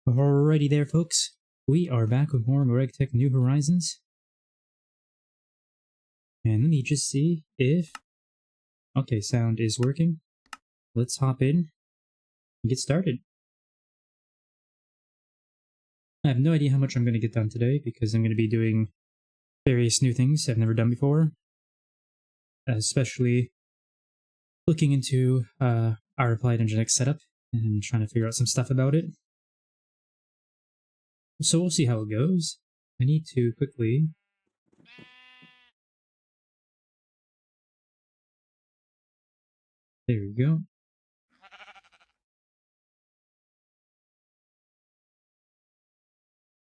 Alrighty there, folks. We are back with more RegTech New Horizons. And let me just see if... Okay, sound is working. Let's hop in and get started. I have no idea how much I'm going to get done today because I'm going to be doing various new things I've never done before. Especially looking into our applied Nginx setup and trying to figure out some stuff about it. So we'll see how it goes. I need to quickly... There we go.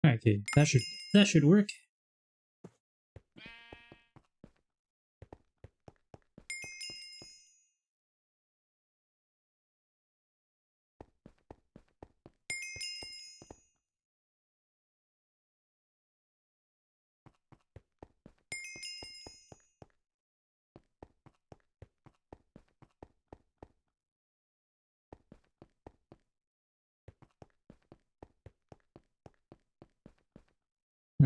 Okay, that should work.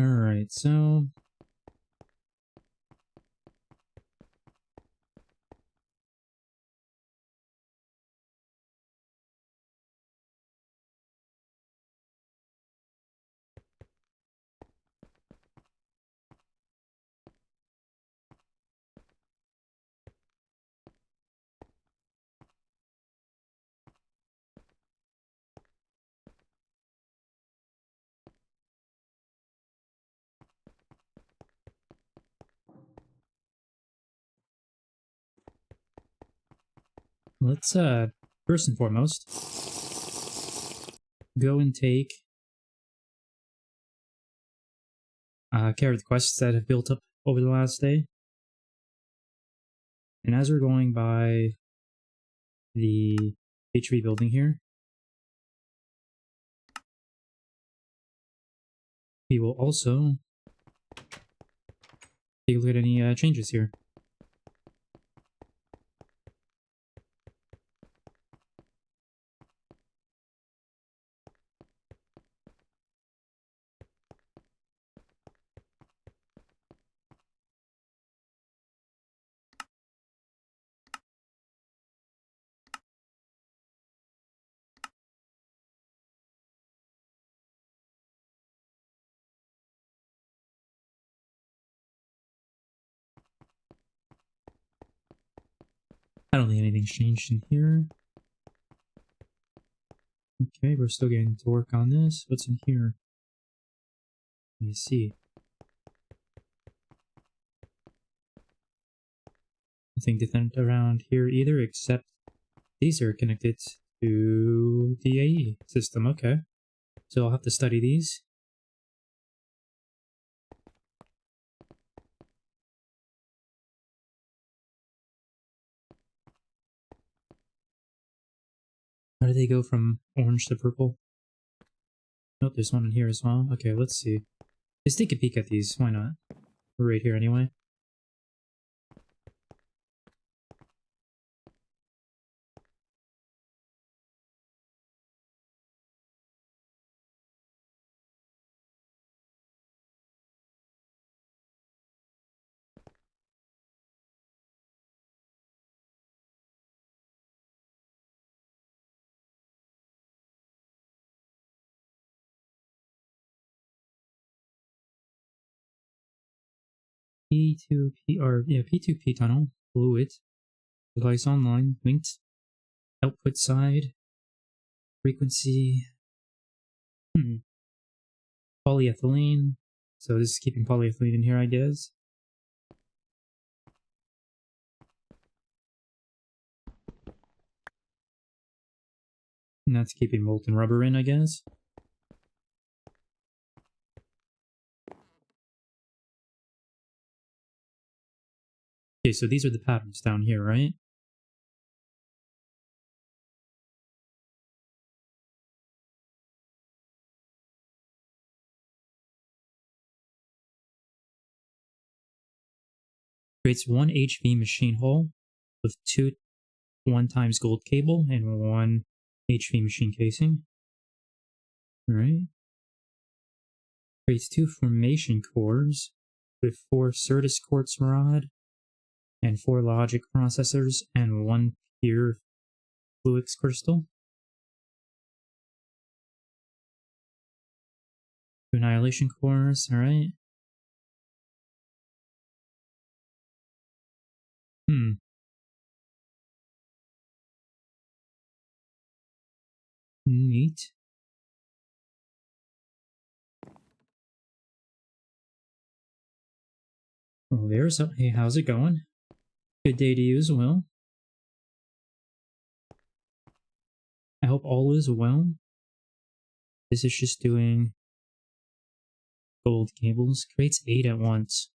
Alright, so... Let's, first and foremost, go and take care of the quests that have built up over the last day. And as we're going by the P2P building here, we will also take a look at any changes here. I don't think anything's changed in here. Okay, we're still getting to work on this. What's in here? Let me see. Nothing different around here either, except these are connected to the AE system. Okay. So I'll have to study these. How do they go from orange to purple? Nope, there's one in here as well. Okay, let's see. Let's take a peek at these. Why not? We're right here anyway. P2P tunnel, fluid, device online, linked, output side, frequency, polyethylene. So this is keeping polyethylene in here, I guess. And that's keeping molten rubber in, I guess. Okay, so these are the patterns down here, right? Creates one HV machine hull with two 1x gold cable and one HV machine casing. Alright. Creates 2 formation cores with 4 Certus quartz rod and 4 logic processors and 1 pure fluix crystal. 2 annihilation cores, alright. Neat. Well, there's a... Hey, how's it going? Good day to you as well. I hope all is well. This is just doing gold cables. Creates 8 at once.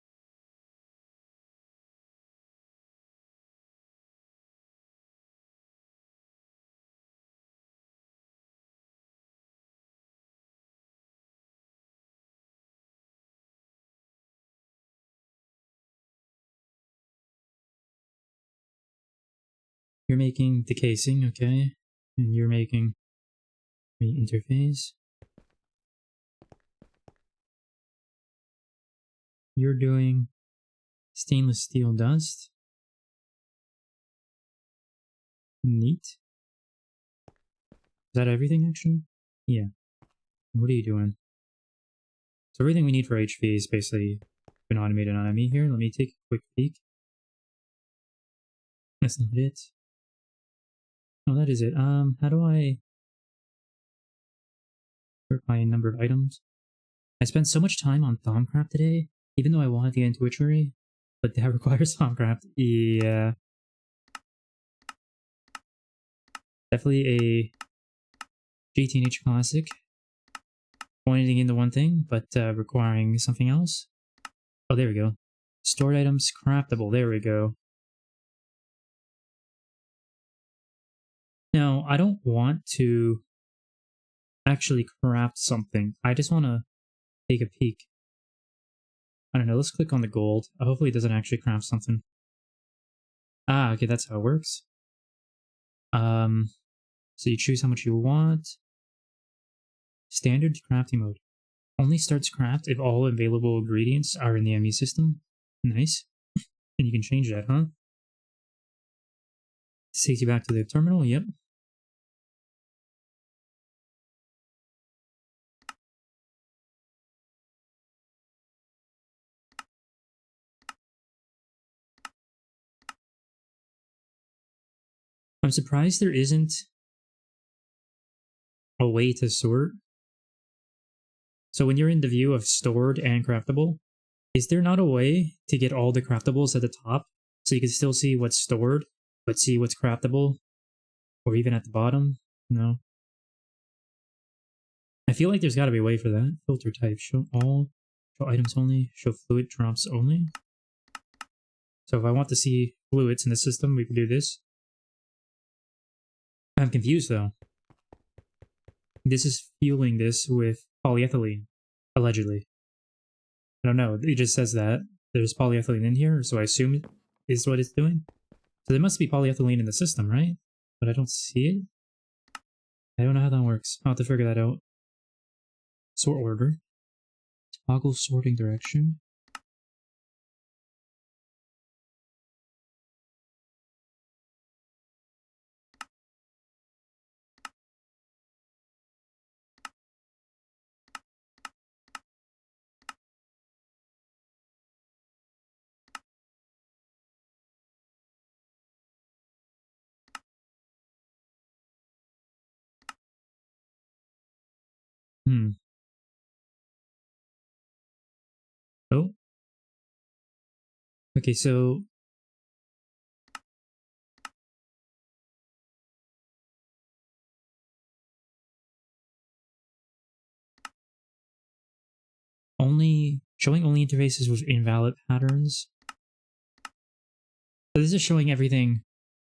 You're making the casing, okay? And you're making the interface. You're doing stainless steel dust. Neat. Is that everything, actually? Yeah. What are you doing? So everything we need for HV is basically been automated on me here. Let me take a quick peek. That's not it. Oh, that is it. How do I sort my number of items? I spent so much time on Thaumcraft today, even though I wanted to get into Witchery, but that requires Thaumcraft. Yeah. Definitely a GTNH classic. Pointing into one thing, but requiring something else. Oh, there we go. Stored items, craftable. There we go. Now, I don't want to actually craft something. I just want to take a peek. I don't know, let's click on the gold. Hopefully it doesn't actually craft something. Ah, okay, that's how it works. So you choose how much you want. Standard crafting mode. Only starts craft if all available ingredients are in the ME system. Nice. And you can change that, huh? This takes you back to the terminal, yep. I'm surprised there isn't a way to sort. So when you're in the view of stored and craftable, is there not a way to get all the craftables at the top so you can still see what's stored, but see what's craftable? Or even at the bottom? No. I feel like there's got to be a way for that. Filter type, show all, show items only, show fluid drops only. So if I want to see fluids in the system, we can do this. I'm confused though. This is fueling this with polyethylene, allegedly. I don't know, it just says that there's polyethylene in here, so I assume it is what it's doing. So there must be polyethylene in the system, right? But I don't see it. I don't know how that works. I'll have to figure that out. Sort order. Toggle sorting direction. Oh. Okay, so showing only interfaces with invalid patterns. So this is showing everything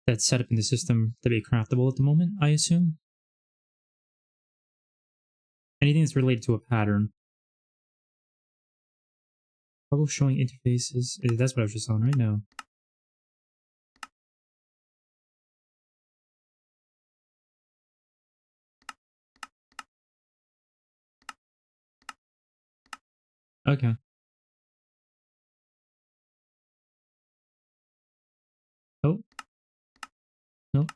that's set up in the system to be craftable at the moment, I assume. Anything that's related to a pattern. Probably showing interfaces. That's what I was just on right now. Okay. Oh. Nope.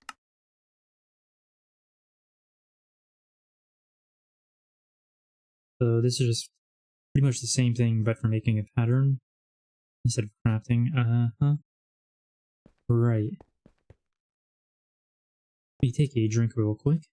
So this is just pretty much the same thing, but for making a pattern instead of crafting. Uh-huh. Right. Let me take a drink real quick.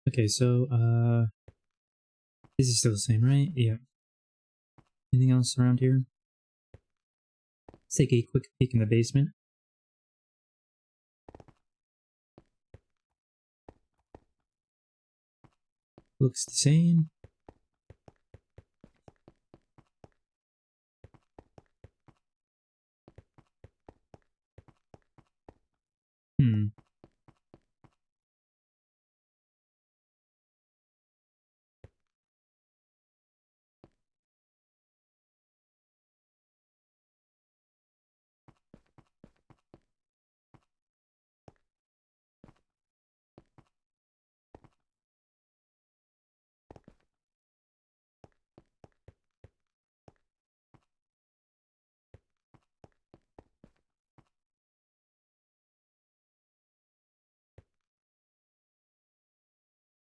Okay, so, this is still the same, right? Yeah. Anything else around here? Let's take a quick peek in the basement. Looks the same. Hmm.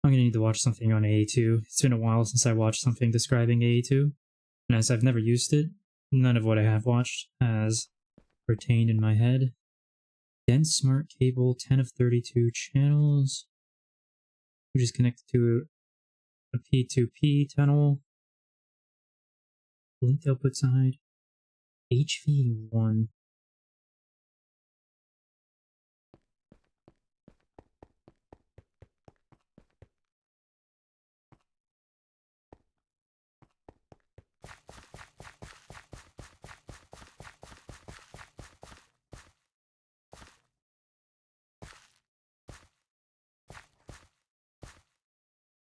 I'm gonna need to watch something on AA2. It's been a while since I watched something describing AA2, and as I've never used it, none of what I have watched has retained in my head. Dense smart cable, 10 of 32 channels, which is connected to a P2P tunnel. Linked output side, HV1.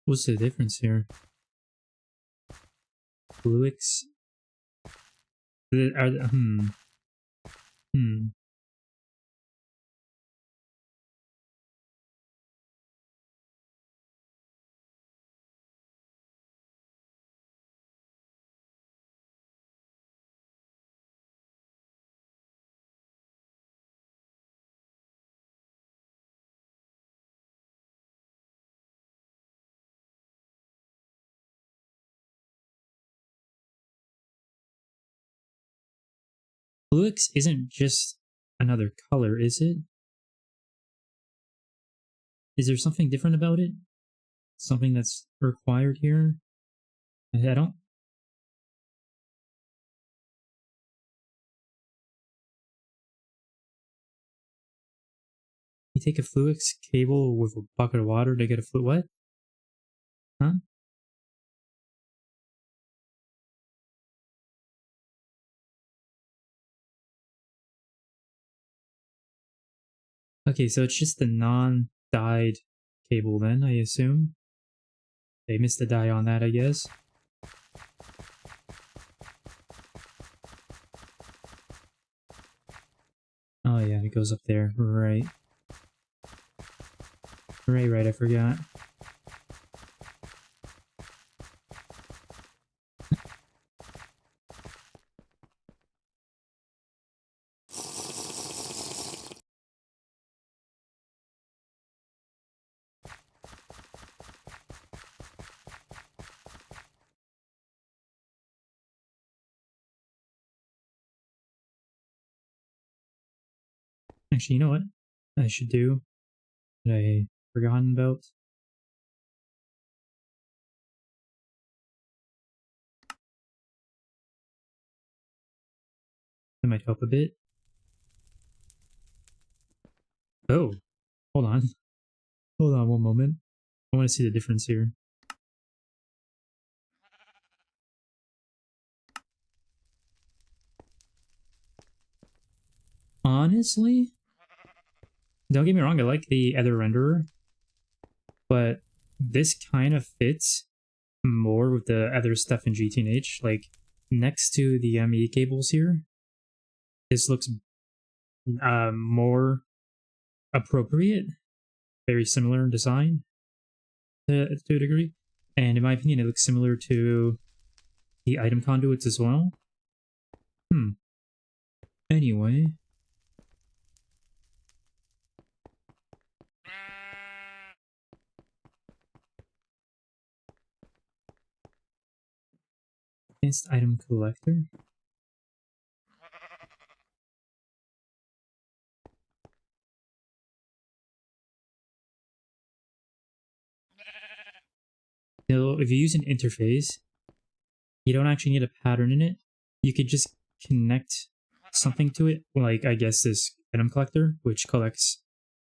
What's the difference here? Fluix? Hmm. Fluix isn't just another color, is it? Is there something different about it? Something that's required here? I don't. You take a Fluix cable with a bucket of water to get a what? Huh? Okay, so it's just the non-dyed cable then, I assume. They missed the dye on that, I guess. Oh yeah, it goes up there. Right. Right, I forgot. Actually, you know what I should do that I forgotten about? That might help a bit. Oh, hold on. Hold on one moment. I want to see the difference here. Honestly, don't get me wrong, I like the other renderer, but this kind of fits more with the other stuff in GTNH. Like, next to the ME cables here, this looks more appropriate, very similar in design to a degree, and in my opinion, it looks similar to the item conduits as well. Anyway. Advanced item collector. So if you use an interface, you don't actually need a pattern in it. You could just connect something to it, like I guess this item collector, which collects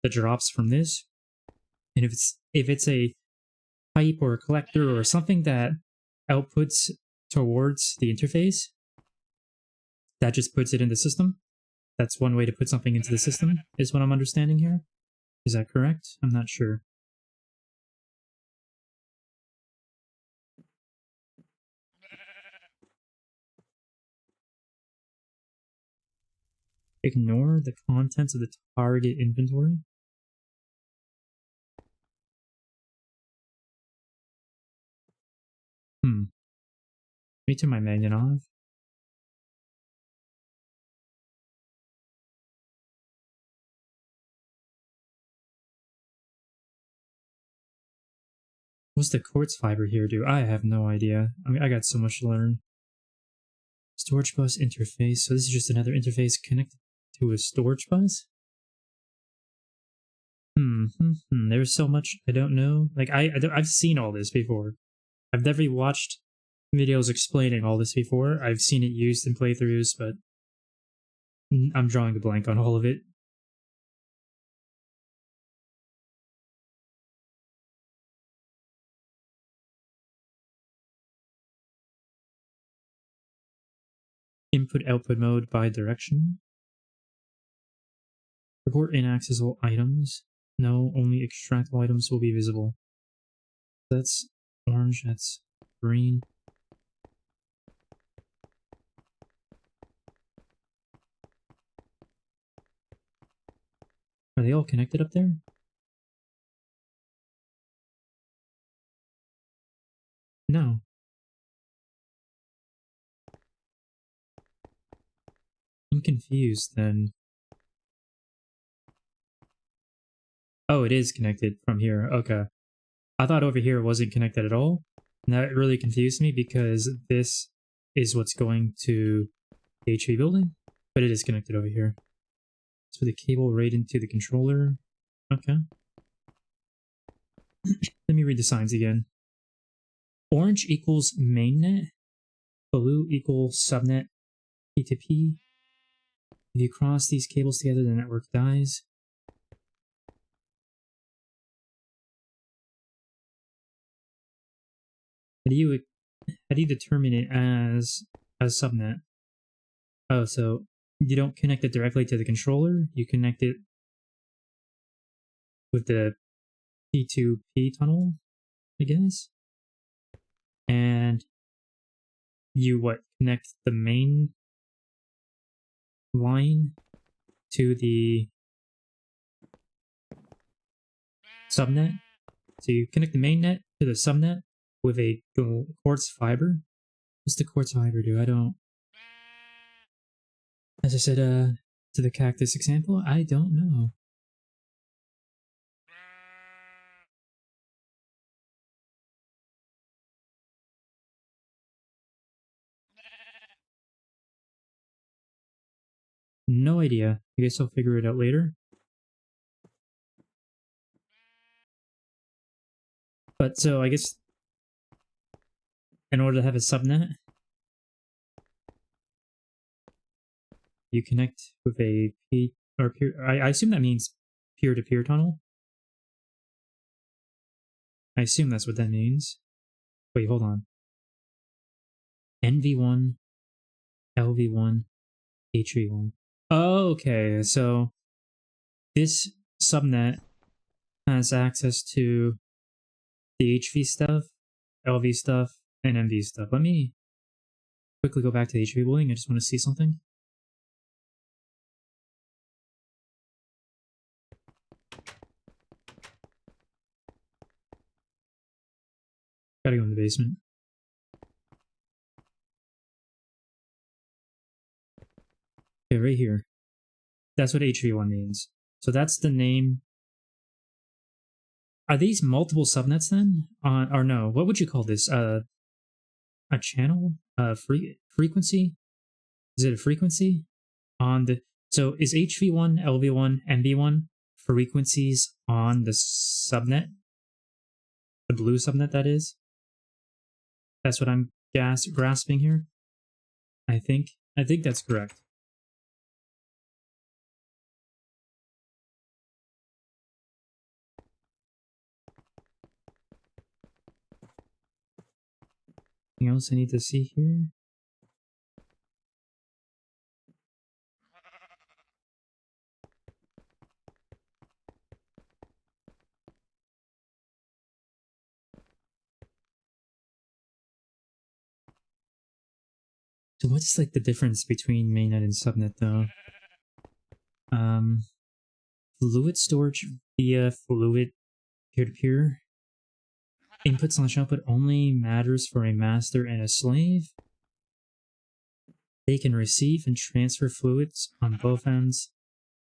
the drops from this. And if it's a pipe or a collector or something that outputs towards the interface, that just puts it in the system. That's one way to put something into the system, is what I'm understanding here. Is that correct? I'm not sure. Ignore the contents of the target inventory. Let me turn my magnet off. What's the quartz fiber here do? I have no idea. I mean, I got so much to learn. Storage bus interface. So this is just another interface connected to a storage bus? There's so much I don't know. Like, I've seen all this before. I've definitely watched videos explaining all this before. I've seen it used in playthroughs, but I'm drawing a blank on all of it. Input-output mode bi-directional. Report inaccessible items. No, only extractable items will be visible. That's orange, that's green. Are they all connected up there? No. I'm confused then. Oh, it is connected from here. Okay. I thought over here it wasn't connected at all. And that really confused me because this is what's going to the HV building, but it is connected over here. Let's put the cable right into the controller. Okay. Let me read the signs again. Orange equals mainnet. Blue equals subnet P2P. If you cross these cables together, the network dies. How do you determine it as a subnet? Oh, so you don't connect it directly to the controller, you connect it with the P2P tunnel, I guess? And you connect the main line to the subnet. So you connect the main net to the subnet with a quartz fiber. What's the quartz fiber do? I don't... As I said, to the cactus example, I don't know. No idea. I guess I'll figure it out later. But so I guess in order to have a subnet, you connect with a I assume that means peer-to-peer tunnel. I assume that's what that means. Wait, hold on. NV1, LV1, HV1. Oh, okay, so this subnet has access to the HV stuff, LV stuff, and MV stuff. Let me quickly go back to the HV building. I just want to see something. Gotta go in the basement. Okay, right here. That's what HV1 means. So that's the name. Are these multiple subnets then? Or no? What would you call this? A channel? Frequency? Is it a frequency? So is HV1, LV1, MV1 frequencies on the subnet? The blue subnet, that is? That's what I'm grasping here. I think that's correct. Anything else I need to see here? So what's like the difference between mainnet and subnet though? Fluid storage via fluid peer-to-peer. Input/output only matters for a master and a slave. They can receive and transfer fluids on both ends.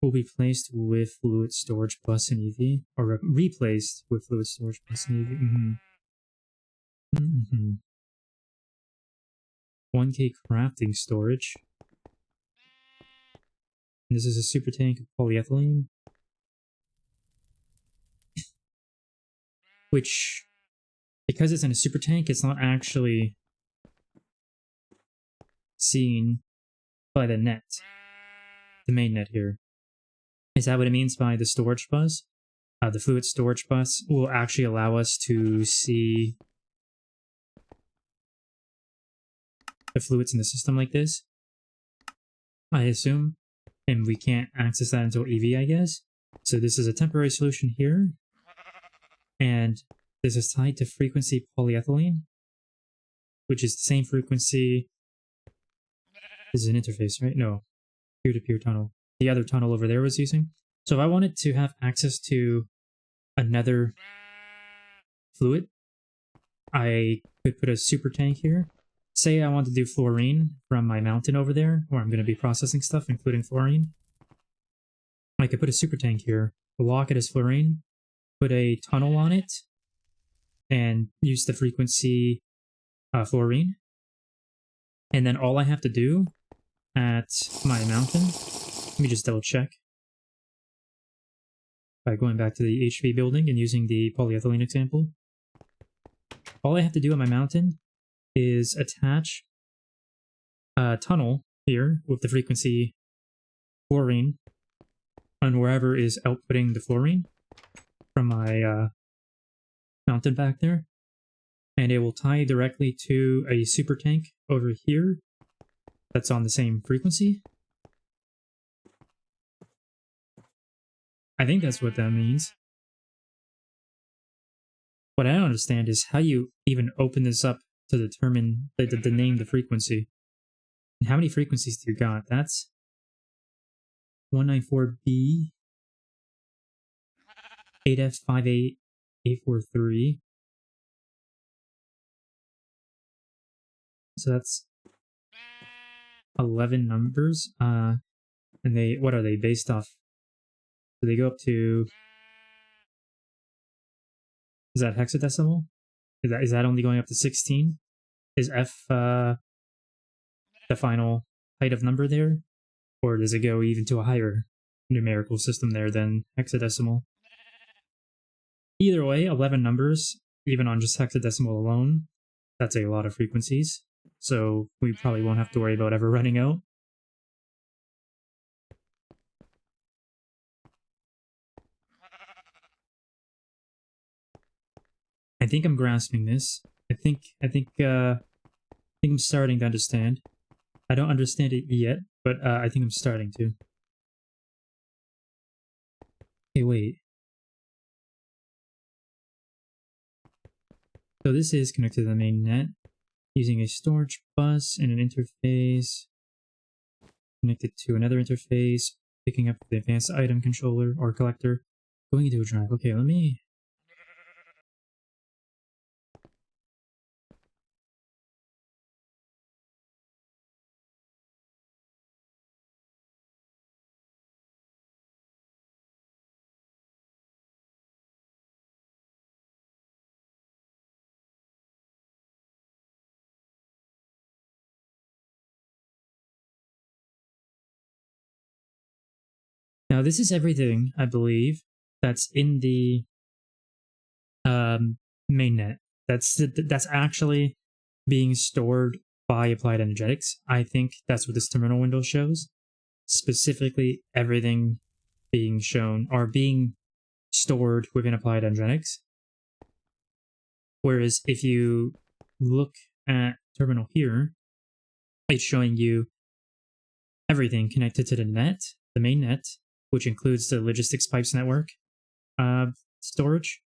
Will be placed with fluid storage bus and EV, or replaced with fluid storage bus and EV. 1K crafting storage. And this is a super tank of polyethylene, which, because it's in a super tank, it's not actually seen by the net, the main net here. Is that what it means by the storage bus? The fluid storage bus will actually allow us to see the fluids in the system like this, I assume, and we can't access that until EV, I guess. So this is a temporary solution here, and this is tied to frequency polyethylene, which is the same frequency. This is an interface, right? No, peer-to-peer tunnel. The other tunnel over there was using. So if I wanted to have access to another fluid, I could put a super tank here. Say I want to do fluorine from my mountain over there, where I'm going to be processing stuff, including fluorine. I could put a super tank here, lock it as fluorine, put a tunnel on it, and use the frequency fluorine. And then all I have to do at my mountain, let me just double check, by going back to the HV building and using the polyethylene example. All I have to do at my mountain is attach a tunnel here with the frequency fluorine on wherever is outputting the fluorine from my mountain back there, and it will tie directly to a super tank over here that's on the same frequency. I think that's what that means. What I don't understand is how you even open this up to determine the name, the frequency. And how many frequencies do you got? That's 194B, 8F58843. So that's 11 numbers. And what are they based off? Do they go up to? Is that hexadecimal? Is that only going up to 16? Is F the final height of number there? Or does it go even to a higher numerical system there than hexadecimal? Either way, 11 numbers, even on just hexadecimal alone, that's a lot of frequencies. So we probably won't have to worry about ever running out. think I'm grasping this. I think I'm starting to understand. I don't understand it yet, but I think I'm starting to. Hey, wait. So this is connected to the main net using a storage bus and an interface connected to another interface, picking up the advanced item controller or collector, going into a drive. Okay, let me... Now this is everything, I believe, that's in the mainnet. That's actually being stored by Applied Energetics. I think that's what this terminal window shows. Specifically, everything being shown or being stored within Applied Energetics. Whereas if you look at terminal here, it's showing you everything connected to the net, the main net, which includes the logistics pipes network storage.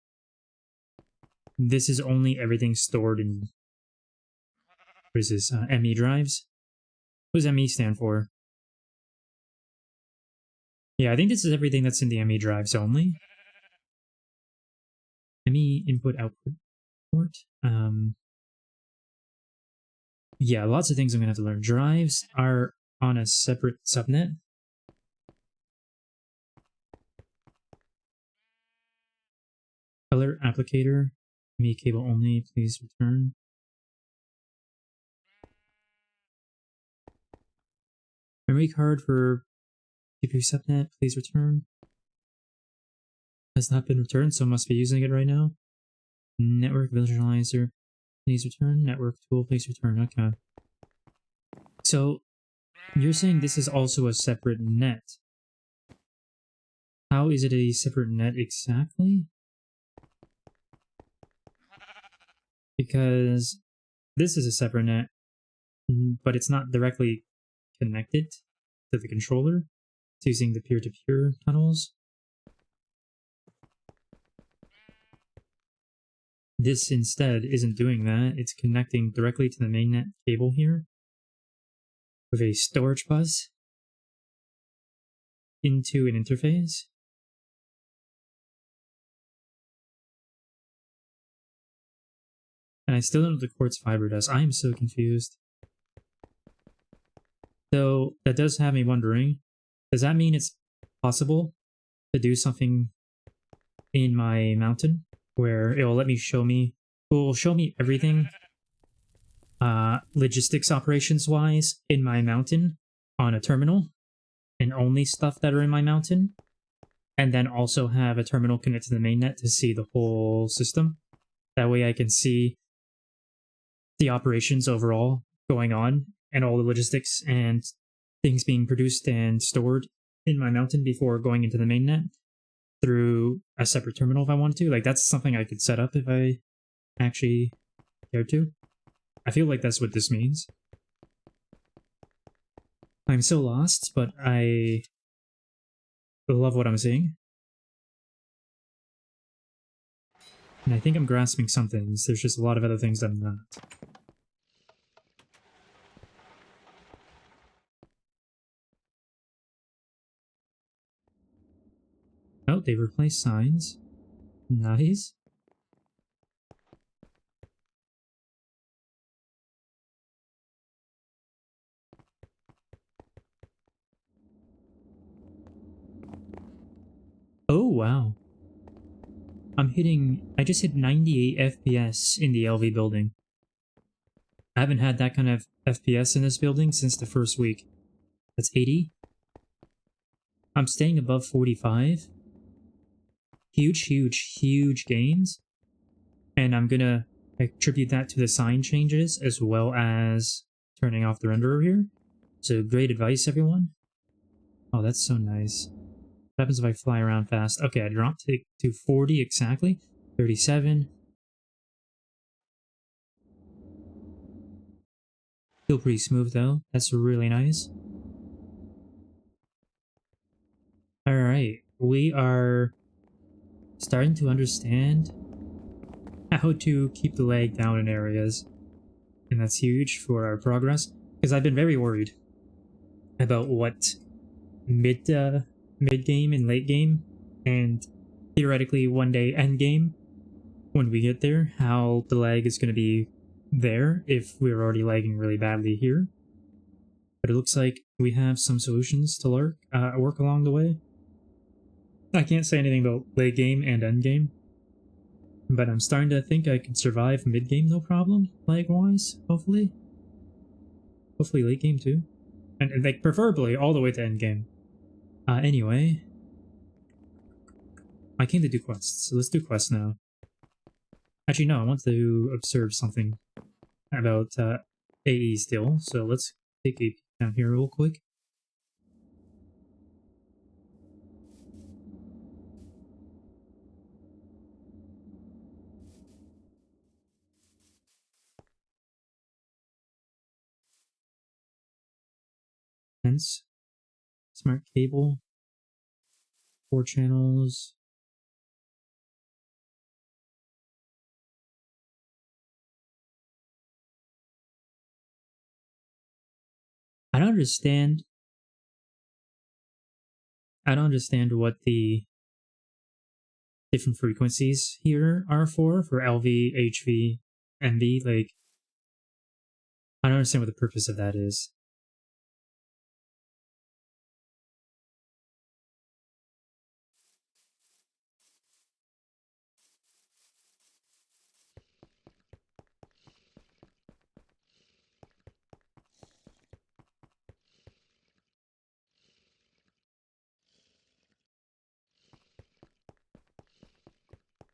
This is only everything stored in, what is this, ME drives? What does ME stand for? Yeah, I think this is everything that's in the ME drives only. ME input output port. Yeah, lots of things I'm gonna have to learn. Drives are on a separate subnet. Color applicator, ME cable only, please return. Memory card for GPU subnet, please return. Has not been returned, so must be using it right now. Network visualizer, please return. Network tool, please return. Okay. So, you're saying this is also a separate net. How is it a separate net exactly? Because this is a separate net, but it's not directly connected to the controller. It's using the peer-to-peer tunnels. This instead isn't doing that. It's connecting directly to the mainnet cable here with a storage bus into an interface. And I still don't know what the quartz fiber does. I am so confused. So that does have me wondering, does that mean it's possible to do something in my mountain where it will let me show me, it will show me everything logistics operations wise in my mountain on a terminal and only stuff that are in my mountain, and then also have a terminal connected to the mainnet to see the whole system. That way I can see the operations overall going on and all the logistics and things being produced and stored in my mountain before going into the mainnet through a separate terminal if I wanted to. Like, that's something I could set up if I actually cared to. I feel like that's what this means. I'm so lost, but I love what I'm seeing. And I think I'm grasping some things. There's just a lot of other things that I'm not. Oh, they replaced signs. Nice. Oh, wow. I just hit 98 FPS in the LV building. I haven't had that kind of FPS in this building since the first week. That's 80. I'm staying above 45. Huge, huge, huge gains. And I'm gonna attribute that to the sign changes as well as turning off the renderer here. So great advice, everyone. Oh, that's so nice. What happens if I fly around fast? Okay, I dropped to 40 exactly. 37. Feel pretty smooth though. That's really nice. Alright, we are starting to understand how to keep the lag down in areas. And that's huge for our progress. Because I've been very worried about what mid game and late game, and theoretically one day end game, when we get there, how the lag is going to be there if we're already lagging really badly here. But it looks like we have some solutions to work along the way. I can't say anything about late game and end game, but I'm starting to think I can survive mid game no problem, lag wise. Hopefully late game too, and like preferably all the way to end game. Anyway, I came to do quests, so let's do quests now. Actually, no, I want to observe something about AE still, so let's take a peek down here real quick. Hence, smart cable, 4 channels. I don't understand what the different frequencies here are for LV, HV, MV. Like, I don't understand what the purpose of that is.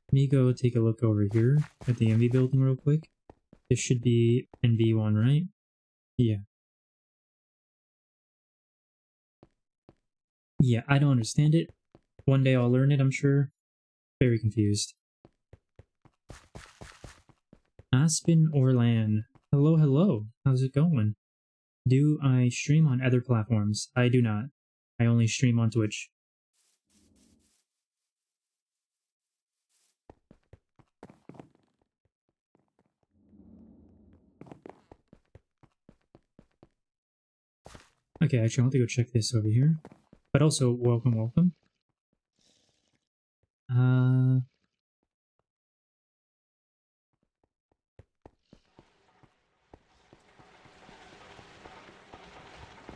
Let me go take a look over here at the MV building real quick. This should be NV1, right? Yeah. Yeah, I don't understand it. One day I'll learn it, I'm sure. Very confused. Aspen Orlan. Hello, hello. How's it going? Do I stream on other platforms? I do not. I only stream on Twitch. Okay, actually, I want to go check this over here. But also, welcome.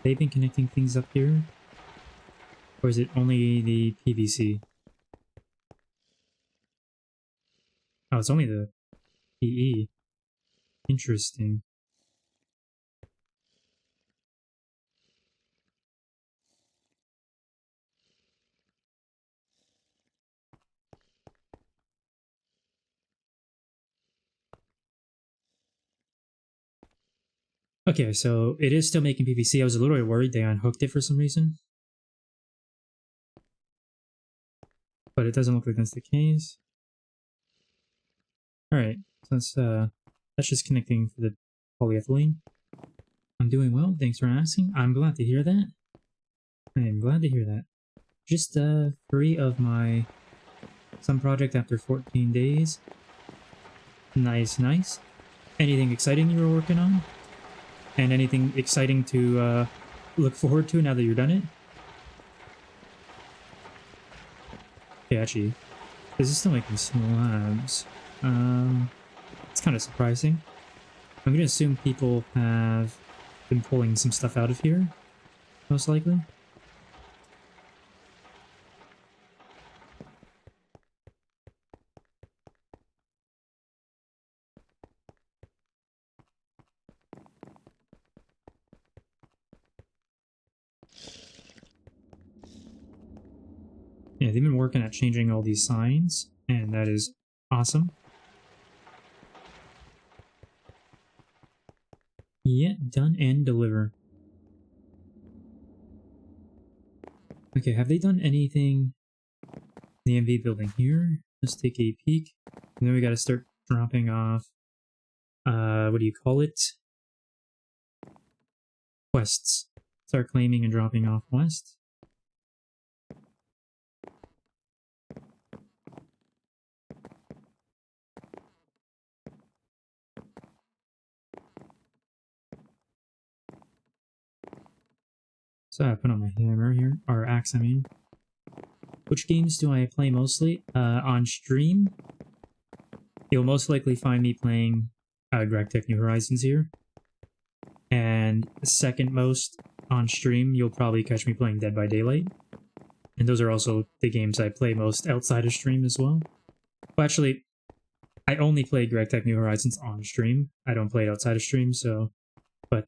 They've been connecting things up here? Or is it only the PVC? Oh, it's only the PE. Interesting. Okay, so it is still making PVC. I was a little bit worried they unhooked it for some reason. But it doesn't look like that's the case. Alright, so that's just connecting for the polyethylene. I'm doing well, thanks for asking. I'm glad to hear that. I am glad to hear that. Just free of my some project after 14 days. Nice. Anything exciting you were working on? And anything exciting to look forward to now that you're done it? Okay, actually, this is still making slabs. It's kind of surprising. I'm gonna assume people have been pulling some stuff out of here, most likely. Yeah, they've been working at changing all these signs, and that is awesome. Yeah, done and deliver. Okay, have they done anything in the MV building here? Let's take a peek. And then we gotta start dropping off, what do you call it? quests. Start claiming and dropping off quests. So I put on my hammer here, or axe I mean. Which games do I play mostly? On stream, you'll most likely find me playing GTNH New Horizons here. And second most on stream, you'll probably catch me playing Dead by Daylight. And those are also the games I play most outside of stream as well. Well, actually, I only play GTNH New Horizons on stream. I don't play it outside of stream, so... But,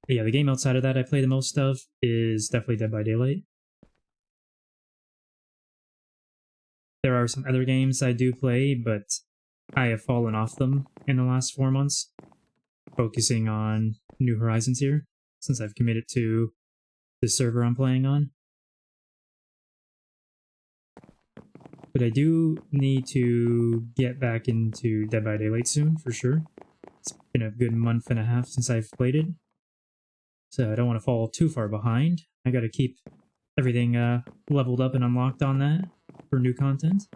yeah, the game outside of that I play the most of is definitely Dead by Daylight. There are some other games I do play, but I have fallen off them in the last 4 months, focusing on New Horizons here, since I've committed to the server I'm playing on. But I do need to get back into Dead by Daylight soon, for sure. It's been a good month and a half since I've played it, so I don't want to fall too far behind. I gotta keep everything leveled up and unlocked on that for new content.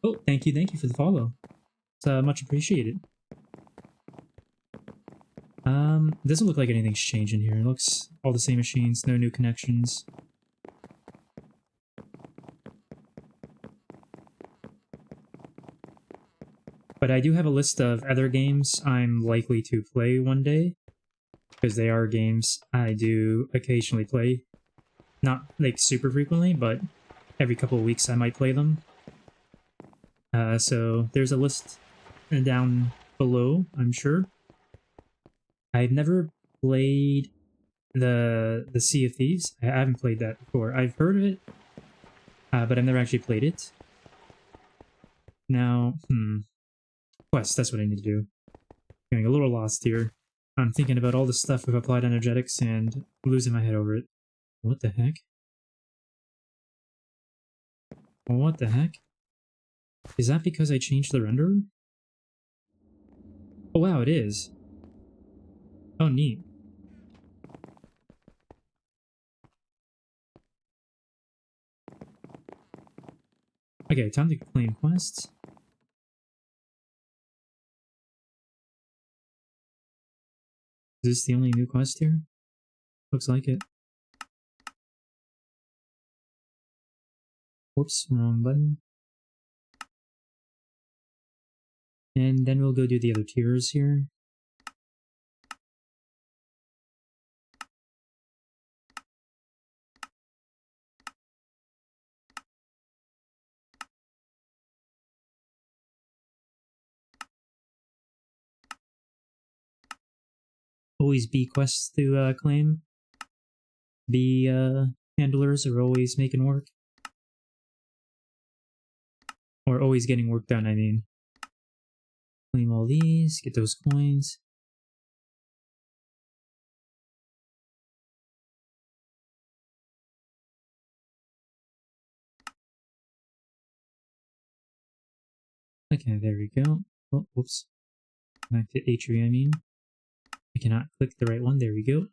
Oh, thank you for the follow. It's much appreciated. Doesn't look like anything's changed in here. It looks all the same machines, no new connections. But I do have a list of other games I'm likely to play one day, because they are games I do occasionally play. Not, like, super frequently, but every couple of weeks I might play them. So there's a list down below, I'm sure. I've never played the Sea of Thieves. I haven't played that before. I've heard of it, but I've never actually played it. Now, quest, that's what I need to do. Getting a little lost here. I'm thinking about all the stuff with applied energetics and losing my head over it. What the heck? What the heck? Is that because I changed the renderer? Oh wow, it is. Oh, neat. Okay, time to claim quests. Is this the only new quest here? Looks like it. Whoops, wrong button. And then we'll go do the other tiers here. Always bee quests to claim. Bee handlers are always making work. Or always getting work done, I mean. Claim all these, get those coins. Okay, there we go. Oh, whoops. Back to Atria, I mean. I cannot click the right one, there we go.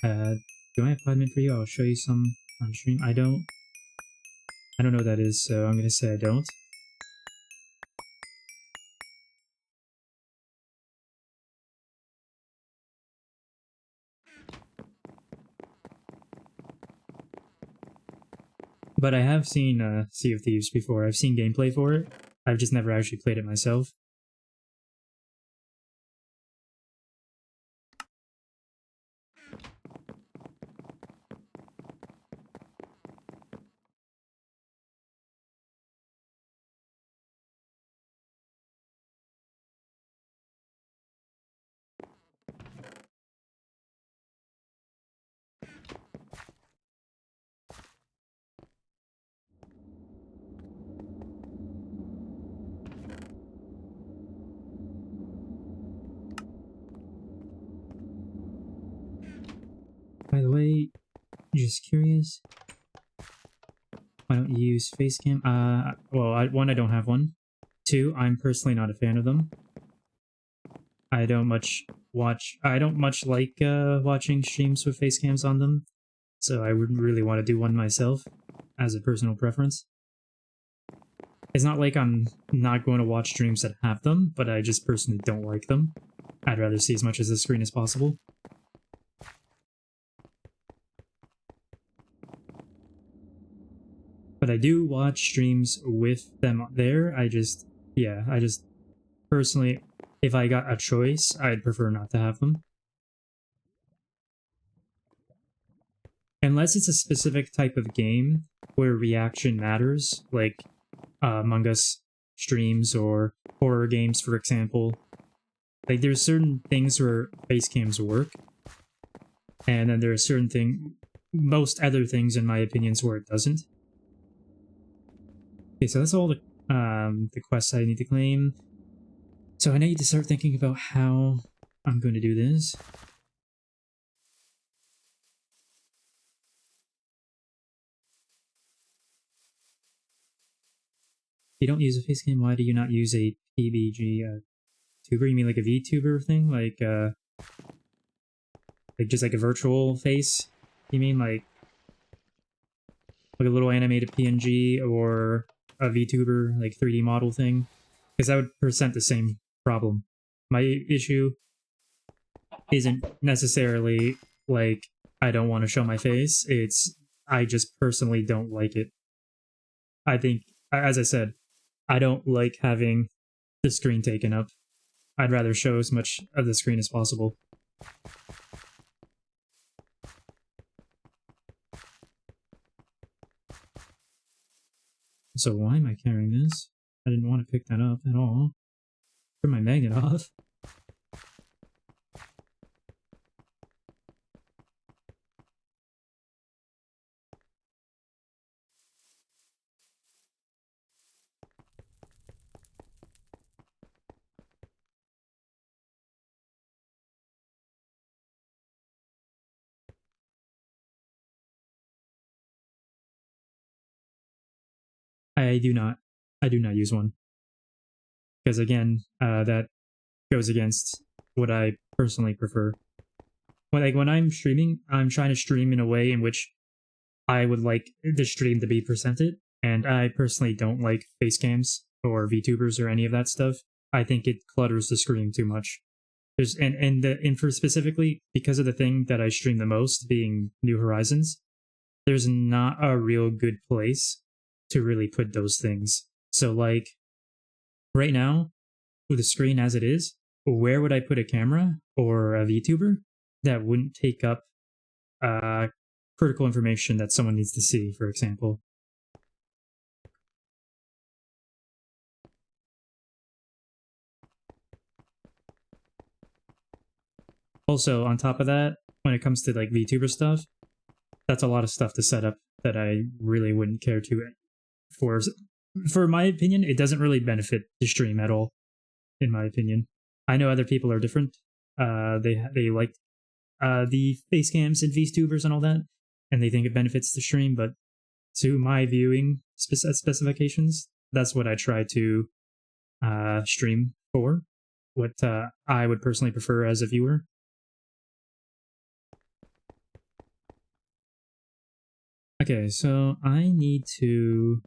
Do I have 5 minutes for you? I'll show you some on stream. I don't know what that is, so I'm gonna say I don't. But I have seen Sea of Thieves before. I've seen gameplay for it. I've just never actually played it myself. By the way, just curious, why don't you use Facecam? Well, one, I don't have one. 2, I'm personally not a fan of them. I don't much like watching streams with face cams on them, so I would really want to do one myself as a personal preference. It's not like I'm not going to watch streams that have them, but I just personally don't like them. I'd rather see as much of the screen as possible. But I do watch streams with them there. I just personally, if I got a choice, I'd prefer not to have them. Unless it's a specific type of game where reaction matters, like Among Us streams or horror games, for example. Like, there's certain things where face cams work, and then there are most other things, in my opinions, where it doesn't. Okay, so that's all the quests I need to claim. So I need to start thinking about how I'm going to do this. You don't use a face cam, why do you not use a PBG tuber? You mean like a VTuber thing? Like just like a virtual face? You mean like a little animated PNG or a VTuber, like 3D model thing? Because that would present the same problem. My issue isn't necessarily like I don't want to show my face, it's I just personally don't like it. I think, as I said, I don't like having the screen taken up. I'd rather show as much of the screen as possible. So why am I carrying this? I didn't want to pick that up at all. Turn my magnet off. I do not use one. Because again, that goes against what I personally prefer. When I'm streaming, I'm trying to stream in a way in which I would like the stream to be presented, and I personally don't like face cams or VTubers or any of that stuff. I think it clutters the screen too much. And for specifically because of the thing that I stream the most being New Horizons, there's not a real good place to really put those things. So like right now, with the screen as it is, where would I put a camera or a VTuber that wouldn't take up critical information that someone needs to see, for example? Also, on top of that, when it comes to like VTuber stuff, that's a lot of stuff to set up that I really wouldn't care to. For my opinion, it doesn't really benefit the stream at all. In my opinion, I know other people are different. They like the face cams and VTubers and all that, and they think it benefits the stream. But to my viewing specifications, that's what I try to stream for. What I would personally prefer as a viewer. Okay, so I need to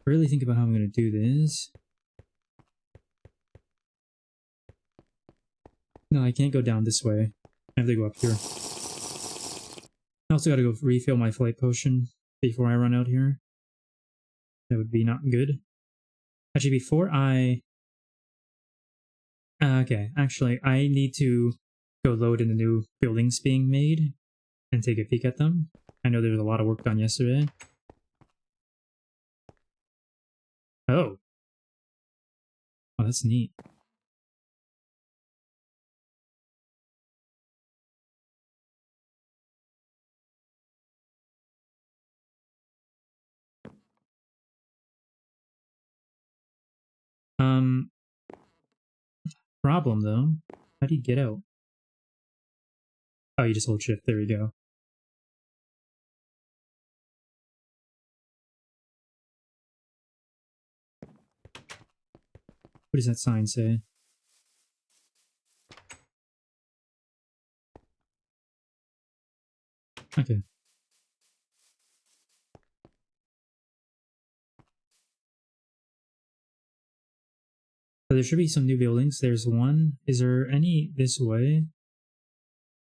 really think about how I'm going to do this. No, I can't go down this way. I have to go up here. I also gotta go refill my flight potion before I run out here. That would be not good. Actually, before I... okay, actually, I need to go load in the new buildings being made and take a peek at them. I know there was a lot of work done yesterday. Oh. Oh, that's neat. Problem though. How do you get out? Oh, you just hold shift. There you go. What does that sign say? Okay. So there should be some new buildings. There's one. Is there any this way?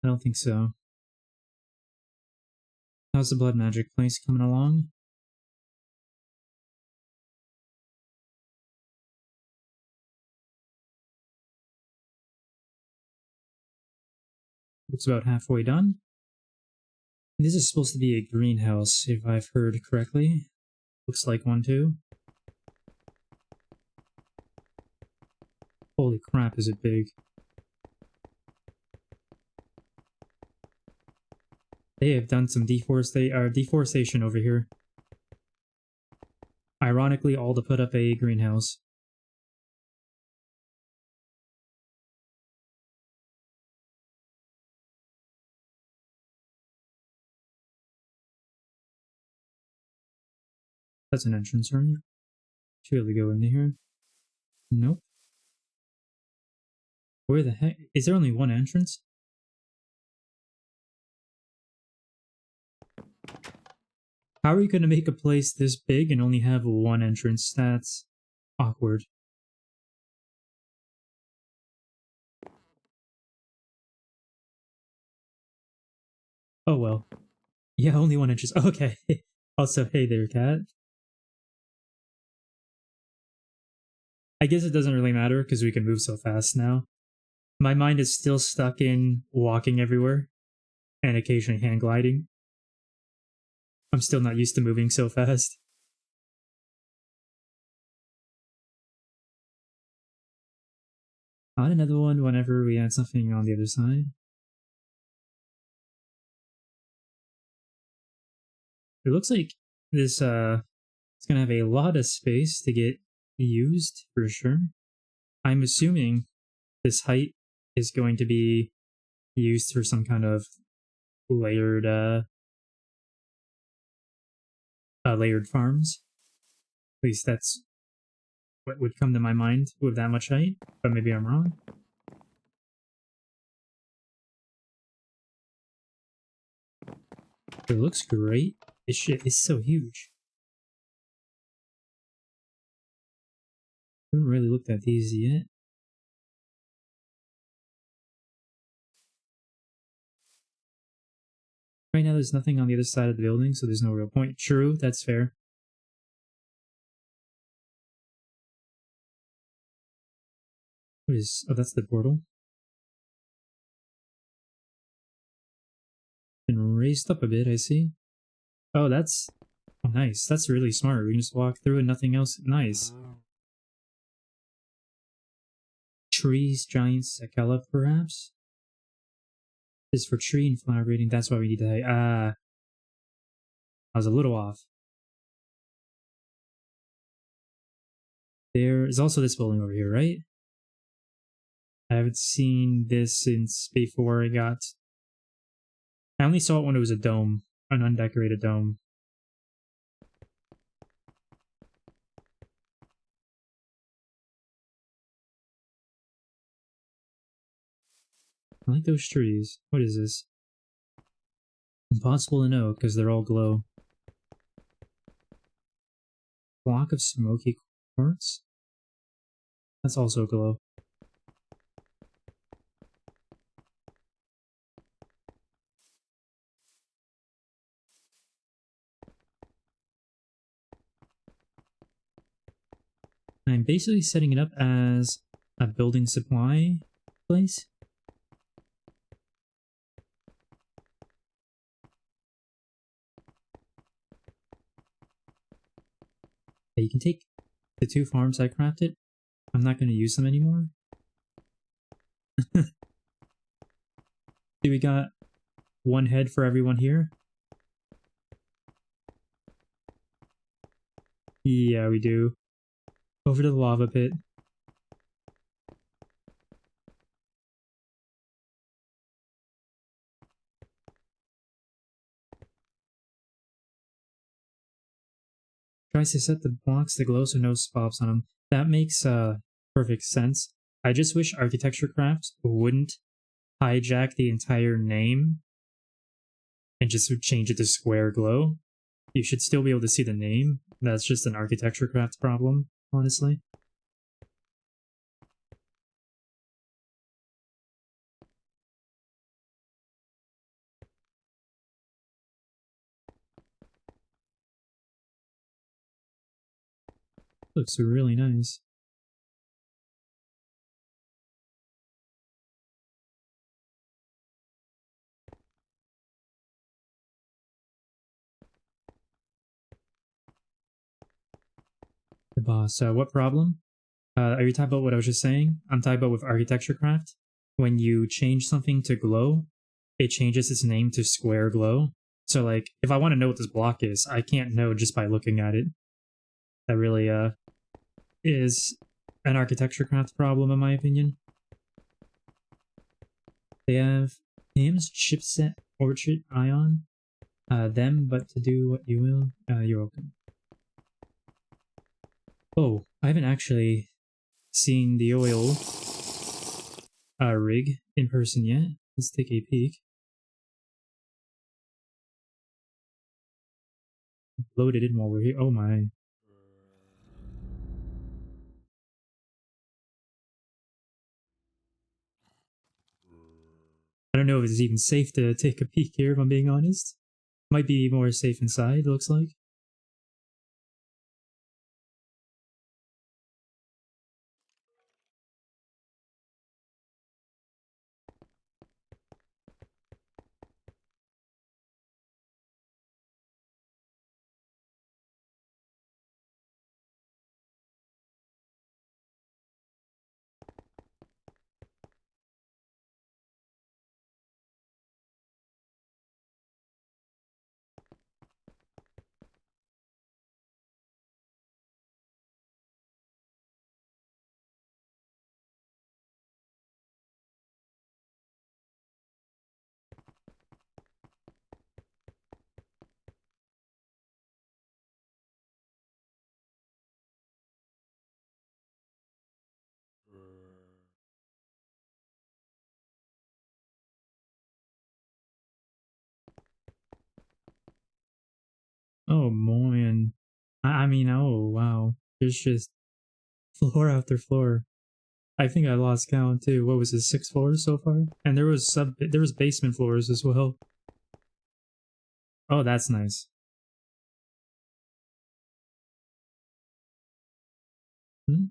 I don't think so. How's the blood magic place coming along? Looks about halfway done. This is supposed to be a greenhouse, if I've heard correctly. Looks like one too. Holy crap, is it big. They have done some deforestation over here. Ironically, all to put up a greenhouse. That's an entrance, right? Should be able to go into here. Nope. Where the heck? Is there only one entrance? How are you going to make a place this big and only have one entrance? That's awkward. Oh well. Yeah, only one entrance. Okay. Also, hey there, cat. I guess it doesn't really matter because we can move so fast now. My mind is still stuck in walking everywhere and occasionally hand gliding. I'm still not used to moving so fast. On another one whenever we add something on the other side. It looks like this it's gonna have a lot of space to get used for sure. I'm assuming this height is going to be used for some kind of layered layered farms. At least that's what would come to my mind with that much height, but maybe I'm wrong. It looks great. This shit is so huge. I haven't really looked at these yet. Right now there's nothing on the other side of the building, so there's no real point. True, that's fair. What is... oh, that's the portal. Been raised up a bit, I see. Oh, that's... oh, nice. That's really smart. We can just walk through and nothing else. Nice. Trees, giants, Sakella, perhaps? This is for tree and flower breeding. That's why we need to... I was a little off. There is also this building over here, right? I haven't seen this since before I got... I only saw it when it was a dome. An undecorated dome. I like those trees. What is this? Impossible to know because they're all glow. Block of smoky quartz? That's also glow. I'm basically setting it up as a building supply place. Yeah, you can take the 2 farms I crafted. I'm not going to use them anymore. See, we got 1 head for everyone here. Yeah, we do. Over to the lava pit. Tries to set the blocks to glow so no spots on them. That makes perfect sense. I just wish Architecture Craft wouldn't hijack the entire name and just change it to Square Glow. You should still be able to see the name. That's just an Architecture Craft problem, honestly. Looks really nice. The boss. What problem? Are you talking about what I was just saying? I'm talking about with Architecture Craft. When you change something to glow, it changes its name to Square Glow. So, like, if I want to know what this block is, I can't know just by looking at it. That really, is an Architecture Craft problem, in my opinion. They have names, Chipset, Orchard, Ion. Them, but to do what you will, you're welcome. Oh, I haven't actually seen the oil rig in person yet. Let's take a peek. Load it in while we're here. Oh my. I don't know if it's even safe to take a peek here, if I'm being honest. Might be more safe inside, looks like. Oh man. I mean, oh wow. There's just floor after floor. I think I lost count too. What was it, 6 floors so far? And there was basement floors as well. Oh, that's nice.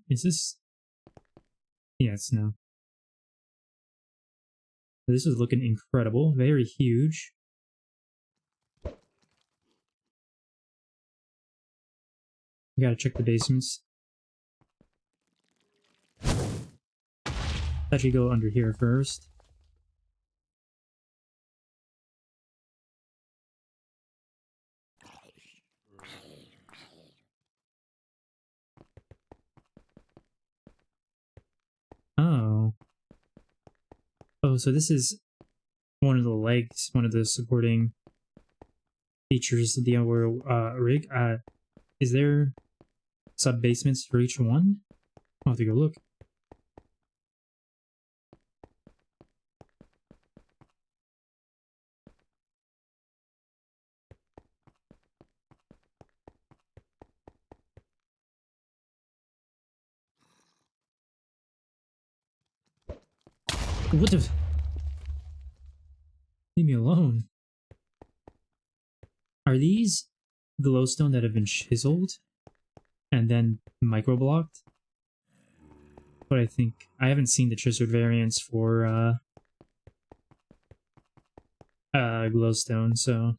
Is this? Yes, no. This is looking incredible. Very huge. We gotta check the basements. Actually go under here first. Oh. Oh, so this is one of the legs, one of the supporting features of the rig. Is there sub-basements for each one? I'll have to go look. What the? Leave me alone. Are these glowstone that have been chiseled and then microblocked? But I think I haven't seen the chiseled variants for glowstone, so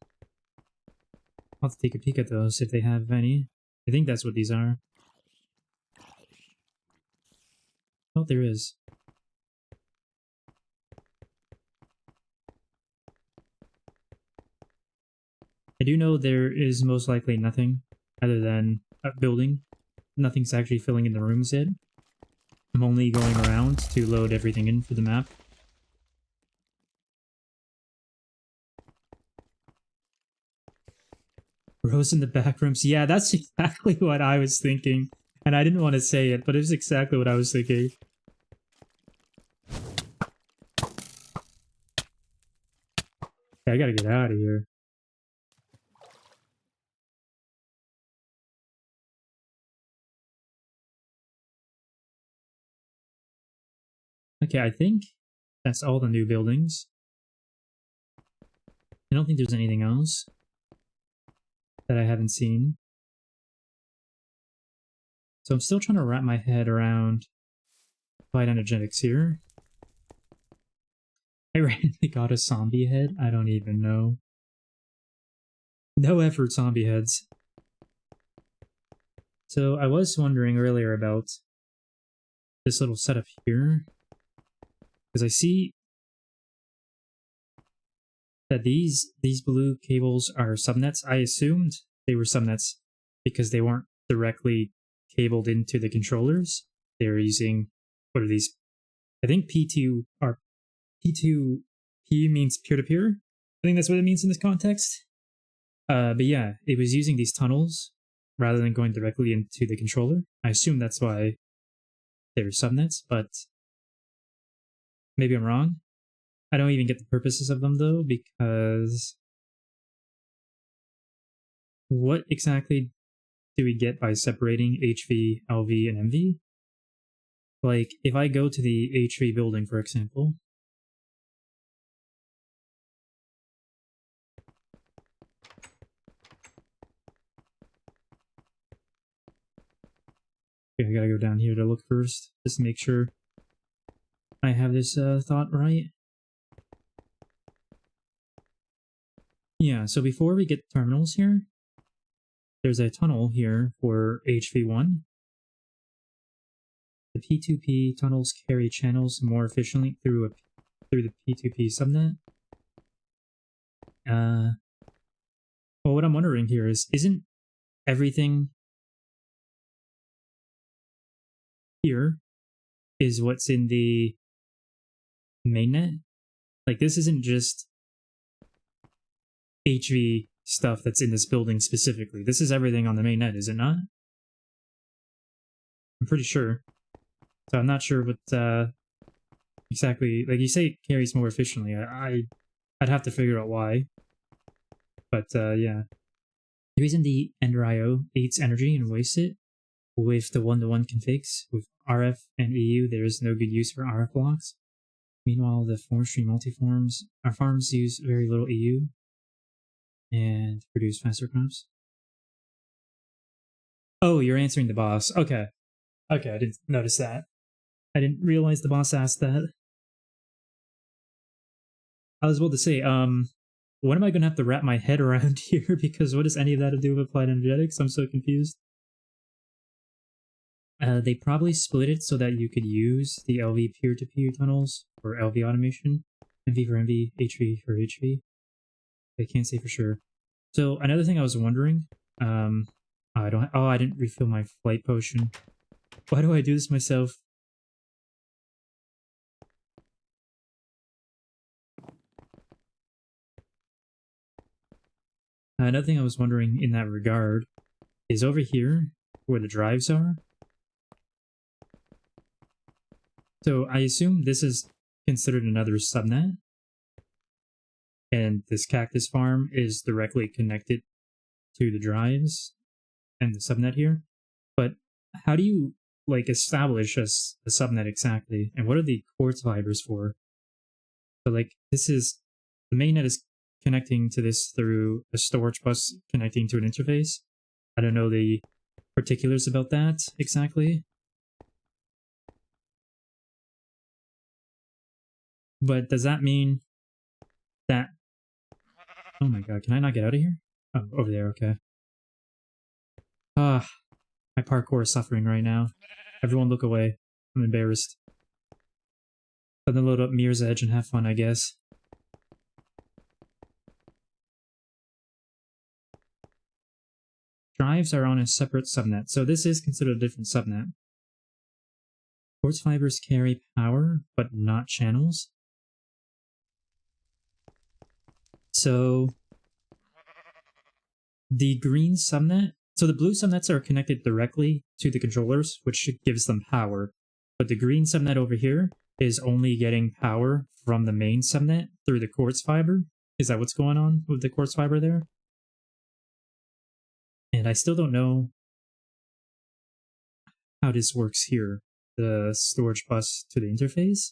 I'll have to take a peek at those if they have any. I think that's what these are. Oh, there is. I do know there is most likely nothing other than a building. Nothing's actually filling in the rooms yet. I'm only going around to load everything in for the map. Rows in the back rooms. Yeah, that's exactly what I was thinking. And I didn't want to say it, but it's exactly what I was thinking. Okay, I gotta get out of here. Okay, I think that's all the new buildings. I don't think there's anything else that I haven't seen. So I'm still trying to wrap my head around applied energetics here. I randomly got a zombie head. I don't even know. No effort, zombie heads. So I was wondering earlier about this little setup here. Because I see that these blue cables are subnets. I assumed they were subnets because they weren't directly cabled into the controllers. They were using, what are these? I think P2 are P2P means peer-to-peer. I think that's what it means in this context. But yeah, it was using these tunnels rather than going directly into the controller. I assume that's why they were subnets, but maybe I'm wrong. I don't even get the purposes of them though, because what exactly do we get by separating HV, LV, and MV? Like, if I go to the HV building, for example, okay, I gotta go down here to look first, just to make sure I have this thought right. Yeah, so before we get terminals here, there's a tunnel here for HV1. The P2P tunnels carry channels more efficiently through the P2P subnet. Well, what I'm wondering here is, isn't everything here is what's in the mainnet? Like, this isn't just HV stuff that's in this building specifically. This is everything on the mainnet, is it not? I'm pretty sure. So I'm not sure what exactly, like you say it carries more efficiently. I'd have to figure out why. But yeah. The reason the Ender IO eats energy and wastes it with the one-to-one configs with RF and EU, there is no good use for RF blocks. Meanwhile, the forestry multiforms, our farms use very little EU and produce faster crops. Oh, you're answering the boss. Okay. Okay, I didn't notice that. I didn't realize the boss asked that. I was about to say, what am I gonna have to wrap my head around here? Because what does any of that have to do with applied energetics? I'm so confused. They probably split it so that you could use the LV peer-to-peer tunnels for LV automation, MV for MV, HV for HV. I can't say for sure. So another thing I was wondering, I didn't refill my flight potion. Why do I do this myself? Another thing I was wondering in that regard is over here where the drives are. So I assume this is considered another subnet, and this cactus farm is directly connected to the drives and the subnet here. But how do you like establish a subnet exactly, and what are the quartz fibers for? So like this is the mainnet is connecting to this through a storage bus connecting to an interface. I don't know the particulars about that exactly. But does that mean that... Oh my god, can I not get out of here? Oh, over there, okay. Ah, my parkour is suffering right now. Everyone look away. I'm embarrassed. Let them load up Mirror's Edge and have fun, I guess. Drives are on a separate subnet, so this is considered a different subnet. Quartz fibers carry power, but not channels. So the green subnet So the blue subnets are connected directly to the controllers, which gives them power. But the green subnet over here is only getting power from the main subnet through the quartz fiber. Is that what's going on with the quartz fiber there? And I still don't know how this works here. The storage bus to the interface.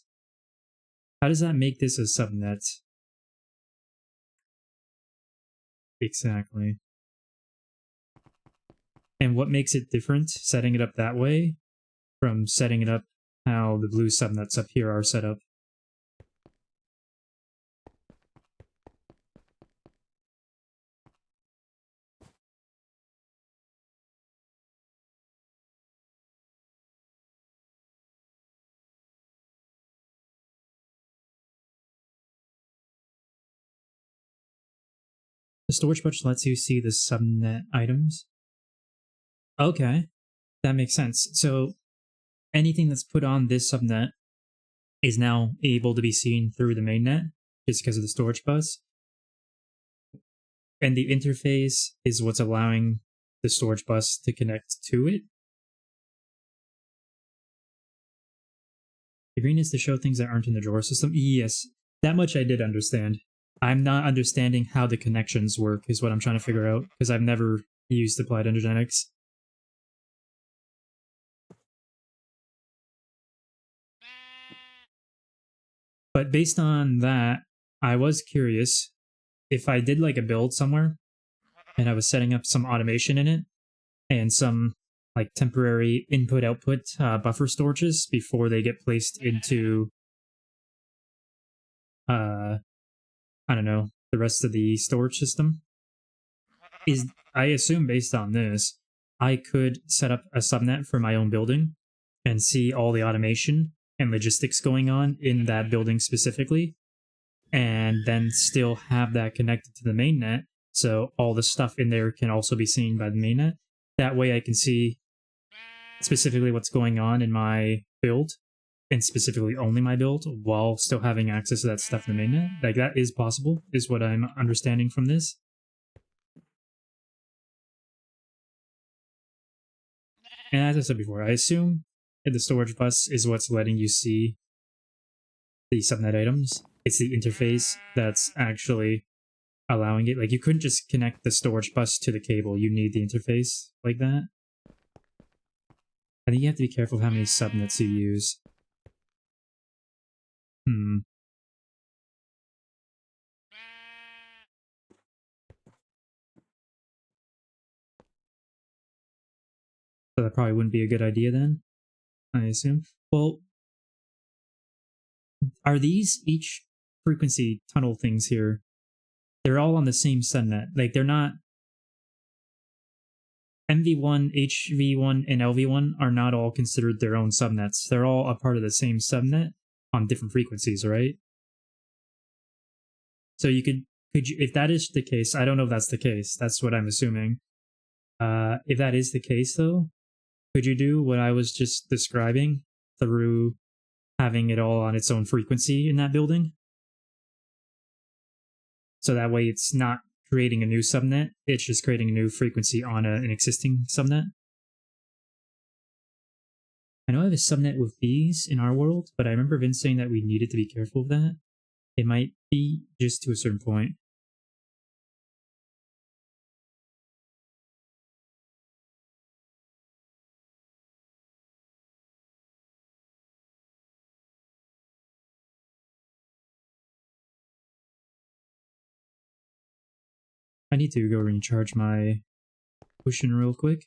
How does that make this a subnet? Exactly. And what makes it different setting it up that way from setting it up how the blue subnets up here are set up? The storage bus lets you see the subnet items. Okay, that makes sense. So anything that's put on this subnet is now able to be seen through the mainnet just because of the storage bus. And the interface is what's allowing the storage bus to connect to it. The green is to show things that aren't in the drawer system. Yes, that much I did understand. I'm not understanding how the connections work is what I'm trying to figure out, because I've never used applied energetics. But based on that, I was curious if I did like a build somewhere and I was setting up some automation in it and some like temporary input-output buffer storages before they get placed into I don't know, the rest of the storage system. Is I assume based on this, I could set up a subnet for my own building and see all the automation and logistics going on in that building specifically, and then still have that connected to the mainnet, so all the stuff in there can also be seen by the mainnet. That way I can see specifically what's going on in my build, and specifically only my build, while still having access to that stuff in the mainnet. Like, that is possible, is what I'm understanding from this. And as I said before, I assume that the storage bus is what's letting you see the subnet items. It's the interface that's actually allowing it. Like, you couldn't just connect the storage bus to the cable. You need the interface like that. I think you have to be careful of how many subnets you use. So that probably wouldn't be a good idea then, I assume. Well, are these each frequency tunnel things here? They're all on the same subnet. Like, they're not... MV1, HV1, and LV1 are not all considered their own subnets. They're all a part of the same subnet on different frequencies, right? So you could you, if that is the case, I don't know if that's the case. That's what I'm assuming. If that is the case, though, could you do what I was just describing through having it all on its own frequency in that building? So that way it's not creating a new subnet, it's just creating a new frequency on an existing subnet. I know I have a subnet with these in our world, but I remember Vince saying that we needed to be careful of that. It might be just to a certain point. I need to go recharge my potion real quick.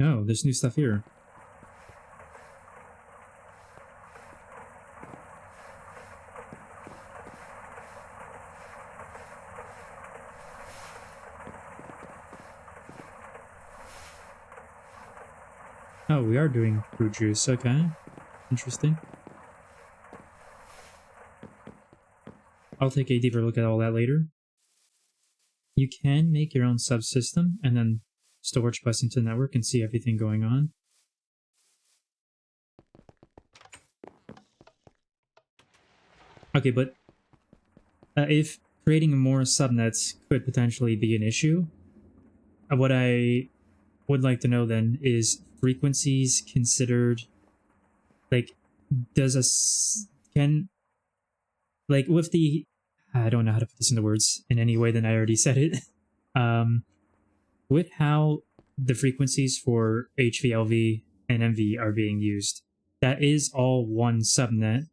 Oh, there's new stuff here. Oh, we are doing fruit juice, okay. Interesting. I'll take a deeper look at all that later. You can make your own subsystem and then storage bus into the network and see everything going on. Okay, but if creating more subnets could potentially be an issue, what I would like to know then is frequencies considered, like, does can, like, with the, I don't know how to put this into words in any way than I already said it. With how the frequencies for HVLV and MV are being used, that is all one subnet,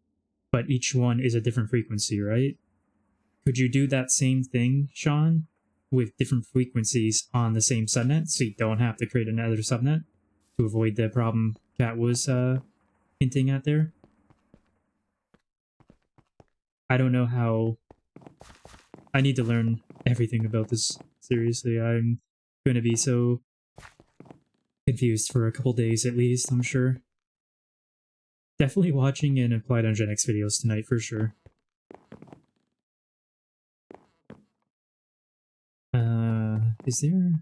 but each one is a different frequency, right? Could you do that same thing, Sean, with different frequencies on the same subnet, so you don't have to create another subnet to avoid the problem Kat was hinting at there? I don't know how. I need to learn everything about this. Seriously, I'm going to be so confused for a couple days at least, I'm sure. Definitely watching an Applied on Gen X videos tonight for sure. Is there...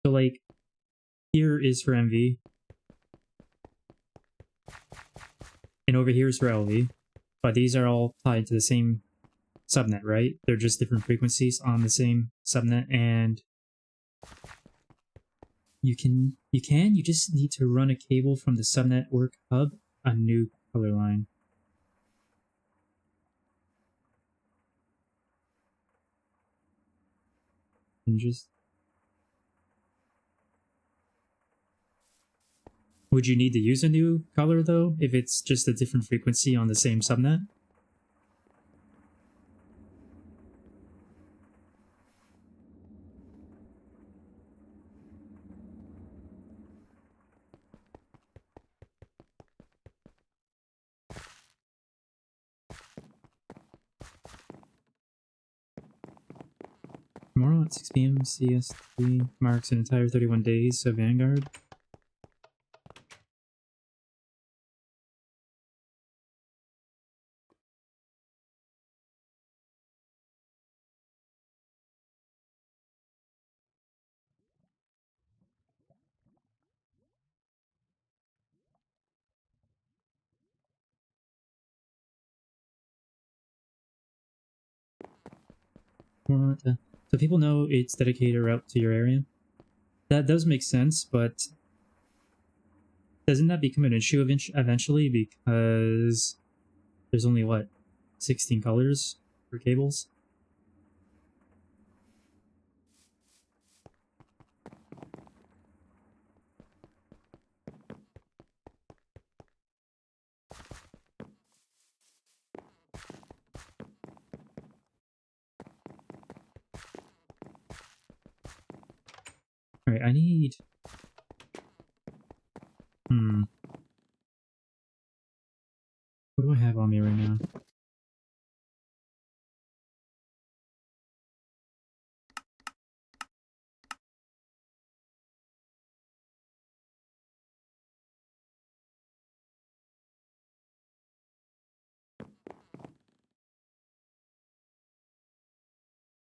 So, like, here is for MV, and over here is for LV, but these are all tied to the same subnet, right? They're just different frequencies on the same subnet, and you just need to run a cable from the subnetwork hub, a new color line. And just... Would you need to use a new color, though, if it's just a different frequency on the same subnet? Tomorrow at 6 p.m. CST marks an entire 31 days of Vanguard. So people know it's dedicated route to your area. That does make sense, but doesn't that become an issue eventually because there's only, what, 16 colors for cables? Alright, I need... What do I have on me right now?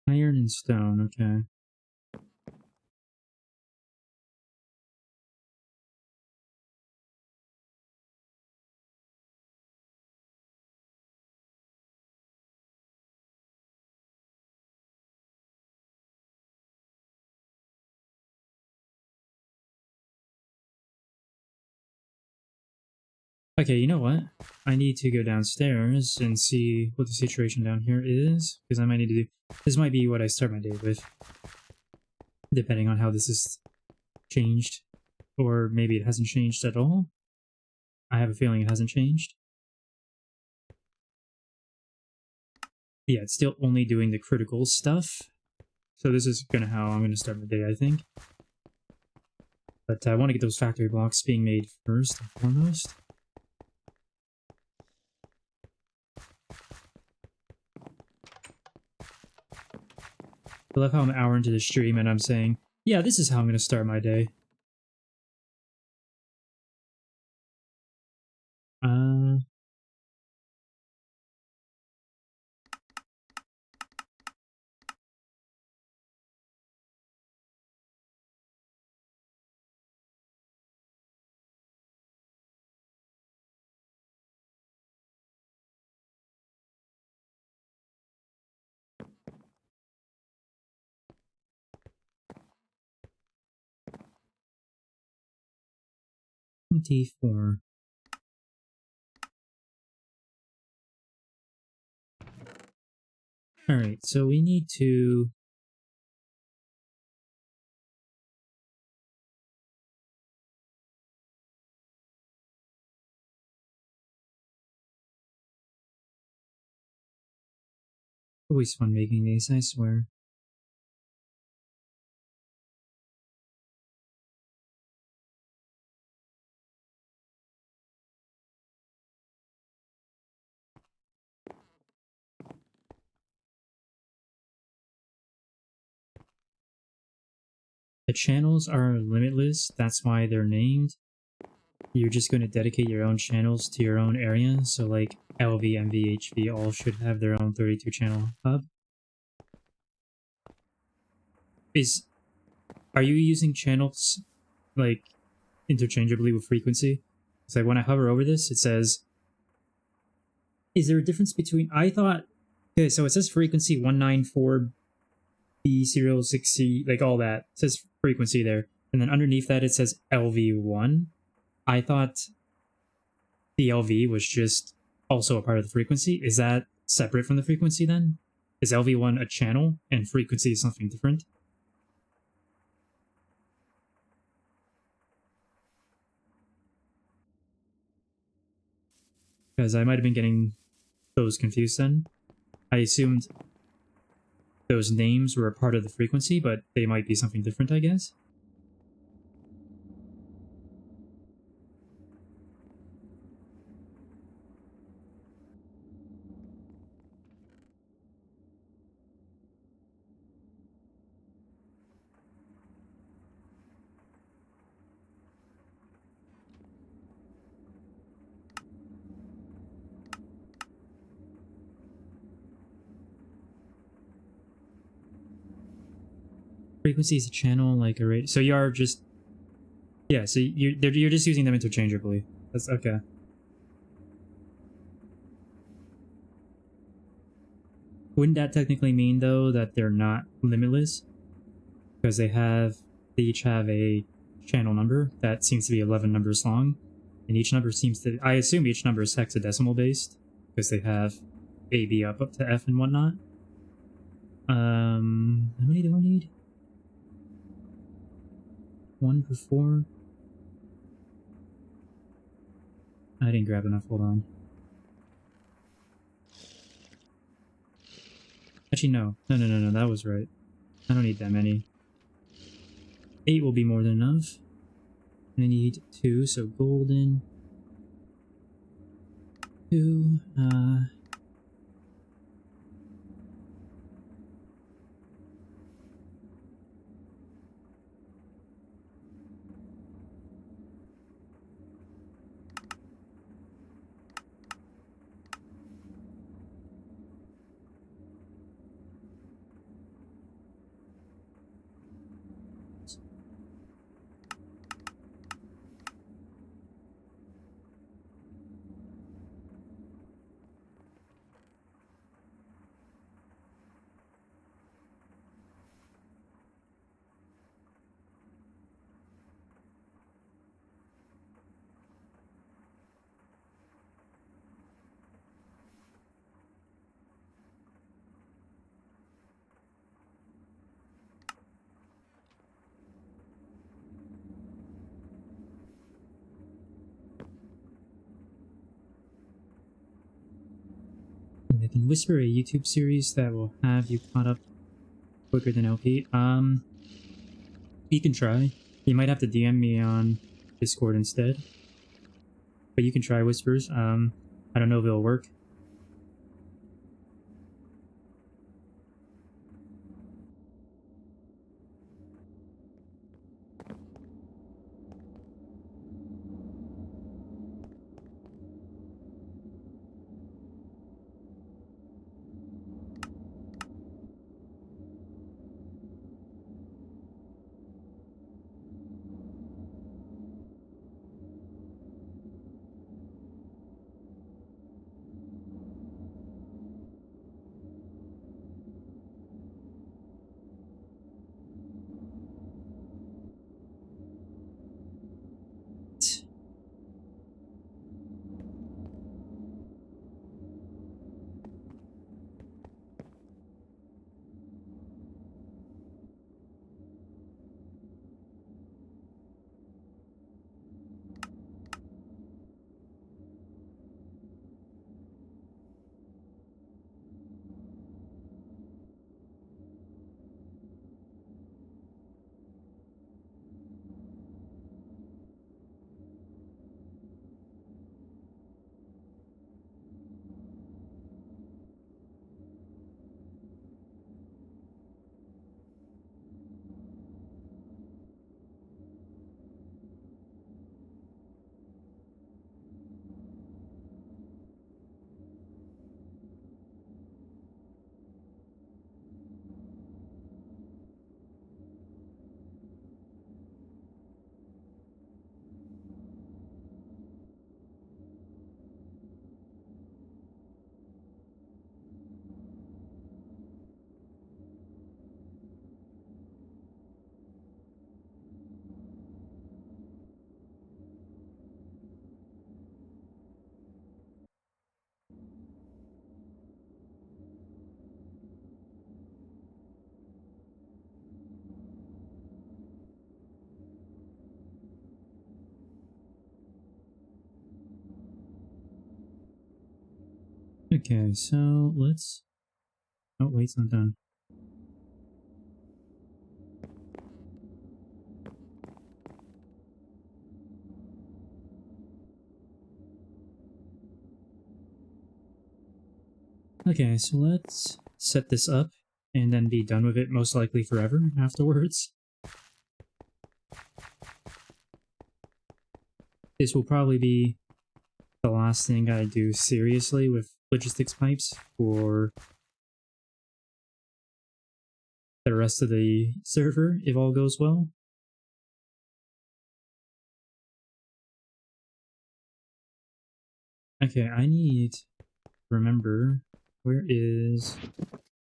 Iron and stone, okay. Okay, you know what? I need to go downstairs and see what the situation down here is, because I might need to do... This might be what I start my day with, depending on how this is changed. Or maybe it hasn't changed at all. I have a feeling it hasn't changed. Yeah, it's still only doing the critical stuff. So this is gonna how I'm gonna start my day, I think. But I want to get those factory blocks being made first and foremost. I love how I'm an hour into the stream and I'm saying, yeah, this is how I'm going to start my day. 24. Alright, so we need to... Always fun making these, I swear. The channels are limitless, that's why they're named. You're just going to dedicate your own channels to your own area, so like LV, MV, HV all should have their own 32 channel hub. Are you using channels like interchangeably with frequency? So when I hover over this, it says, is there a difference between, I thought, okay, so it says frequency 194B06C, like all that. It says frequency there. And then underneath that, it says LV1. I thought the LV was just also a part of the frequency. Is that separate from the frequency then? Is LV1 a channel and frequency is something different? Because I might have been getting those confused then. I assumed those names were a part of the frequency, but they might be something different, I guess. Frequency is a channel, like a radio. So you are just... Yeah, so you're just using them interchangeably. That's okay. Wouldn't that technically mean, though, that they're not limitless? Because they each have a channel number that seems to be 11 numbers long. And each number seems to... I assume each number is hexadecimal based, because they have A, B up to F and whatnot. How many do I need? 1 per 4? I didn't grab enough, hold on. Actually, no, that was right. I don't need that many. 8 will be more than enough. And I need 2, so golden. 2, I can whisper a YouTube series that will have you caught up quicker than LP. You can try. You might have to DM me on Discord instead. But you can try whispers. I don't know if it'll work. Okay, so let's... Oh, wait, it's not done. Okay, so let's set this up and then be done with it most likely forever afterwards. This will probably be the last thing I do seriously with logistics pipes for the rest of the server, if all goes well. Okay, I need to remember, where is...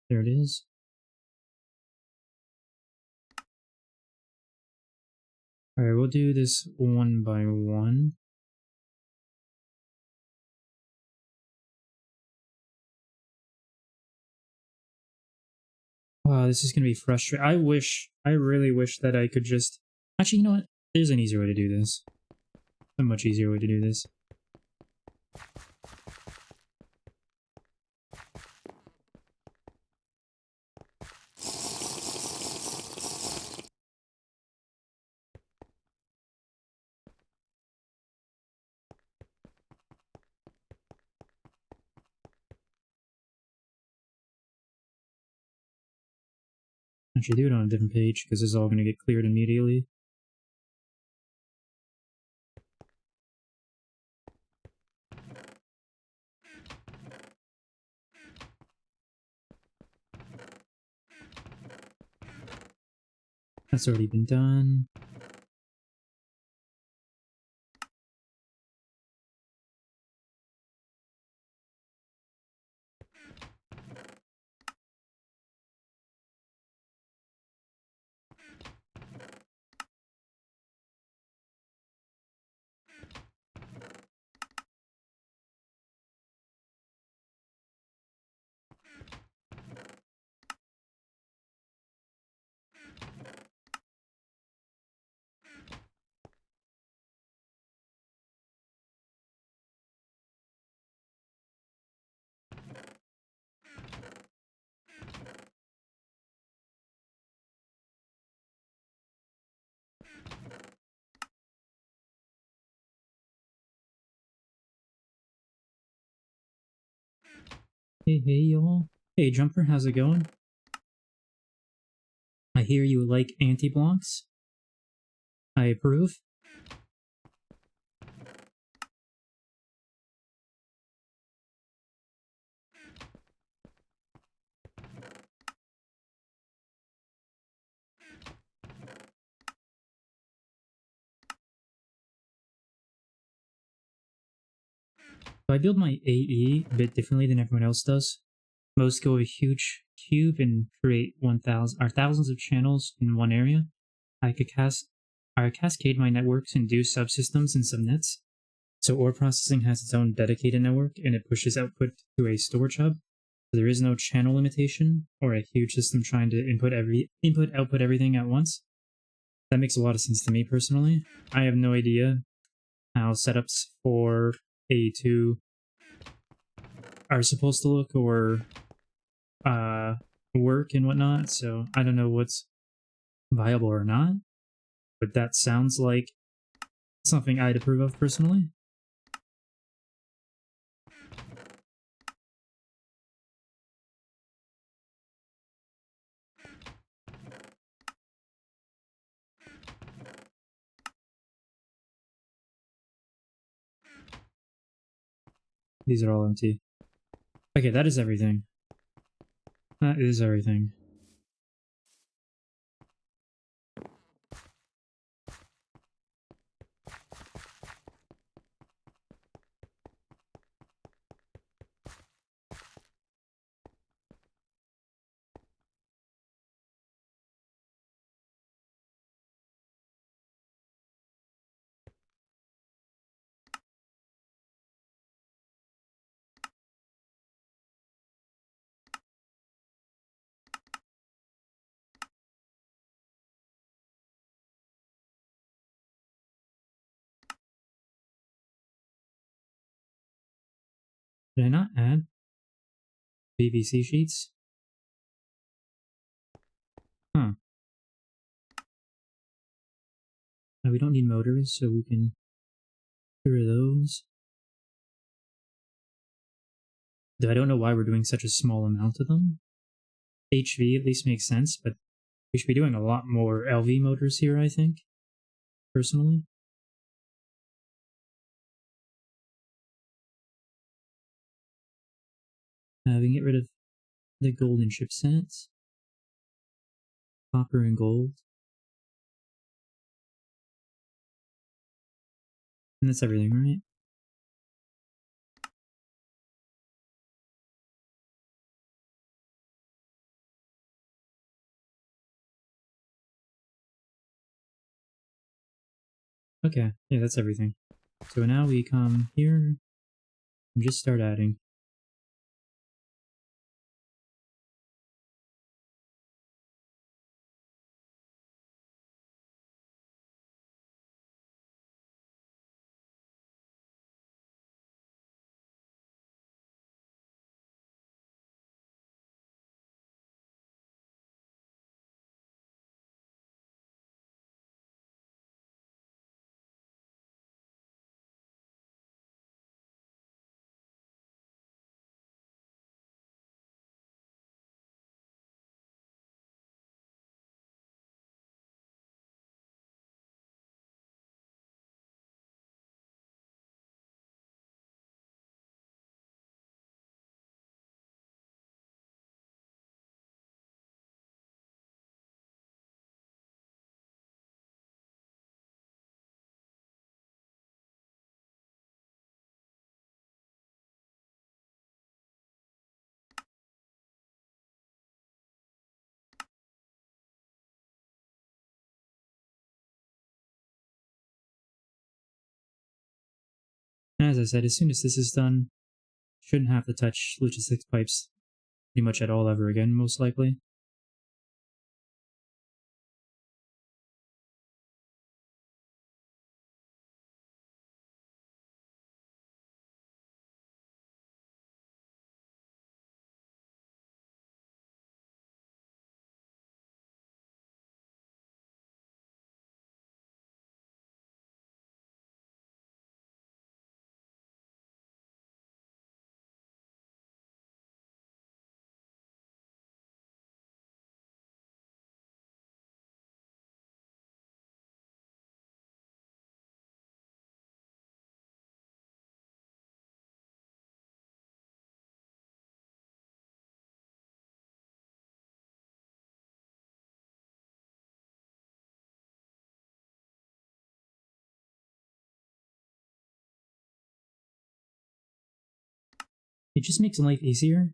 There it is. Alright, we'll do this one by one. Wow, this is gonna be frustrating. I really wish that I could just... Actually, you know what? There's an easier way to do this. A much easier way to do this. Actually, do it on a different page, because this is all gonna get cleared immediately. That's already been done. Hey, y'all. Hey, Jumper, how's it going? I hear you like anti-blocks. I approve. So I build my AE a bit differently than everyone else does. Most go with a huge cube and create 1,000 or thousands of channels in one area. I cascade my networks and do subsystems and subnets. So ore processing has its own dedicated network and it pushes output to a storage hub. So there is no channel limitation or a huge system trying to output everything at once. That makes a lot of sense to me personally. I have no idea how setups for A2 are supposed to look or work and whatnot, so I don't know what's viable or not, but that sounds like something I'd approve of personally. These are all empty. Okay, that is everything. That is everything. Did I not add? PVC sheets. Huh. Now we don't need motors, so we can get rid of those. Though I don't know why we're doing such a small amount of them. HV at least makes sense, but we should be doing a lot more LV motors here, I think, personally. We can get rid of the golden chipsets. Copper and gold. And that's everything, right? Okay, yeah, that's everything. So now we come here and just start adding. And as I said, as soon as this is done, shouldn't have to touch logistics pipes pretty much at all ever again, most likely. It just makes life easier.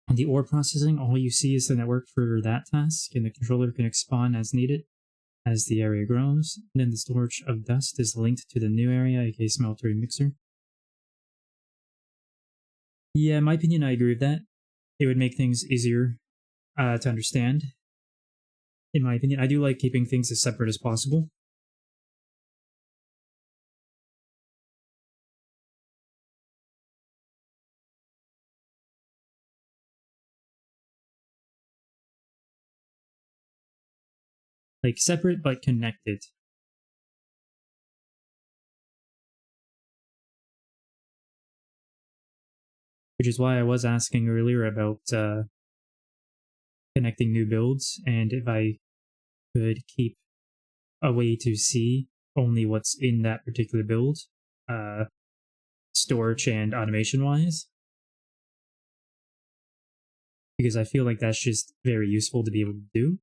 On the ore processing, all you see is the network for that task, and the controller can expand as needed as the area grows. And then the storage of dust is linked to the new area, aka smelter and mixer. Yeah, in my opinion, I agree with that. It would make things easier to understand. In my opinion, I do like keeping things as separate as possible. Like, separate but connected. Which is why I was asking earlier about connecting new builds, and if I could keep a way to see only what's in that particular build, storage and automation wise. Because I feel like that's just very useful to be able to do.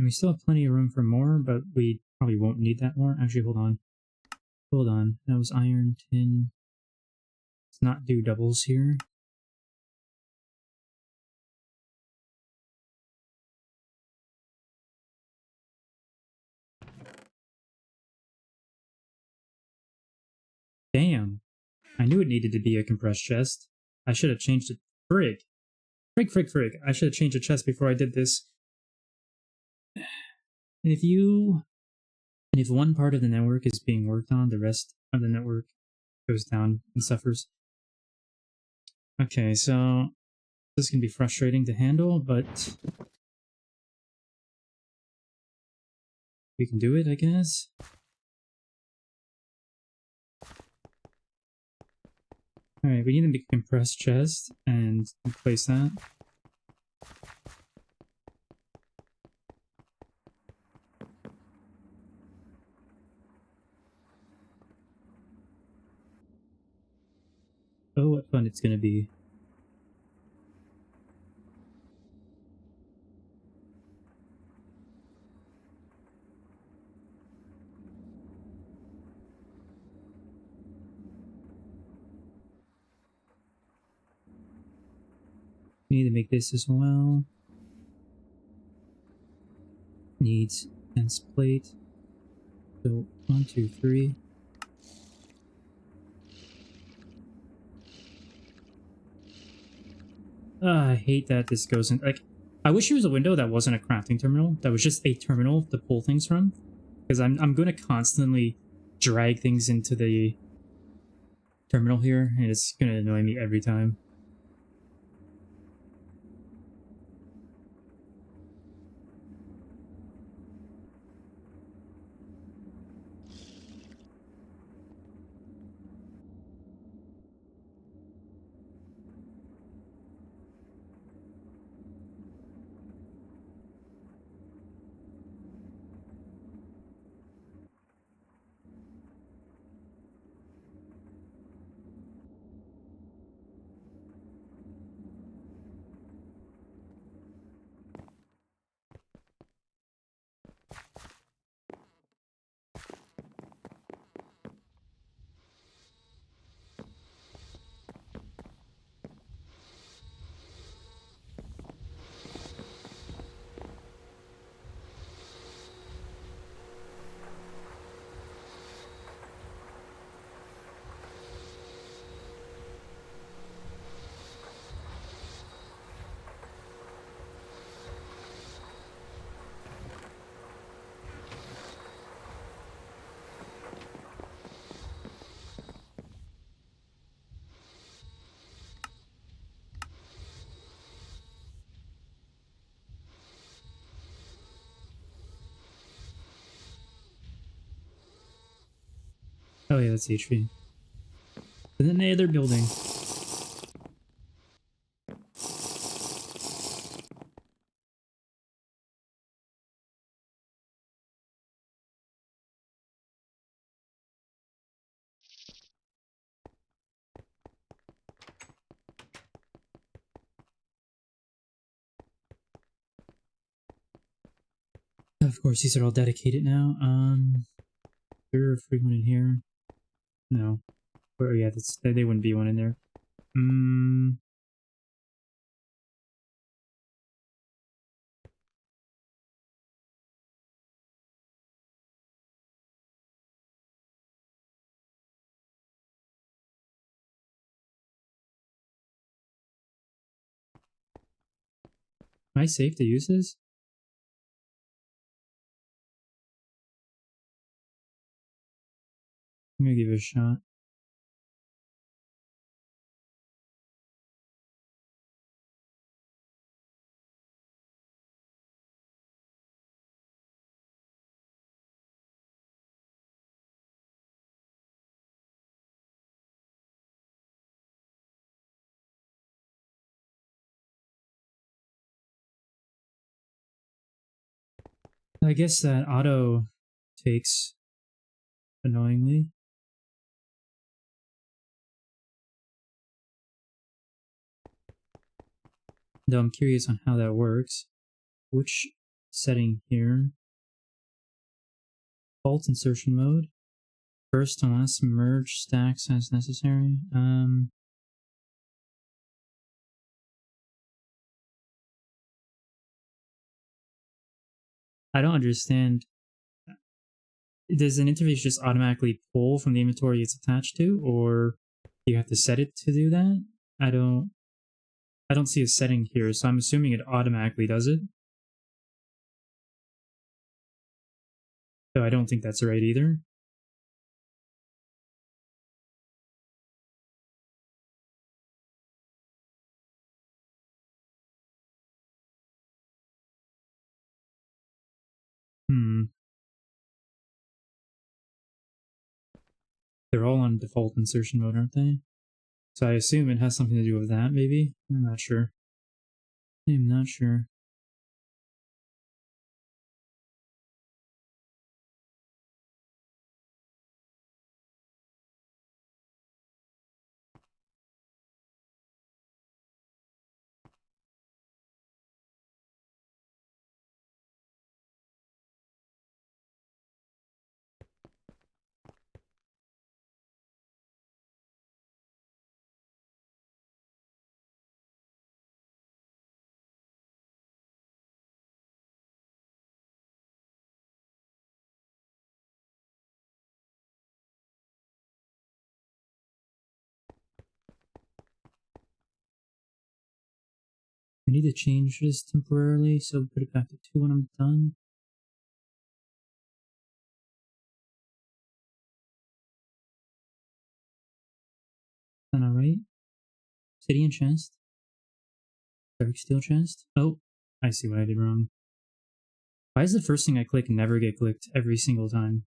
And we still have plenty of room for more, but we probably won't need that more. Actually, hold on. Hold on. That was iron, tin. Let's not do doubles here. Damn. I knew it needed to be a compressed chest. I should have changed it. Frig. Frig. I should have changed the chest before I did this. And if one part of the network is being worked on, the rest of the network goes down and suffers. Okay, so this can be frustrating to handle, but we can do it, I guess. Alright, we need to make a compressed chest and replace that. Oh, what fun it's gonna be. We need to make this as well. Needs dense plate. So 1, 2, 3. I hate that this goes in. Like, I wish it was a window that wasn't a crafting terminal. That was just a terminal to pull things from. Because I'm going to constantly drag things into the terminal here, and it's going to annoy me every time. Oh yeah, that's HP. And then the other building. Of course, these are all dedicated now. There a free one in here? No. Oh yeah, they wouldn't be one in there. Am I safe to use this? I'm gonna give it a shot. I guess that auto takes annoyingly. Though I'm curious on how that works. Which setting here. Default insertion mode. First and last merge stacks as necessary. I don't understand. Does an interface just automatically pull from the inventory it's attached to, or you have to set it to do that? I don't see a setting here, so I'm assuming it automatically does it. So I don't think that's right either. They're all on default insertion mode, aren't they? So I assume it has something to do with that, maybe? I'm not sure. I'm not sure. I need to change this temporarily, so put it back to 2 when I'm done. Is that alright? Obsidian chest. Dark steel chest. Oh, I see what I did wrong. Why does the first thing I click never get clicked every single time?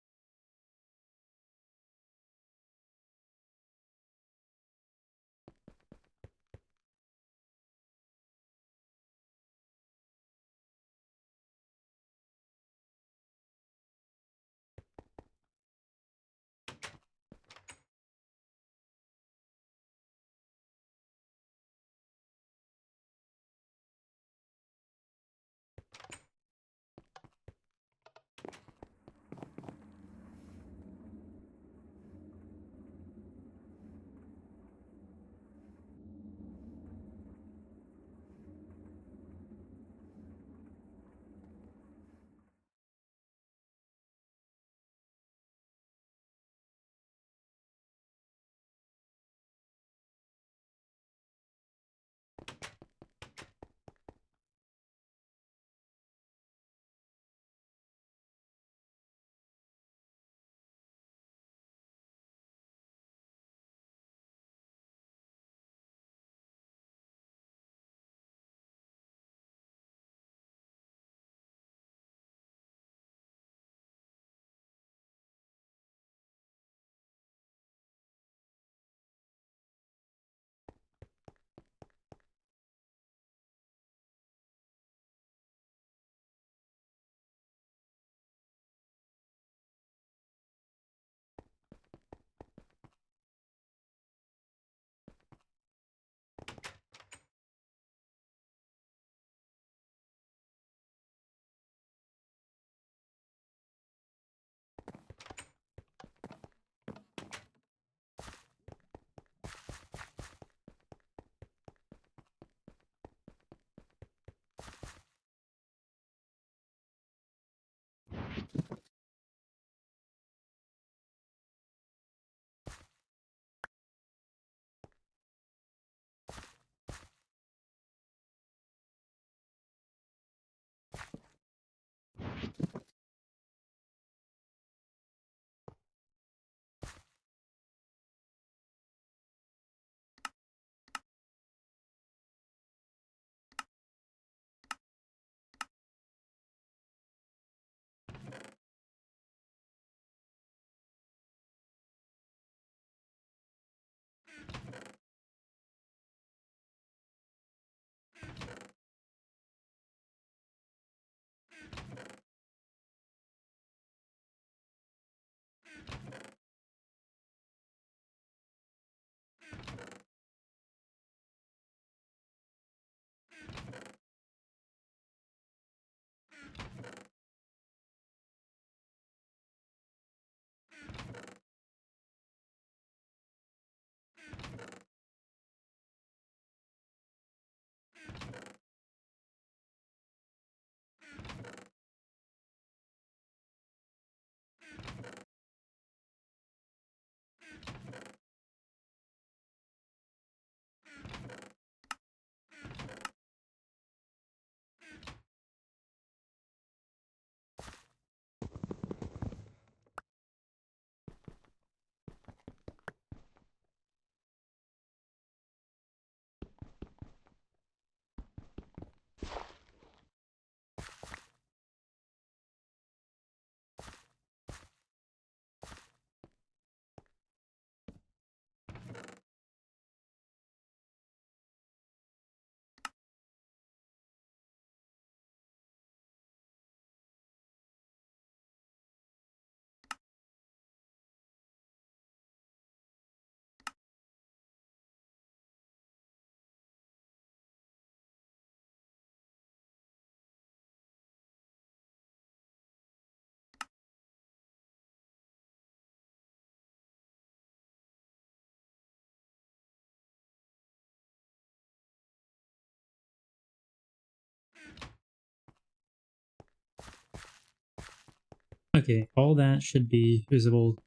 Okay, all that should be visible to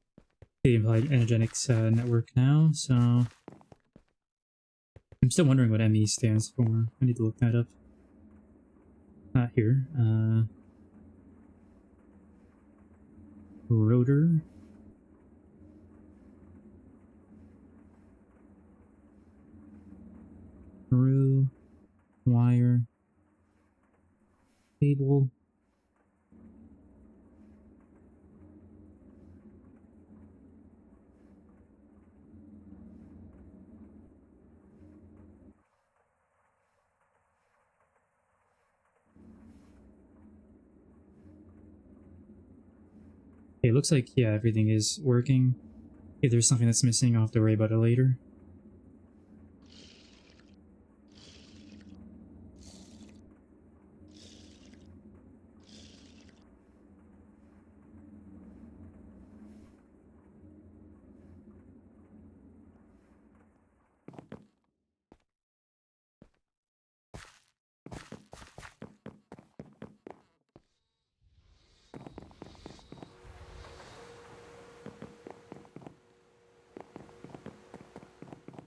the implied energetics network now, so... I'm still wondering what ME stands for. I need to look that up. Not here. Rotor. Through. Wire. Cable. Okay, it looks like, yeah, everything is working. If there's something that's missing, I'll have to worry about it later.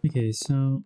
Okay, so...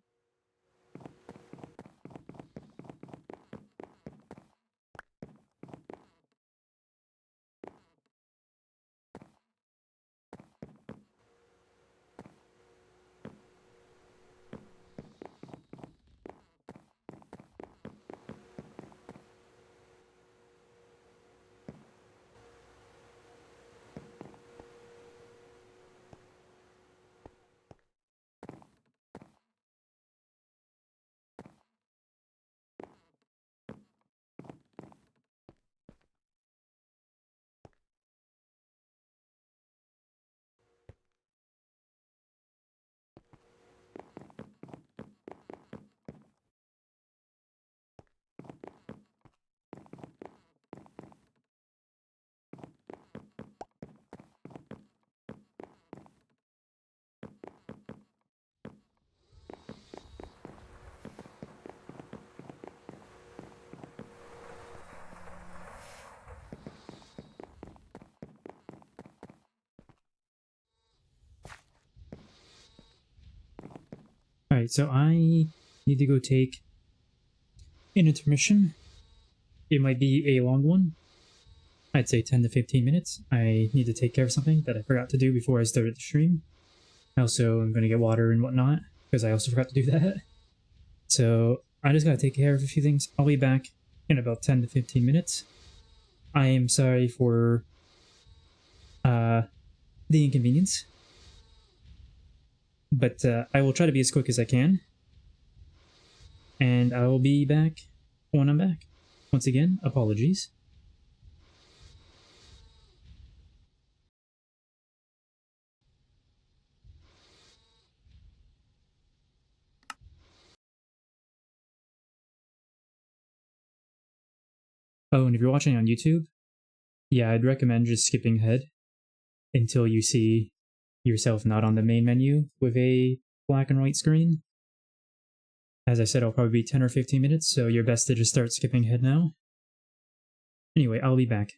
Alright, so I need to go take an intermission. It might be a long one. I'd say 10 to 15 minutes. I need to take care of something that I forgot to do before I started the stream. Also, I'm going to get water and whatnot, because I also forgot to do that. So, I just gotta take care of a few things. I'll be back in about 10 to 15 minutes. I am sorry for the inconvenience, but I will try to be as quick as I can. And I will be back when I'm back. Once again, apologies. Oh, and if you're watching on YouTube, yeah, I'd recommend just skipping ahead until you see yourself not on the main menu with a black and white screen. As I said, I'll probably be 10 or 15 minutes, so you're best to just start skipping ahead now. Anyway, I'll be back.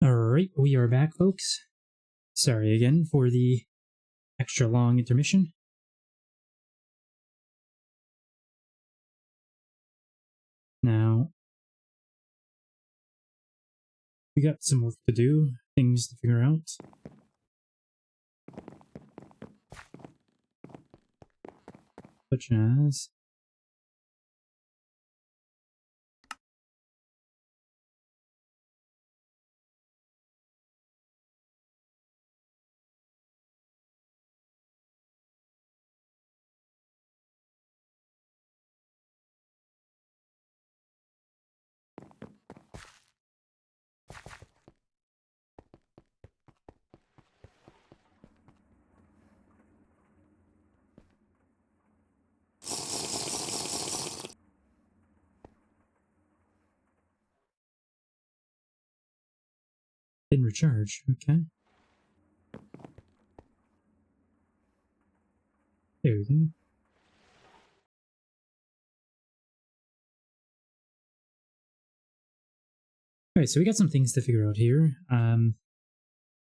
Alright, we are back, folks. Sorry again for the extra long intermission. Now, we got some work to do, things to figure out. Such as... didn't recharge, okay. There we go. Alright, so we got some things to figure out here.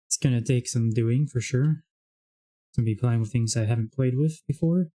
It's gonna take some doing for sure. Gonna be playing with things I haven't played with before.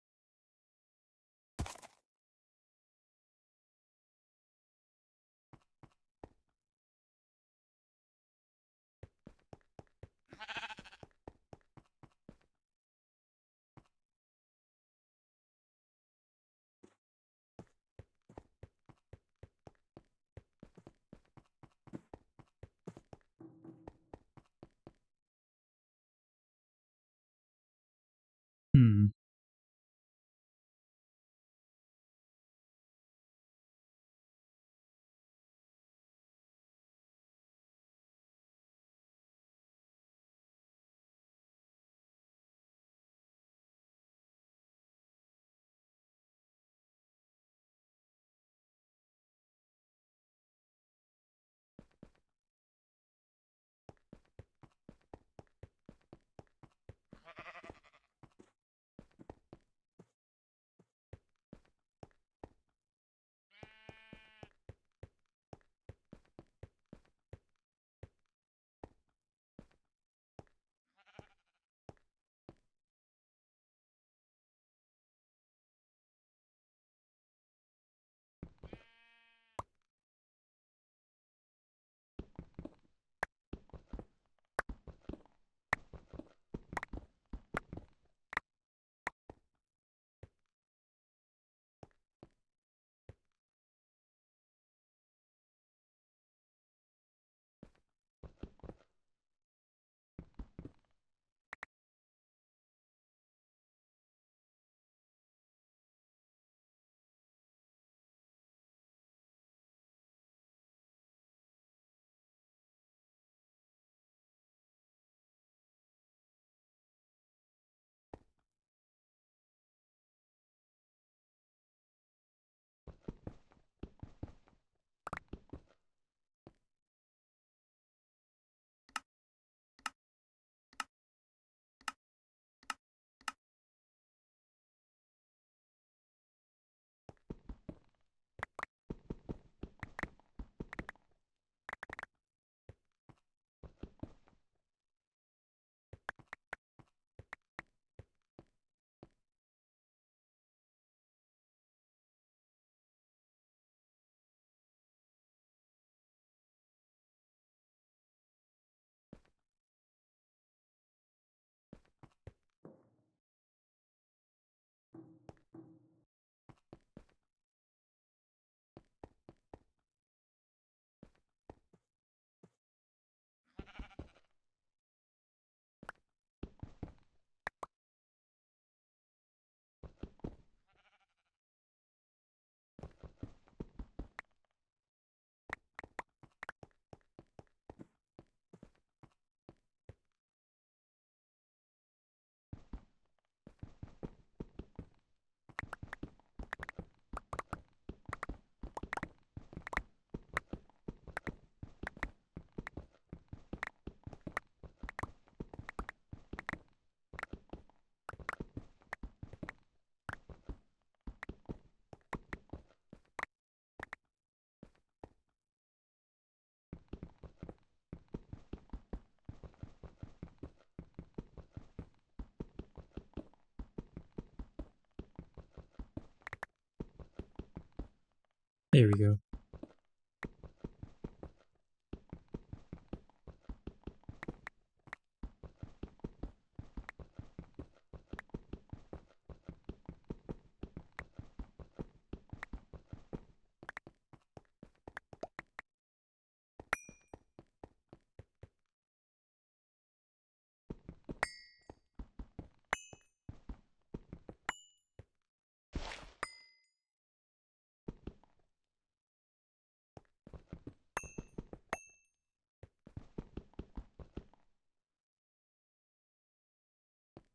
There we go.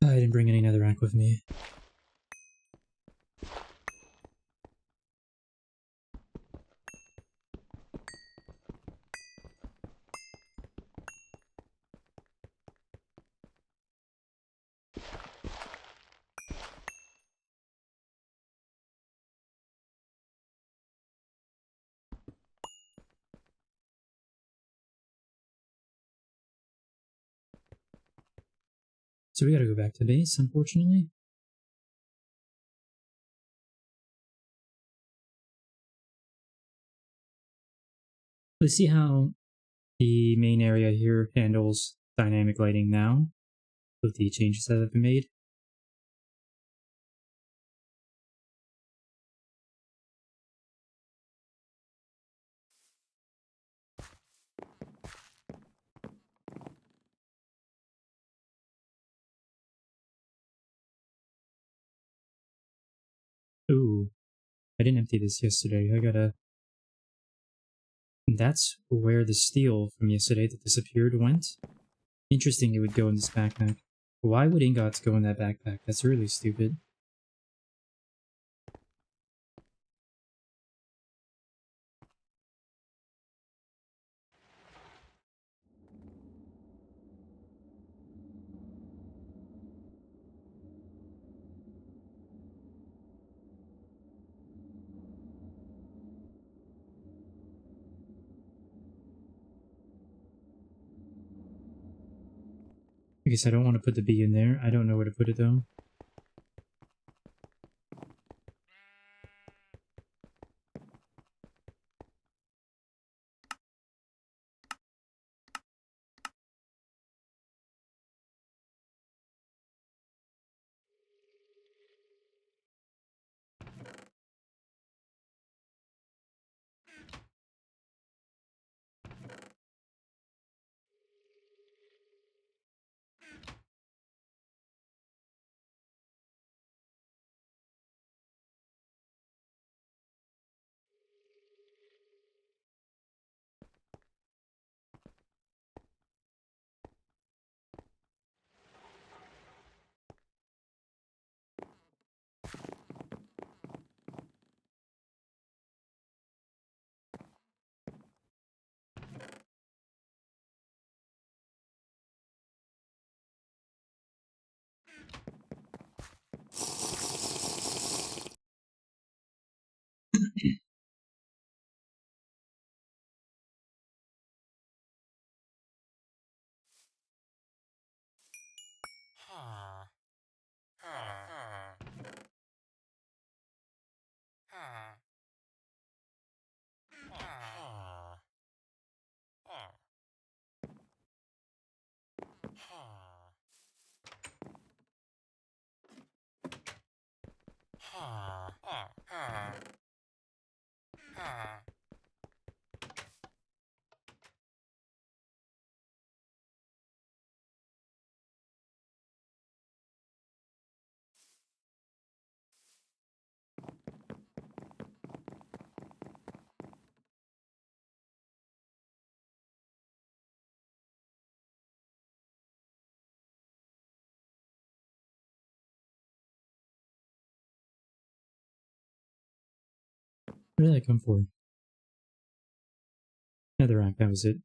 I didn't bring any netherrack with me. So we gotta go back to base, unfortunately. Let's see how the main area here handles dynamic lighting now, with the changes that have been made. Ooh, I didn't empty this yesterday. I gotta... That's where the steel from yesterday that disappeared went. Interesting it would go in this backpack. Why would ingots go in that backpack? That's really stupid. I guess I don't want to put the B in there. I don't know where to put it though. Where did I come for? Netherrack, that was it.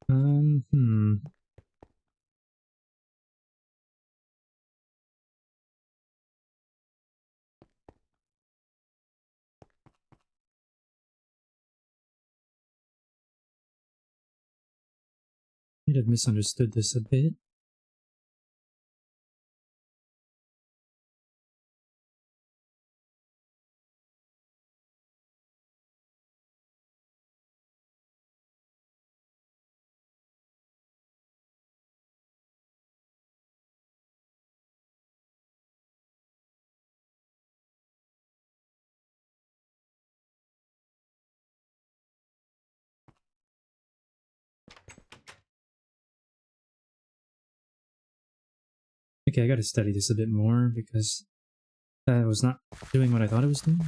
Hmm. Might have misunderstood this a bit. Okay, I gotta study this a bit more because I was not doing what I thought it was doing.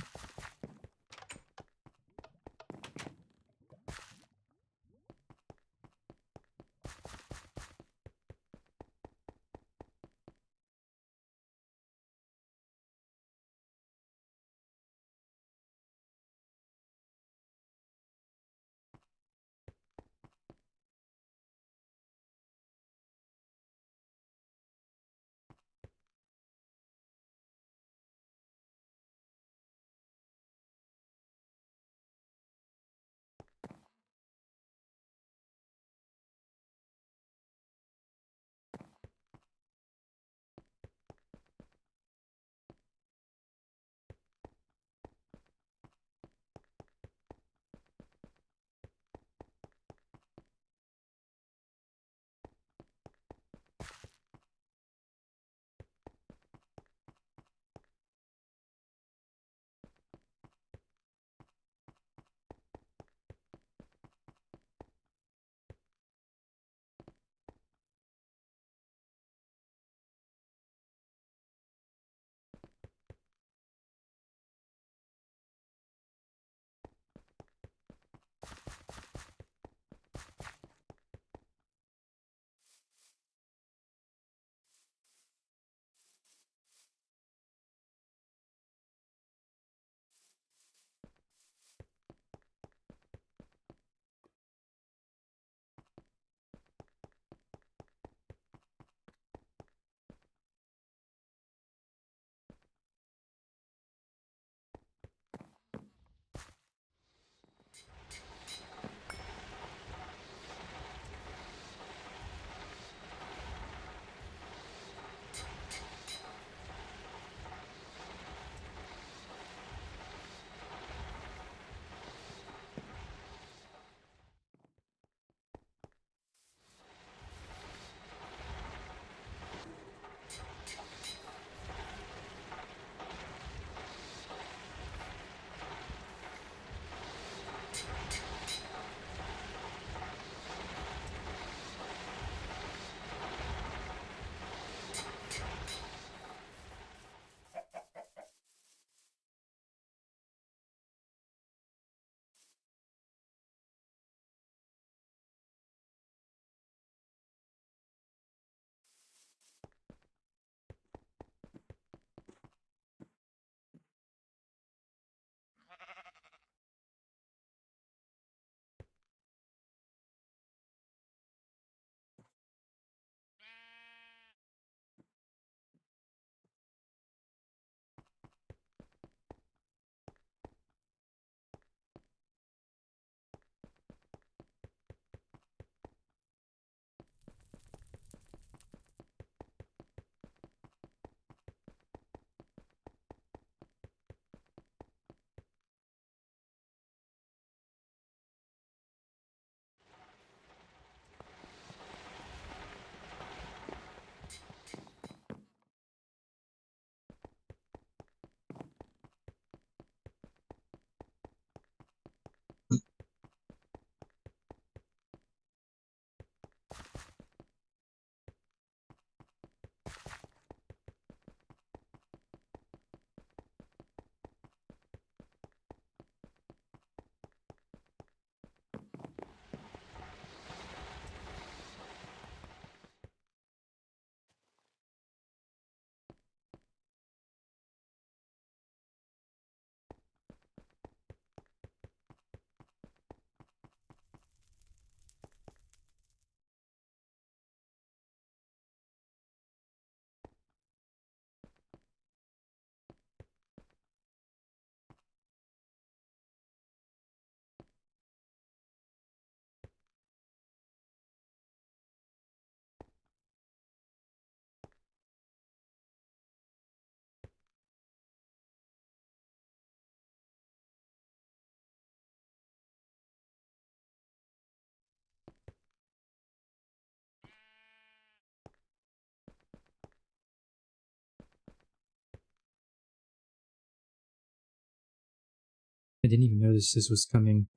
I didn't even notice this was coming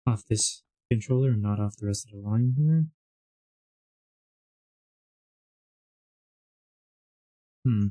off this controller and not off the rest of the line here. Hmm.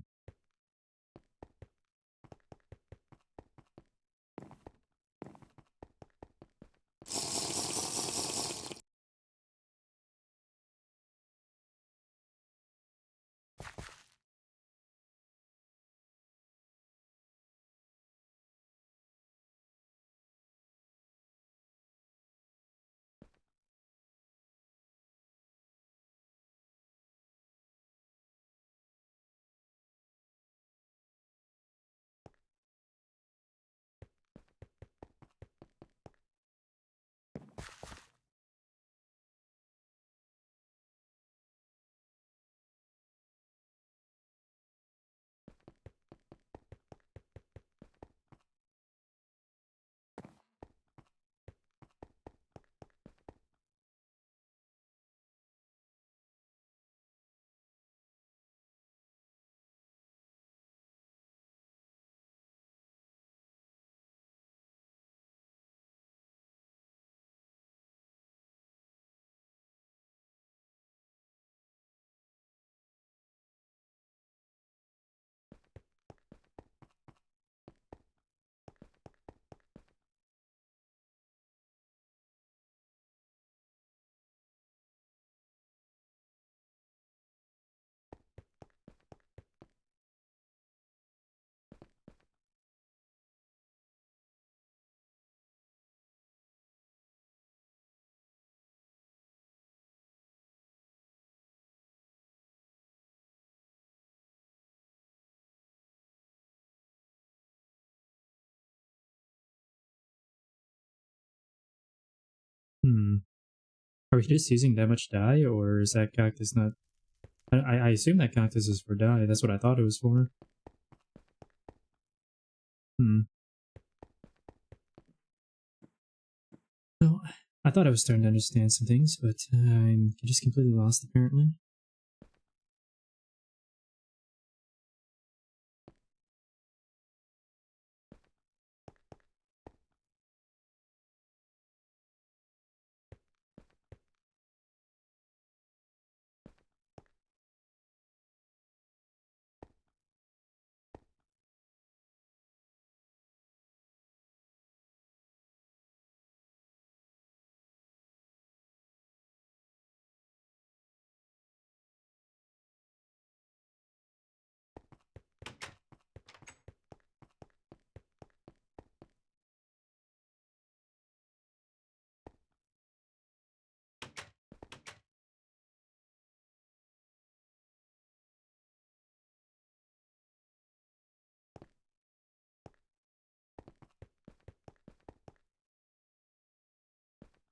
Hmm. Are we just using that much dye, or is that cactus not... I assume that cactus is for dye. That's what I thought it was for. Hmm. Well, I thought I was starting to understand some things, but I'm just completely lost apparently.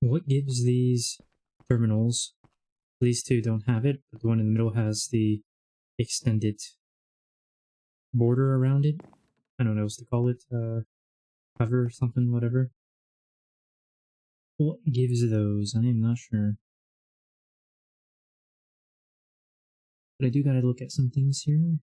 What gives these terminals? These two don't have it, but the one in the middle has the extended border around it. I don't know what to call it. Cover or something, whatever. What gives those? I am not sure. But I do gotta look at some things here.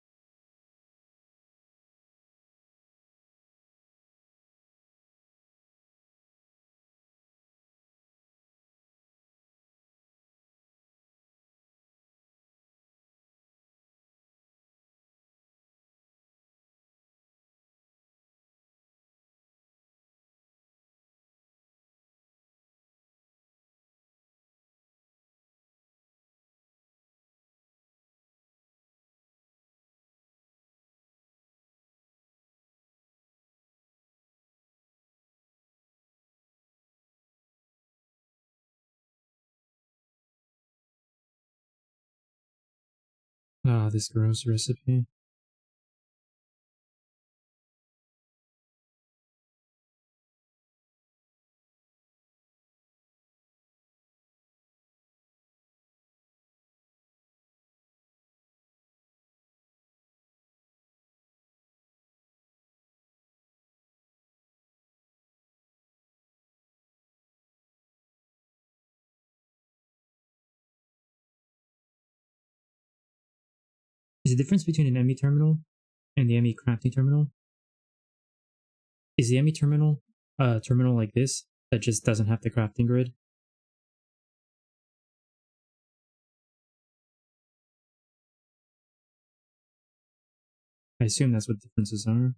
Ah, this gross recipe. Is the difference between an ME terminal and the ME crafting terminal? Is the ME terminal a terminal like this that just doesn't have the crafting grid. I assume that's what differences are.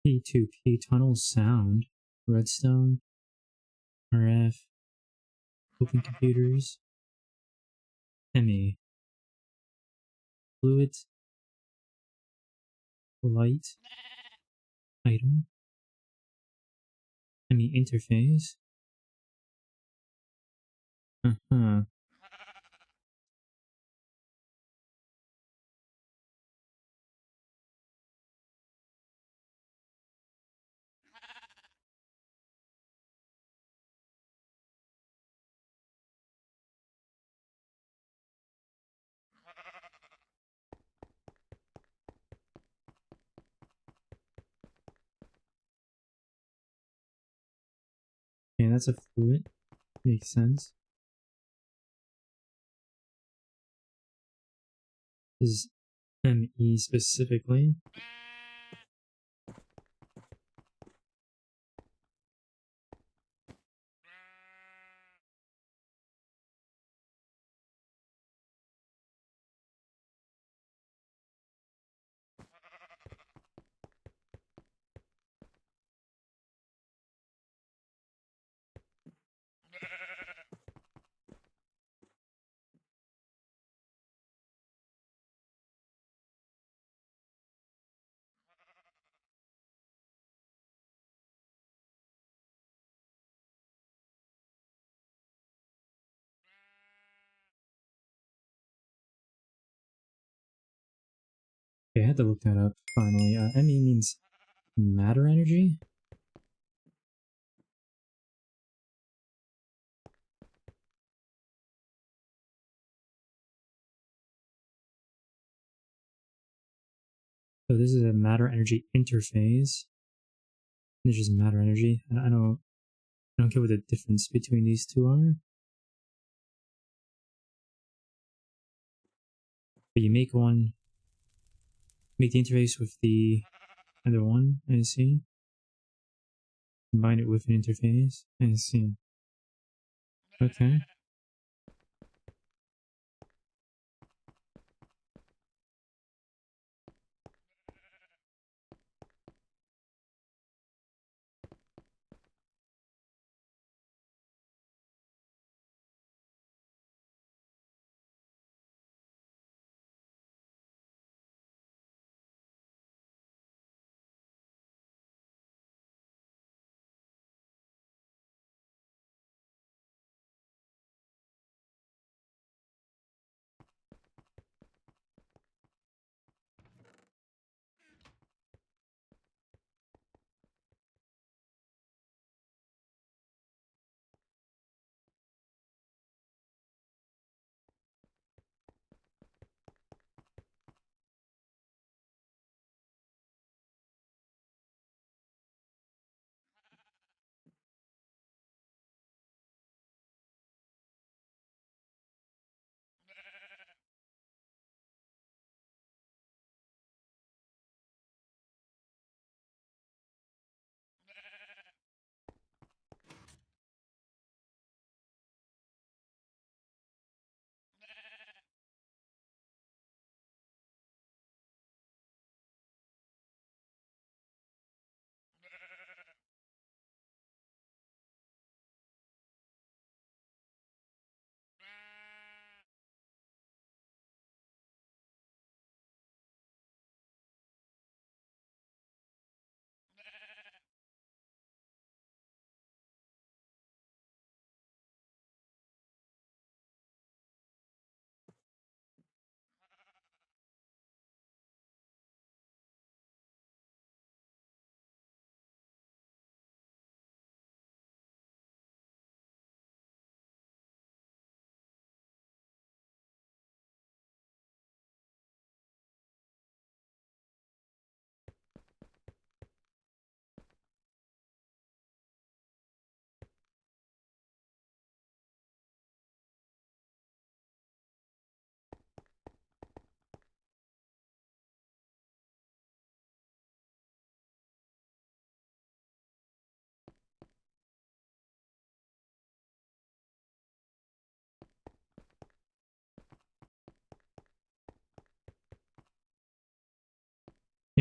P2P Tunnels sound, redstone, RF, open computers, ME, fluid, light, item, ME interface. Uh-huh. Okay, that's a fluid. Makes sense. This is ME specifically. Okay, I had to look that up finally. ME means matter energy? So this is a matter energy interface. It's just matter energy. I don't get what the difference between these two are. But you make the interface with the other one, I see. Combine it with an interface, I see. Okay.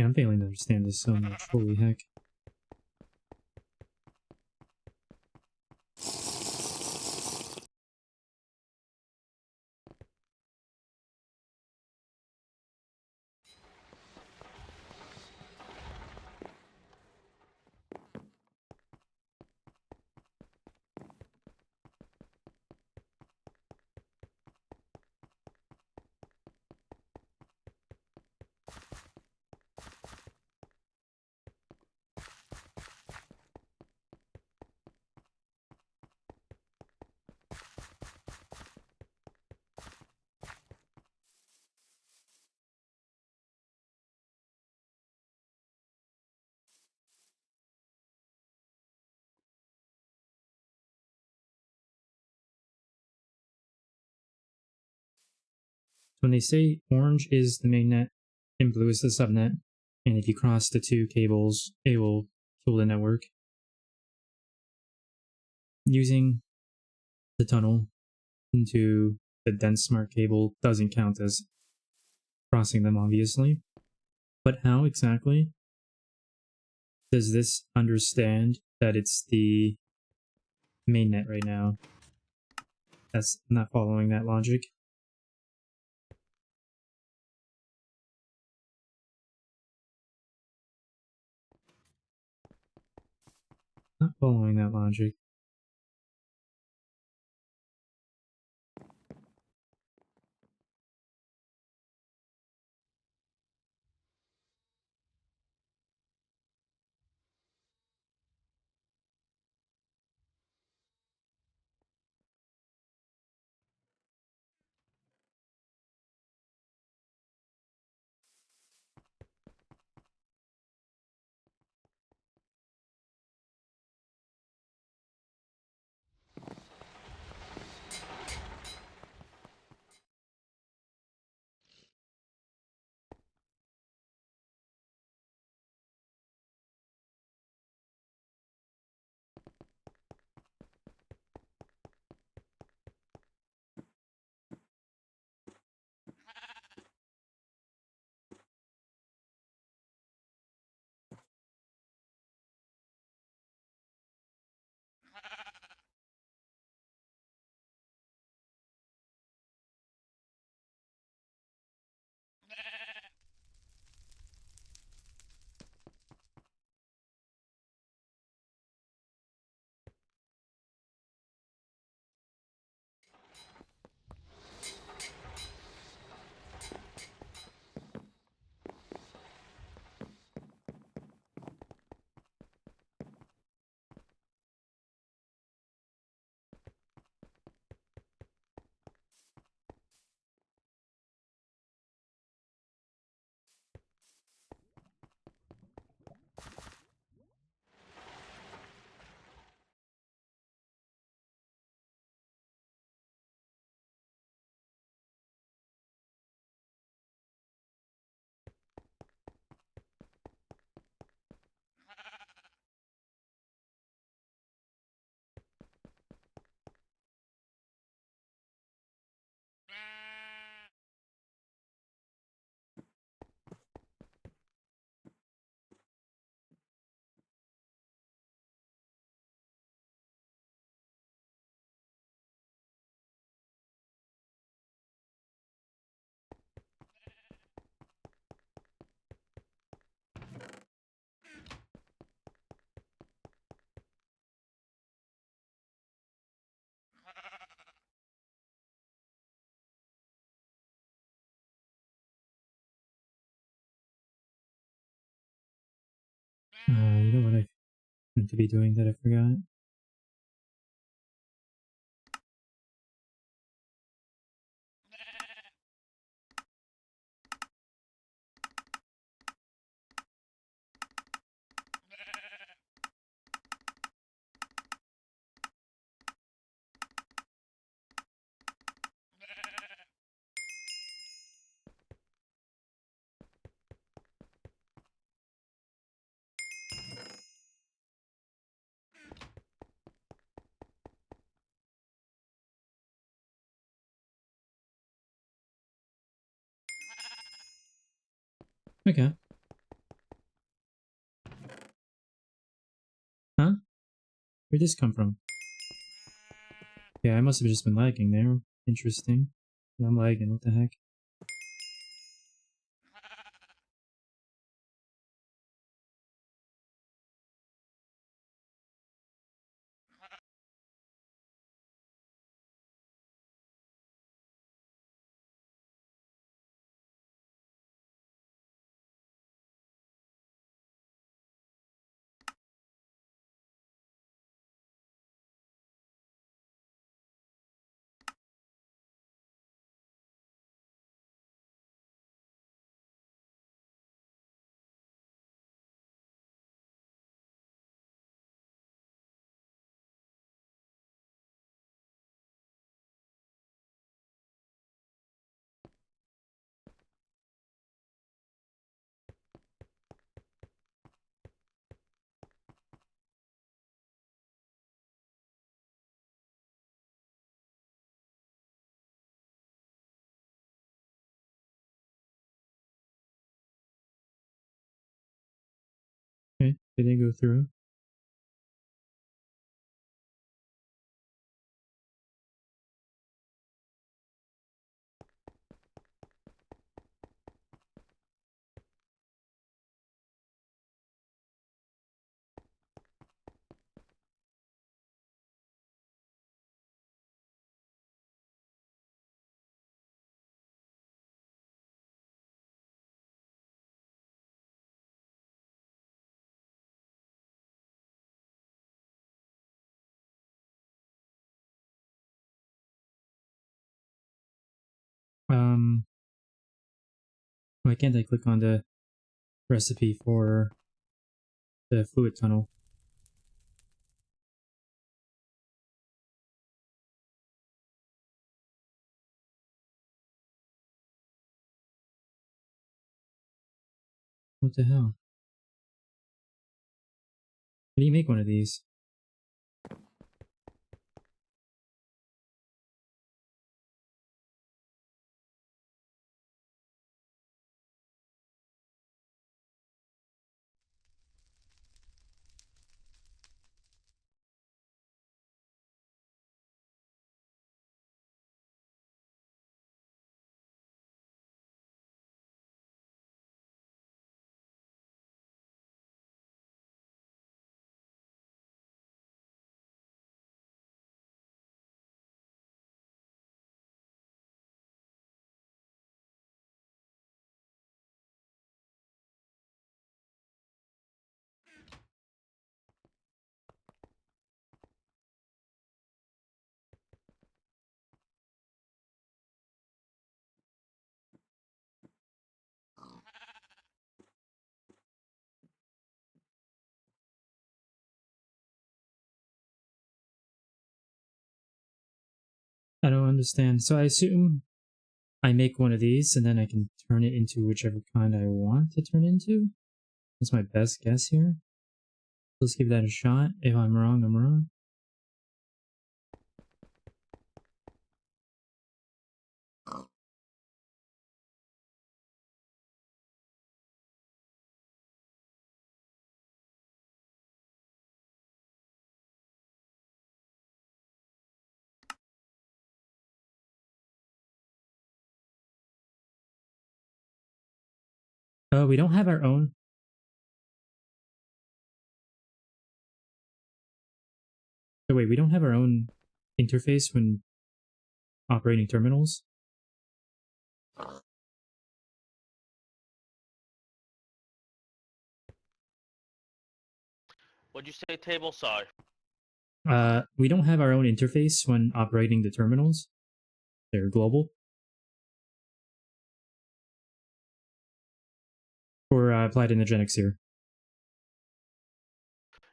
Yeah, I'm failing to understand this so much. Holy heck. When they say orange is the mainnet and blue is the subnet, and if you cross the two cables, it will kill the network. Using the tunnel into the dense smart cable doesn't count as crossing them, obviously. But how exactly does this understand that it's the mainnet right now? That's not following that logic. Not following that logic. You know what I meant to be doing that I forgot? Okay. Where'd this come from? Yeah, I must have just been lagging there. Interesting. I'm lagging, what the heck? Okay, did it go through? Why can't I click on the recipe for the fluid tunnel? What the hell? How do you make one of these? I don't understand. So I assume I make one of these and then I can turn it into whichever kind I want to turn into? That's my best guess here. Let's give that a shot. If I'm wrong, I'm wrong. Oh, we don't have our own. Oh, wait, we don't have our own interface when operating terminals? What'd you say, Table? Sorry. We don't have our own interface when operating the terminals. They're global. For applied energetics here.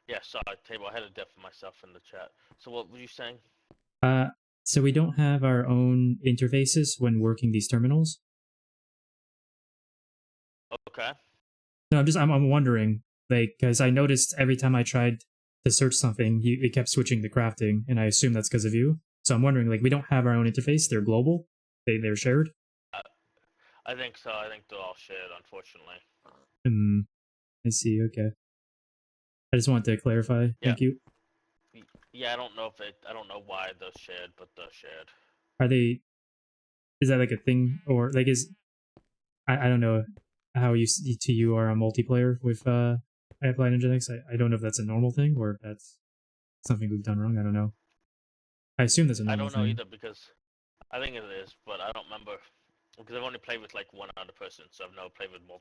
Yeah, sorry, Table. I had to deafen myself in the chat. So what were you saying? So we don't have our own interfaces when working these terminals. Okay. No, I'm wondering, like, because I noticed every time I tried to search something, it kept switching to crafting, and I assume that's because of you. So I'm wondering, like, we don't have our own interface; they're global, they're shared. I think so. I think they're all shared, unfortunately. I see. Okay. I just wanted to clarify. Yeah. Thank you. Yeah, I don't know if I don't know why they're shared, but they're shared. Are they? Is that like a thing, or like I don't know how you are a multiplayer with Applied Energetics. I don't know if that's a normal thing or if that's something we've done wrong. I don't know. I assume that's a I normal don't know thing. either because I think it is, but I don't remember because I've only played with like one other person, so I've never played with more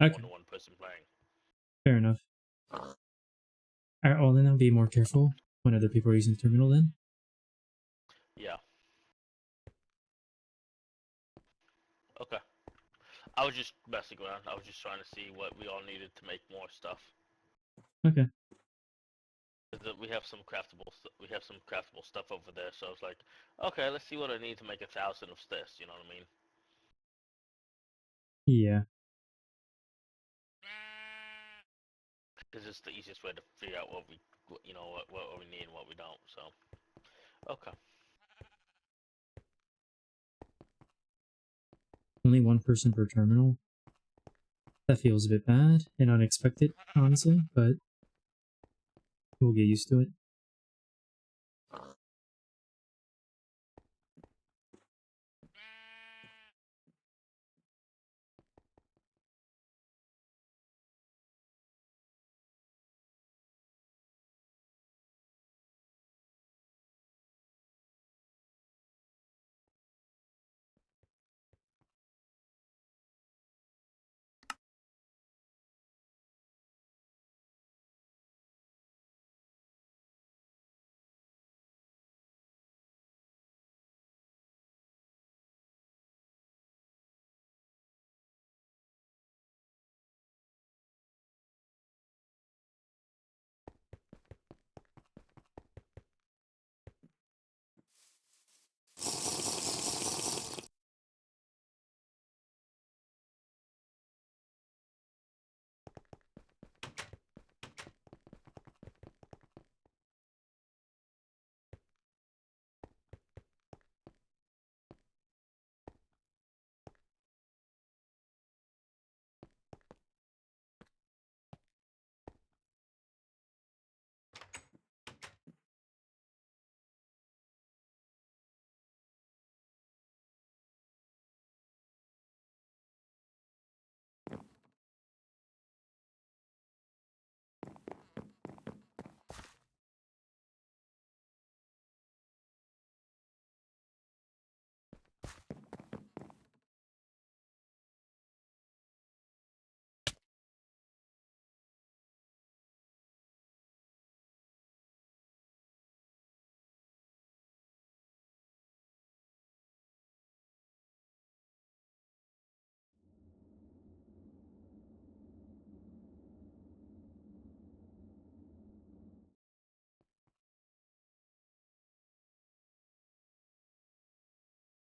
Okay, than one person playing. fair enough. Alright, well then I'll be more careful when other people are using the terminal then. Yeah. Okay. I was just messing around. I was just trying to see what we all needed to make more stuff. Okay. We have some craftable stuff over there. So I was like, okay, let's see what I need to make 1,000 of this. You know what I mean? Yeah. Because it's the easiest way to figure out what we need and what we don't. So okay. Only one person per terminal. That feels a bit bad and unexpected, honestly, but we'll get used to it.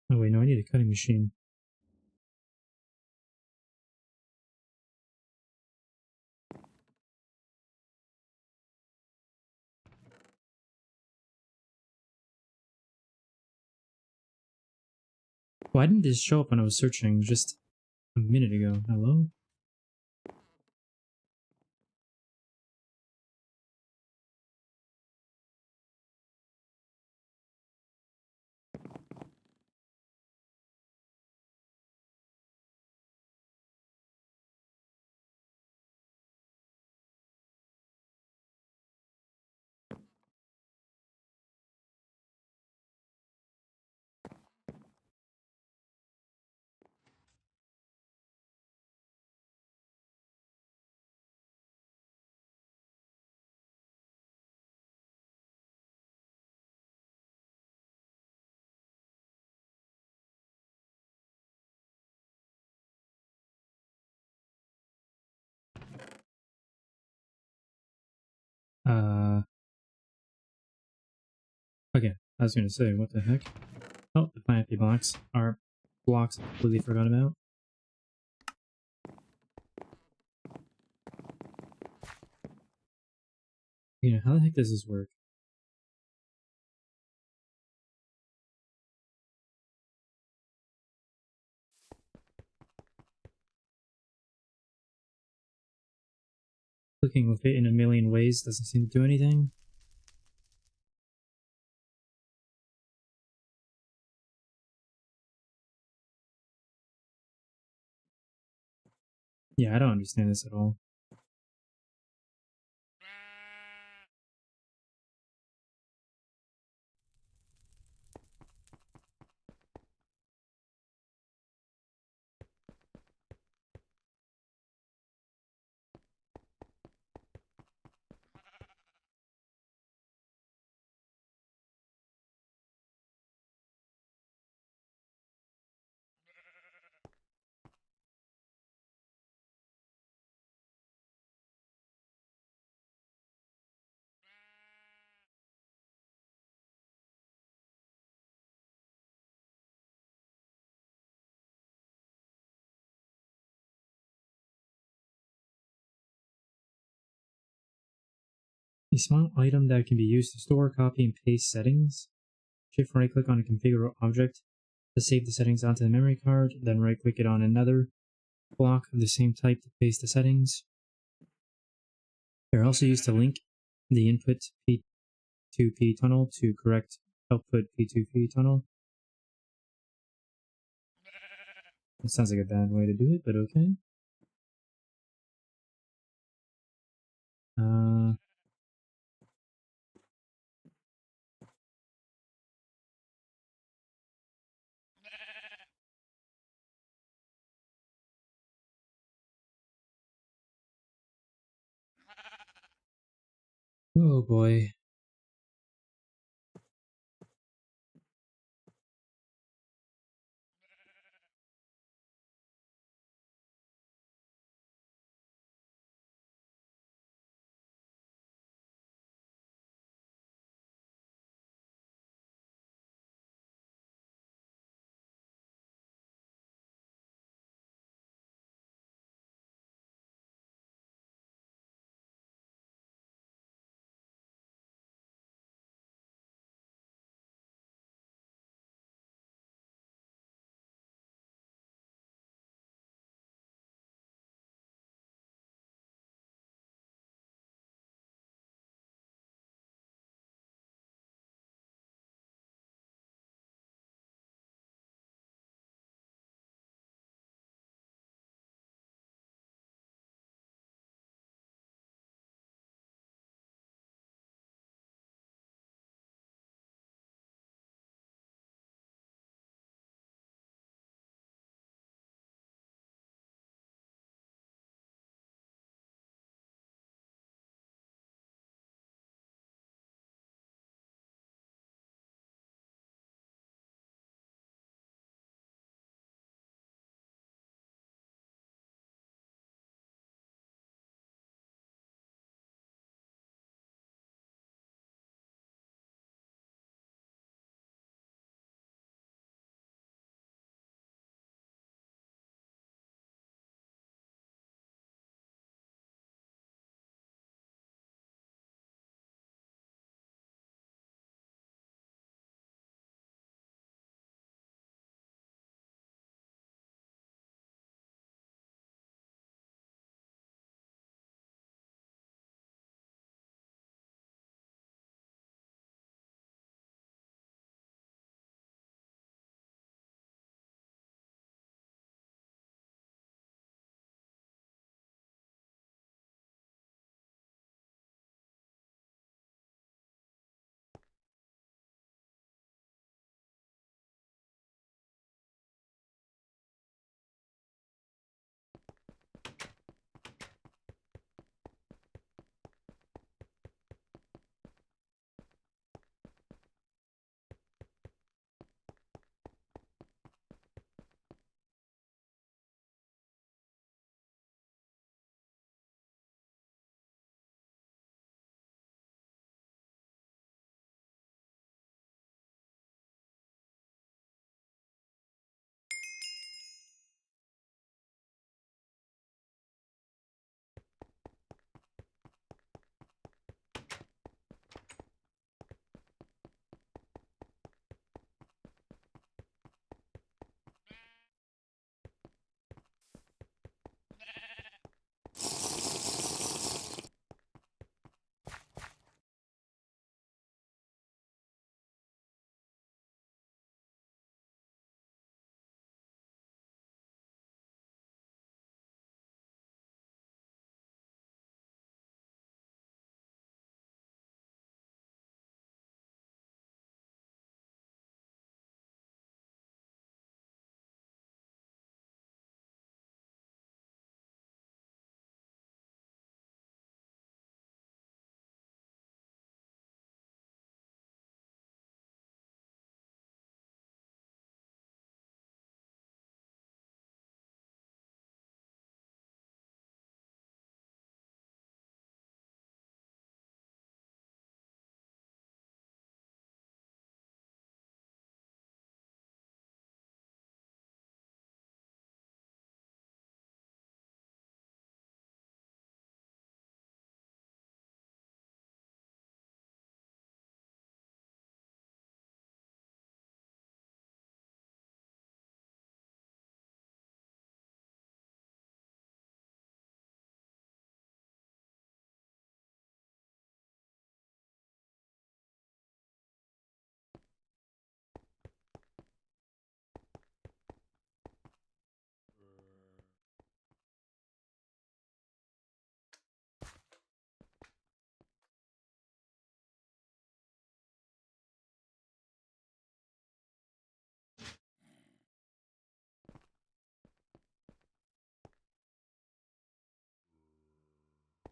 Oh wait, no, I need a cutting machine. Why didn't this show up when I was searching just a minute ago? Hello? Okay, I was gonna say, what the heck? Oh, the plant blocks are blocks I completely forgot about. You know, how the heck does this work? Clicking with it in a million ways doesn't seem to do anything. Yeah, I don't understand this at all. A small item that can be used to store, copy, and paste settings. Shift right click on a configure object to save the settings onto the memory card, then right click it on another block of the same type to paste the settings. They're also used to link the input P2P tunnel to correct output P2P tunnel. It sounds like a bad way to do it, but okay. Oh boy.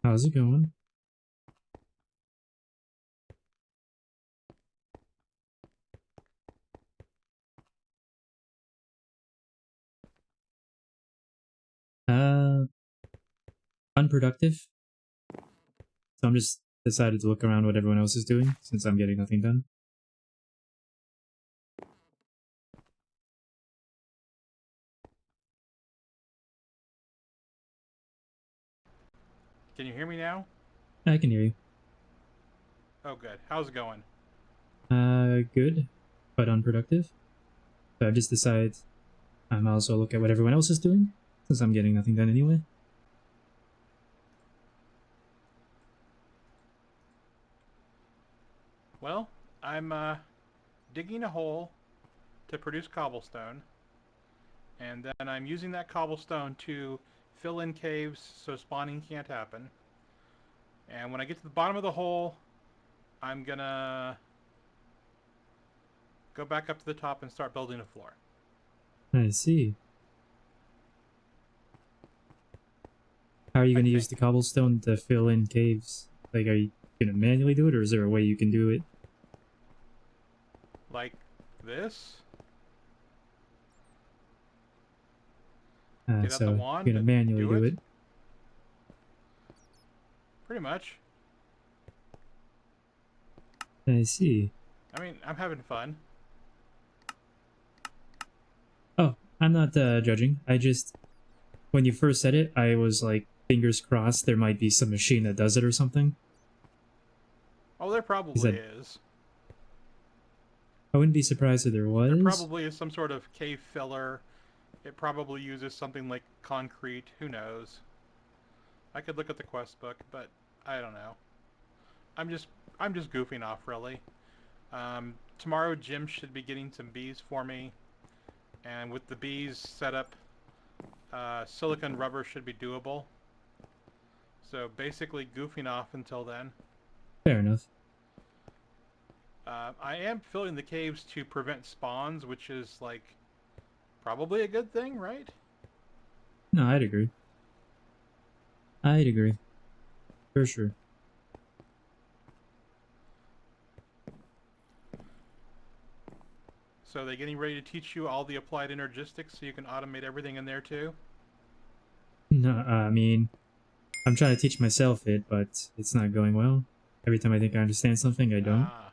How's it going? Uh, Unproductive. So I'm just decided to look around what everyone else is doing since I'm getting nothing done. Can you hear me now? I can hear you. Oh, good. How's it going? Good, but unproductive. So I've just decided I might also look at what everyone else is doing since I'm getting nothing done anyway. Well, I'm digging a hole to produce cobblestone, and then I'm using that cobblestone to fill in caves so spawning can't happen. And when I get to the bottom of the hole, I'm gonna go back up to the top and start building a floor. I see. How are you I going to use think. the cobblestone to fill in caves? Like, are you going to manually do it, or is there a way you can do it? Like this. Get out So the you're wand going to and manually do do it. it. Pretty much. I see. I mean, I'm having fun. Oh, I'm not judging. I just, when you first said it, I was like, fingers crossed there might be some machine that does it or something. Oh, there Is probably that, is. I wouldn't be surprised if there There was. probably is some sort of cave filler. It probably uses something like concrete. Who knows? I could look at the quest book, but I don't know. I'm just I'm just goofing off, really. Tomorrow, Jim should be getting some bees for me, and with the bees set up, silicon rubber should be doable. So basically, goofing off until then. Fair enough. I am filling the caves to prevent spawns, which is like probably a good thing, right? No, I'd agree. I'd agree. For sure. So they're getting ready to teach you all the applied energistics so you can automate everything in there too? No, I mean, I'm trying to teach myself it, but it's not going well. Every time I think I understand something, I don't. Ah.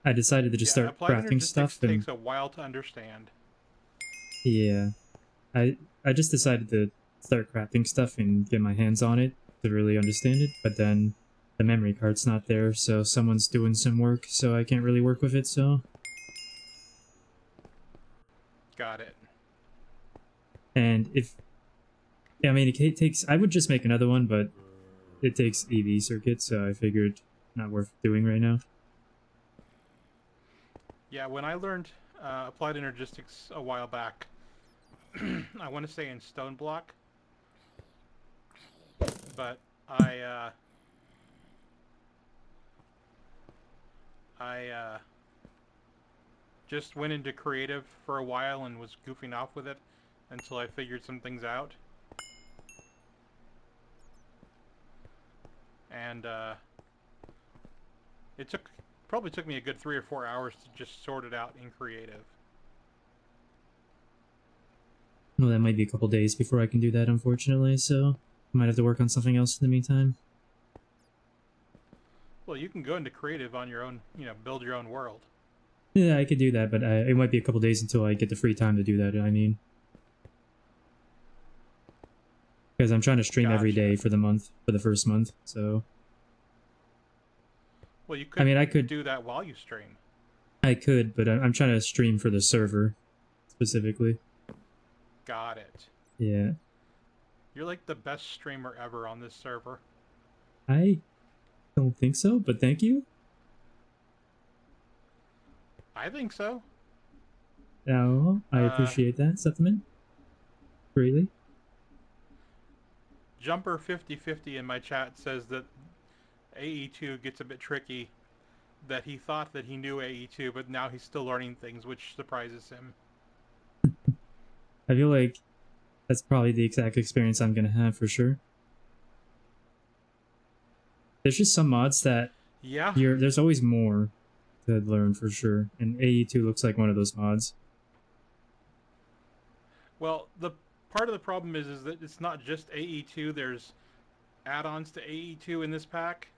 I decided to just Yeah, start applied crafting stuff, energistics and takes a while to understand. yeah, I just decided to start crafting stuff and get my hands on it to really understand it, but then the memory card's not there, so someone's doing some work, so I can't really work with it, so... Got it. And if... I mean, it takes... I would just make another one, but it takes EV circuits, so I figured not worth doing right now. Yeah, when I learned applied energistics a while back, I want to say in Stone Block, but I just went into creative for a while and was goofing off with it until I figured some things out. And it probably took me a good 3 or 4 hours to just sort it out in creative. Well, that might be a couple days before I can do that, unfortunately, so I might have to work on something else in the meantime. Well, you can go into creative on your own, build your own world. Yeah, I could do that, but it might be a couple days until I get the free time to do that, I mean. Because I'm trying to stream every Gotcha. day for the month, for the first month, so... Well, you could I mean, I could do that while you stream. I could, but I'm trying to stream for the server, specifically. Got it. Yeah. You're like the best streamer ever on this server. I don't think so, but thank you. I think so. Oh, I Uh, appreciate that sentiment. Greatly. Jumper 5050 in my chat says that AE2 gets a bit tricky. That he thought that he knew AE2, but now he's still learning things, which surprises him. I feel like That's probably the exact experience I'm gonna have for sure. There's just some mods that Yeah. there's always more to learn for sure, and AE2 looks like one of those mods. Well, the part of the problem is that it's not just AE2. There's add-ons to AE2 in this pack,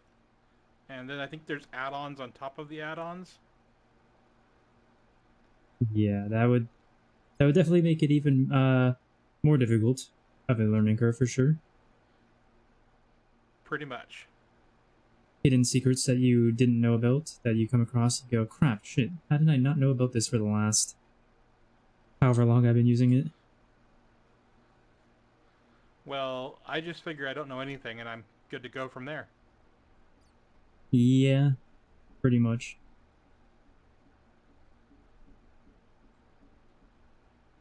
and then I think there's add-ons on top of the add-ons. Yeah, that would definitely make it even more difficult of a learning curve for sure. Pretty much. Hidden secrets that you didn't know about that you come across, you go, crap, shit, how did I not know about this for the last however long I've been using it? Well, I just figure I don't know anything, and I'm good to go from there. Yeah, pretty much.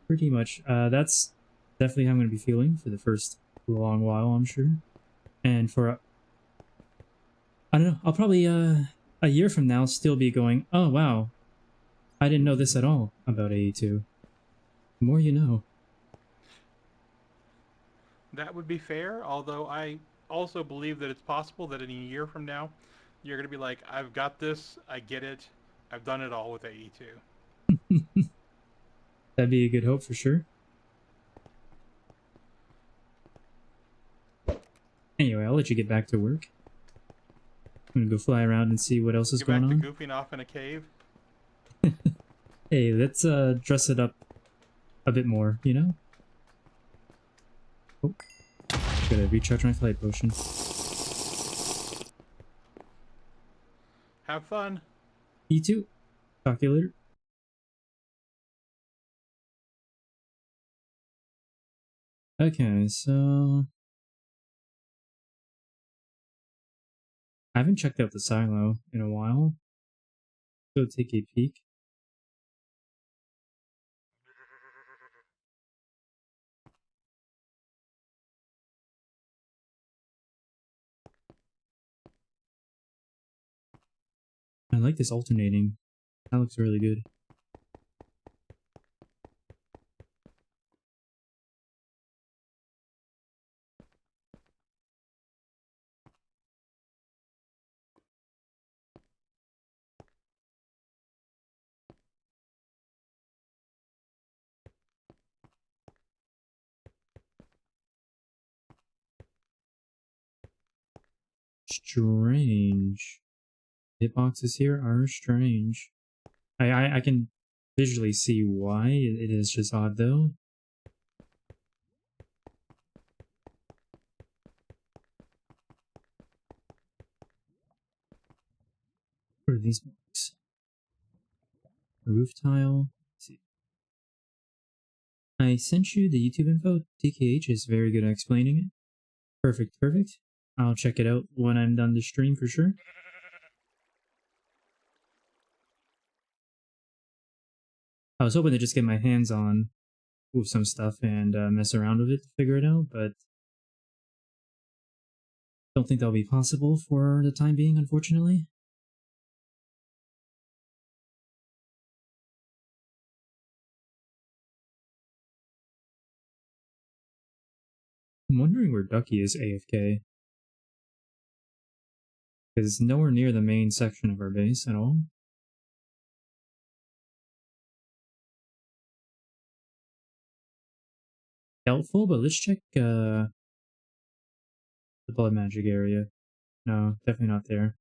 Pretty much. That's definitely how I'm going to be feeling for the first long while, I'm sure. And for, I don't know, I'll probably, a year from now still be going, oh wow, I didn't know this at all about AE2. The more you know. That would be fair, although I also believe that it's possible that in a year from now, you're going to be like, I've got this, I get it, I've done it all with AE2. That'd be a good hope for sure. Anyway, I'll let you get back to work. I'm gonna go fly around and see what else is Get going back on. to goofing off in a cave. Hey, let's dress it up a bit more, you know? Oh, gotta recharge my flight potion. Have fun. You too. Talk to you later. Okay, so I haven't checked out the silo in a while. Go take a peek. I like this alternating. That looks really good. Strange. Hitboxes here are strange. I can visually see why. It is just odd though. What are these blocks? Roof tile. Let's see. I sent you the YouTube info. TKH is very good at explaining it. Perfect, perfect. I'll check it out when I'm done the stream for sure. I was hoping to just get my hands on with some stuff and mess around with it to figure it out, but don't think that'll be possible for the time being, unfortunately. I'm wondering where Ducky is AFK. Because it's nowhere near the main section of our base at all. Doubtful, but let's check the blood magic area. No, definitely not there.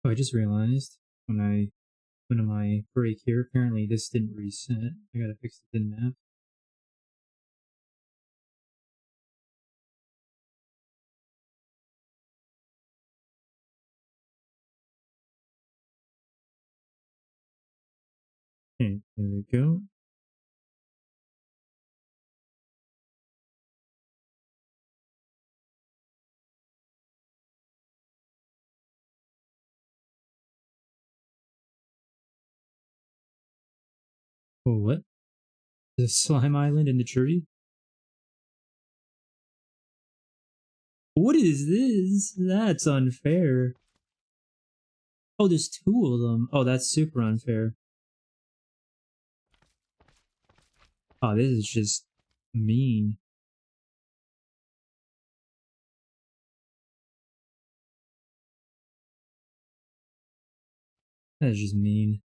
Oh, I just realized when I went on my break here, apparently this didn't reset. I gotta fix the din map. Okay, there we go. Oh, what? The slime island in the tree? What is this? That's unfair. Oh, there's two of them. Oh, that's super unfair. Oh, this is just mean. That is just mean.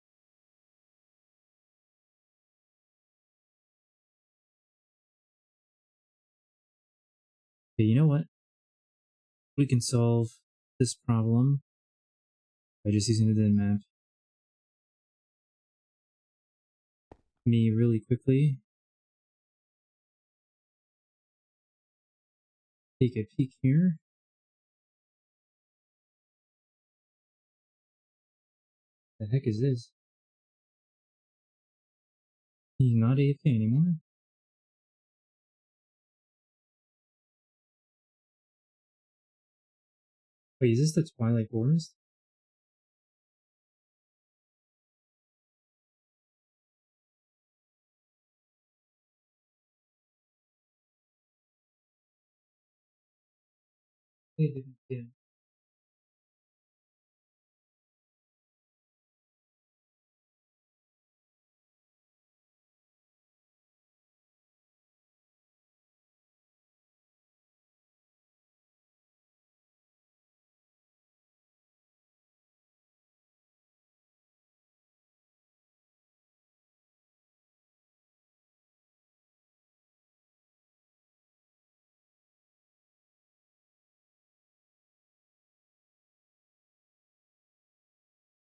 Okay, you know what? We can solve this problem by just using the din map. Me really quickly. Take a peek here. The heck is this? He's not AFK anymore. Wait, is this the Twilight Forest? Yeah.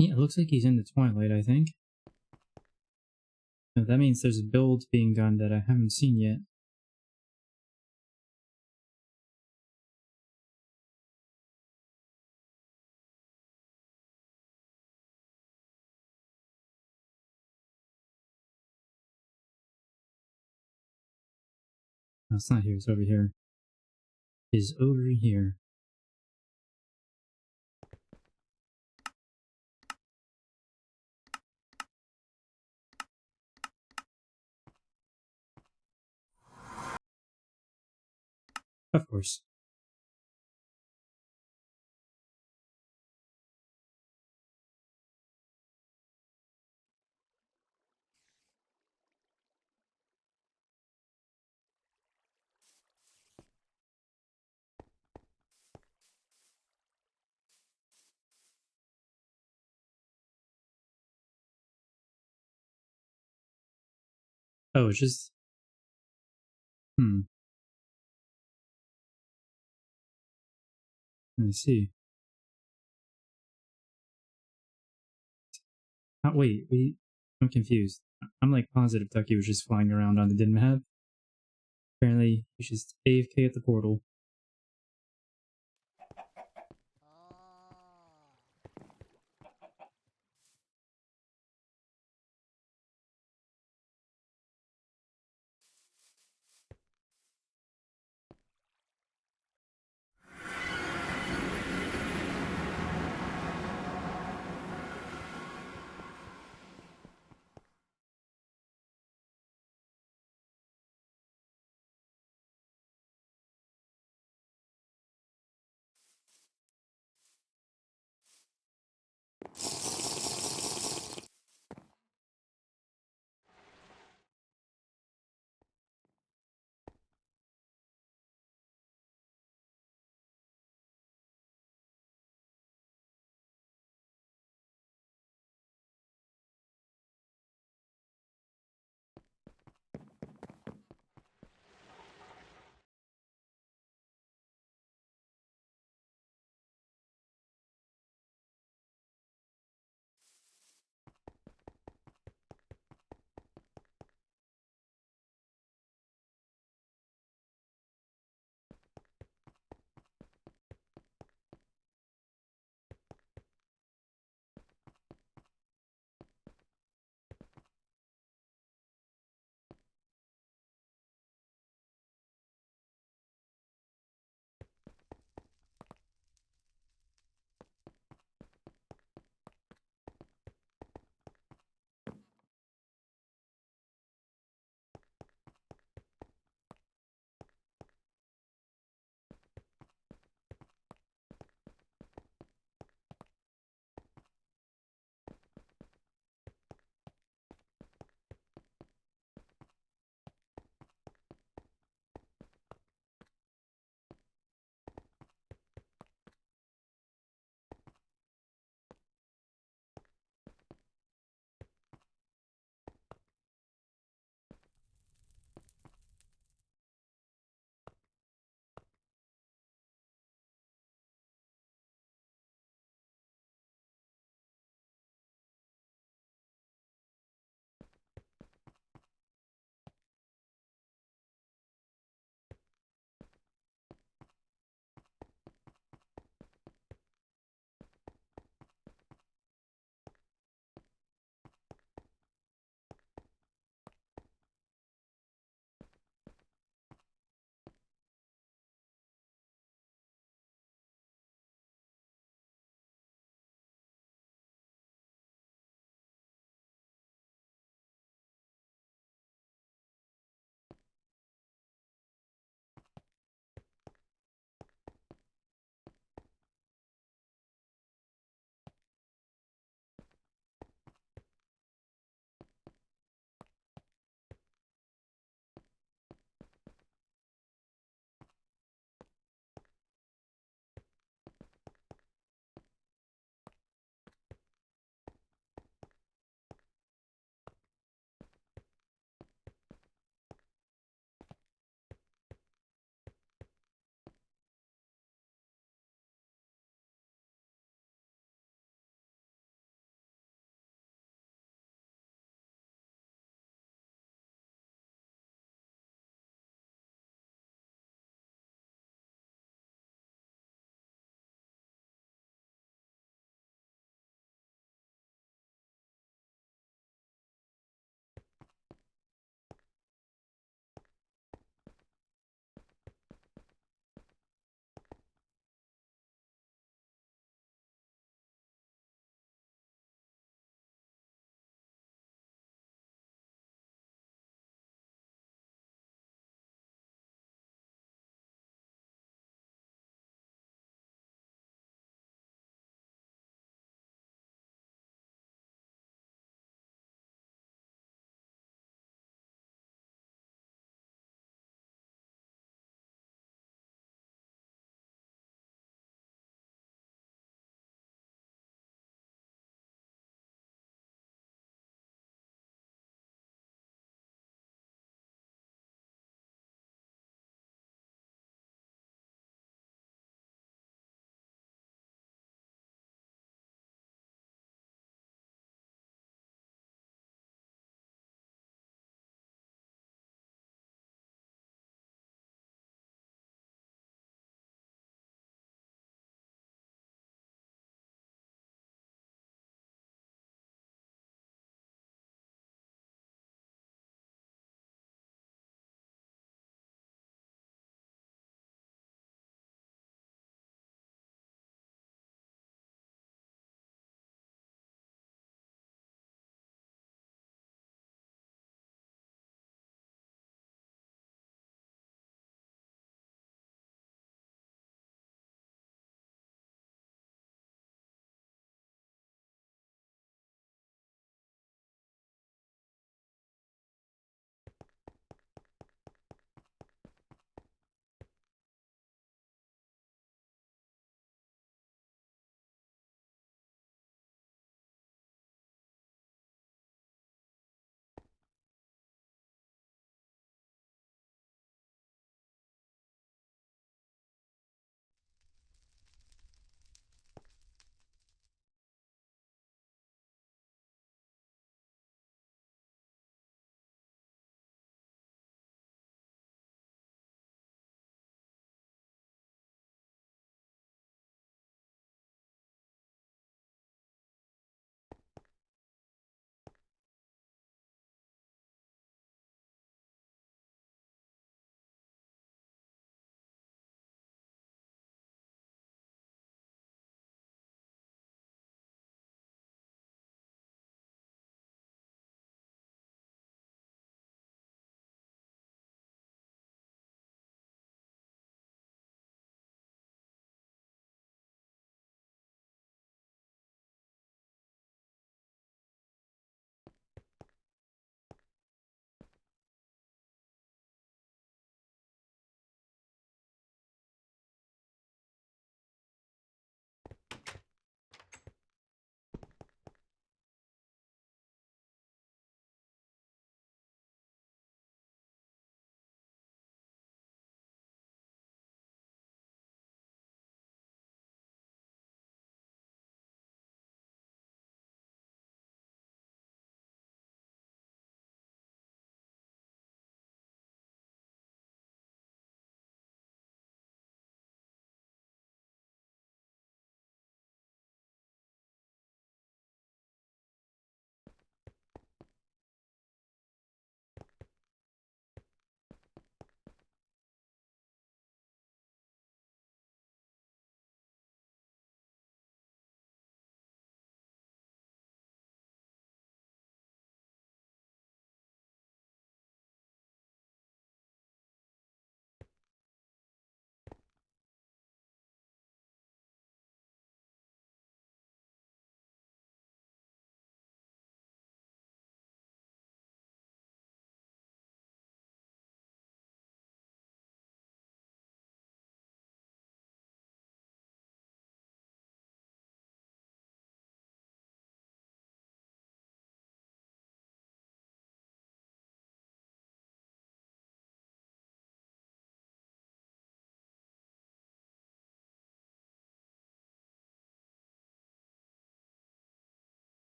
Yeah, it looks like he's in the Twilight, I think. No, that means there's a build being done that I haven't seen yet. No, it's not here, it's over here. It's over here. Of course. Oh, it's just... Let me see. Wait. I'm confused. I'm like positive Ducky was just flying around on the din map. Apparently, he's just AFK at the portal.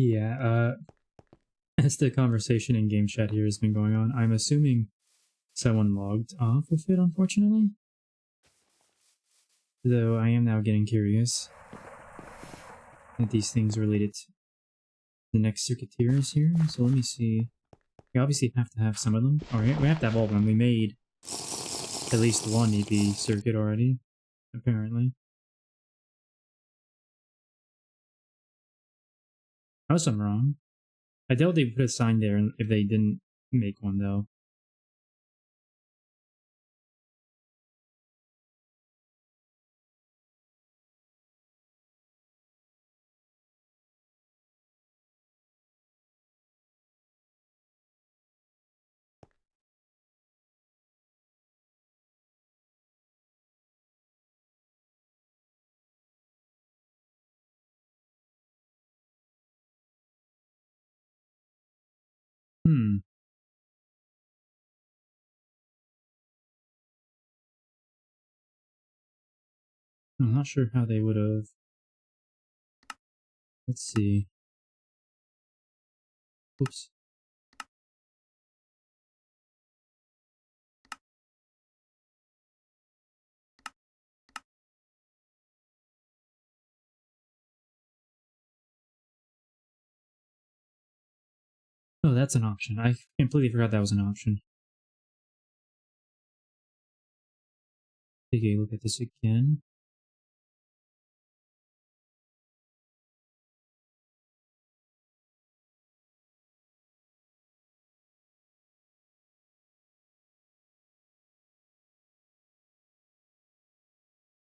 Yeah, as the conversation in game chat here has been going on, I'm assuming someone logged off of it, unfortunately. Though I am now getting curious that these things related to the next circuiteers here. So let me see. We obviously have to have some of them. Alright, we have to have all of them. We made at least one EP circuit already, apparently. Unless I'm wrong. I doubt they put a sign there if they didn't make one, though. Hmm. I'm not sure how they would have. Let's see. Oops. Oh, that's an option. I completely forgot that was an option. Take a look at this again.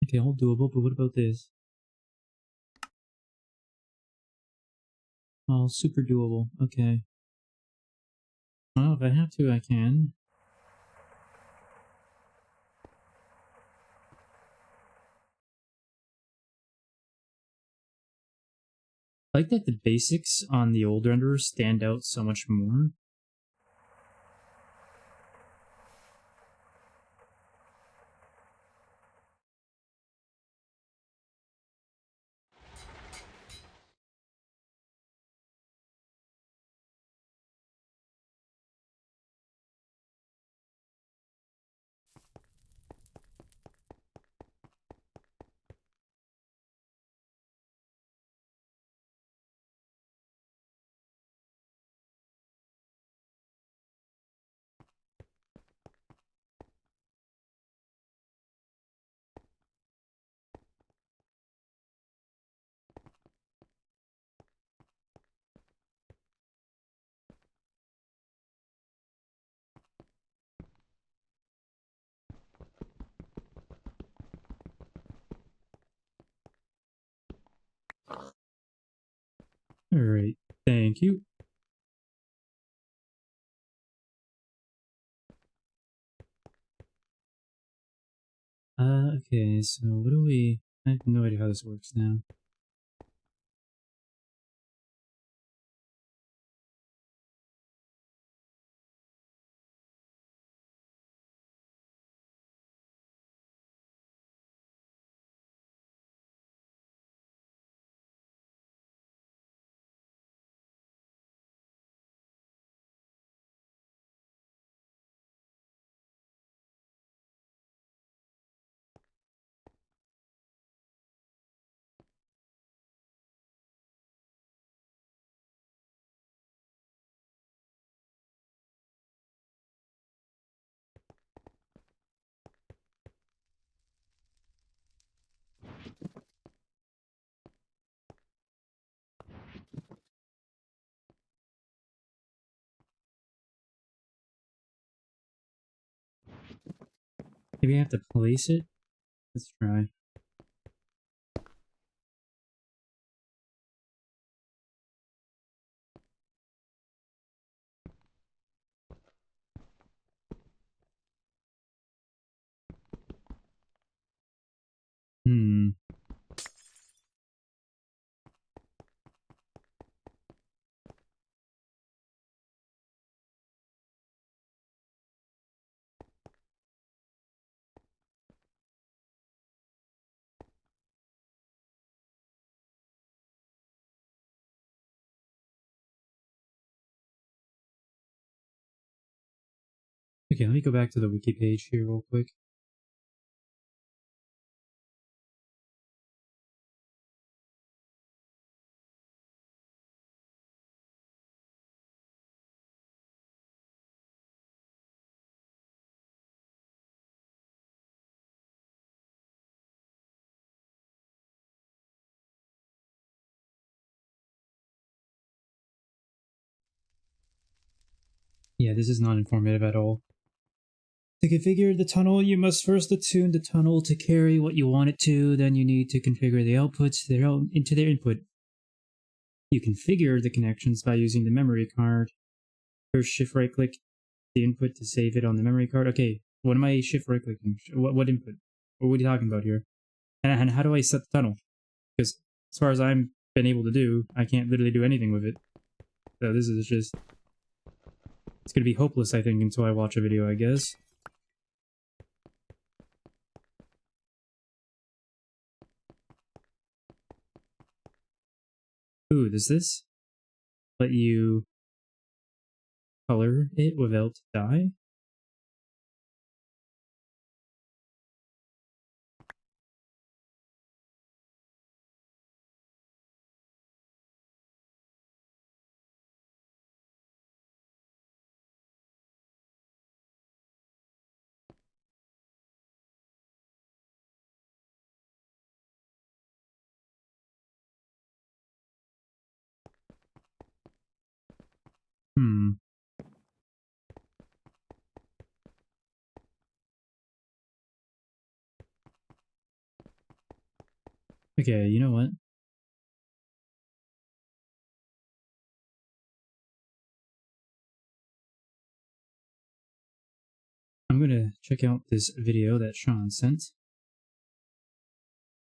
Okay, all doable, but what about this? All super doable. Okay. Well, if I have to, I can. I like that the basics on the old renderer stand out so much more. Alright, thank you. Okay, so what do we... I have no idea how this works now. Maybe I have to place it? Let's try. Hmm. Okay, let me go back to the wiki page here real quick. Yeah, this is not informative at all. To configure the tunnel, you must first attune the tunnel to carry what you want it to, then you need to configure the outputs into their input. You configure the connections by using the memory card. First, shift right click the input to save it on the memory card. Okay, what am I shift right clicking? What input? What are we talking about here? And how do I set the tunnel? Because as far as I'm been able to do, I can't literally do anything with it. So this is just... It's gonna be hopeless, I think, until I watch a video, I guess. Ooh, does this let you color it without dye? Hmm. Okay, you know what? I'm gonna check out this video that Sean sent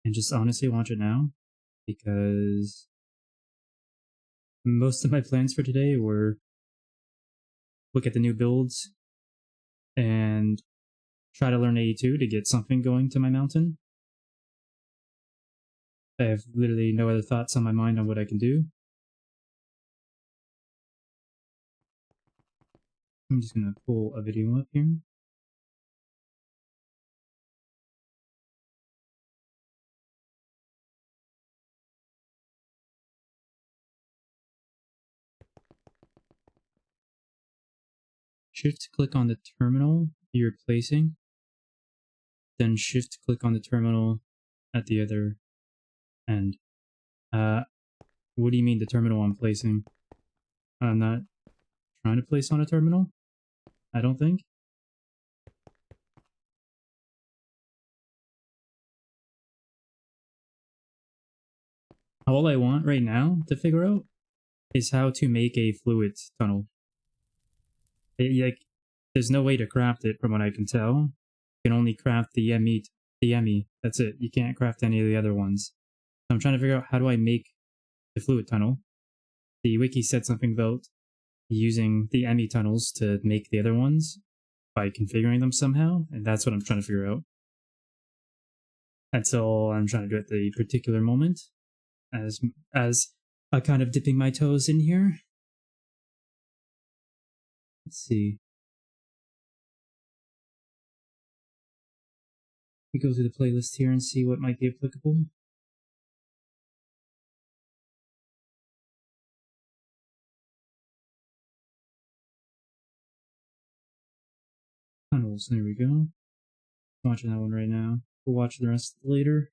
and just honestly watch it now, because most of my plans for today were look at the new builds and try to learn 82 to get something going to my mountain. I have literally no other thoughts on my mind on what I can do. I'm just gonna pull a video up here. Shift click on the terminal you're placing, then shift click on the terminal at the other end. What do you mean the terminal I'm placing? I'm not trying to place on a terminal, I don't think. All I want right now to figure out is how to make a fluid tunnel. Like, there's no way to craft it from what I can tell. You can only craft the ME. That's it. You can't craft any of the other ones. So I'm trying to figure out how do I make the fluid tunnel. The wiki said something about using the ME tunnels to make the other ones by configuring them somehow, and that's what I'm trying to figure out. That's all I'm trying to do at the particular moment, as I kind of dipping my toes in here. Let's see. We go through the playlist here and see what might be applicable. Tunnels, there we go. Watching that one right now. We'll watch the rest later.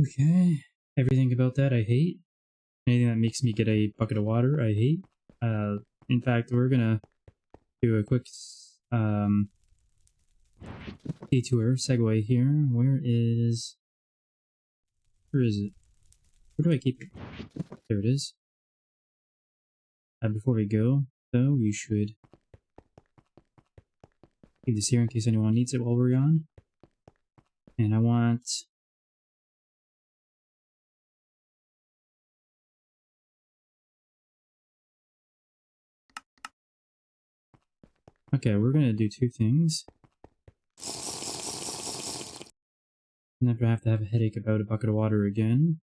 Okay. Everything about that I hate. Anything that makes me get a bucket of water, I hate. In fact, we're gonna do a quick detour segue here. Where is it? Where do I keep it? There it is. Before we go, though, we should leave this here in case anyone needs it while we're gone. And I want... Okay, we're gonna do two things. Never have to have a headache about a bucket of water again.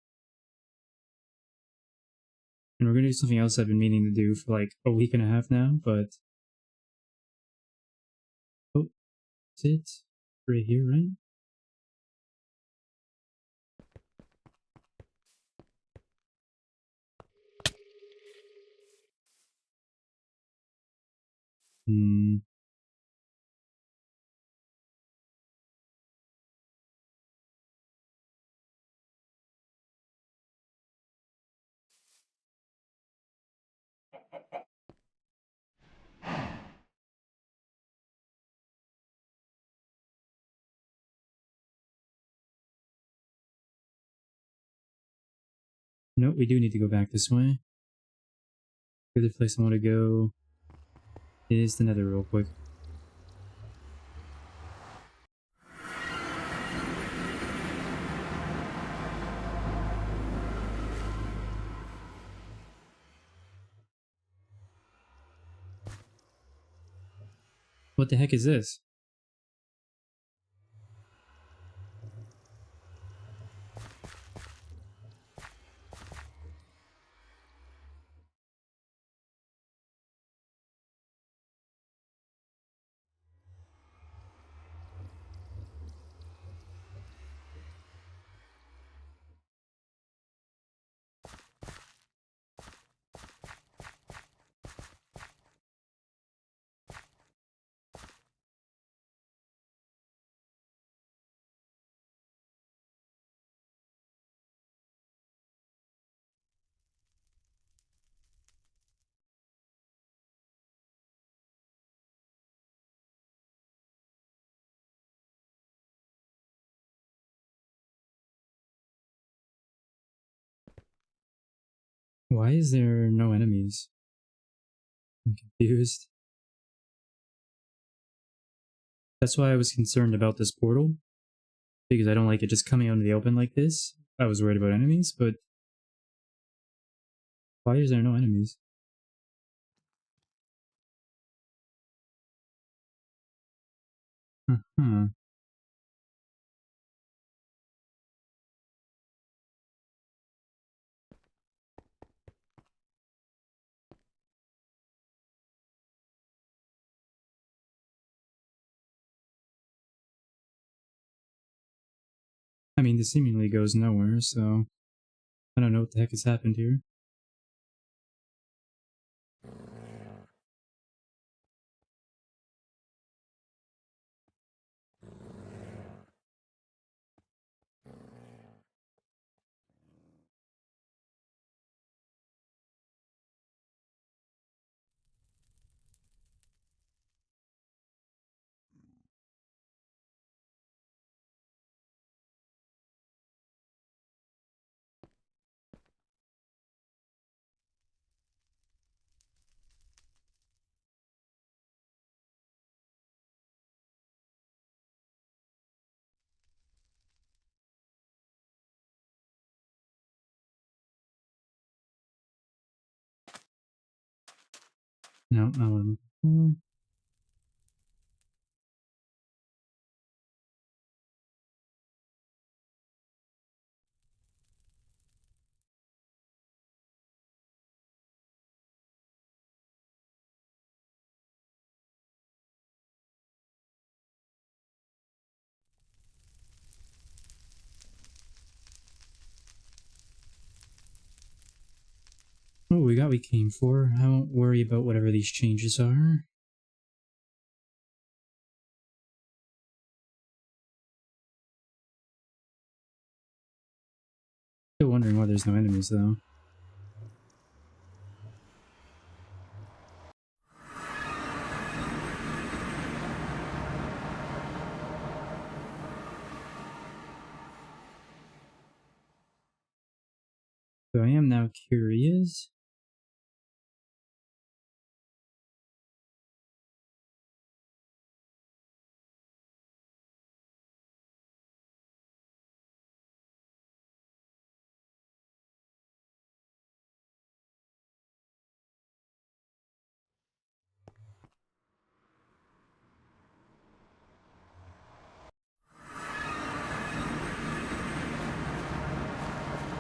And we're gonna do something else I've been meaning to do for like a week and a half now, but... Oh, is it? Right here, right? Hmm. Nope, we do need to go back this way. The other place I want to go is the Nether real quick. What the heck is this? Why is there no enemies? I'm confused. That's why I was concerned about this portal. Because I don't like it just coming out in the open like this. I was worried about enemies, but... Why is there no enemies? Huh. I mean, this seemingly goes nowhere, so... I don't know what the heck has happened here. No, I don't know. Oh, we got what we came for. I won't worry about whatever these changes are. Still wondering why there's no enemies though. So I am now curious.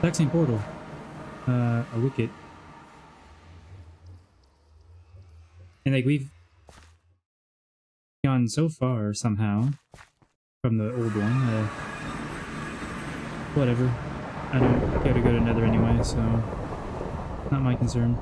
Vaccine portal. A wicket. And like we've gone so far somehow from the old one. Whatever. I don't care to go to Nether anyway, so not my concern.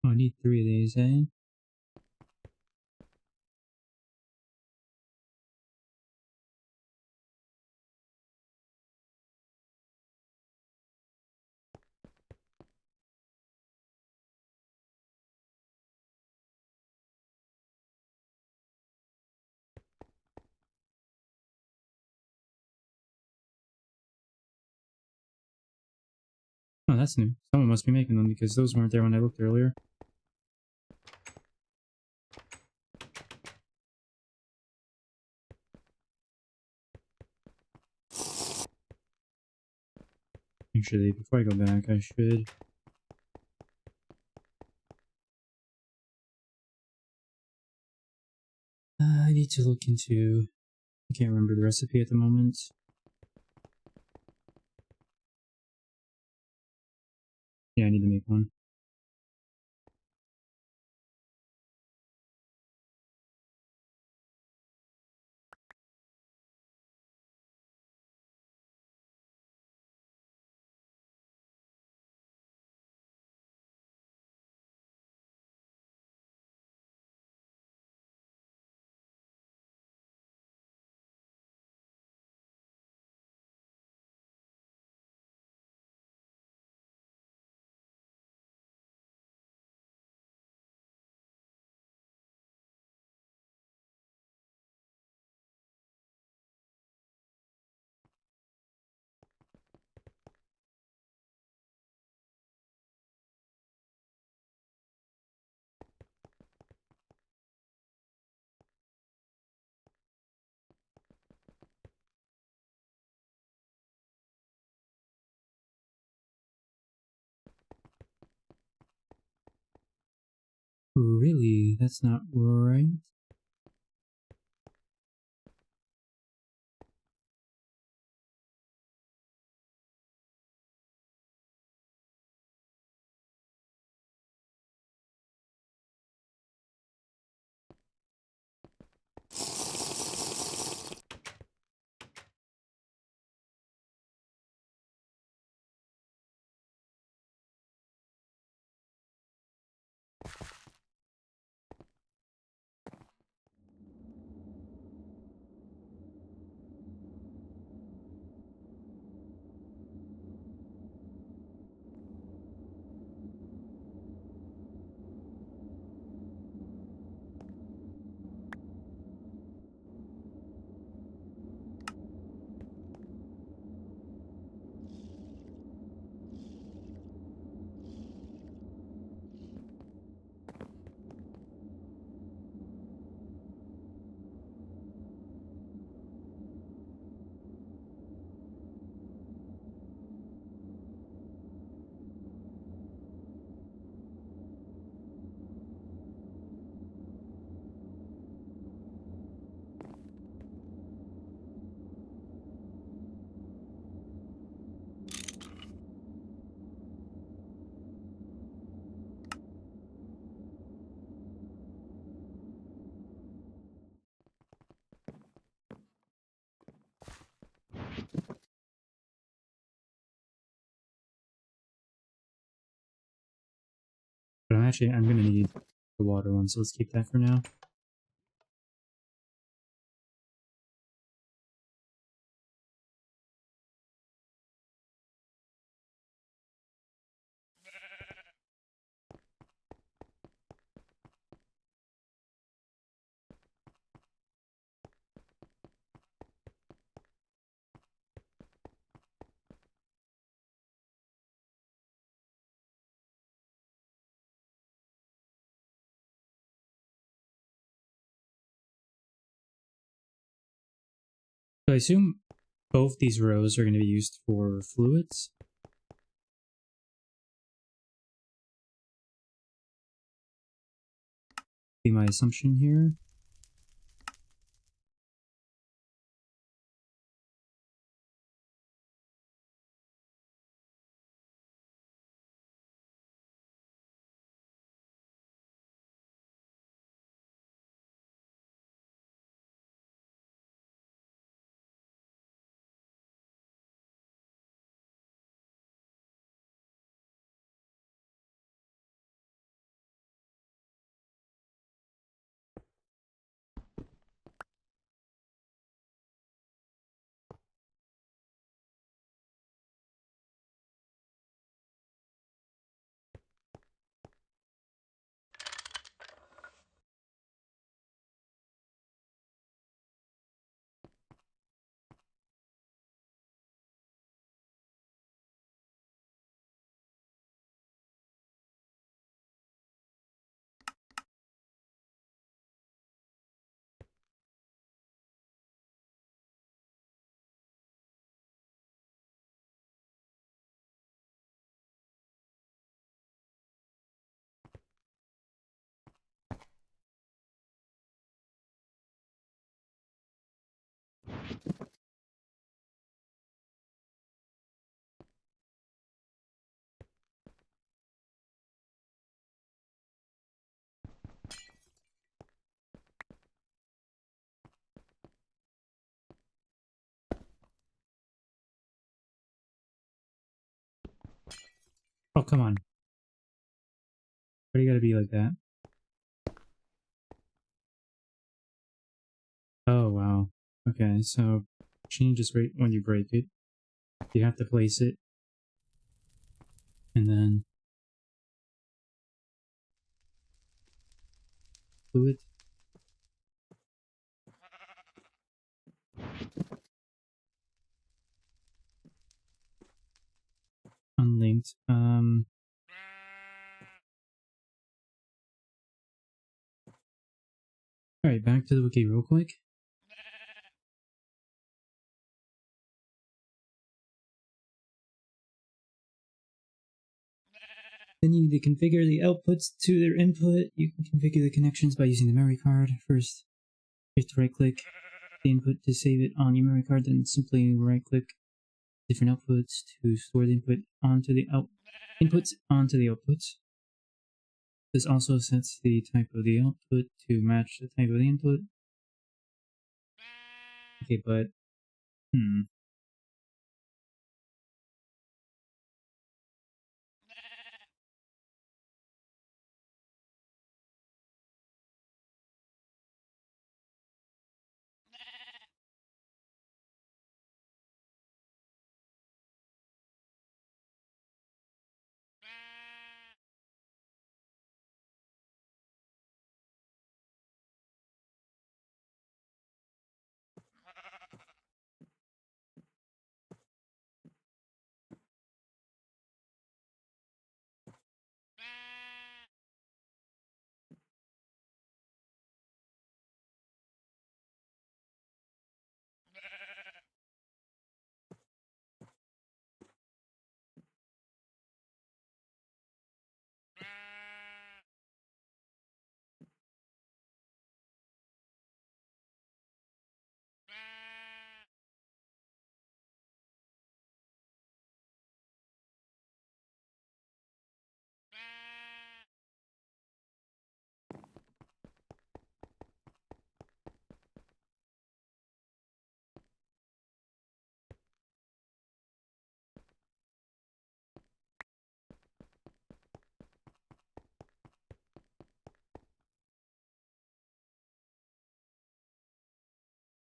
Oh, I need 3 of these, eh? Oh, that's new. Someone must be making them because those weren't there when I looked earlier. Actually, before I go back, I should... I need to look into... I can't remember the recipe at the moment. Yeah, I need to make one. Really? That's not right? But I'm gonna need the water one, so let's keep that for now. So I assume both these rows are going to be used for fluids. Be my assumption here. Oh, come on. Why do you gotta be like that? Oh, wow. Okay, so changes right when you break it. You have to place it. And then fluid. Unlinked. Alright, back to the wiki real quick. Then you need to configure the outputs to their input. You can configure the connections by using the memory card. First, you have to right-click the input to save it on your memory card, then simply right-click different outputs to store the input onto the inputs onto the outputs. This also sets the type of the output to match the type of the input. Okay, but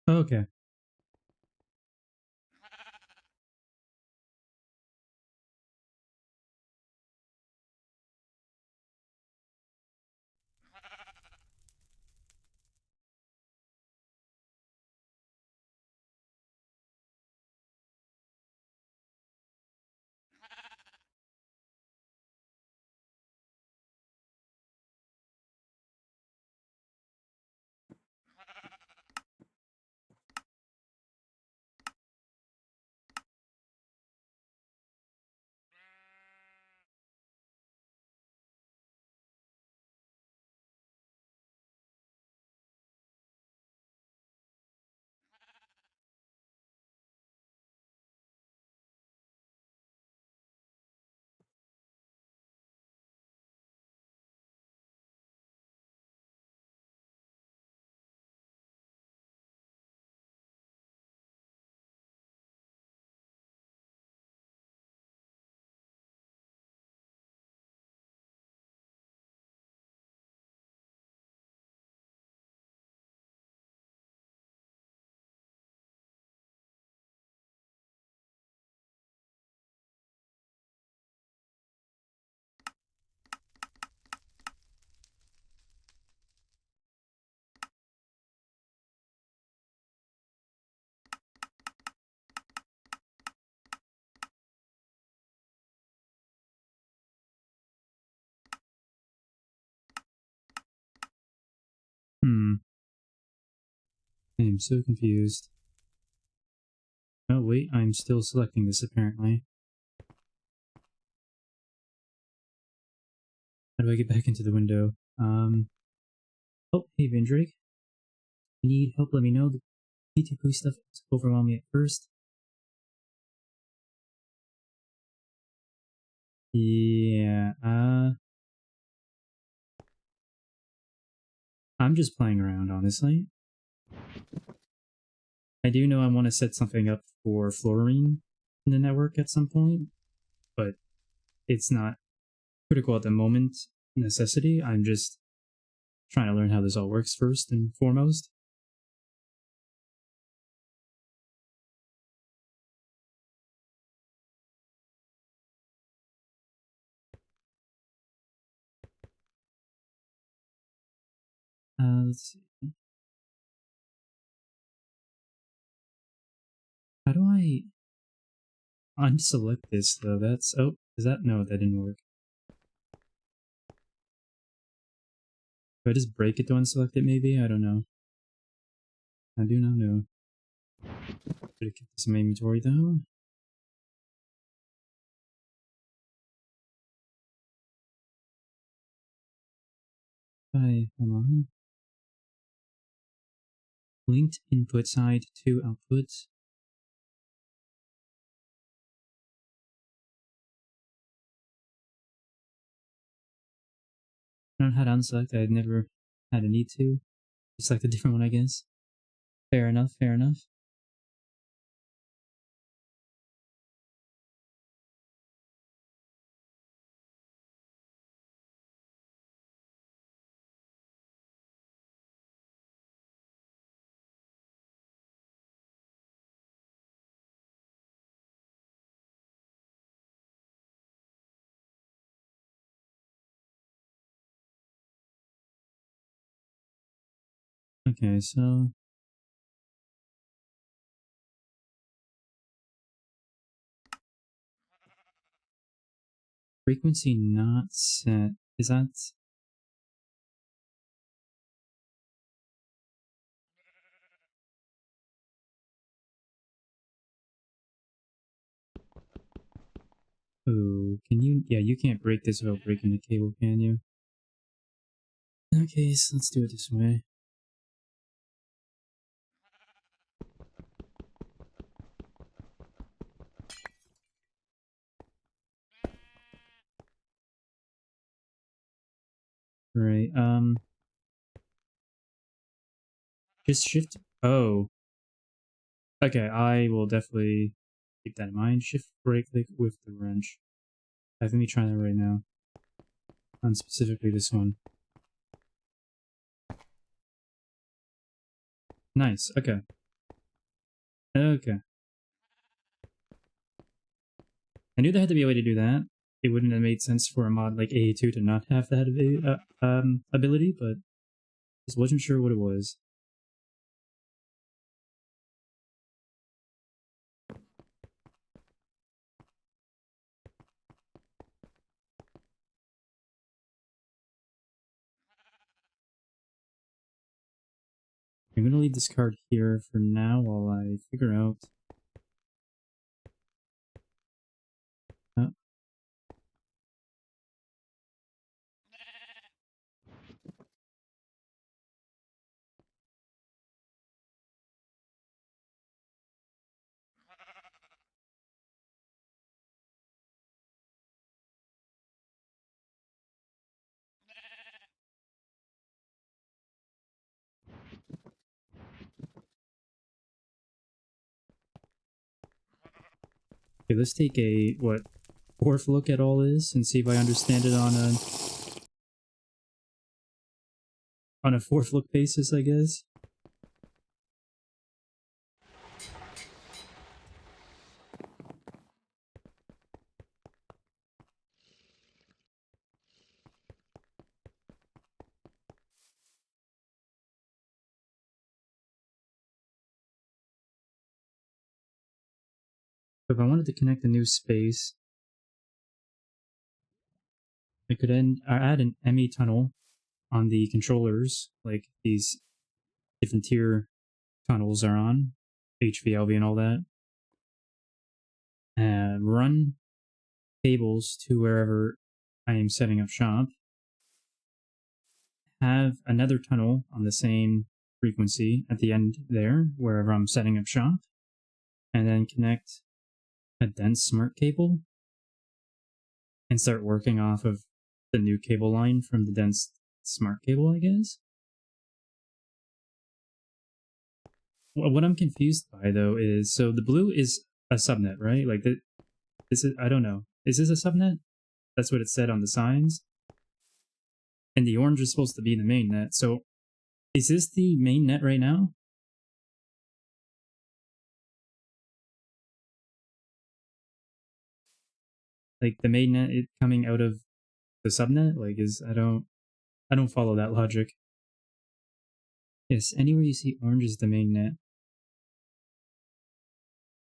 Okay. I am so confused. Oh wait, I'm still selecting this apparently. How do I get back into the window? Oh, hey Vindrake. You need help, let me know. The P2P stuff is overwhelming at first. Yeah, I'm just playing around, honestly. I do know I want to set something up for fluorine in the network at some point, but it's not critical at the moment, necessity. I'm just trying to learn how this all works first and foremost. Let's see. How do I unselect this though? That's, oh, is that, no, that didn't work. Do I just break it to unselect it maybe? I don't know. I do not know. Better keep this in my inventory though. Hi, hold on. Linked input side to output. I don't know how to unselect. I'd never had a need to. Select a different one, I guess. Fair enough, fair enough. Okay, so frequency not set. Is that? Oh, can you? Yeah, you can't break this without breaking the cable, can you? Okay, so let's do it this way. Right, just shift. Oh, okay, I will definitely keep that in mind. Shift right click with the wrench. Let me try that right now. On specifically this one. Nice, okay. Okay. I knew there had to be a way to do that. It wouldn't have made sense for a mod like AA2 to not have that ability, but just wasn't sure what it was. I'm gonna leave this card here for now while I figure out. Okay, let's take a fourth look at all this and see if I understand it on a fourth look basis, I guess. If I wanted to connect a new space, I could add an ME tunnel on the controllers, like these different tier tunnels are on, HVLV and all that. Run cables to wherever I am setting up shop. Have another tunnel on the same frequency at the end there, wherever I'm setting up shop. And then connect a dense smart cable and start working off of the new cable line from the dense smart cable, I guess. What I'm confused by though is, so the blue is a subnet, right? Like this is, I don't know. Is this a subnet? That's what it said on the signs. And the orange is supposed to be the main net. So is this the main net right now? Like the main net coming out of the subnet? Like I don't follow that logic. Yes, anywhere you see orange is the main net.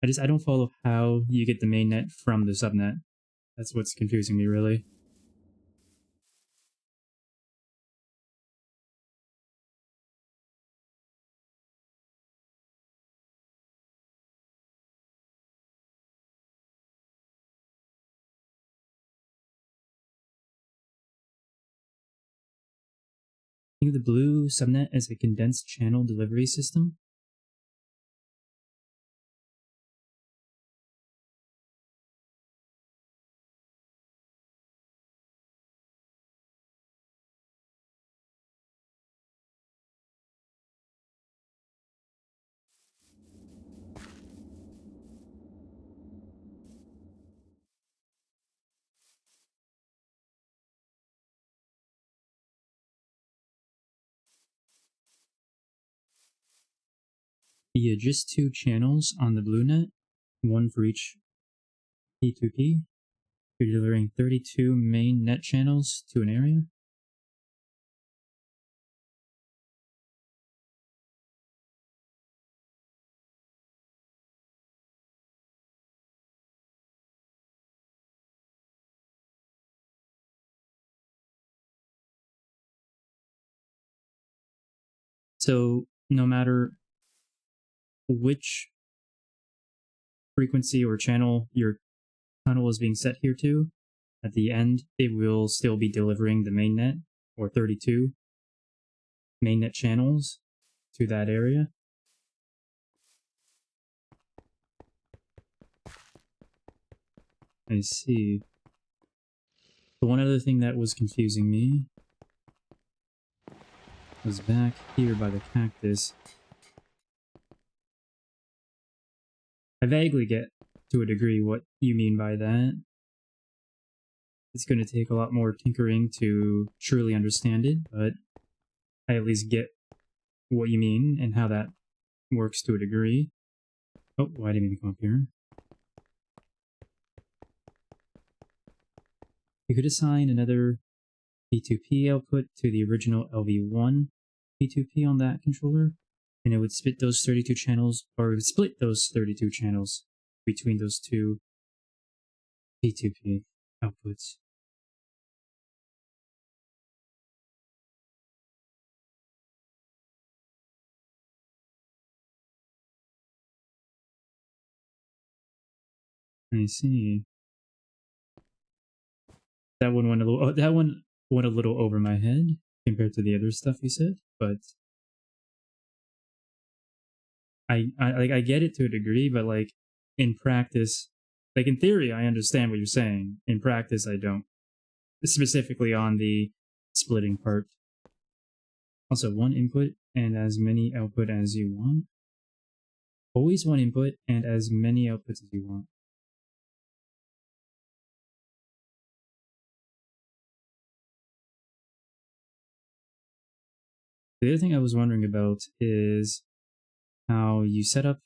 I don't follow how you get the main net from the subnet. That's what's confusing me, really. Think of the blue subnet as a condensed channel delivery system. Yeah, just 2 channels on the blue net, one for each P2P. You're delivering 32 main net channels to an area. So no matter which frequency or channel your tunnel is being set here to, at the end, it will still be delivering the mainnet, or 32 mainnet channels to that area. I see. The one other thing that was confusing me was back here by the cactus. I vaguely get, to a degree, what you mean by that. It's going to take a lot more tinkering to truly understand it, but I at least get what you mean and how that works to a degree. Oh, why didn't we come up here? You could assign another P2P output to the original LV1 P2P on that controller, and it would split those 32 channels, or it would split those 32 channels between those two P2P outputs. I see. That one went a little. That one went a little over my head compared to the other stuff you said, but I get it to a degree, but like in practice, like in theory, I understand what you're saying. In practice, I don't. Specifically on the splitting part. Also, one input and as many output as you want. Always one input and as many outputs as you want. The other thing I was wondering about is how you set up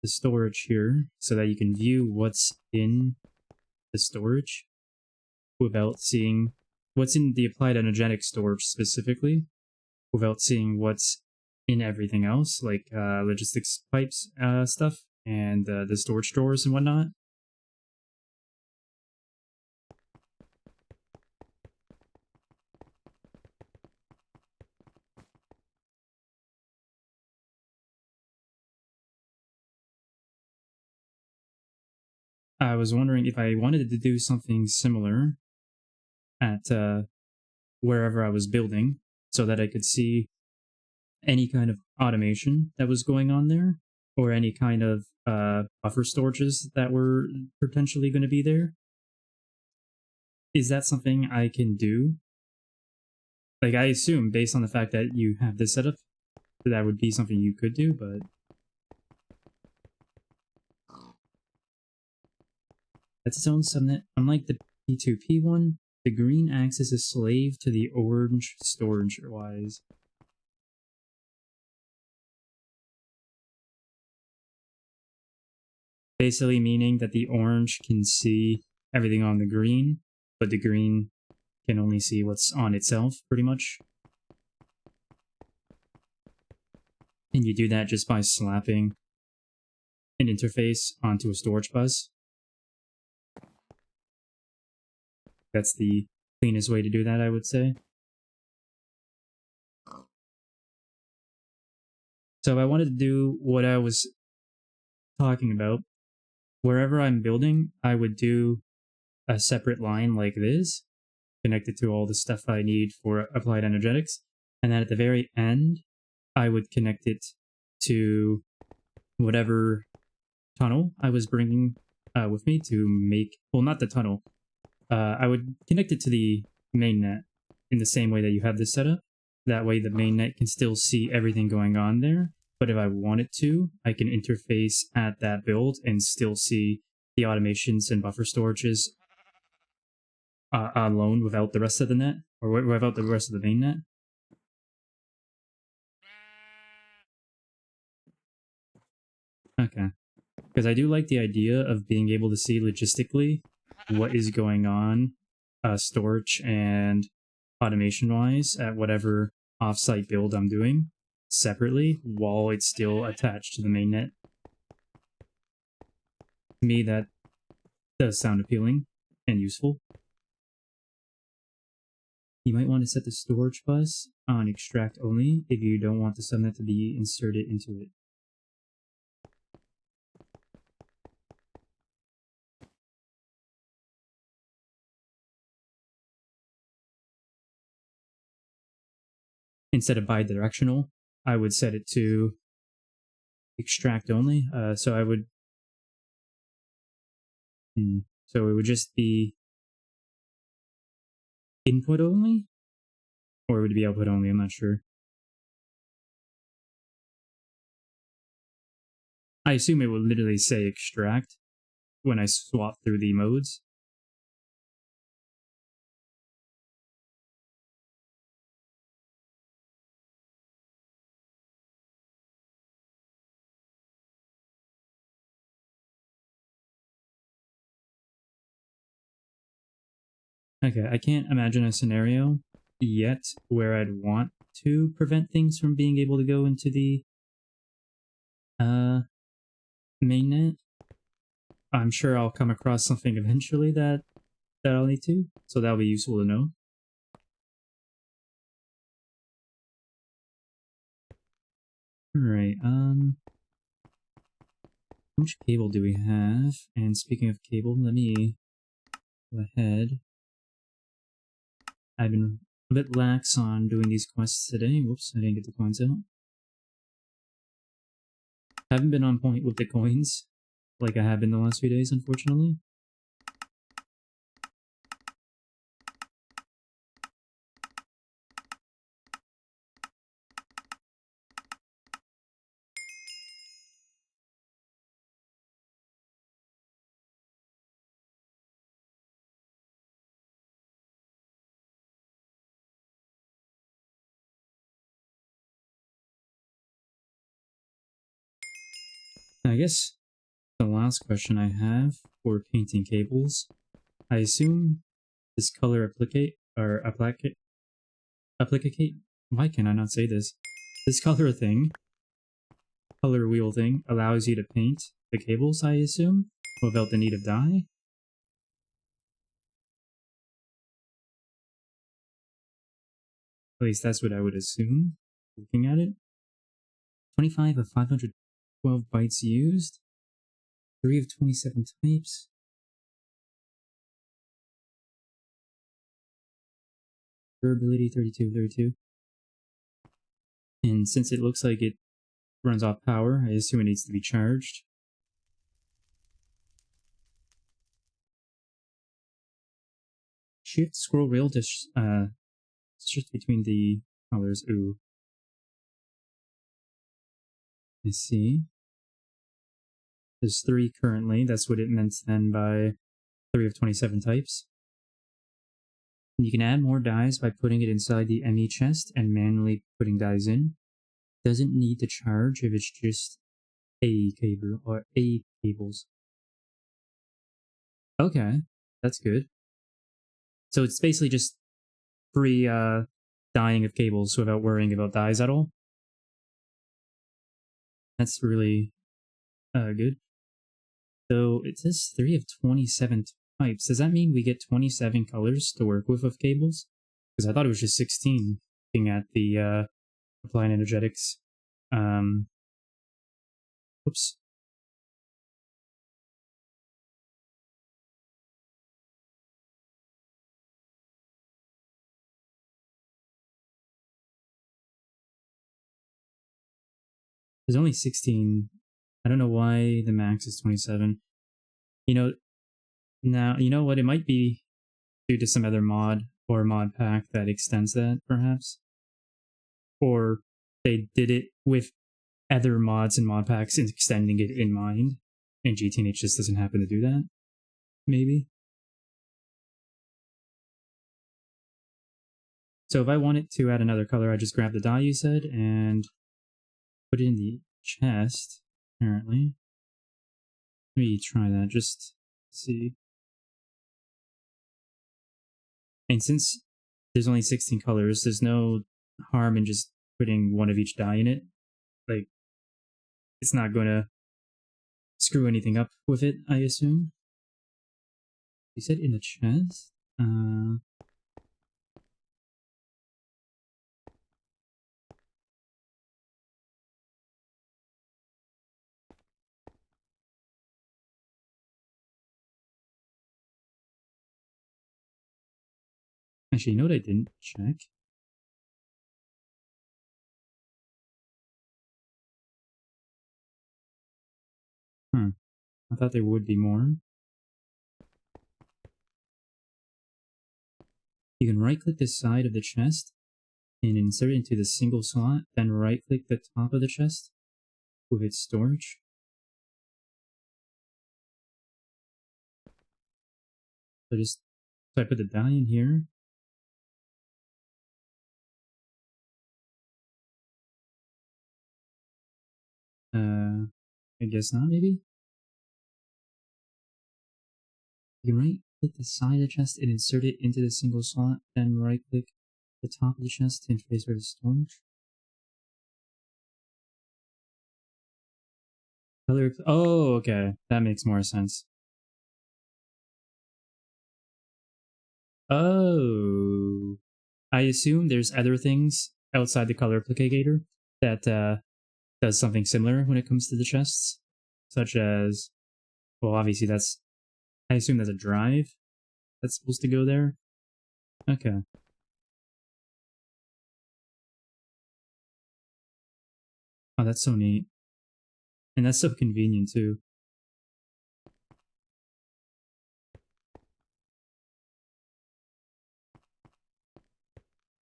the storage here so that you can view what's in the storage without seeing what's in the applied energetic storage specifically, without seeing what's in everything else, like logistics pipes stuff and the storage drawers and whatnot. I was wondering if I wanted to do something similar at wherever I was building so that I could see any kind of automation that was going on there or any kind of buffer storages that were potentially going to be there. Is that something I can do? Like, I assume, based on the fact that you have this setup, that would be something you could do, but that's its own subnet. Unlike the P2P one, the green acts as a slave to the orange storage-wise. Basically meaning that the orange can see everything on the green, but the green can only see what's on itself, pretty much. And you do that just by slapping an interface onto a storage bus. That's the cleanest way to do that, I would say. So if I wanted to do what I was talking about, wherever I'm building, I would do a separate line like this, connected to all the stuff I need for applied energetics. And then at the very end, I would connect it to whatever tunnel I was bringing with me to make, well, not the tunnel. I would connect it to the mainnet in the same way that you have this set up. That way the mainnet can still see everything going on there. But if I wanted to, I can interface at that build and still see the automations and buffer storages alone without the rest of the net, or without the rest of the mainnet. Okay. Because I do like the idea of being able to see logistically what is going on, storage and automation-wise, at whatever offsite build I'm doing separately, while it's still attached to the mainnet. To me, that does sound appealing and useful. You might want to set the storage bus on extract only if you don't want the subnet to be inserted into it. Instead of bidirectional, I would set it to extract only. So I would. So it would just be input only? Or would it be output only? I'm not sure. I assume it would literally say extract when I swap through the modes. Okay, I can't imagine a scenario yet where I'd want to prevent things from being able to go into the mainnet. I'm sure I'll come across something eventually that I'll need to, so that'll be useful to know. Alright, how much cable do we have? And speaking of cable, let me go ahead. I've been a bit lax on doing these quests today. Whoops, I didn't get the coins out. Haven't been on point with the coins like I have been the last few days, unfortunately. I guess the last question I have for painting cables, I assume this color applicate, why can I not say this? This color wheel thing, allows you to paint the cables, I assume, without the need of dye? At least that's what I would assume, looking at it. 25 of 512 bytes used. 3 of 27 types. Durability 32. And since it looks like it runs off power, I assume it needs to be charged. Shift scroll rail to shift between the colors. Ooh. I see. There's 3 currently. That's what it meant then by 3 of 27 types. And you can add more dyes by putting it inside the ME chest and manually putting dyes in. Doesn't need to charge if it's just a cable or a cables. Okay, that's good. So it's basically just free dyeing of cables without worrying about dyes at all. That's really good. So it says 3 of 27 types. Does that mean we get 27 colors to work with of cables? Because I thought it was just 16, looking at the applied energetics. Whoops. There's only 16. I don't know why the max is 27. You know, now, you know what? It might be due to some other mod or mod pack that extends that, perhaps. Or they did it with other mods and mod packs and extending it in mind, and GTNH just doesn't happen to do that. Maybe. So if I wanted to add another color, I just grab the dye you said and put it in the chest, apparently. Let me try that, just see. And since there's only 16 colors, there's no harm in just putting one of each dye in it. Like, it's not going to screw anything up with it, I assume. You said in the chest? Actually, you know what I didn't check? I thought there would be more. You can right-click the side of the chest and insert it into the single slot, then right-click the top of the chest with its storage. So I put the dye in here. I guess not, maybe? You can click the side of the chest and insert it into the single slot, then right click the top of the chest to interface with the storage. Color. Oh, okay. That makes more sense. Oh. I assume there's other things outside the color applicator that does something similar when it comes to the chests. Such as, well, obviously that's, I assume that's a drive that's supposed to go there. Okay. Oh, that's so neat. And that's so convenient too.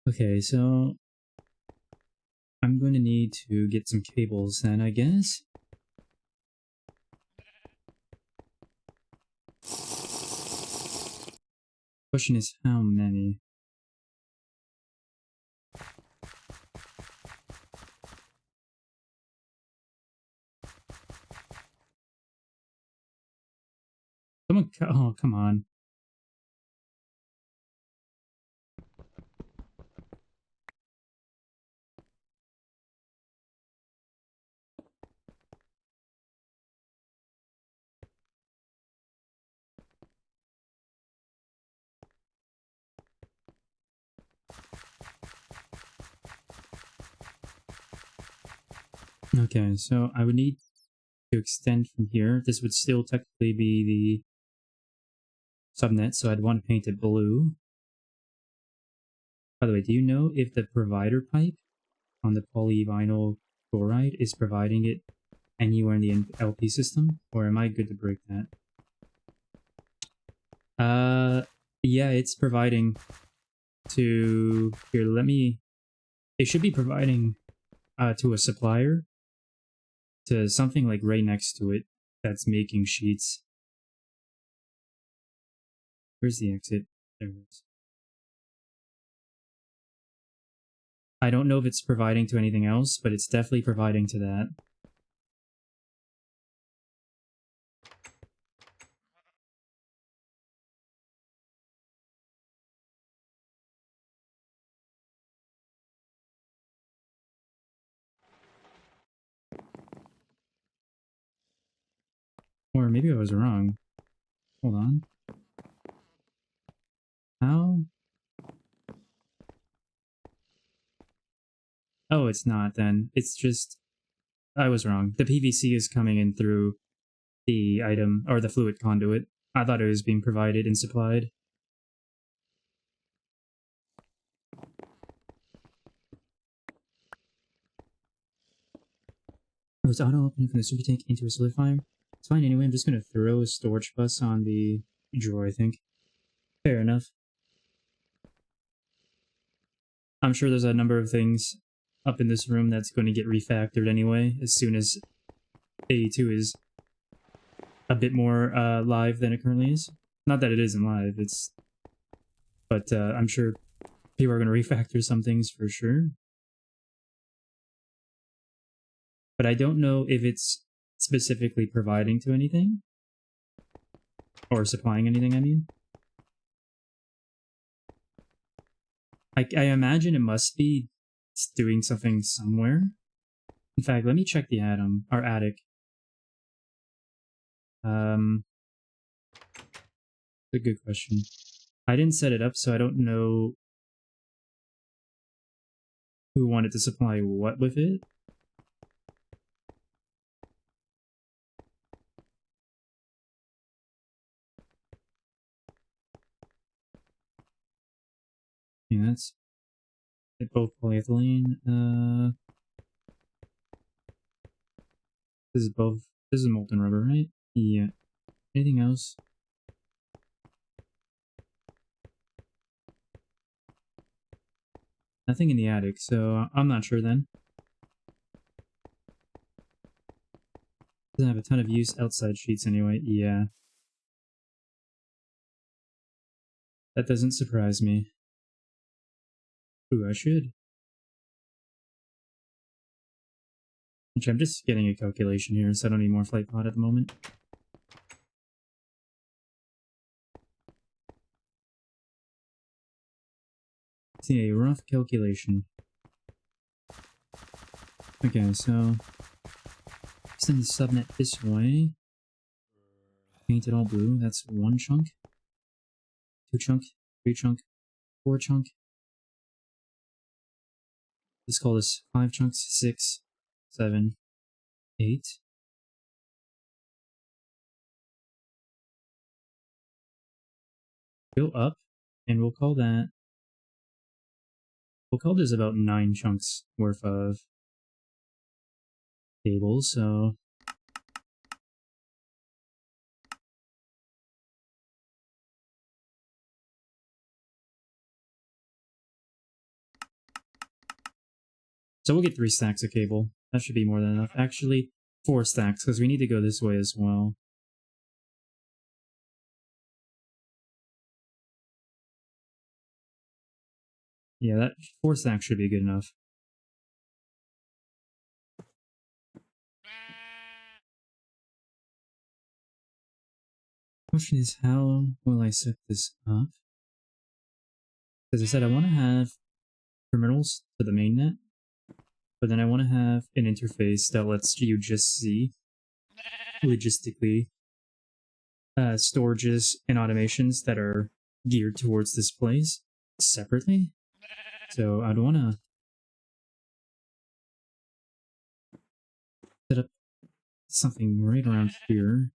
Okay, so I'm going to need to get some cables then, I guess. Question is how many? Someone, oh, come on. Okay, so I would need to extend from here. This would still technically be the subnet, so I'd want to paint it blue. By the way, do you know if the provider pipe on the polyvinyl chloride is providing it anywhere in the LP system, or am I good to break that? Yeah, it's providing to, here, let me, it should be providing to a supplier, to something like right next to it that's making sheets. Where's the exit? There it is. I don't know if it's providing to anything else, but it's definitely providing to that. Or maybe I was wrong. Hold on. How? Oh, it's not then. It's just... I was wrong. The PVC is coming in through the item, or the fluid conduit. I thought it was being provided and supplied. Oh, it's auto-opening from the super tank into a solidifier? It's fine anyway, I'm just gonna throw a storage bus on the drawer, I think. Fair enough. I'm sure there's a number of things up in this room that's going to get refactored anyway, as soon as AE2 is a bit more live than it currently is. Not that it isn't live, it's... But I'm sure people are going to refactor some things for sure. But I don't know if it's specifically providing to anything. Or supplying anything, I mean. I imagine it must be doing something somewhere. In fact, let me check the atom, our attic. That's a good question. I didn't set it up, so I don't know who wanted to supply what with it. Yeah, that's both polyethylene. This is both. This is molten rubber, right? Yeah. Anything else? Nothing in the attic, so I'm not sure then. Doesn't have a ton of use outside sheets anyway. Yeah. That doesn't surprise me. Ooh, I should. Which I'm just getting a calculation here, so I don't need more flight pod at the moment. see a rough calculation. Okay, so extend the subnet this way. Paint it all blue. That's 1 chunk, 2 chunk, 3 chunk, 4 chunk. Let's call this 5 chunks, 6, 7, 8. Go up, and we'll call this about 9 chunks worth of cables, so we'll get 3 stacks of cable. That should be more than enough. Actually, 4 stacks, because we need to go this way as well. Yeah, that 4 stacks should be good enough. Question is, how will I set this up? As I said, I want to have terminals to the mainnet, but then I want to have an interface that lets you just see logistically storages and automations that are geared towards displays separately. So I'd want to set up something right around here,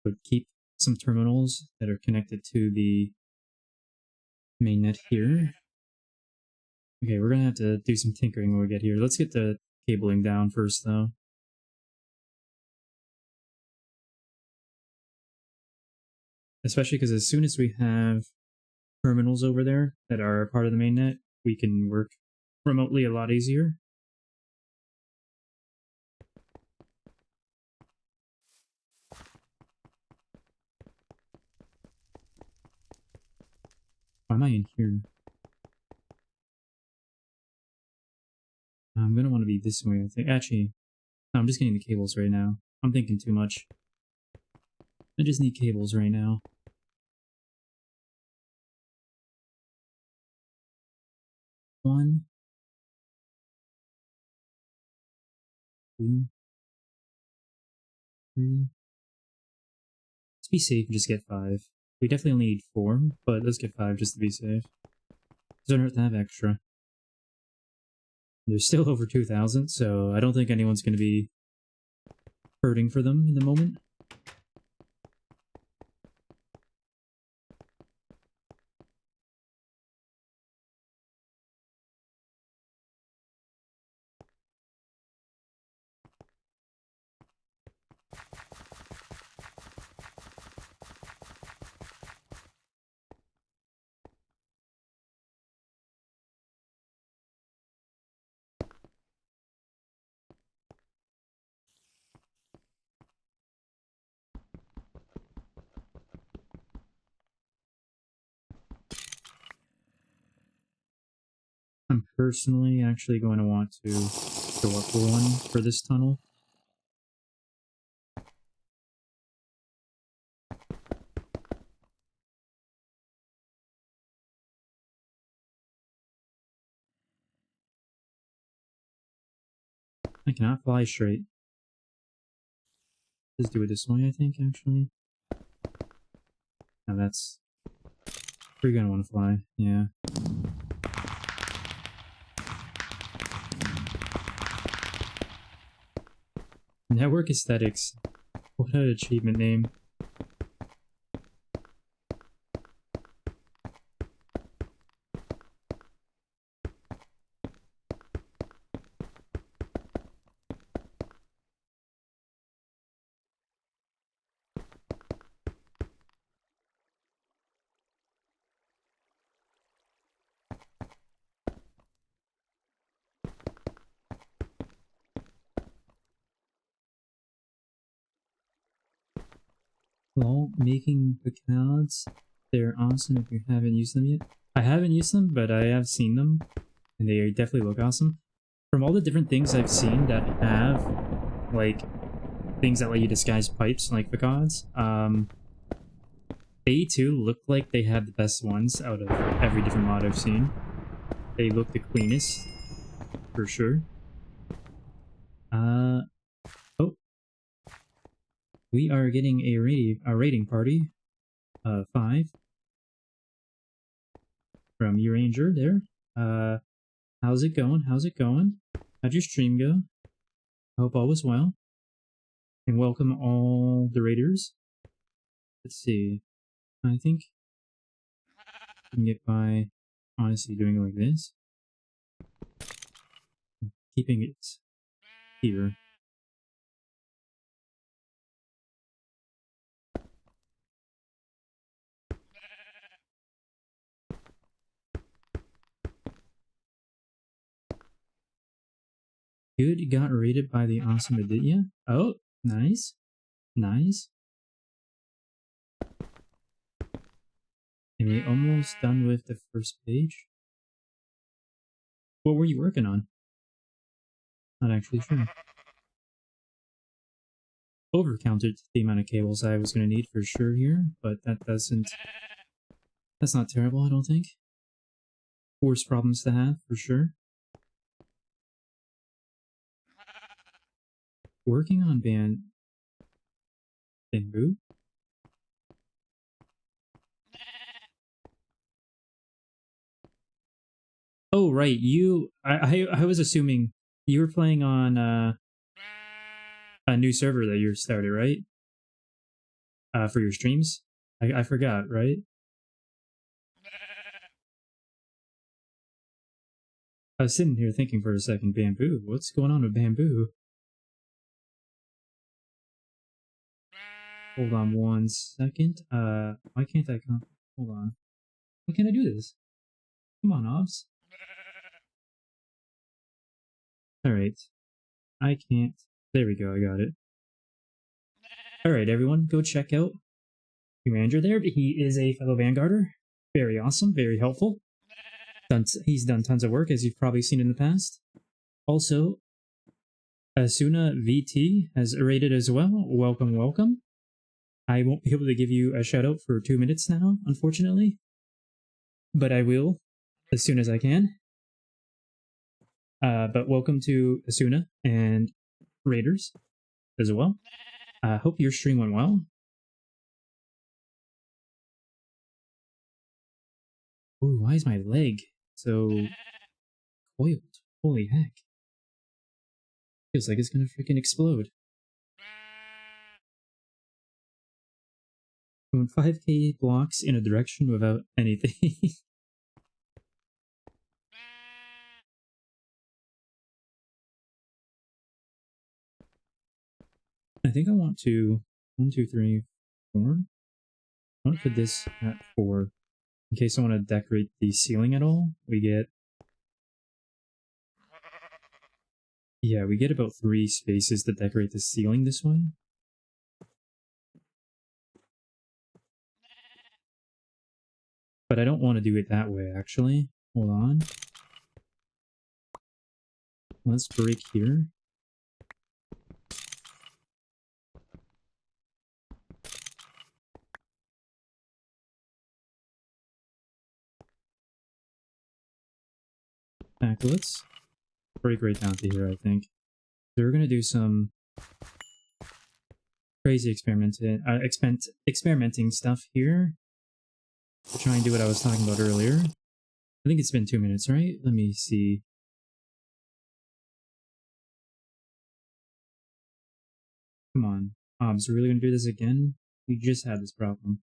but keep some terminals that are connected to the mainnet here. Okay, we're gonna have to do some tinkering when we get here. Let's get the cabling down first, though. Especially because as soon as we have terminals over there that are part of the mainnet, we can work remotely a lot easier. Why am I in here? I'm gonna want to be this way, I think. Actually, no, I'm just getting the cables right now. I'm thinking too much. I just need cables right now. One, 2, 3. Let's be safe and just get 5. We definitely only need 4, but let's get 5 just to be safe. Doesn't hurt to have extra. There's still over 2,000, so I don't think anyone's going to be hurting for them in the moment. I'm personally actually going to want to go up one for this tunnel. I cannot fly straight. Let's do it this way, I think, actually. Now that's... We're gonna want to fly, yeah. Network aesthetics. What an achievement name. Well, making facades, they're awesome if you haven't used them yet. I haven't used them, but I have seen them, and they definitely look awesome. From all the different things I've seen that have, like, things that let you disguise pipes, like facades, they too look like they have the best ones out of every different mod I've seen. They look the cleanest, for sure. Oh. We are getting a raiding party. 5. From your ranger there. How's it going? How's it going? How'd your stream go? Hope all was well. And welcome all the raiders. Let's see. I think we can get by honestly doing it like this. Keeping it here. Good, got raided by the awesome Aditya. Oh, nice. Nice. And we almost done with the first page. What were you working on? Not actually sure. Overcounted the amount of cables I was going to need for sure here, but that's not terrible, I don't think. Worse problems to have, for sure. Working on bamboo? Oh, right, I was assuming you were playing on a new server that you started, right? For your streams? I forgot, right? I was sitting here thinking for a second, bamboo? What's going on with bamboo? Hold on 1 second. Why can't I come? Hold on. Why can't I do this? Come on, Obs. Alright. I can't. There we go, I got it. Alright, everyone, go check out your manager there. He is a fellow Vanguarder. Very awesome, very helpful. He's done tons of work, as you've probably seen in the past. Also, Asuna VT has rated as well. Welcome, welcome. I won't be able to give you a shout out for 2 minutes now, unfortunately. But I will as soon as I can. But welcome to Asuna and Raiders as well. Hope your stream went well. Ooh, why is my leg so coiled? Holy heck. Feels like it's gonna freaking explode. Going 5k blocks in a direction without anything. I think I want to 1, 2, 3, 4. I want to put this at 4 in case I want to decorate the ceiling at all. We get about 3 spaces to decorate the ceiling this way. But I don't want to do it that way, actually. Hold on. Let's break here. Back, let's break right down to here, I think. So we're going to do some crazy experimenting stuff here. Try and do what I was talking about earlier. I think it's been 2 minutes, right? Let me see. Come on. Obs, we're really gonna do this again? We just had this problem.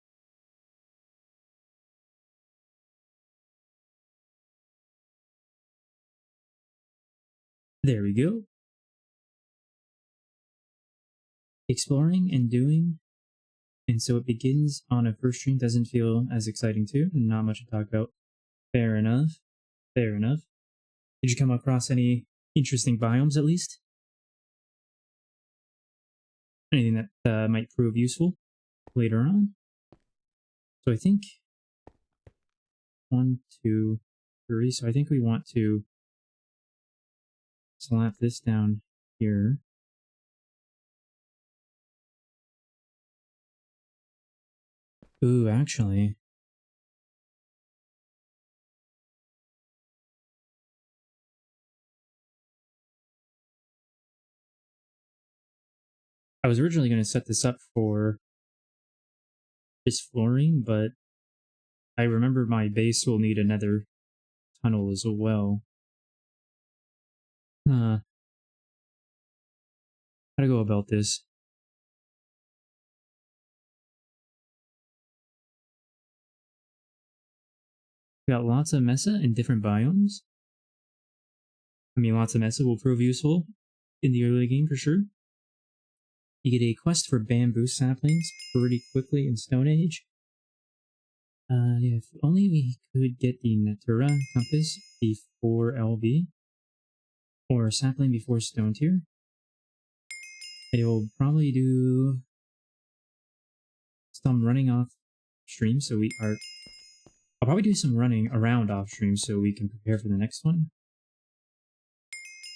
There we go. Exploring and doing. And so it begins on a first stream, doesn't feel as exciting too. Not much to talk about. Fair enough. Fair enough. Did you come across any interesting biomes at least? Anything that might prove useful later on? So I think 1, 2, 3. So I think we want to slap this down here. Ooh, actually. I was originally going to set this up for just flooring, but I remember my base will need another tunnel as well. How to go about this? We got lots of mesa in different biomes. I mean, lots of mesa will prove useful in the early game for sure. You get a quest for bamboo saplings pretty quickly in Stone Age. Yeah, if only we could get the Natura compass before LB, or a sapling before Stone Tier. It will probably do some running off stream, so we are. I'll probably do some running around off stream so we can prepare for the next one.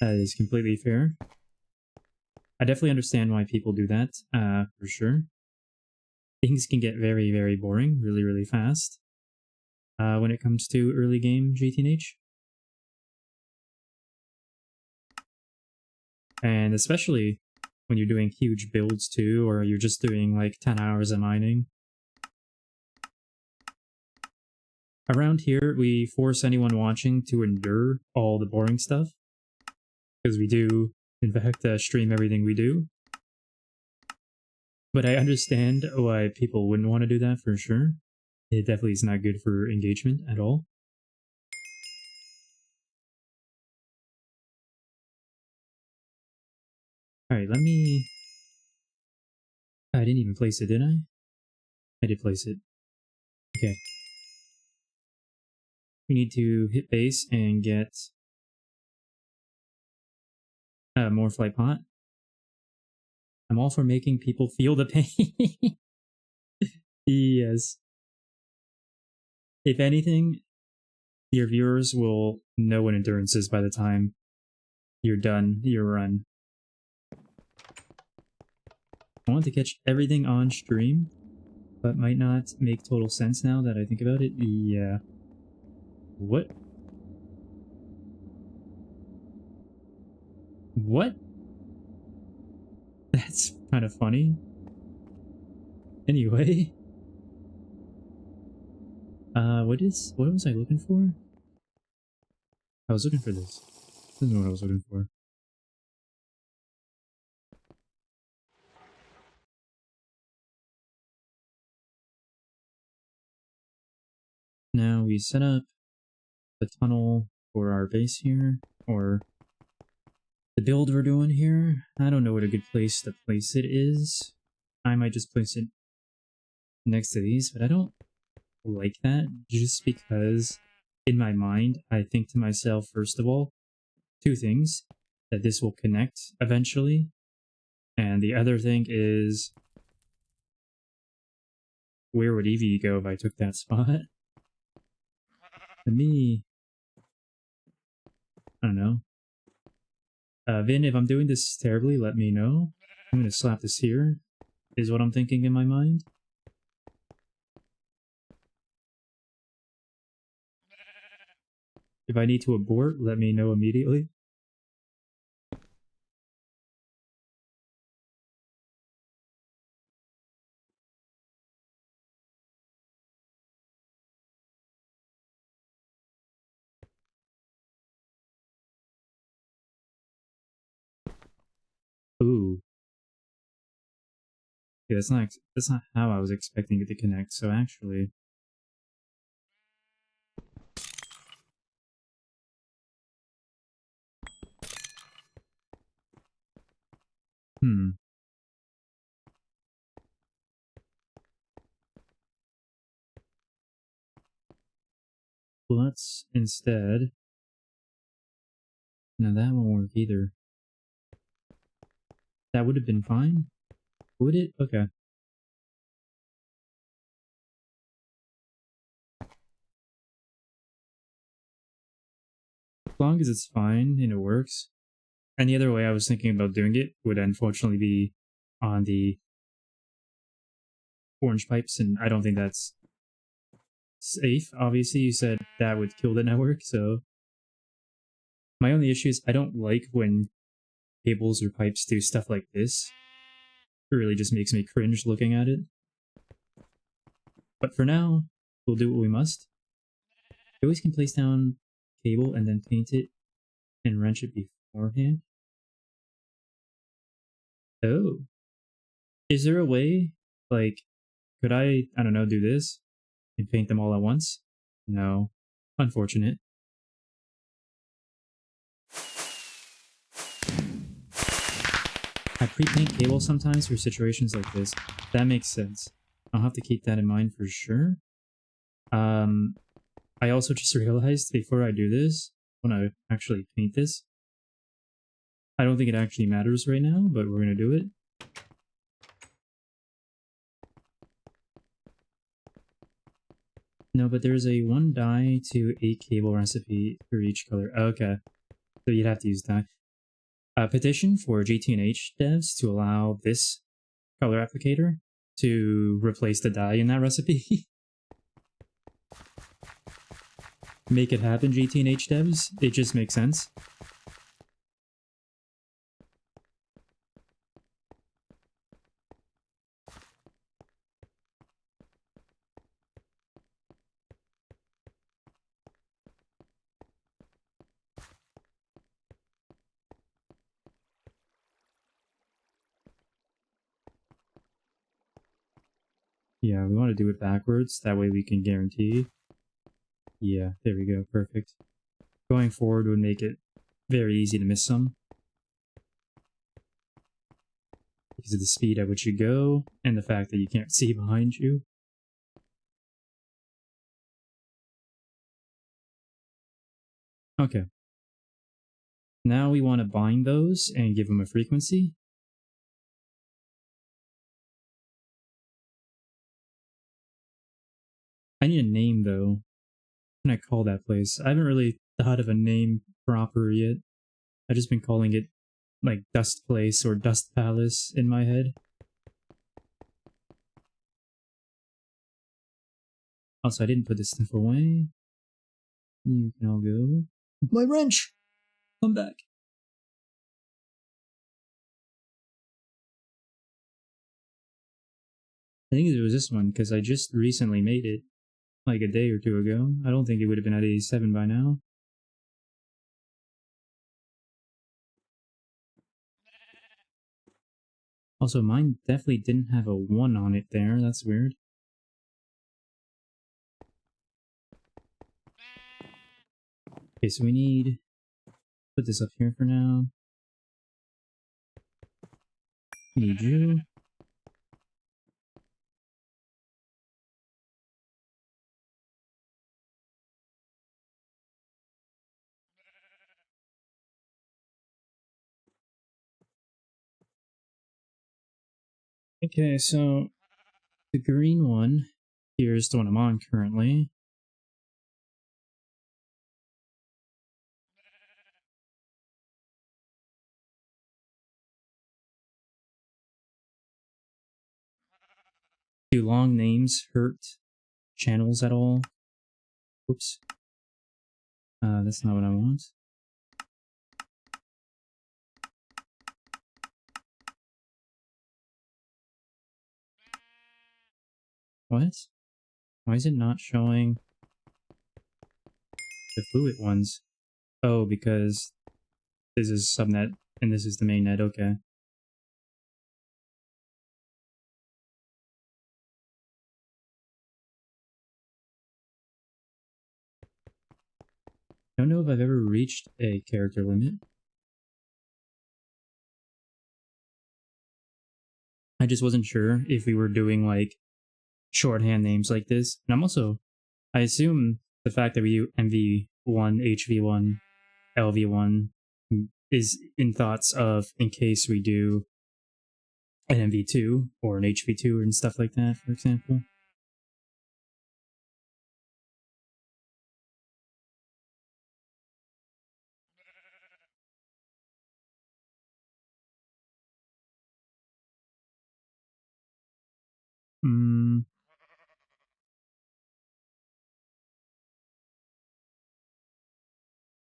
That is completely fair. I definitely understand why people do that, for sure. Things can get very, very boring really, really fast when it comes to early game GTNH. And especially when you're doing huge builds too, or you're just doing like 10 hours of mining. Around here, we force anyone watching to endure all the boring stuff. Because we do, in fact, stream everything we do. But I understand why people wouldn't want to do that for sure. It definitely is not good for engagement at all. Alright, let me... I didn't even place it, did I? I did place it. Okay. We need to hit base and get more flight pot. I'm all for making people feel the pain. Yes. If anything, your viewers will know what endurance is by the time you're done your run. I want to catch everything on stream, but might not make total sense now that I think about it. Yeah. What? What? That's kind of funny. Anyway. What was I looking for? I was looking for this. This is what I was looking for. Now we set up the tunnel for our base here, or the build we're doing here. I don't know what a good place to place it is. I might just place it next to these, but I don't like that just because in my mind I think to myself, first of all, two things: that this will connect eventually, and the other thing is, where would Eevee go if I took that spot? To me, I don't know. Vin, if I'm doing this terribly, let me know. I'm gonna slap this here, is what I'm thinking in my mind. If I need to abort, let me know immediately. Ooh. Yeah, that's not how I was expecting it to connect, so actually... Let's instead... No, that won't work either. That would have been fine? Would it? Okay. As long as it's fine and it works. Any other way I was thinking about doing it would unfortunately be on the orange pipes, and I don't think that's safe. Obviously, you said that would kill the network, so... My only issue is I don't like when cables or pipes do stuff like this. It really just makes me cringe looking at it. But for now, we'll do what we must. You always can place down cable and then paint it and wrench it beforehand. Oh. Is there a way, like, could I don't know, do this and paint them all at once? No. Unfortunate. I pre-paint cables sometimes for situations like this. That makes sense. I'll have to keep that in mind for sure. I also just realized before I do this, when I actually paint this, I don't think it actually matters right now, but we're gonna do it. No, but there's a 1 dye to 8 cable recipe for each color. Okay, so you'd have to use dye. A petition for GTNH devs to allow this color applicator to replace the dye in that recipe. Make it happen, GTNH devs. It just makes sense. Yeah, we want to do it backwards. That way we can guarantee. Yeah, there we go. Perfect. Going forward would make it very easy to miss some. Because of the speed at which you go, and the fact that you can't see behind you. Okay. Now we want to bind those and give them a frequency. I need a name though. What can I call that place? I haven't really thought of a name proper yet. I've just been calling it like Dust Place or Dust Palace in my head. Also, I didn't put this stuff away. You can all go. My wrench! Come back. I think it was this one, because I just recently made it, like a day or two ago. I don't think it would have been at 87 by now. Also, mine definitely didn't have a 1 on it there. That's weird. Okay, so we need... Put this up here for now. Need you. Okay, so the green one here is the one I'm on currently. Do long names hurt channels at all? Oops. That's not what I want. What? Why is it not showing the fluid ones? Oh, because this is subnet and this is the main net, okay. I don't know if I've ever reached a character limit. I just wasn't sure if we were doing like shorthand names like this. And I'm also, I assume the fact that we do MV1, HV1, LV1 is in thoughts of in case we do an MV2 or an HV2 and stuff like that, for example.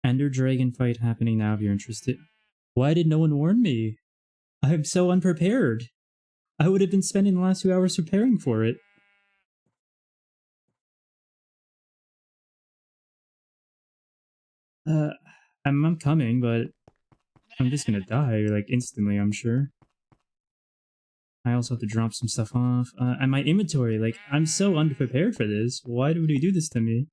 Ender Dragon fight happening now if you're interested. Why did no one warn me? I'm so unprepared. I would have been spending the last 2 hours preparing for it. I'm coming, but I'm just gonna die, like, instantly, I'm sure. I also have to drop some stuff off. And my inventory, like, I'm so underprepared for this. Why would he do this to me?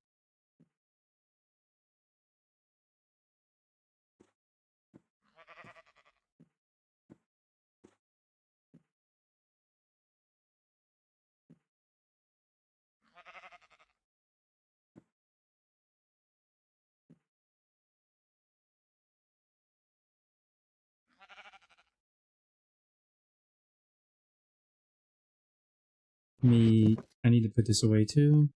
I need to put this away too.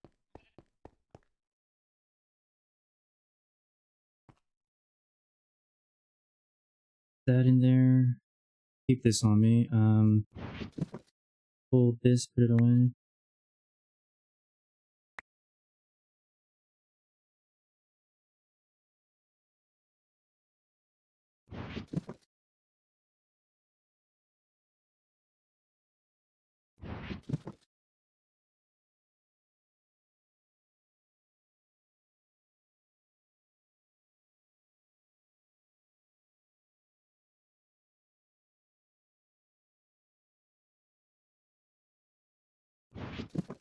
That in there. Keep this on me. Hold this, put it away.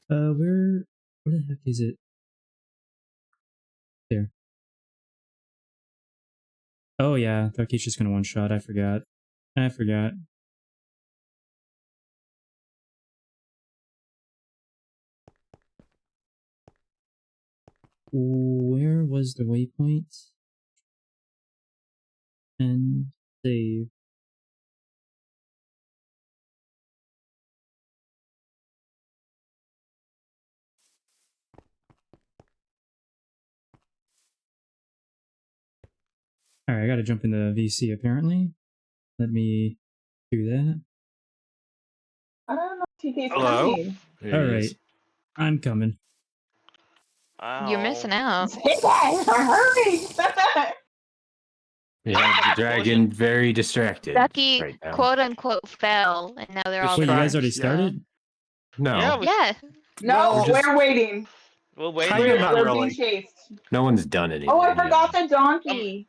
Where the heck is it? There. Oh yeah, Ducky's just gonna one-shot, I forgot. I forgot. Where was the waypoint? And save. Alright, I gotta jump into VC apparently. Let me do that. I don't know if TK's Hello? coming. Alright, I'm coming. You're missing out. TK, hurry! Yeah, the dragon very distracted. Ducky, right now. quote unquote, fell, and now they're all Wait, you Distract- guys already started? No, Yeah, we, Yeah, No, We're just- we're waiting. we're waiting. Kinda We're, not we're really. being chased. no one's done anything. Oh, I yet. forgot the donkey.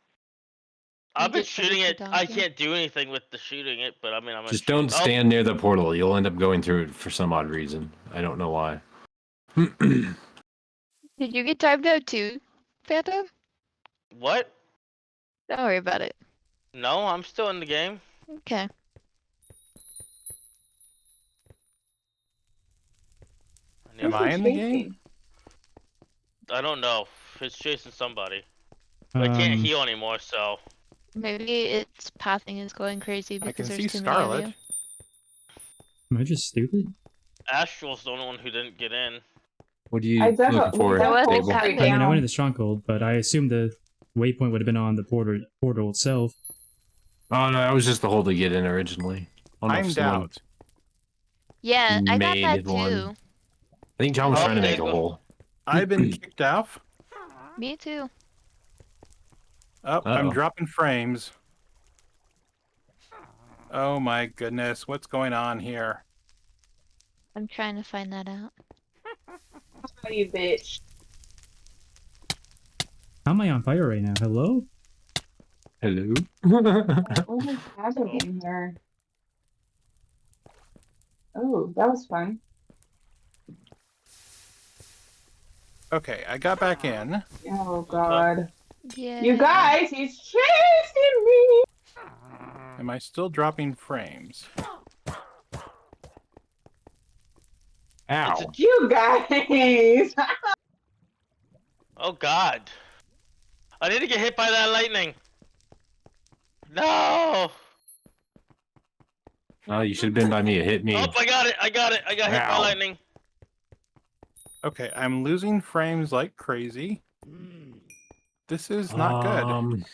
I've been just said shooting it's it. a I donkey. can't do anything with the shooting it, but I mean, I'm Just don't stand near the portal. You'll end up going through it for some odd reason. I don't know why. did you get timed out too, Phantom? What? Don't worry about it. No, I'm still in the game. Okay. I, Am need- I in the game? Chasing. I don't know. It's chasing somebody. I can't heal anymore, so Maybe its pathing is going crazy I because can there's see too many of Scarlet. you. Am I just stupid? Astral's the only one who didn't get in. What are you I looking definitely for? There was Table? a straight I mean, I went down. to the stronghold, but I assumed the waypoint would have been on the portal itself. Oh no, that was just the hole to get in originally. I don't know if Timed someone- out. Yeah, I got that Made one. too. I think John was Oh, trying to there make you a go. hole. I've been kicked off. Me too. Oh, I'm Uh-oh. dropping frames. Oh my goodness, what's going on here? I'm trying to find that out. Oh, you bitch. How am I on fire right now? Hello? Hello. What is happening here? Oh, that was fun. Okay, I got back in. Oh god. Yeah. You guys, he's chasing me! Am I still dropping frames? Ow. You guys! Oh God! I need to get hit by that lightning. No! Oh, you should have been by me. It hit me. Oh, I got it! I got it! I got hit by Ow. lightning. Okay, I'm losing frames like crazy. This is not good. I'm gonna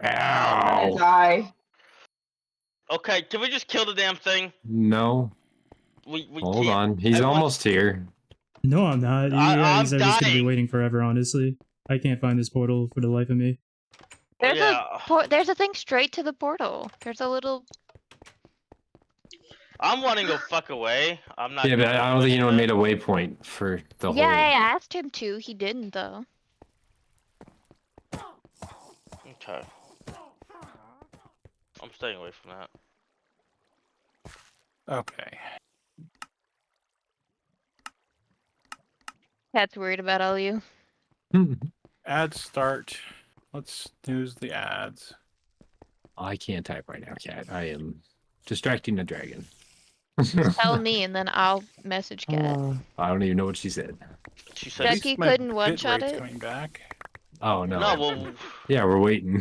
Ow. die. Okay, can we just kill the damn thing? No. We Hold can't. on. He's I want- almost here. No, I'm not. You I'm guys are just gonna be dying. waiting forever, honestly. I can't find this portal for the life of me. There's Yeah. there's a thing straight to the portal. There's a little I'm wanting to go fuck away. I'm not. Yeah, but going I to don't think any of anyone it. made a waypoint for the Yeah, I whole. asked him to. He didn't though. Okay. I'm staying away from that. Okay. Cat's worried about all you. Ads start. Let's snooze the ads. I can't type right now, Cat. I am distracting the dragon. Tell me, and then I'll message Cat. I don't even know what she said. She At said. Ducky least my couldn't bit one-shot rate's it? coming back. Oh no. No, well, Yeah, we're waiting.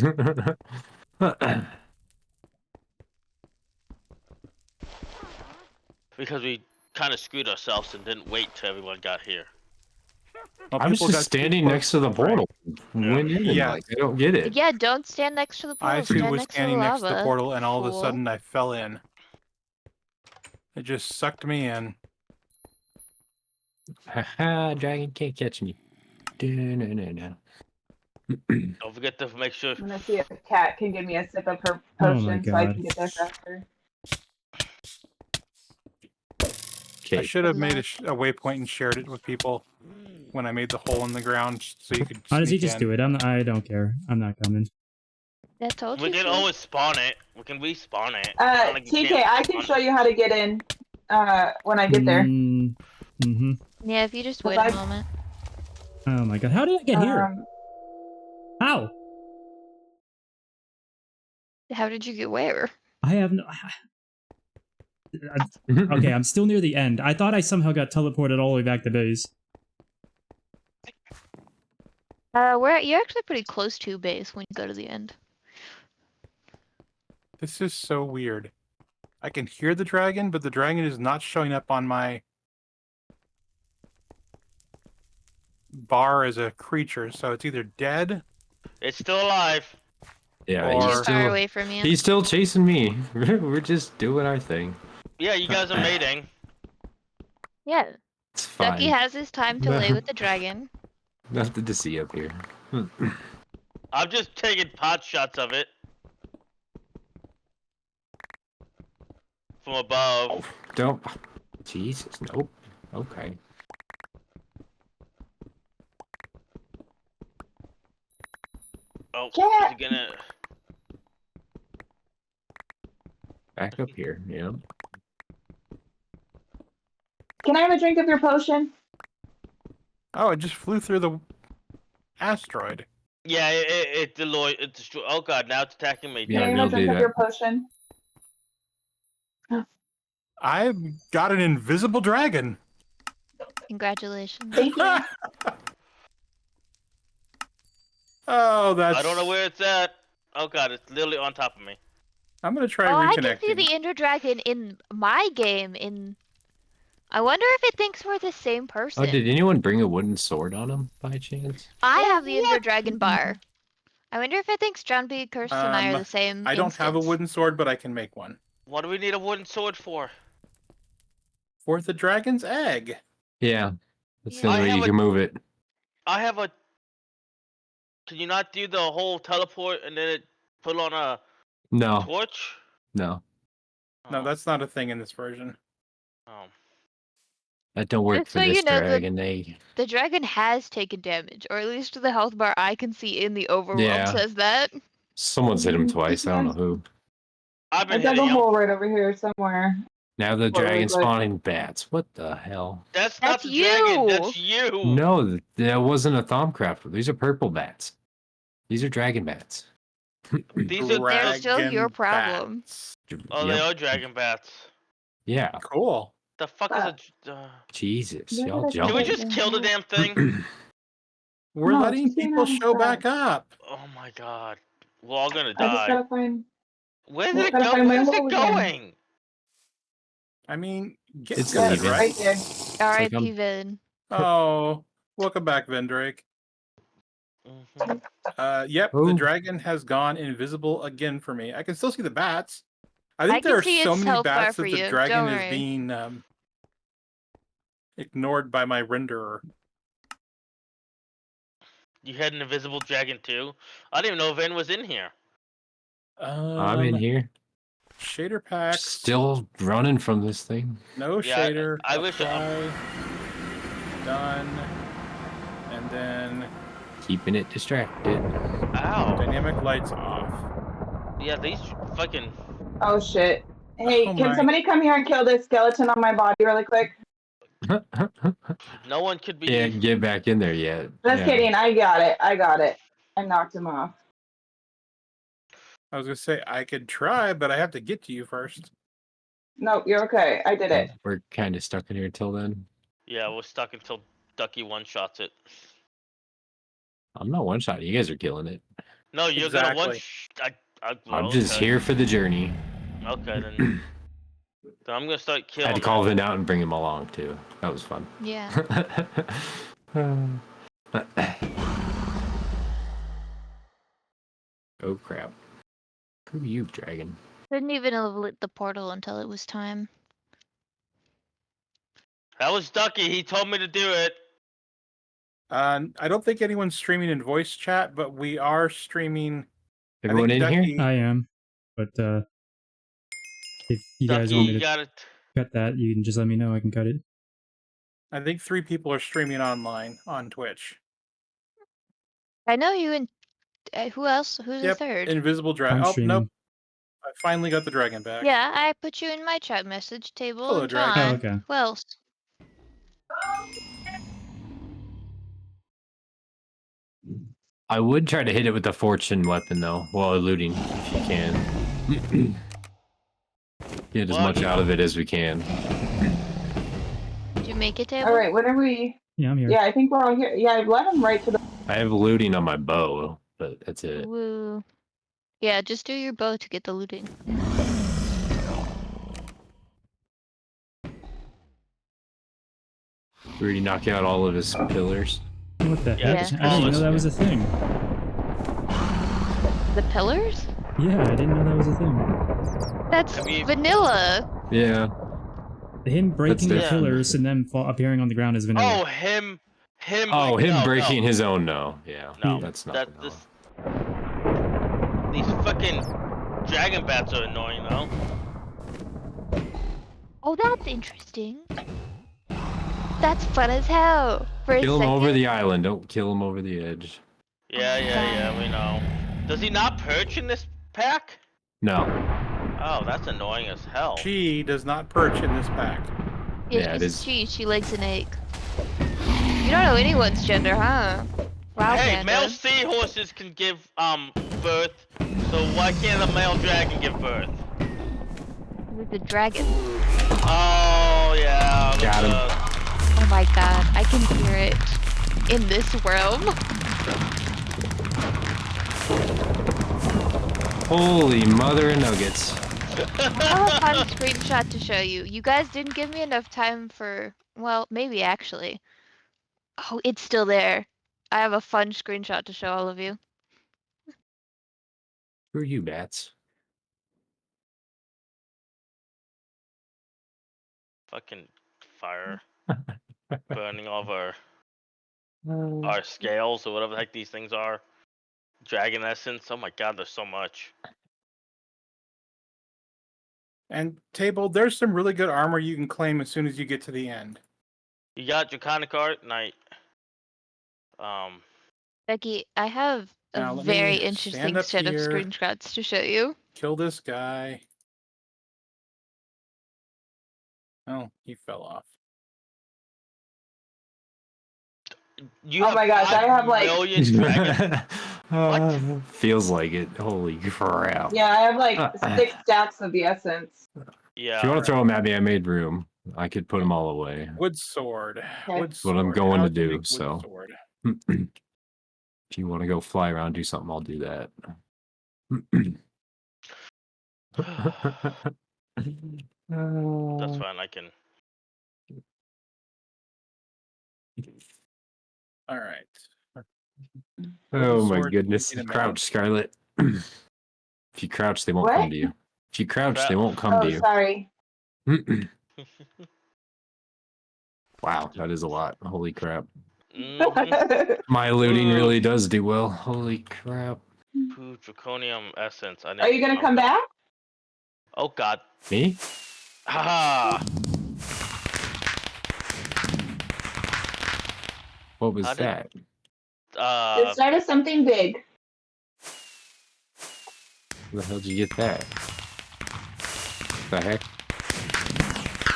because we kind of screwed ourselves and didn't wait till everyone got here. Well, I was people got just too standing close next to the the frame. portal. Went in. Yeah. Like, I don't get it. Yeah, don't stand next to the portal. I too Stand was next to the standing next to the lava, portal, and all of a fool. sudden I fell in. It just sucked me in. Haha, dragon can't catch me. No. Don't forget to make sure. I'm gonna see if Kat can give me a sip of her Oh my potion so I God. can get there faster. I Okay. should have made luck. a waypoint and shared it with people when I made the hole in the ground so you could How does he sneak just in. do it? I don't care. I'm not coming. I told We you can to. always spawn it. We can respawn it. It's not like we TK, can't I can respawn show it. you how to get in when I get there. Mm-hmm. Yeah, if you just But wait a I- moment. Oh my God. How did I get here? How? How did you get where? I have no. Okay, I'm still near the end. I thought I somehow got teleported all the way back to base. You're actually pretty close to base when you go to the end. This is so weird. I can hear the dragon, but the dragon is not showing up on my bar as a creature, so it's either dead. It's still alive. Yeah, Or- Too he's far still away from you. he's still chasing me. We're just doing our thing. Yeah, you guys are mating. Yeah. It's fine. Ducky has his time to lay with the dragon. Nothing to see up here. I'm just taking pot shots of it from above. Don't. Jesus, nope. Okay. Oh, Cat! is he gonna? Back up here. Yeah. Can I have a drink of your potion? Oh, it just flew through the asteroid. Yeah, it destroyed. Oh god, now it's attacking me. Can Yeah, I have you'll a drink do of that. your potion? I've got an invisible dragon. Congratulations. Thank you. Oh, that's. I don't know where it's at. Oh god, it's literally on top of me. I'm gonna try Oh, I reconnecting. can see the Ender Dragon in my game. I wonder if it thinks we're the same person. Oh, did anyone bring a wooden sword on him by chance? I have the Ender Dragon bar. I wonder if it thinks John B. Cursed and I are the same. I don't have a instance. wooden sword, but I can make one. What do we need a wooden sword for? For the dragon's egg. Yeah. That's the Yeah. only I way have you a- can move it. I have a. Can you not do the whole teleport and then it put on a No. torch? No. No, Oh, that's not a thing in this version. oh. That don't work Just for so this you know, dragon egg. The dragon has taken damage, or at least the health bar I can see in the overworld Yeah. says that. Someone's hit him twice. I don't know who. I've I been dug a hitting him. hole right over here somewhere. Now the What dragon was it? spawning bats. What the hell? That's not That's the dragon. you! That's you. No, that wasn't a Thaumcraft. These are purple bats. These are dragon bats. These are. They're still your Dragon problem. bats. Oh, Yep. they are dragon bats. Yeah. Cool. The fuck is a? Jesus. Yeah, Y'all that's Can we jumping. just kill the damn thing? We're No, letting just stay people on show track. back up. Oh my god. We're all gonna I just die. gotta find. Where's Well, it gotta go? find my Where's hole it again. going? I mean, get It's good, leaving. right? Right there. R.I.P. I'm- Vin. Oh, welcome back, Vindrake. Mhm. Yep, the Oh. dragon has gone invisible again for me. I can still see the bats. I think can there are see so its many health bar bats for that the you, dragon don't is worry. being ignored by my renderer. You had an invisible dragon too? I didn't even know Vin was in here. I'm in here. Shader packs. Still running from this thing. No Yeah, shader. I wish apply, done. And then Keeping it distracted. Ow. dynamic lights off. Yeah, these fucking. Oh shit. Hey, Oh can my. somebody come here and kill this skeleton on my body really quick? No one could be. Can't get back in there yet. Just Yeah. kidding. I got it. I got it. I knocked him off. I was gonna say I could try, but I have to get to you first. Nope, you're okay. I did it. We're kind of stuck in here till then. Yeah, we're stuck until Ducky one-shots it. I'm not one shot. You guys are killing it. No, you're gonna Exactly. I'm just here for the journey. Okay, then. Then I'm gonna start I killing. had to call Vin out and bring him along too. That was fun. Yeah. Oh crap. Who are you, dragon? Couldn't even have lit the portal until it was time. That was Ducky. He told me to do it. I don't think anyone's streaming in voice chat, but we are streaming. I Everyone think in here? Ducky- I am, but if you guys want me Ducky, to got it. cut that, you can just let me know. I can cut it. I think 3 people are streaming online on Twitch. I know you and who else? Who's the Yep, third? Invisible Dragon. I'm Oh streaming. nope! I finally got the dragon back. Yeah, I put you in my chat message table. Hello, and Dragon. John. Oh, okay. Who else? I would try to hit it with the fortune weapon though, while eluding if you can. Get as Well, much out of it as we can. Did you make it, table? All right, when are we? Yeah, I'm here. Yeah, I think we're all here. Yeah, I've led him right to the. I have looting on my bow, but that's it. Woo. Yeah, just do your bow to get the looting. We already knocked out all of his pillars. What the Yeah, heck? Yeah. I didn't Oh, know that was a thing. The pillars? Yeah, I didn't know that was a thing. That's Have you- vanilla. Yeah. Him breaking the different. pillars and then appearing on the ground is vanilla. Oh, him. Oh, him no, breaking his own no. Yeah. No, That's not that vanilla. these fucking dragon bats are annoying though. Oh, that's interesting. That's fun as hell. For a Kill him second. over the island. Don't kill him over the edge. Yeah, we know. Does he not perch in this pack? No. Oh, that's annoying as hell. She does not perch in this pack. Yeah, it she's- is. She lays an egg. You don't know anyone's gender, huh? Wow, Hey, Panda. male seahorses can give birth, so why can't a male dragon give birth? With the dragon. Oh yeah. Got him. Oh my god, I can hear it in this realm. Holy mother of nuggets. I have a fun screenshot to show you. You guys didn't give me enough time for, well, maybe actually. Oh, it's still there. I have a fun screenshot to show all of you. Who are you, bats? Fucking fire. Burning all of our scales or whatever the heck these things are. Dragon essence. Oh my god, there's so much. And Table, there's some really good armor you can claim as soon as you get to the end. You got Draconic Art, Knight. Becky, I have a Now, let me very stand interesting up set of here. screenshots to show you. Kill this guy. Oh, he fell off. You Oh my gosh, I have, like- 5 million dragons. Feels like it. Holy crap. Yeah, I have like 6 stacks of the essence. Yeah. If you want to throw them at me, I made room. I could put them all away. Wood sword. Okay. Wood That's what I'm sword. going How to do, make wood so. sword? If you want to go fly around, do something, I'll do that. That's fine. I can. All right. Oh my Sword goodness. easy to Crouch, Scarlet. If you crouch, they won't come What? to you. If you crouch, they Crap. won't come Oh, to you. sorry. Wow, that is a lot. Holy crap. Mhm. My looting Ooh. really does do well. Holy crap. Poo, Draconium essence. I Are you gonna come back? Oh god. Me? Haha. What was How did- that? The start of something big. Where the hell did you get that? The heck?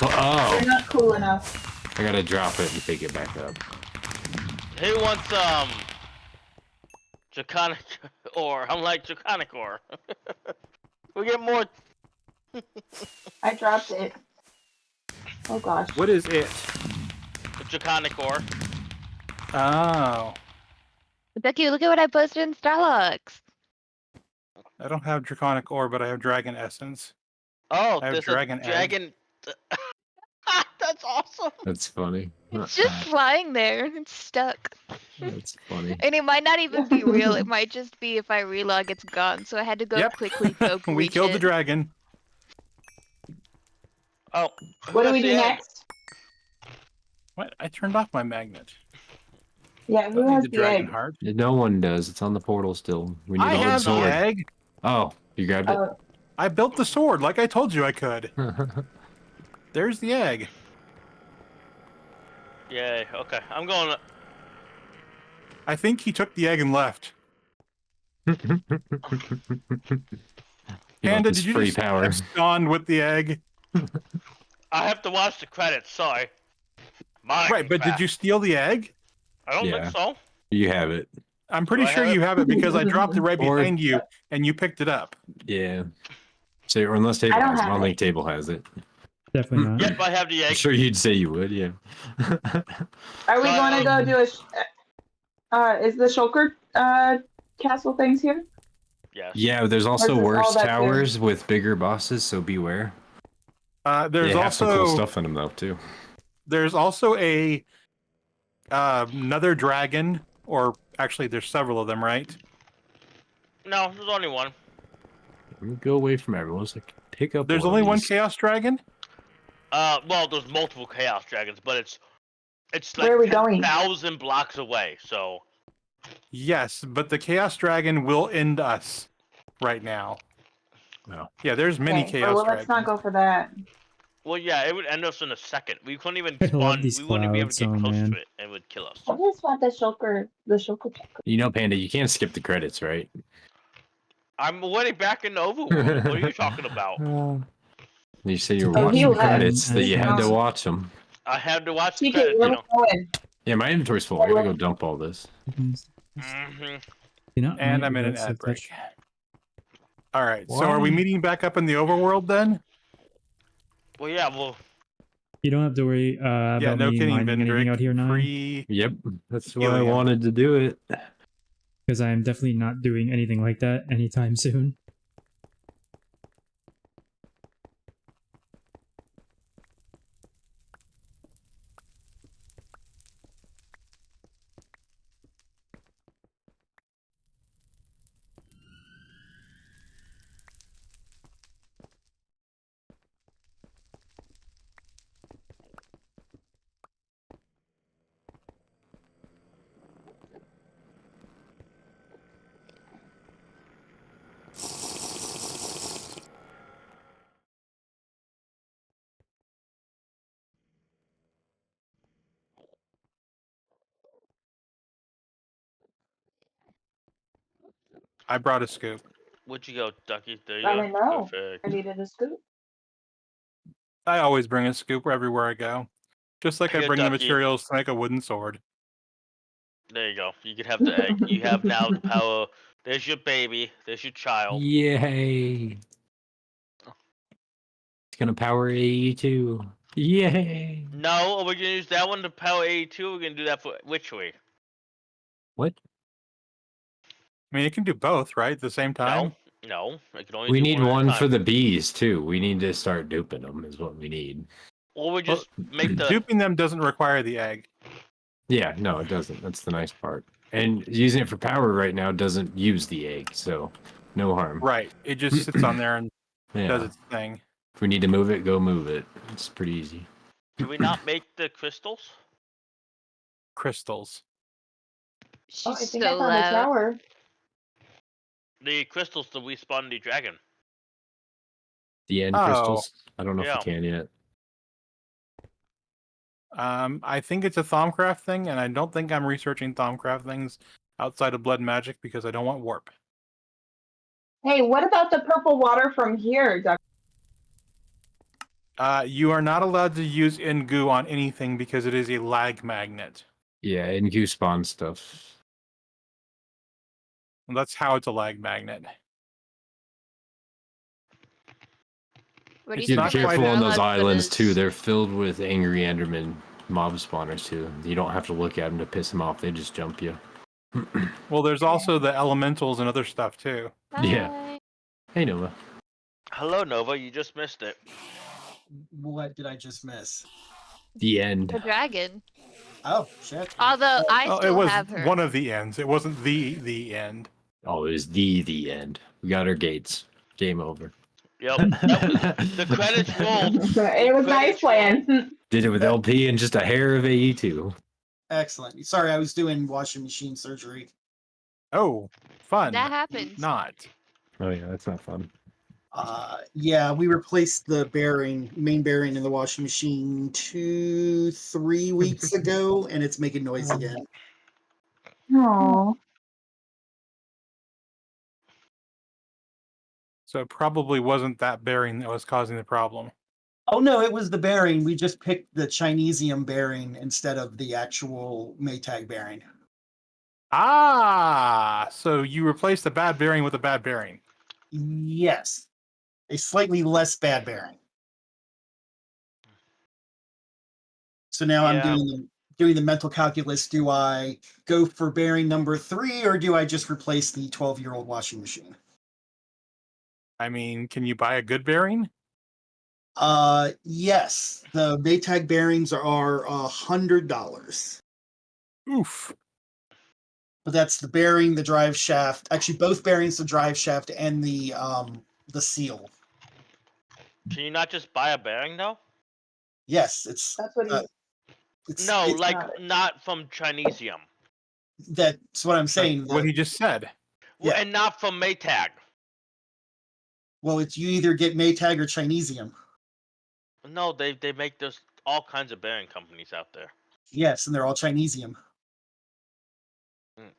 Oh, They're not cool enough. I gotta drop it and pick it back up. who wants draconic ore? I'm like draconic ore. We get more. I dropped it. Oh gosh. What is it? Draconic ore. Oh, Becky, look at what I posted in Starlux. I don't have draconic ore, but I have dragon essence. Oh, I have there's dragon a egg. dragon. That's awesome. That's funny. It's just lying there. It's stuck. That's funny. And it might not even be real. It might just be if I relog, it's gone. So I had to go Yep. quickly go We breach killed it. the dragon. Oh. What do who we has do the egg? next? What? I turned off my magnet. Yeah, Don't who need has the the dragon egg? heart. No one does. It's on the portal still. We need I all the have the sword. egg. Oh, you grabbed it? Oh, I built the sword like I told you I could. There's the egg. Yay. Okay. I'm going. I think he took the egg and left. You want Panda, this did you free just power? abscond with the egg? I have to watch the credits. Sorry. Mine. Right, but did you steal the egg? I don't Yeah. think so. You have it. I'm pretty Do I sure have you it? have it because I dropped it right Or- behind you and you picked it up. Yeah. So, or unless Table I don't has it. I have don't it. think Table has it. Definitely not. Yep, I have the I'm egg. sure you'd say you would, yeah. are we going to go do a? Is the Shulker castle things here? Yes. Yeah, there's also this all worse back towers with bigger bosses, so beware. There's They have some cool also stuff in them though too. there's also a another dragon, or actually there's several of them, right? No, there's only one. Let me go away from everyone. Let's like pick up. There's one only of one these. chaos dragon. Well, there's multiple chaos dragons, but it's like Where are we going? 10,000 blocks away. So. Yes, but the chaos dragon will end us right now. No. Yeah, there's many Okay, chaos well, dragons. let's not go for that. Well, yeah, it would end us in a second. We couldn't even I love spawn. these We wouldn't be able to get clouds, oh, close man. to it, and it would kill us. I just want the Shulker. You know, Panda, you can't skip the credits, right? I'm already back in the overworld. What are you talking about? You say you were Oh, he watching the left. credits, that you had to Oh. watch them. I had to watch the TK, credits, where you are know. we going? Yeah, my inventory's full. I gotta go dump all this. Mm-hmm. You know, And my I'm in an regards ad to break. touch- All right, so are we Why? meeting back up in the overworld then? Well, yeah, well, You don't have to worry Yeah, about no me kidding, mining anything out here Vindrake. now, Free. Yep, that's why I Helium. wanted to do it. because I'm definitely not doing anything like that anytime soon. I brought a scoop. where'd you go, Ducky? There you I go. don't know. Perfect. I needed a scoop. I always bring a scoop everywhere I go. Just like I Here, bring the Ducky. materials to make a wooden sword. There you go. You can have the egg. You have now the power. There's your baby. There's your child. Yay! It's gonna power AE too. Yay! No, we're gonna use that one to power 82. We're gonna do that for Witchery. What? I mean, it can do both, right? At the same time? No. I can only We do need one, one at a for time. the bees too. We need to start duping them. Is what we need. Or we just make the. Duping them doesn't require the egg. Yeah, no, it doesn't. That's the nice part. And using it for power right now doesn't use the egg, so no harm. Right. It just sits on there and Yeah. does its thing. If we need to move it, go move it. It's pretty easy. Can we not make the crystals? Crystals. She's Oh, I think I so found a loud. tower. The crystals that we spawn the dragon. The end Oh. crystals. I don't know if Yeah. you can yet. I think it's a Thaumcraft thing, and I don't think I'm researching Thaumcraft things outside of Blood Magic because I don't want warp. Hey, what about the purple water from here, Doc? You are not allowed to use Ingu on anything because it is a lag magnet. Yeah, and goose spawn stuff. And that's how it's a lag magnet. What do It's you Be not think about careful on those Starlight islands Foot too. is? They're filled with angry Enderman mob spawners too. You don't have to look at them to piss them off. They just jump you. Well, there's also the elementals and other stuff too. Yeah. Hi. Hey Nova. Hello, Nova. You just missed it. What did I just miss? The end. The dragon. Oh, shit. Although I Oh, it still was have her. one of the ends. It wasn't the end. Oh, it was the end. We got our gates. Game over. Yep. The credits rolled. It was nice playing. Did it with LP and just a hair of AE too. Excellent. Sorry, I was doing washing machine surgery. Oh, fun. That happens. Not. Oh yeah, that's not fun. Yeah, we replaced the main bearing in the washing machine 2-3 weeks ago, and it's making noise again. Aww. So it probably wasn't that bearing that was causing the problem. Oh no, it was the bearing. We just picked the Chinesium bearing instead of the actual Maytag bearing. Ah, so you replaced the bad bearing with a bad bearing. Yes, a slightly less bad bearing. So now I'm Yeah. doing the mental calculus. Do I go for bearing number 3, or do I just replace the 12-year-old washing machine? I mean, can you buy a good bearing? Yes, the Maytag bearings are $100. Oof. But that's the bearing, the drive shaft. Actually, both bearings, the drive shaft, and the seal. Can you not just buy a bearing though? Yes, it's That's what he. No, it's- like not- not from Chinesium. that's what I'm saying. That's what he just said. Well, Yeah. and not from Maytag. Well, it's you either get Maytag or Chinesium. No, they make there's all kinds of bearing companies out there. Yes, and they're all Chinesium. Mm-mm.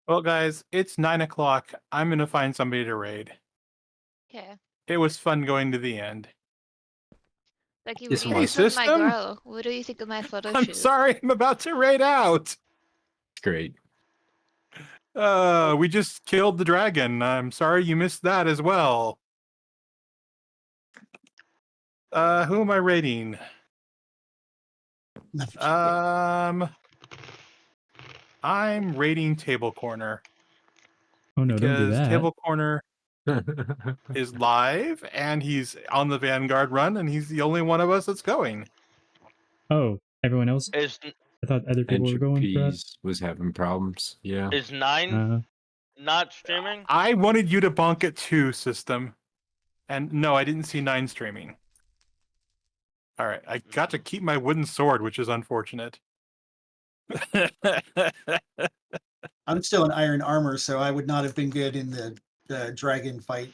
Well, guys, it's 9 o'clock. I'm going to find somebody to raid. Okay. It was fun going to the end. Lucky, This what do you one. think of my System? girl? What do you think of my photo I'm shoot? sorry, I'm about to raid out. Great. We just killed the dragon. I'm sorry you missed that as well. Who am I raiding? I'm raiding Table Corner Oh no, don't do because that. Table Corner is live and he's on the Vanguard run and he's the only one of us that's going. Oh, everyone else? Is I thought other people were going for that. Entropies was having problems. Yeah. is 9 not streaming? I wanted you to bonk it too, system. And no, I didn't see 9 streaming. Alright, I got to keep my wooden sword, which is unfortunate. I'm still in iron armor, so I would not have been good in the dragon fight.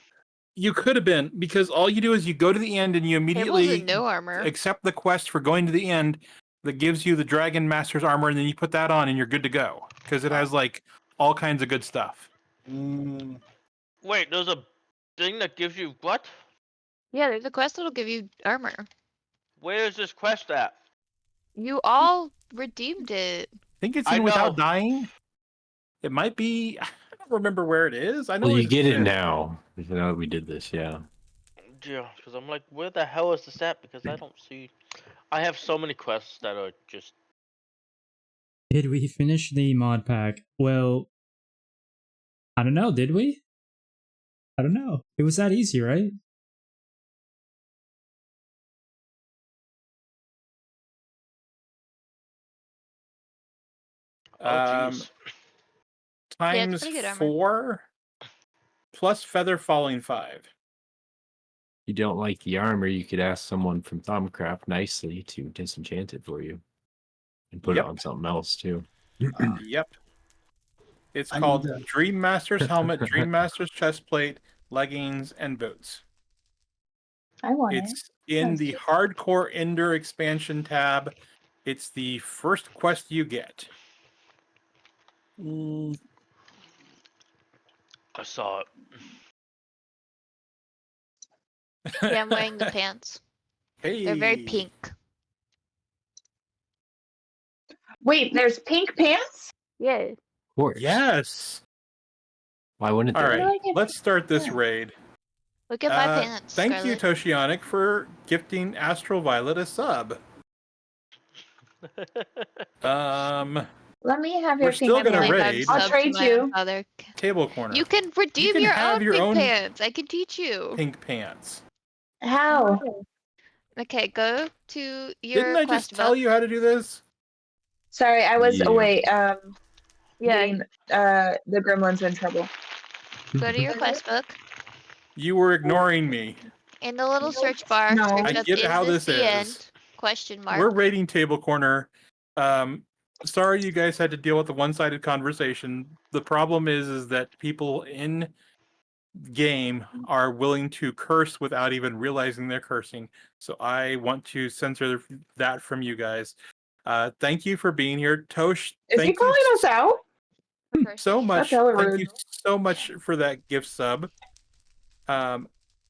You could have been, because all you do is you go to the end and you Tables immediately in no armor. accept the quest for going to the end that gives you the Dragon Master's armor, and then you put that on and you're good to go. Because it has like all kinds of good stuff. Mm, Wait, there's a thing that gives you what? Yeah, there's a quest that'll give you armor. Where is this quest at? You all redeemed it. I think it's I in Without know. Dying. It might be. I don't remember where it is. I know Well, you it's get it there. now. You know we did this, yeah. Yeah, because I'm like, where the hell is this at? Because I don't see. I have so many quests that are just. Did we finish the mod pack? Well, I don't know. Did we? I don't know. It was that easy, right? Oh jeez. Times pretty good armor. 4 plus feather falling 5. You don't like the armor, you could ask someone from Thaumcraft nicely to disenchant it for you. And put Yep. it on something else too. Yep. It's I called need to- Dream Master's helmet, Dream Master's chest plate, leggings, and boots. I want it. It's in the Hardcore Ender expansion tab. It's the first quest you get. I saw it. Yeah, I'm wearing the pants. Hey. They're very pink. Wait, there's pink pants? Yeah. Of course. Yes. Why wouldn't All there right, do I get let's start this Yeah. raid. Look at my pants. Thank you, Scarlett. Toshionic, for gifting Astral Violet a sub. Let me have your We're still pink gonna pants. raid. I'll Sub to trade my you. Other... Table corner. You can redeem can your have own your pink own pants. I can teach you. Pink pants. How? Okay, go to your Didn't I quest just tell book. you how to do this? Sorry, I was Yeah. away. Yeah, Getting the gremlins in trouble. go to your quest book. You were ignoring me. In the little search bar, No. search I up get "Is how this this the is. end?" Question mark. We're raiding Table Corner. Sorry you guys had to deal with the one-sided conversation. The problem is that people in game are willing to curse without even realizing they're cursing. So I want to censor that from you guys. Thank you for being here. Tosh, Is he thank calling you us out? for cursing. so much. That's hella Thank rude. you so much for that gift sub.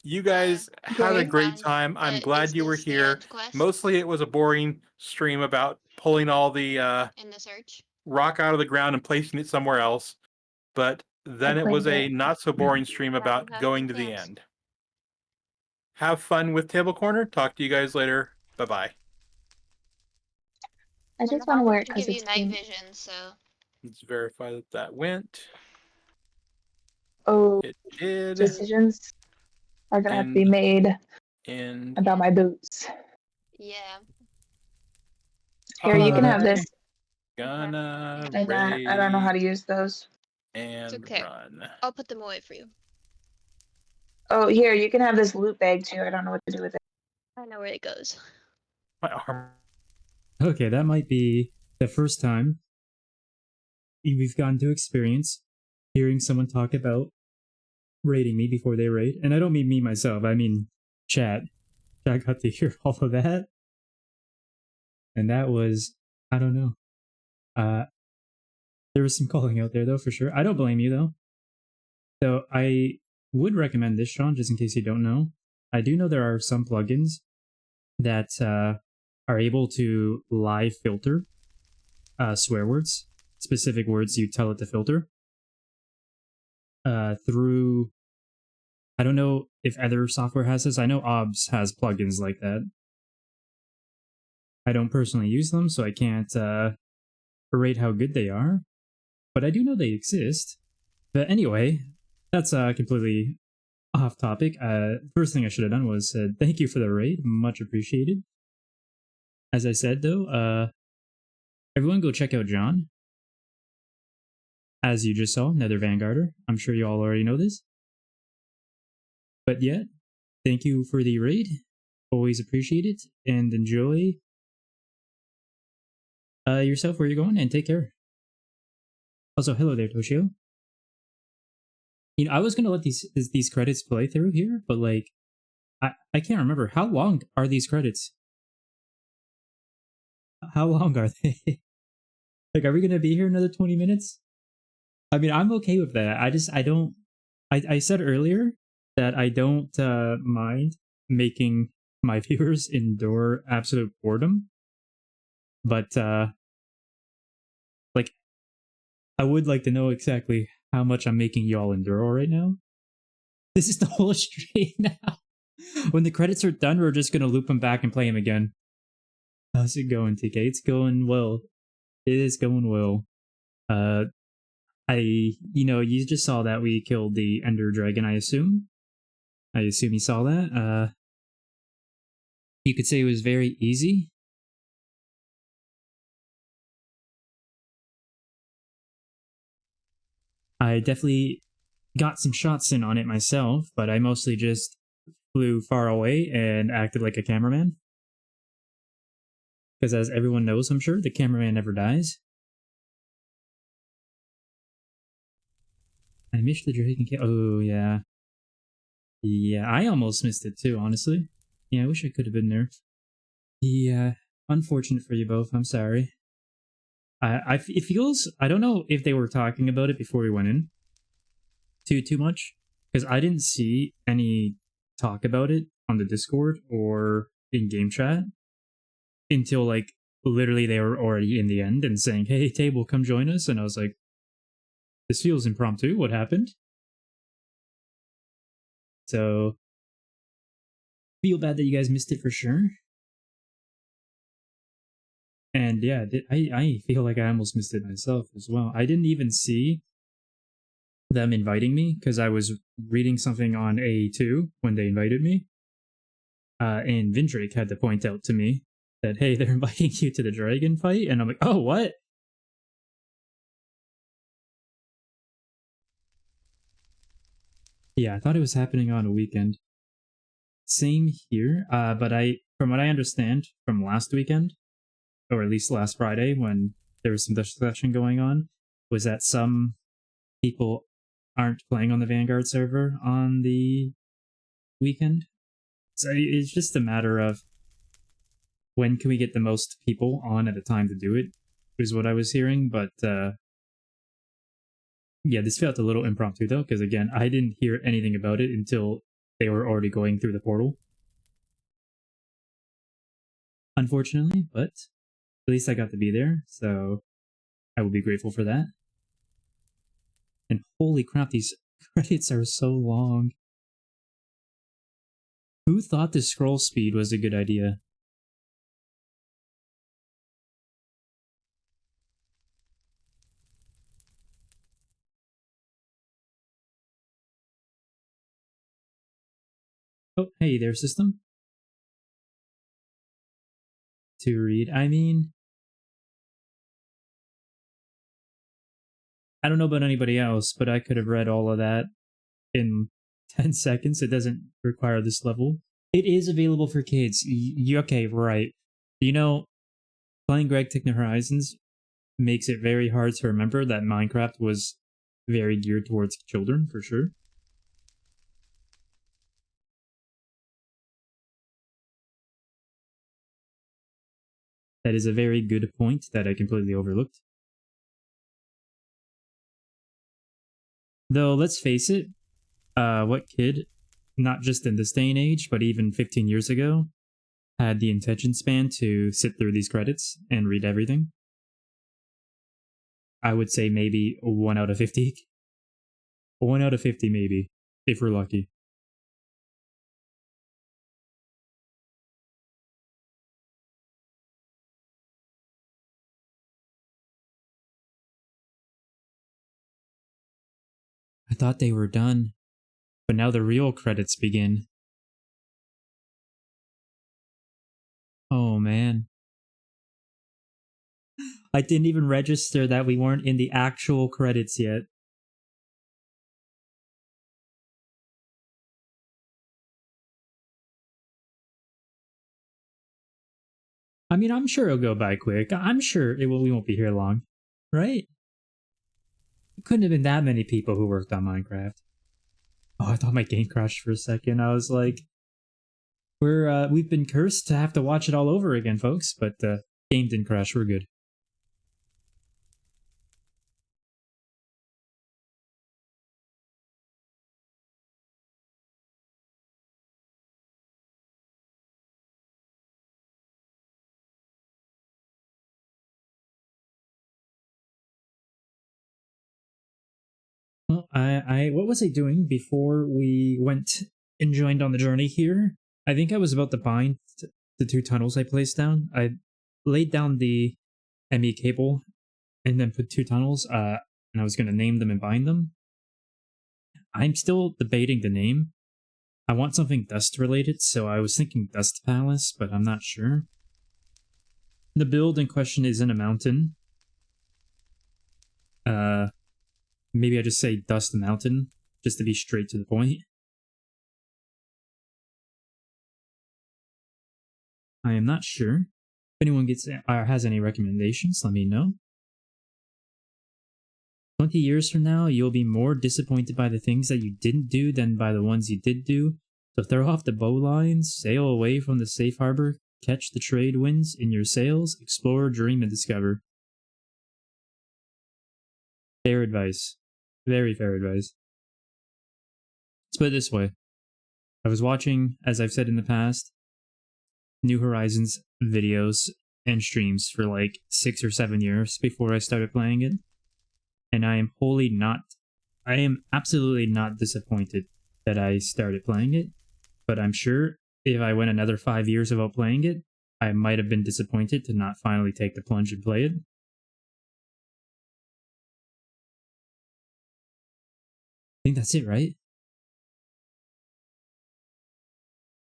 You guys had a Great. great time. I'm glad you were here. Mostly it was a boring stream about pulling all the in the search. rock out of the ground and placing it somewhere else. But then it was claimed a it. not so boring stream Yeah, about you have going pink to the pants. end. Have fun with Table Corner. Talk to you guys later. Bye-bye. I And just the want to wear helmet it should because give you it's night pink. vision, so Let's verify that that went. Oh, It did. decisions are gonna have to be And- made And about my boots. yeah. Here, you can have I this. gonna I don't know how to use those. and okay. run. I'll put them away for you. Oh, here, you can have this loot bag too. I don't know what to do with it. I know where it goes. My arm. Okay, that might be the first time we've gotten to experience hearing someone talk about raiding me before they raid. And I don't mean me myself, I mean chat. I got to hear all of that. And that was, I don't know. There was some calling out there though, for sure. I don't blame you though. So I would recommend this, Sean, just in case you don't know. I do know there are some plugins that are able to live filter swear words, specific words you tell it to filter. Through, I don't know if other software has this. I know OBS has plugins like that. I don't personally use them, so I can't rate how good they are, but I do know they exist. But anyway, that's completely off topic. First thing I should have done was said thank you for the raid, much appreciated. As I said though, everyone go check out John. As you just saw, another Vanguarder. I'm sure you all already know this. But yeah, thank you for the raid. Always appreciate it, and enjoy yourself where you're going, and take care. Also, hello there, Toshio. You know, I was gonna let these credits play through here, but like, I can't remember how long are these credits. How long are they? Like, are we gonna be here another 20 minutes? I mean, I'm okay with that. I said earlier that I don't mind making my viewers endure absolute boredom, but like, I would like to know exactly how much I'm making y'all endure right now. This is the whole stream now. When the credits are done, we're just gonna loop them back and play them again. How's it going, TK? It's going well. It is going well. You just saw that we killed the Ender Dragon, I assume. I assume you saw that. You could say it was very easy. I definitely got some shots in on it myself, but I mostly just flew far away and acted like a cameraman. Because as everyone knows, I'm sure, the cameraman never dies. I missed the Dragon Camp. Oh, yeah. Yeah, I almost missed it too, honestly. Yeah, I wish I could have been there. Yeah, unfortunate for you both. I'm sorry. It feels... I don't know if they were talking about it before we went in too much, because I didn't see any talk about it on the Discord or in game chat until, like, literally they were already in the end and saying, hey, table, come join us. And I was like, this feels impromptu. What happened? So, feel bad that you guys missed it for sure. And yeah, I feel like I almost missed it myself as well. I didn't even see them inviting me because I was reading something on A2 when they invited me. And Vindrake had to point out to me that, hey, they're inviting you to the dragon fight. And I'm like, oh, what? Yeah, I thought it was happening on a weekend. Same here, but from what I understand from last weekend, or at least last Friday when there was some discussion going on, was that some people aren't playing on the Vanguard server on the weekend. So it's just a matter of when can we get the most people on at a time to do it, is what I was hearing, but yeah, this felt a little impromptu though, because again, I didn't hear anything about it until they were already going through the portal. Unfortunately, but at least I got to be there, so I will be grateful for that. And holy crap, these credits are so long. Who thought the scroll speed was a good idea? Oh, hey there, system. To read, I mean, I don't know about anybody else, but I could have read all of that in 10 seconds. It doesn't require this level. It is available for kids. Okay, right. You know, playing Greg Techno Horizons makes it very hard to remember that Minecraft was very geared towards children, for sure. That is a very good point that I completely overlooked. Though, let's face it, what kid, not just in this day and age, but even 15 years ago, had the attention span to sit through these credits and read everything? I would say maybe 1 out of 50. 1 out of 50 maybe, if we're lucky. I thought they were done, but now the real credits begin. Oh man. I didn't even register that we weren't in the actual credits yet. I mean, I'm sure it'll go by quick. I'm sure we won't be here long, right? It couldn't have been that many people who worked on Minecraft. Oh, I thought my game crashed for a second. I was like, we've been cursed to have to watch it all over again, folks. But game didn't crash. We're good. Well, what was I doing before we went and joined on the journey here? I think I was about to bind the 2 tunnels I placed down. I laid down the ME cable and then put 2 tunnels, and I was going to name them and bind them. I'm still debating the name. I want something dust related, so I was thinking Dust Palace, but I'm not sure. The build in question is in a mountain. Maybe I just say Dust Mountain, just to be straight to the point. I am not sure. If anyone has any recommendations, let me know. 20 years from now, you'll be more disappointed by the things that you didn't do than by the ones you did do. So throw off the bowlines, sail away from the safe harbor, catch the trade winds in your sails, explore, dream, and discover. Fair advice. Very fair advice. Let's put it this way. I was watching, as I've said in the past, New Horizons videos and streams for like 6 or 7 years before I started playing it. And I am absolutely not disappointed that I started playing it. But I'm sure if I went another 5 years without playing it, I might have been disappointed to not finally take the plunge and play it. I think that's it, right?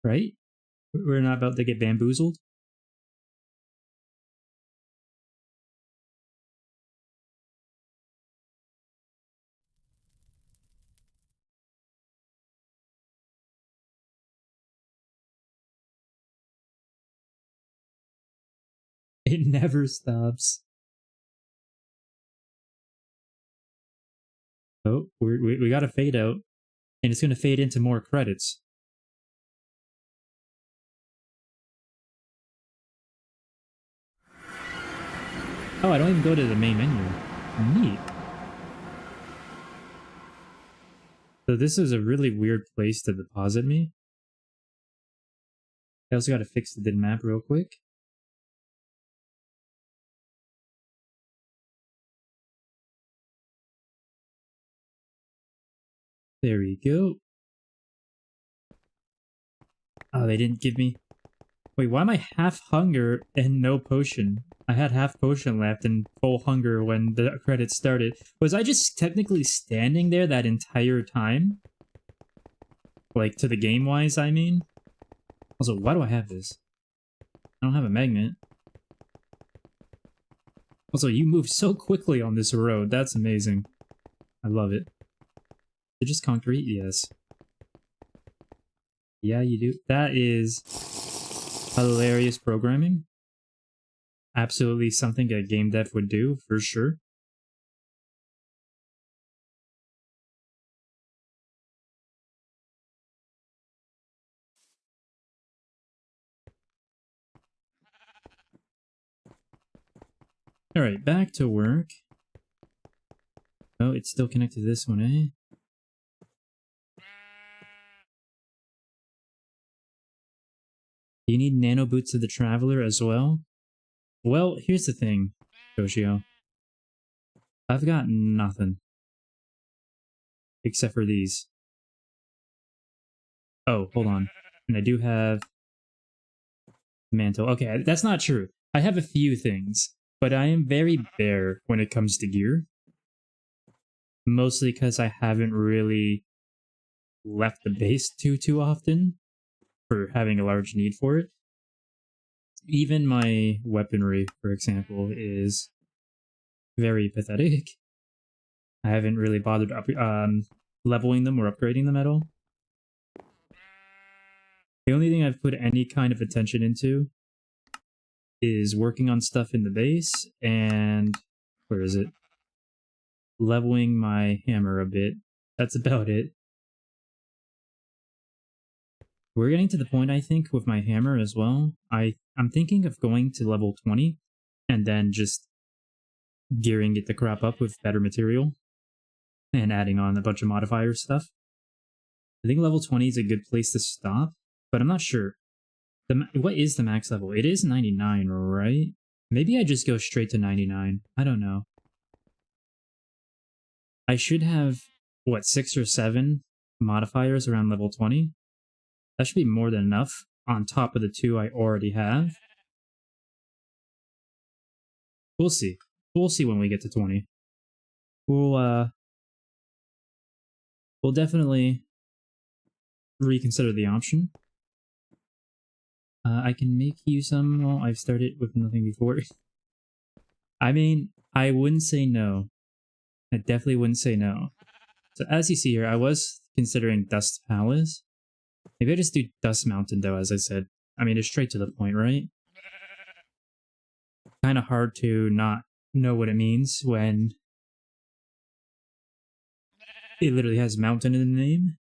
Right? We're not about to get bamboozled? It never stops. Oh, we got a fade out. And it's going to fade into more credits. Oh, I don't even go to the main menu. Neat. So this is a really weird place to deposit me. I also got to fix the map real quick. There we go. Oh, they didn't give me... Wait, why am I half hunger and no potion? I had half potion left and full hunger when the credits started. Was I just technically standing there that entire time? Like, to the game-wise, I mean? Also, why do I have this? I don't have a magnet. Also, you move so quickly on this road. That's amazing. I love it. Is it just concrete? Yes. Yeah, you do. That is hilarious programming. Absolutely something a game dev would do, for sure. Alright, back to work. Oh, it's still connected to this one, eh? You need nano boots of the Traveler as well? Well, here's the thing, Toshio. I've got nothing. Except for these. Oh, hold on. And I do have... mantle. Okay, that's not true. I have a few things, but I am very bare when it comes to gear. Mostly because I haven't really left the base too often for having a large need for it. Even my weaponry, for example, is very pathetic. I haven't really bothered leveling them or upgrading them at all. The only thing I've put any kind of attention into is working on stuff in the base and... where is it? Leveling my hammer a bit. That's about it. We're getting to the point, I think, with my hammer as well. I'm thinking of going to level 20 and then just gearing it the crap up with better material and adding on a bunch of modifier stuff. I think level 20 is a good place to stop, but I'm not sure. What is the max level? It is 99, right? Maybe I just go straight to 99. I don't know. I should have, what, 6 or 7 modifiers around level 20? That should be more than enough on top of the 2 I already have. We'll see. We'll see when we get to 20. We'll definitely reconsider the option. I can make you some. Well, I've started with nothing before. I mean, I wouldn't say no. I definitely wouldn't say no. So as you see here, I was considering Dust Palace. Maybe I just do Dust Mountain though, as I said. I mean, it's straight to the point, right? Kind of hard to not know what it means when It literally has mountain in the name.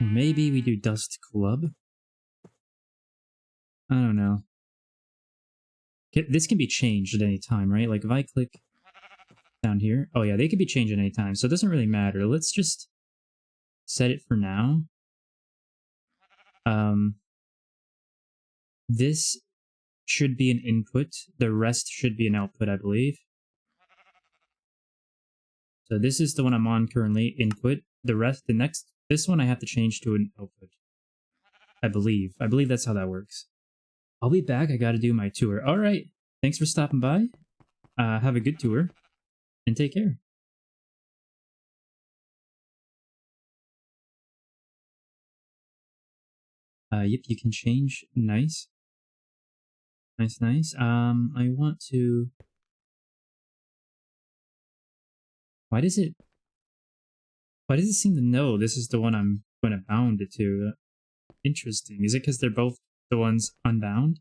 Or maybe we do Dust Club. I don't know. This can be changed at any time, right? Like if I click down here, oh yeah, they can be changed at any time, so it doesn't really matter. Let's just set it for now. This should be an input. The rest should be an output, I believe. So this is the one I'm on currently, input. The rest, this one I have to change to an output. I believe that's how that works. I'll be back. I gotta do my tour. All right. Thanks for stopping by. Have a good tour and take care. Yep, you can change. Nice. Nice. I want to... Why does it seem to know this is the one I'm going to bound it to? Interesting. Is it because they're both the ones unbound?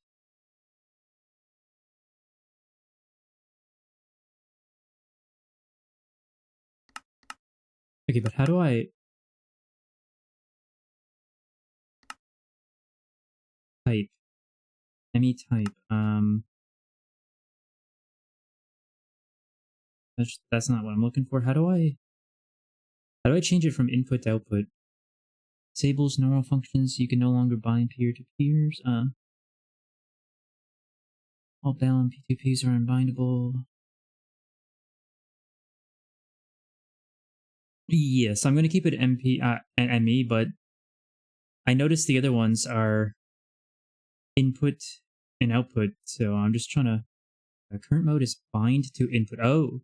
Okay, but how do I... Type. ME type. That's not what I'm looking for. How do I change it from input to output? Disables normal functions. You can no longer bind peer-to-peers. All bound P2Ps are unbindable. Yes, I'm gonna keep it MP and ME, but I noticed the other ones are input and output, so I'm just trying to... current mode is bind to input. Oh!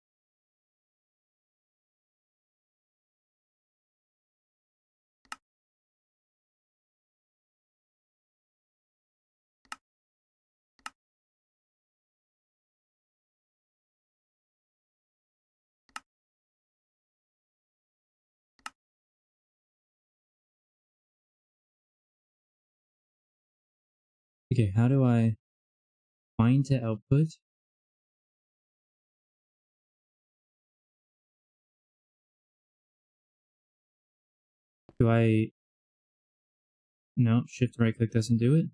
Okay, how do I bind to output? Do I... No, shift right click doesn't do it?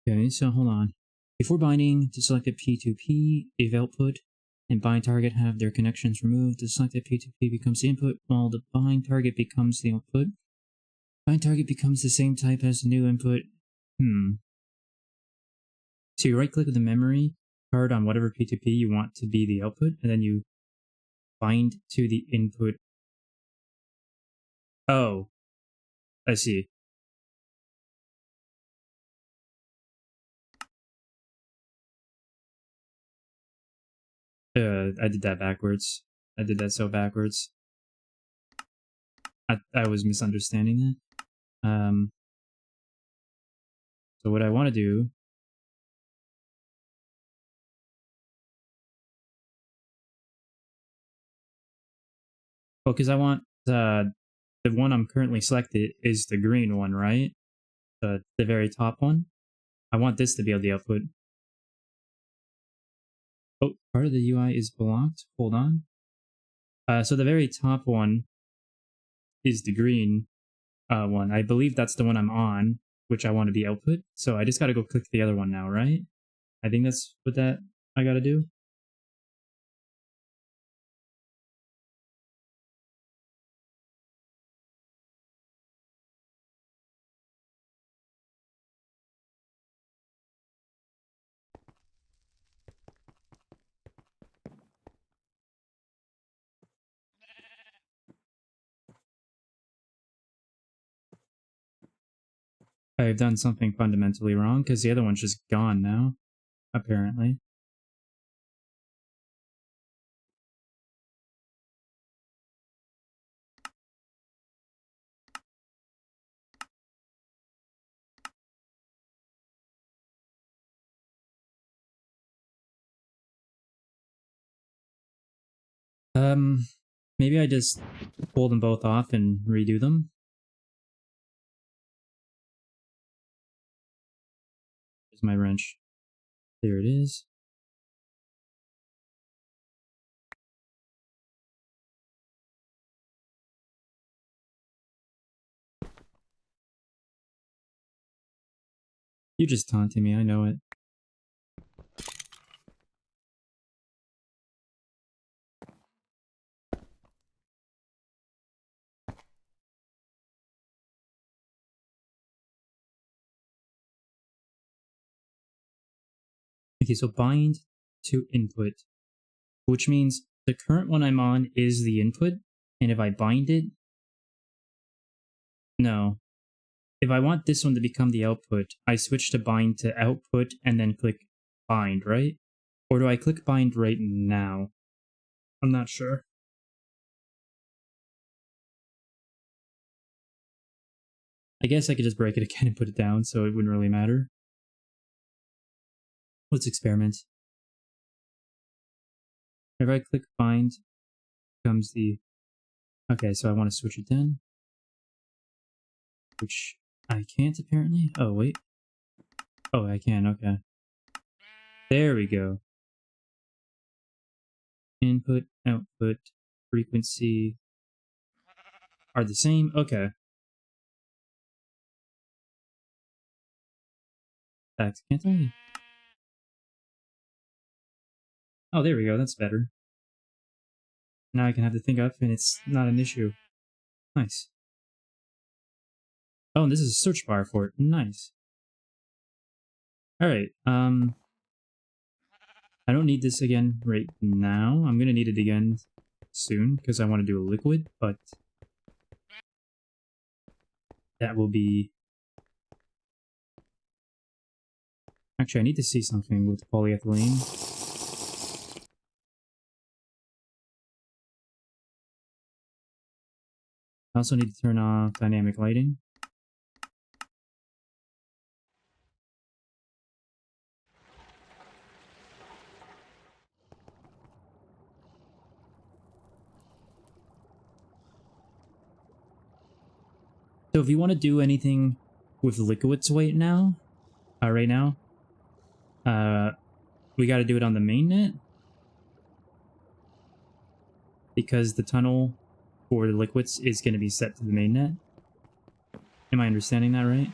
Okay, so hold on. Before binding, to select a P2P, if output and bind target have their connections removed, the selected P2P becomes the input, while the bind target becomes the output. Bind target becomes the same type as the new input. So you right click the memory card on whatever P2P you want to be the output, and then you bind to the input. Oh, I see. I did that backwards. I did that so backwards. I was misunderstanding that. So what I want to do... Well, because I want the one I'm currently selected is the green one, right? The very top one. I want this to be the output. Oh, part of the UI is blocked. Hold on. So the very top one is the green one. I believe that's the one I'm on, which I want to be output. So I just got to go click the other one now, right? I think that's what I got to do. I've done something fundamentally wrong because the other one's just gone now, apparently. Maybe I just pull them both off and redo them. Where's my wrench? There it is. You're just taunting me, I know it. Okay, so bind to input, which means the current one I'm on is the input, and if I bind it, no. If I want this one to become the output, I switch to bind to output and then click bind, right? Or do I click bind right now? I'm not sure. I guess I could just break it again and put it down, so it wouldn't really matter. Let's experiment. If I click bind, comes the... Okay, so I want to switch it then. Which I can't apparently. Oh, wait. Oh, I can, okay. There we go. Input, output, frequency are the same. Okay. That's can't I? Oh, there we go. That's better. Now I can have the thing up and it's not an issue. Nice. Oh, and this is a search bar for it. Nice. Alright, I don't need this again right now. I'm gonna need it again soon, because I want to do a liquid, but that will be... Actually, I need to see something with polyethylene. I also need to turn off dynamic lighting. So if you want to do anything with liquids right now, we got to do it on the mainnet, because the tunnel for the liquids is going to be set to the mainnet. Am I understanding that right?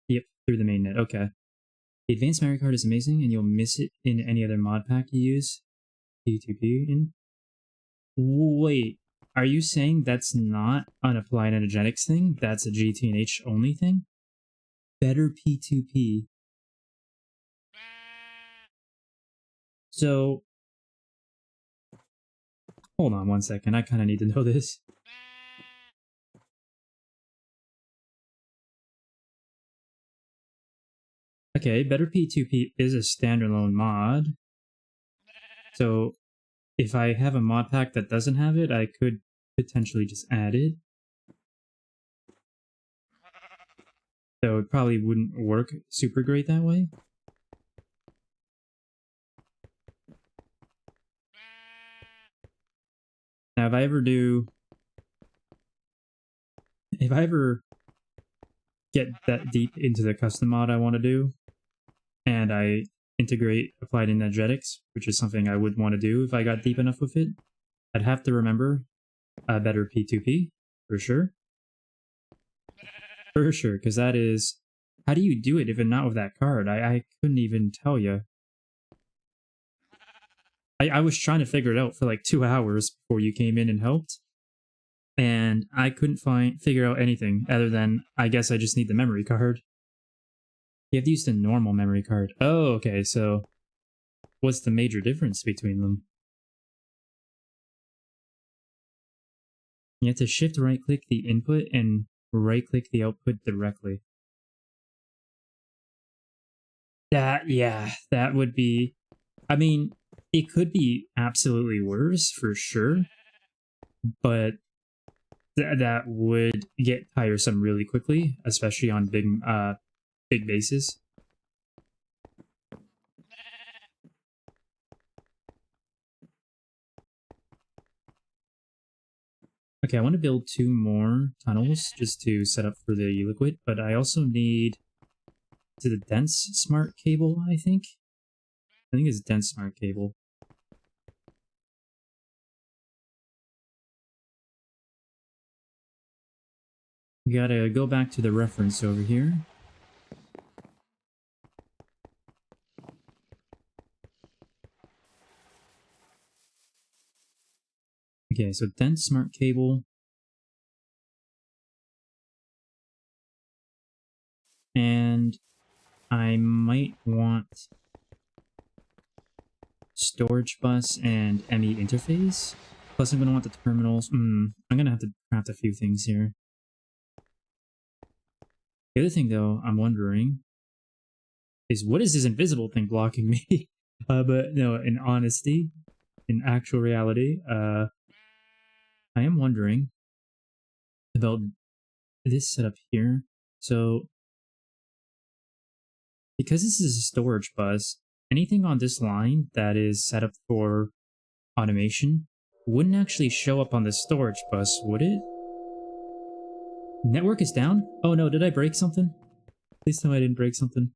Yep, through the mainnet. Okay. The advanced memory card is amazing, and you'll miss it in any other mod pack you use P2P in. Wait, are you saying that's not an applied energetics thing? That's a GTNH only thing? Better P2P. So, hold on one second, I kind of need to know this. Okay, Better P2P is a standalone mod. So, if I have a mod pack that doesn't have it, I could potentially just add it. So it probably wouldn't work super great that way. Now, if I ever get that deep into the custom mod I want to do, and I integrate applied energetics, which is something I would want to do if I got deep enough with it, I'd have to remember a better P2P, for sure. For sure, because that is... How do you do it if not with that card? I couldn't even tell you. I was trying to figure it out for like 2 hours before you came in and helped. And I couldn't figure out anything other than, I guess I just need the memory card. You have to use the normal memory card. Oh, okay, so what's the major difference between them? You have to shift right-click the input and right-click the output directly. That would be... I mean, it could be absolutely worse, for sure, but that would get tiresome really quickly, especially on big bases. Okay, I want to build 2 more tunnels just to set up for the liquid, but I also need to the dense smart cable, I think. I think it's dense smart cable. We gotta go back to the reference over here. Okay, so dense smart cable. And I might want storage bus and ME interface. Plus I'm gonna want the terminals. I'm gonna have to craft a few things here. The other thing though, I'm wondering is what is this invisible thing blocking me? But no, in honesty, in actual reality, I am wondering about this setup here. So, because this is a storage bus, anything on this line that is set up for automation wouldn't actually show up on the storage bus, would it? Network is down? Oh no, did I break something? Please tell me I didn't break something.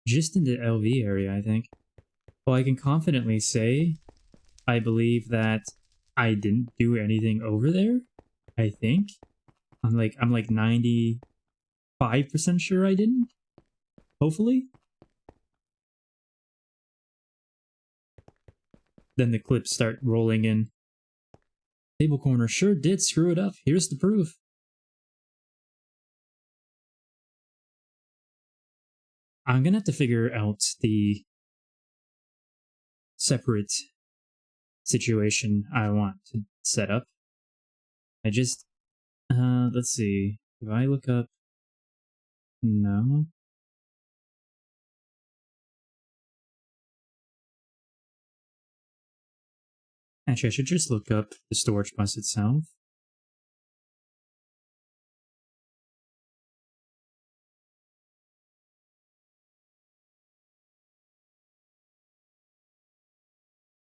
Just in the LV area, I think. Well, I can confidently say I believe that I didn't do anything over there. I think. I'm like 95% sure I didn't. Hopefully. Then the clips start rolling in. Table corner sure did screw it up. Here's the proof. I'm gonna have to figure out the separate situation I want to set up. I just, let's see. If I look up, no. Actually, I should just look up the storage bus itself.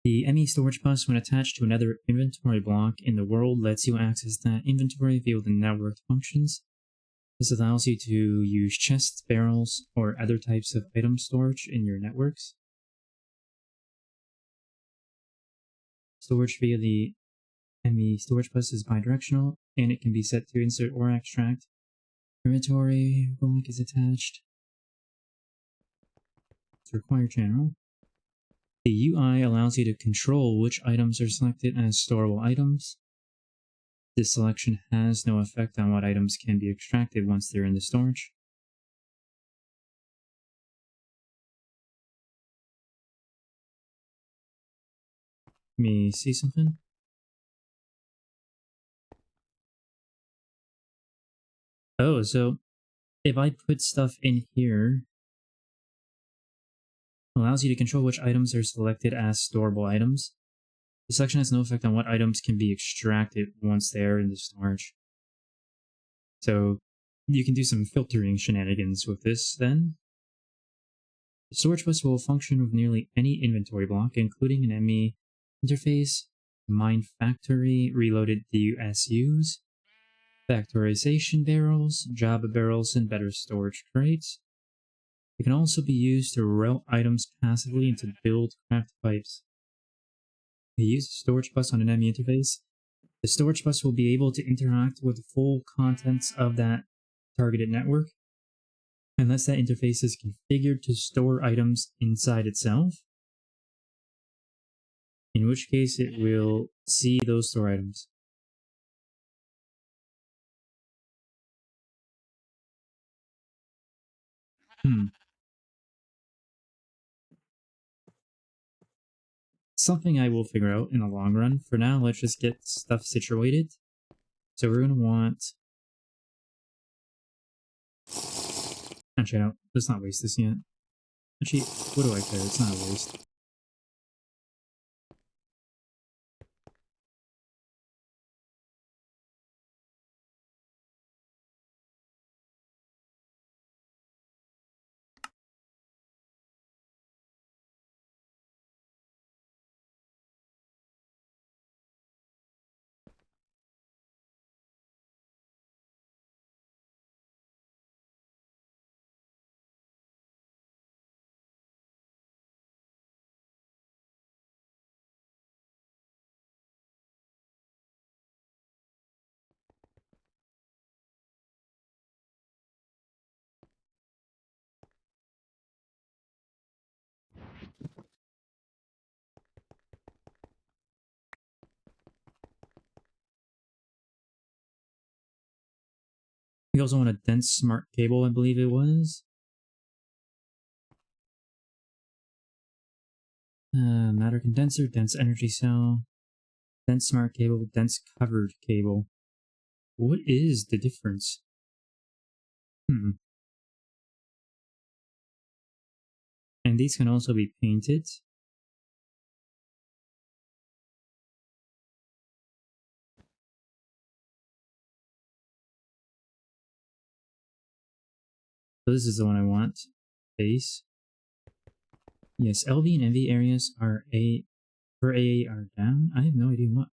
The ME storage bus, when attached to another inventory block in the world, lets you access that inventory via the networked functions. This allows you to use chests, barrels, or other types of item storage in your networks. Storage via the ME storage bus is bidirectional, and it can be set to insert or extract. Inventory block is attached. It's required channel. The UI allows you to control which items are selected as storable items. This selection has no effect on what items can be extracted once they're in the storage. Let me see something. Oh, so if I put stuff in here, it allows you to control which items are selected as storable items. The selection has no effect on what items can be extracted once they are in the storage. So you can do some filtering shenanigans with this then. The storage bus will function with nearly any inventory block, including an ME interface, mine factory, reloaded DUSUs, factorization barrels, Java barrels, and better storage crates. It can also be used to route items passively into build craft pipes. If you use a storage bus on an ME interface, the storage bus will be able to interact with the full contents of that targeted network, unless that interface is configured to store items inside itself, in which case it will see those store items. Something I will figure out in the long run. For now, let's just get stuff situated. So we're going to want... Actually, no, let's not waste this yet. Actually, what do I care? It's not a waste. We also want a dense smart cable, I believe it was. Matter condenser, dense energy cell, dense smart cable, dense covered cable. What is the difference? And these can also be painted. So this is the one I want. Base. Yes, LV and NV areas are for AA are down. I have no idea what.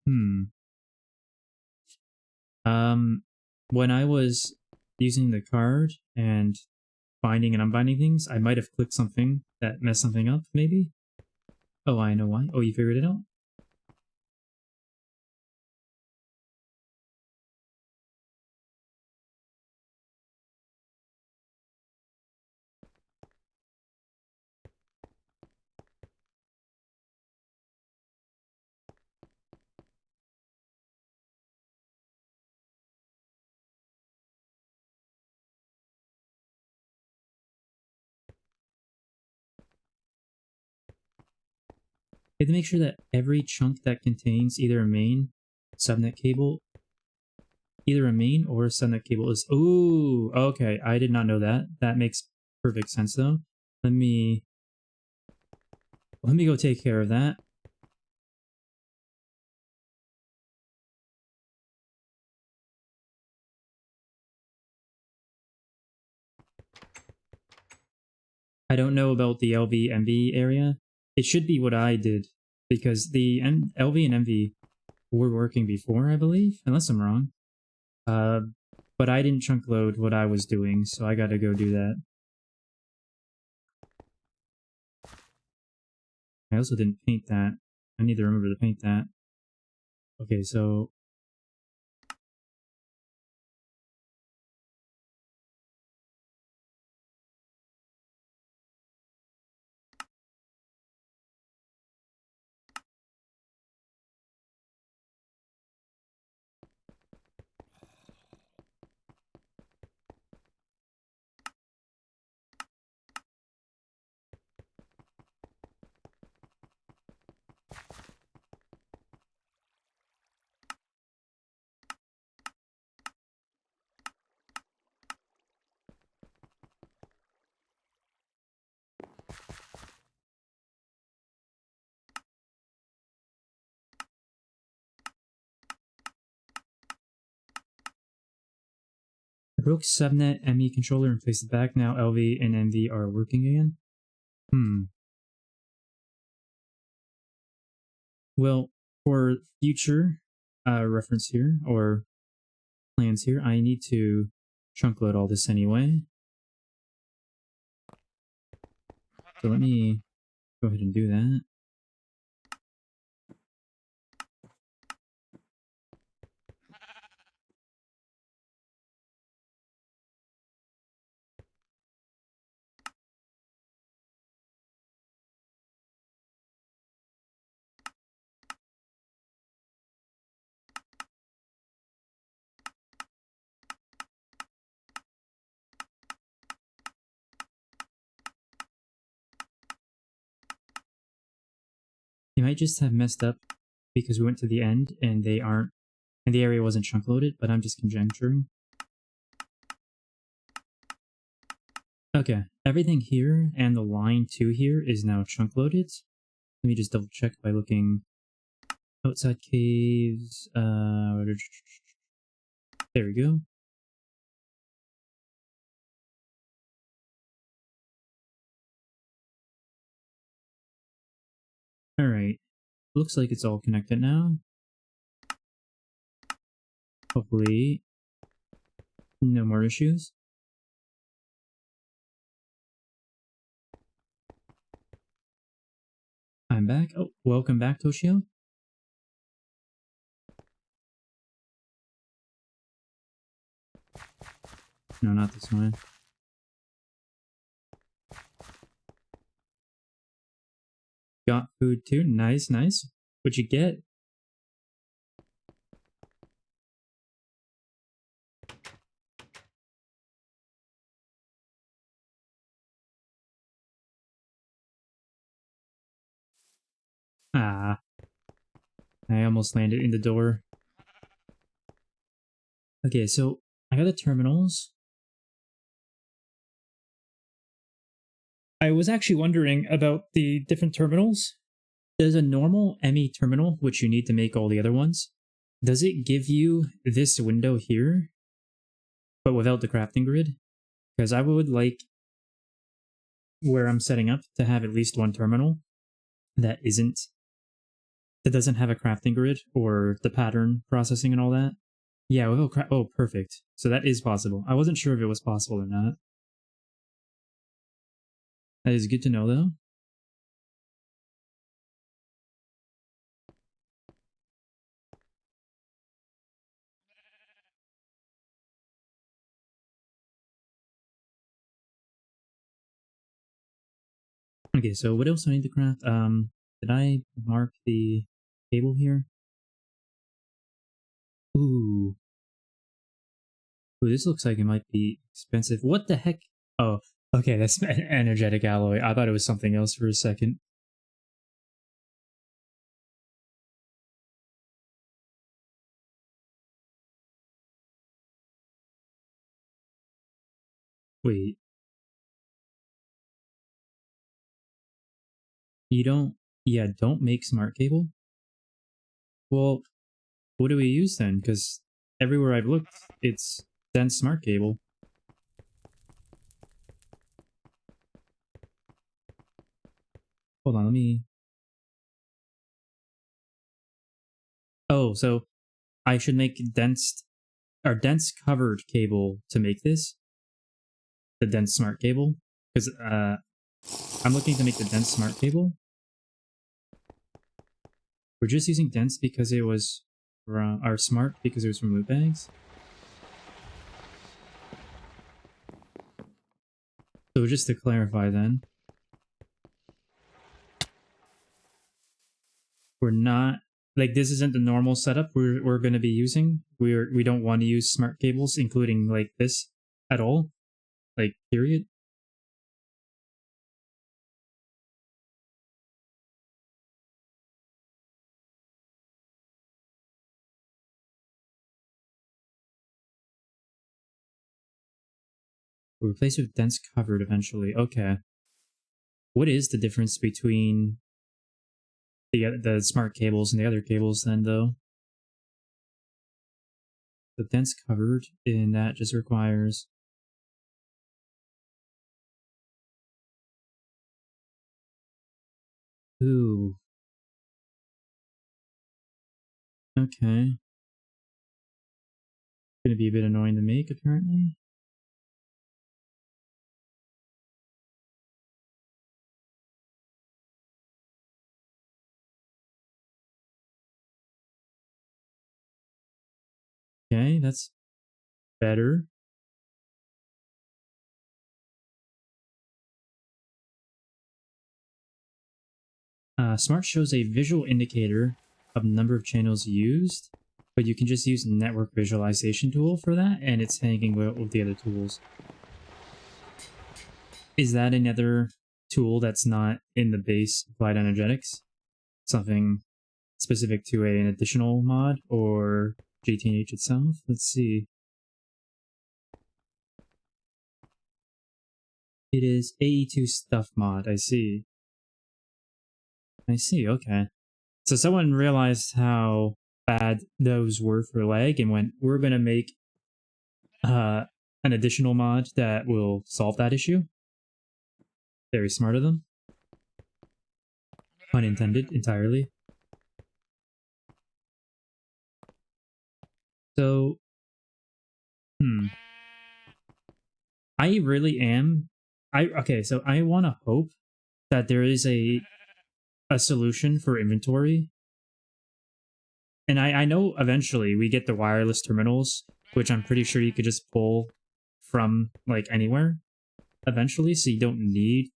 When I was using the card and binding and unbinding things, I might have clicked something that messed something up, maybe? Oh, I know why. Oh, you figured it out? You have to make sure that every chunk that contains either a main subnet cable, either a main or a subnet cable is... Ooh, okay, I did not know that. That makes perfect sense though. Let me go take care of that. I don't know about the LV MV area. It should be what I did because the LV and MV were working before, I believe, unless I'm wrong. But I didn't chunk load what I was doing, so I gotta go do that. I also didn't paint that. I need to remember to paint that. Okay, so... I broke subnet ME controller and placed it back. Now LV and NV are working again. Well, for future reference here, or plans here, I need to chunk load all this anyway. So let me go ahead and do that. It might just have messed up because we went to the end and they aren't, and the area wasn't chunk loaded, but I'm just conjecturing. Okay, everything here and the line to here is now chunk loaded. Let me just double check by looking outside caves. There we go. Alright, looks like it's all connected now. Hopefully, no more issues. I'm back. Oh, welcome back, Toshio. No, not this one. Got food too. Nice, nice. What'd you get? Ah. I almost landed in the door. Okay, so I got the terminals. I was actually wondering about the different terminals. Does a normal ME terminal, which you need to make all the other ones, does it give you this window here, but without the crafting grid? Because I would like where I'm setting up to have at least one terminal that doesn't have a crafting grid or the pattern processing and all that. Yeah, without oh, perfect. So that is possible. I wasn't sure if it was possible or not. That is good to know, though. Okay, so what else do I need to craft? Did I mark the cable here? Ooh. Ooh, this looks like it might be expensive. What the heck? Oh, okay, that's an energetic alloy. I thought it was something else for a second. Wait. You don't... Yeah, don't make smart cable? Well, what do we use then? Because everywhere I've looked, it's dense smart cable. Hold on, let me... Oh, so I should make dense covered cable to make this? The dense smart cable? Because I'm looking to make the dense smart cable. We're just using dense because it was from, or smart because it was from loot bags. So just to clarify then, we're not, like, this isn't the normal setup we're going to be using. We don't want to use smart cables, including like this at all, like period. We'll replace with dense covered eventually. Okay. What is the difference between the smart cables and the other cables then, though? The dense covered, and that just requires... Ooh. Okay. Gonna be a bit annoying to make, apparently. Okay, that's better. Smart shows a visual indicator of the number of channels used, but you can just use network visualization tool for that, and it's hanging with the other tools. Is that another tool that's not in the base applied energetics? Something specific to an additional mod or GTNH itself? Let's see. It is AE2 stuff mod, I see. I see, okay. So someone realized how bad those were for lag and went, we're gonna make an additional mod that will solve that issue. Very smart of them. Unintended entirely. So, I really am. Okay, so I want to hope that there is a solution for inventory. And I know eventually we get the wireless terminals, which I'm pretty sure you could just pull from like anywhere eventually, so you don't need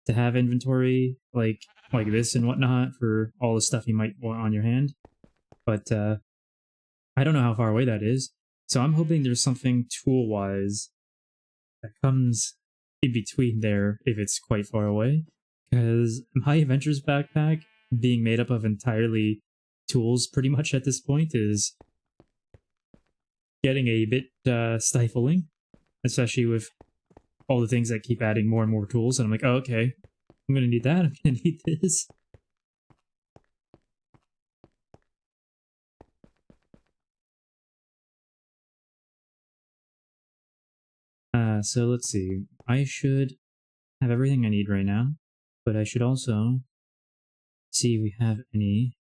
to have inventory like this and whatnot for all the stuff you might want on your hand. But I don't know how far away that is. So I'm hoping there's something tool-wise that comes in between there if it's quite far away. Because my Adventures backpack being made up of entirely tools pretty much at this point is getting a bit stifling, especially with all the things that keep adding more and more tools. And I'm like, oh, okay, I'm gonna need that. I'm gonna need this. So let's see. I should have everything I need right now, but I should also see if we have any.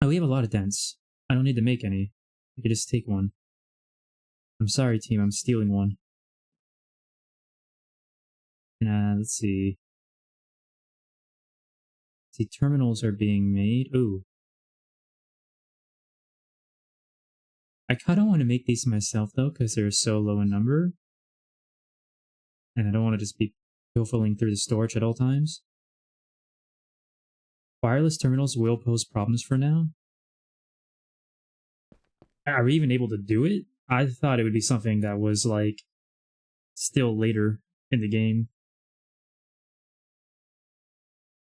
Oh, we have a lot of dents. I don't need to make any. I could just take one. I'm sorry, team. I'm stealing one. Let's see. See, terminals are being made. Ooh. I kind of want to make these myself, though, because they're so low in number. And I don't want to just be pilfering through the storage at all times. Wireless terminals will pose problems for now. Are we even able to do it? I thought it would be something that was, like, still later in the game.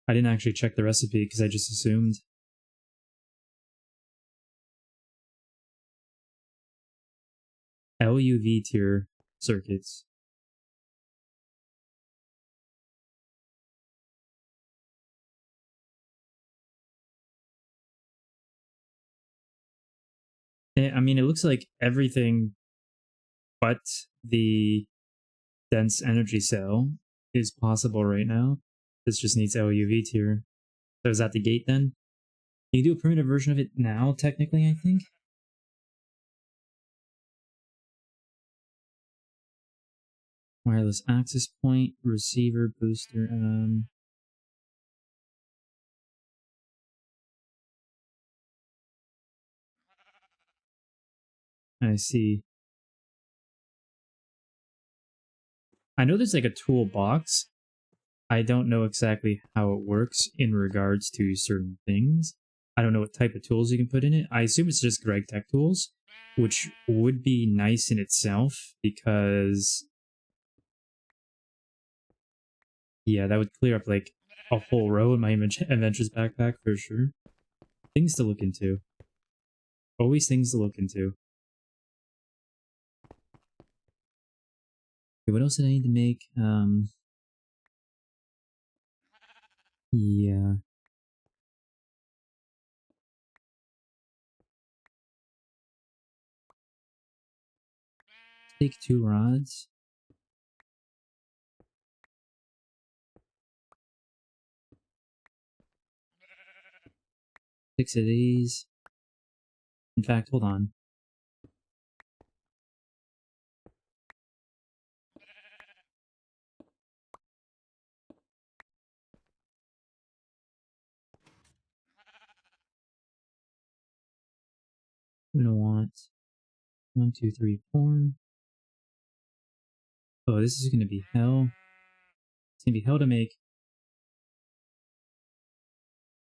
I didn't actually check the recipe because I just assumed. LUV tier circuits. I mean, it looks like everything but the dense energy cell is possible right now. This just needs LUV tier. So is that the gate then? You can do a primitive version of it now, technically, I think. Wireless access point, receiver, booster, I see. I know there's like a toolbox. I don't know exactly how it works in regards to certain things. I don't know what type of tools you can put in it. I assume it's just Greg Tech tools, which would be nice in itself because... yeah, that would clear up like a whole row in my Adventures backpack for sure. Things to look into. Always things to look into. Okay, what else did I need to make? Yeah. Take 2 rods. Six of these. In fact, hold on. I'm gonna want 1, 2, 3, 4. Oh, this is gonna be hell. It's gonna be hell to make.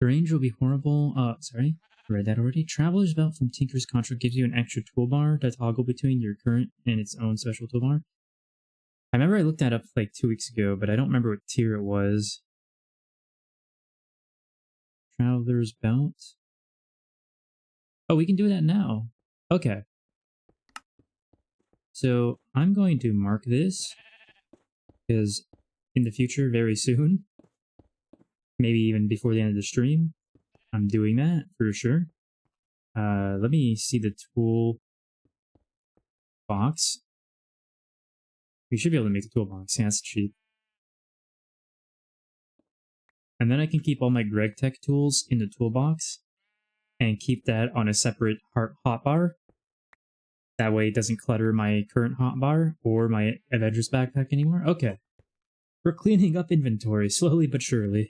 The range will be horrible. Sorry. I read that already. Traveler's Belt from Tinker's Contract gives you an extra toolbar to toggle between your current and its own special toolbar. I remember I looked that up like 2 weeks ago, but I don't remember what tier it was. Traveler's Belt. Oh, we can do that now. Okay. So I'm going to mark this because in the future, very soon, maybe even before the end of the stream, I'm doing that for sure. Let me see the tool box. We should be able to make a toolbox. Yeah, that's cheap. And then I can keep all my Greg Tech tools in the toolbox and keep that on a separate hotbar. That way it doesn't clutter my current hotbar or my Avengers backpack anymore. Okay. We're cleaning up inventory slowly but surely.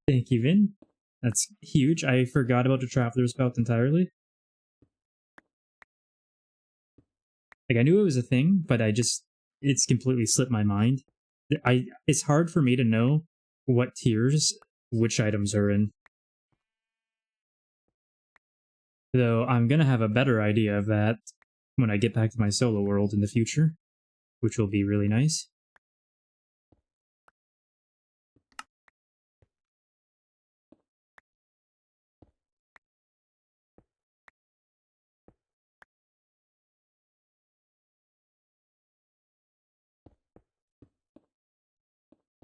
Thank you, Vin. That's huge. I forgot about the Traveler's Belt entirely. Like, I knew it was a thing, but it's completely slipped my mind. It's hard for me to know what tiers which items are in. Though I'm gonna have a better idea of that when I get back to my solo world in the future, which will be really nice.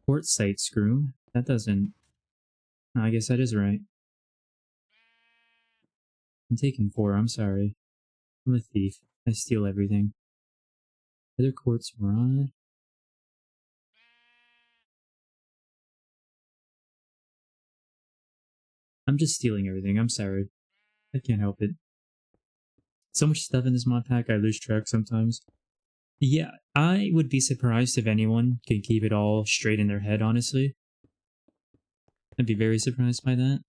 Quartzite screw. That doesn't... I guess that is right. I'm taking 4, I'm sorry. I'm a thief. I steal everything. Other quartz rod. I'm just stealing everything, I'm sorry. I can't help it. So much stuff in this mod pack, I lose track sometimes. Yeah, I would be surprised if anyone can keep it all straight in their head, honestly. I'd be very surprised by that.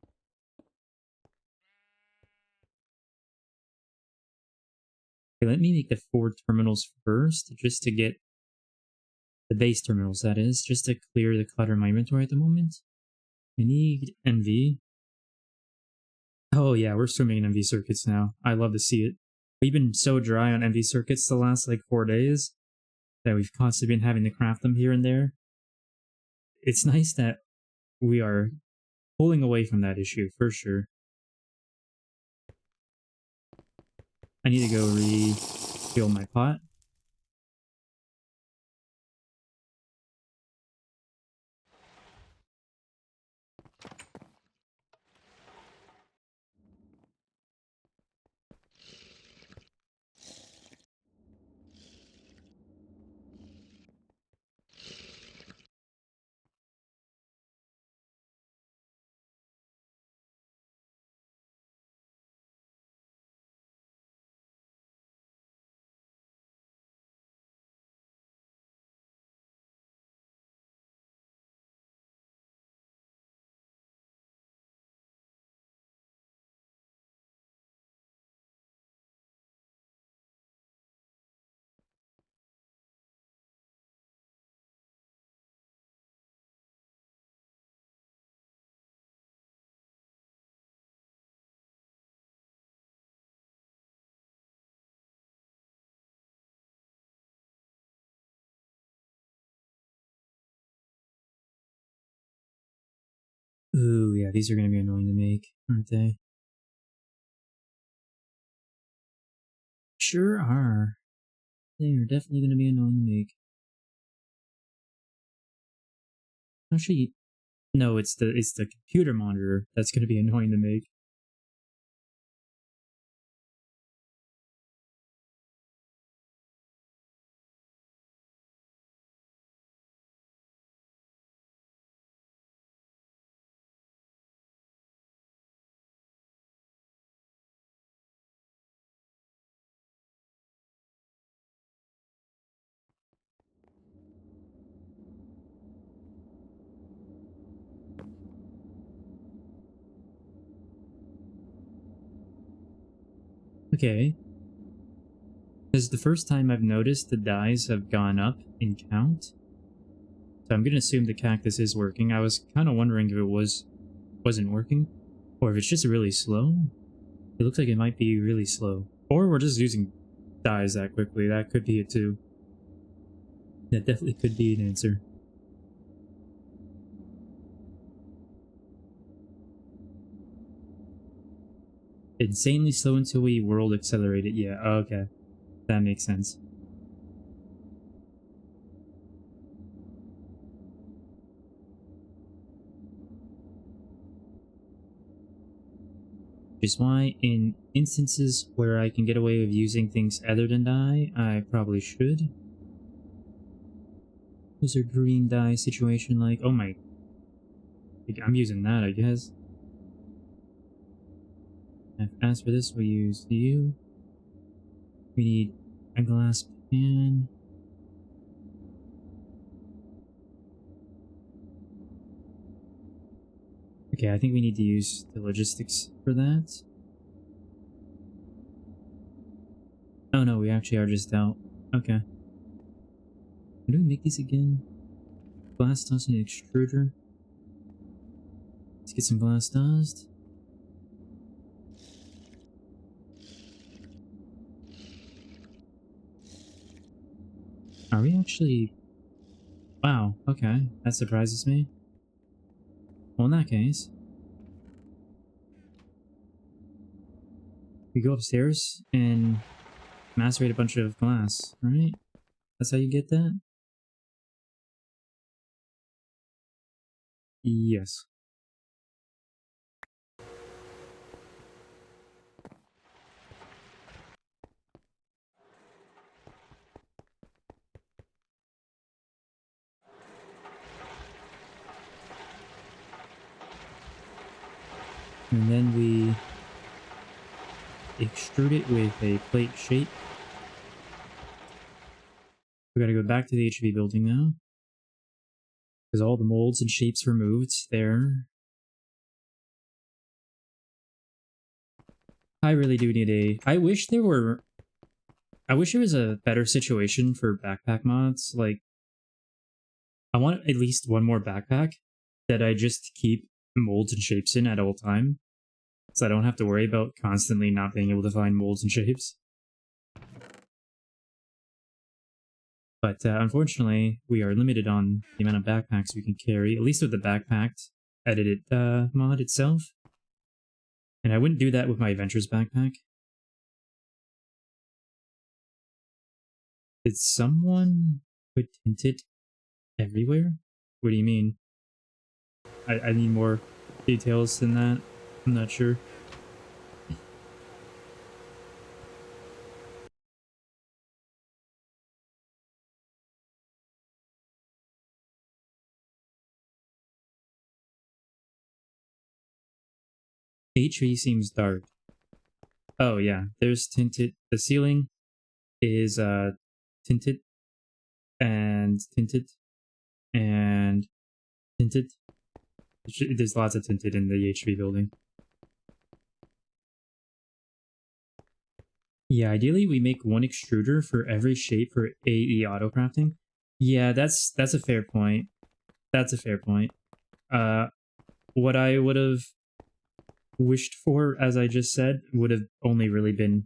Okay, let me make the 4 terminals first, just to get the base terminals, that is, just to clear the clutter in my inventory at the moment. I need NV. Oh yeah, we're swimming in NV circuits now. I love to see it. We've been so dry on NV circuits the last like 4 days that we've constantly been having to craft them here and there. It's nice that we are pulling away from that issue, for sure. I need to go refill my pot. Ooh, yeah, these are going to be annoying to make, aren't they? Sure are. They are definitely going to be annoying to make. Actually, no, it's the computer monitor that's going to be annoying to make. Okay. This is the first time I've noticed the dyes have gone up in count. So I'm gonna assume the cactus is working. I was kind of wondering if it wasn't working, or if it's just really slow. It looks like it might be really slow. Or we're just using dyes that quickly. That could be it too. That definitely could be an answer. Insanely slow until we world accelerate it. Yeah, okay. That makes sense. Which is why in instances where I can get away with using things other than dye, I probably should. Was there green dye situation like, oh my, I'm using that, I guess. As for this, we use you. We need a glass pan. Okay, I think we need to use the logistics for that. Oh no, we actually are just out. Okay. Do we make these again? Glass dust and extruder. Let's get some glass dust. Are we actually... Wow, okay. That surprises me. Well, in that case... we go upstairs and macerate a bunch of glass, right? That's how you get that? Yes. And then we extrude it with a plate shape. We gotta go back to the HV building now. Because all the molds and shapes removed there. I really do need a... I wish there was a better situation for backpack mods. Like, I want at least one more backpack that I just keep molds and shapes in at all time. So I don't have to worry about constantly not being able to find molds and shapes. But unfortunately, we are limited on the amount of backpacks we can carry, at least with the backpacked edited mod itself. And I wouldn't do that with my Adventures backpack. Did someone put tinted everywhere? What do you mean? I need more details than that. I'm not sure. HV seems dark. Oh yeah, there's tinted. The ceiling is tinted and tinted and tinted. There's lots of tinted in the HV building. Yeah, ideally we make one extruder for every shape for AE autocrafting. Yeah, that's a fair point. That's a fair point. What I would have wished for, as I just said, would have only really been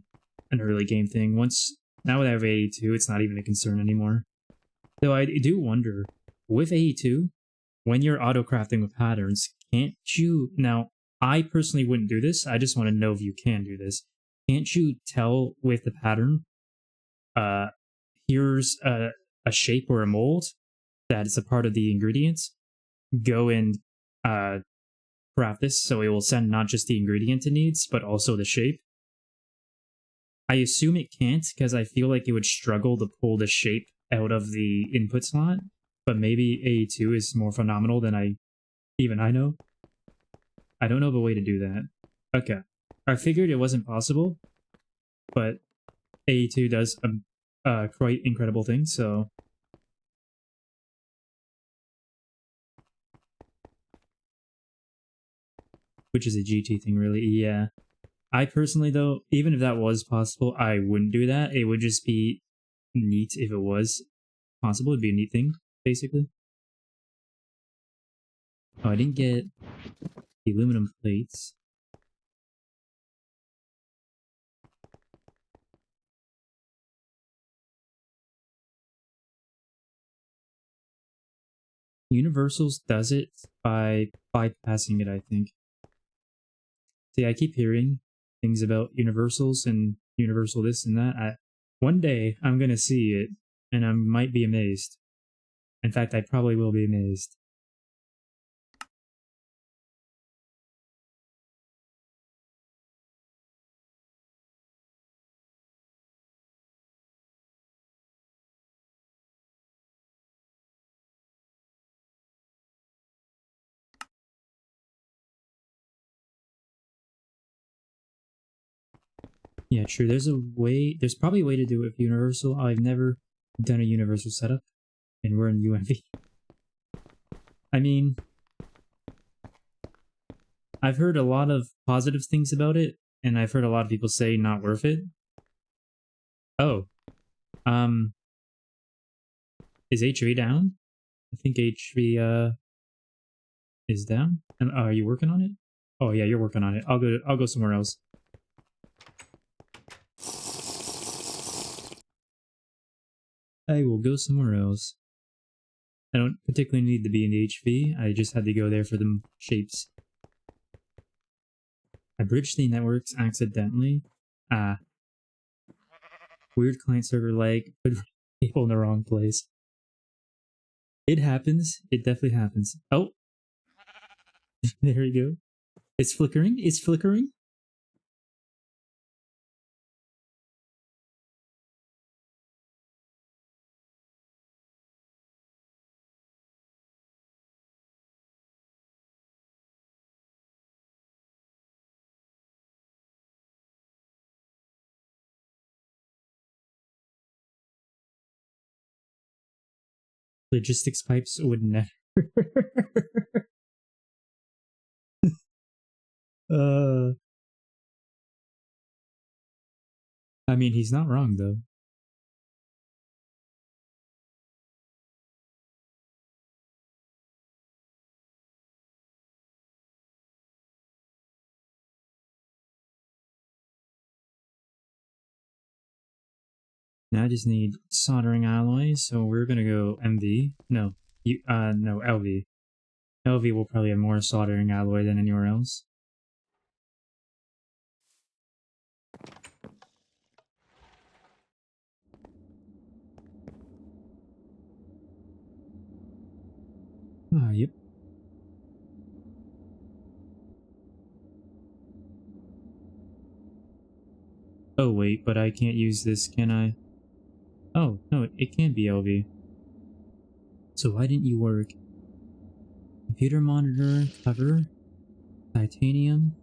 an early game thing. Now that I have AE2, it's not even a concern anymore. Though I do wonder, with AE2, when you're autocrafting with patterns, can't you... Now, I personally wouldn't do this, I just want to know if you can do this. Can't you tell with the pattern, here's a shape or a mold that is a part of the ingredients, go and craft this so it will send not just the ingredient it needs, but also the shape? I assume it can't, because I feel like it would struggle to pull the shape out of the input slot, but maybe AE2 is more phenomenal than I know. I don't know of a way to do that. Okay. I figured it wasn't possible, but AE2 does quite incredible things, so... Which is a GT thing, really, yeah. I personally, though, even if that was possible, I wouldn't do that. It would just be neat if it was possible. It'd be a neat thing, basically. Oh, I didn't get the aluminum plates. Universals does it by bypassing it, I think. See, I keep hearing things about universals and universal this and that. One day, I'm gonna see it, and I might be amazed. In fact, I probably will be amazed. Yeah, true. There's probably a way to do it with universal. I've never done a universal setup, and we're in UMV. I mean, I've heard a lot of positive things about it, and I've heard a lot of people say not worth it. Oh. Is HV down? I think HV, is down? And are you working on it? Oh yeah, you're working on it. I'll go somewhere else. I will go somewhere else. I don't particularly need to be in the HV, I just had to go there for the shapes. I bridged the networks accidentally. Weird client server lag, put people in the wrong place. It happens. It definitely happens. Oh! There you go. It's flickering. It's flickering. Logistics pipes would never. uh, I mean, he's not wrong though. Now I just need soldering alloys, so we're gonna go MV. No, no, LV. LV will probably have more soldering alloy than anywhere else. Ah, yep. Oh wait, but I can't use this, can I? Oh, no, it can be LV. So why didn't you work? Computer monitor, cover, titanium,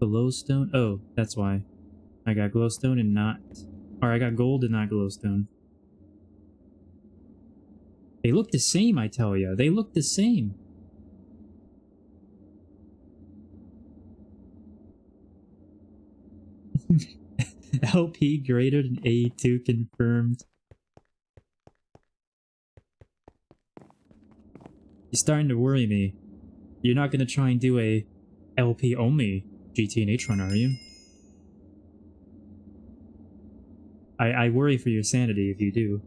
glowstone. Oh, that's why. I got glowstone and not... Or I got gold and not glowstone. They look the same, I tell ya. They look the same. LP greater than A2 confirmed. You're starting to worry me. You're not gonna try and do a LP only GTNH run, are you? I worry for your sanity if you do.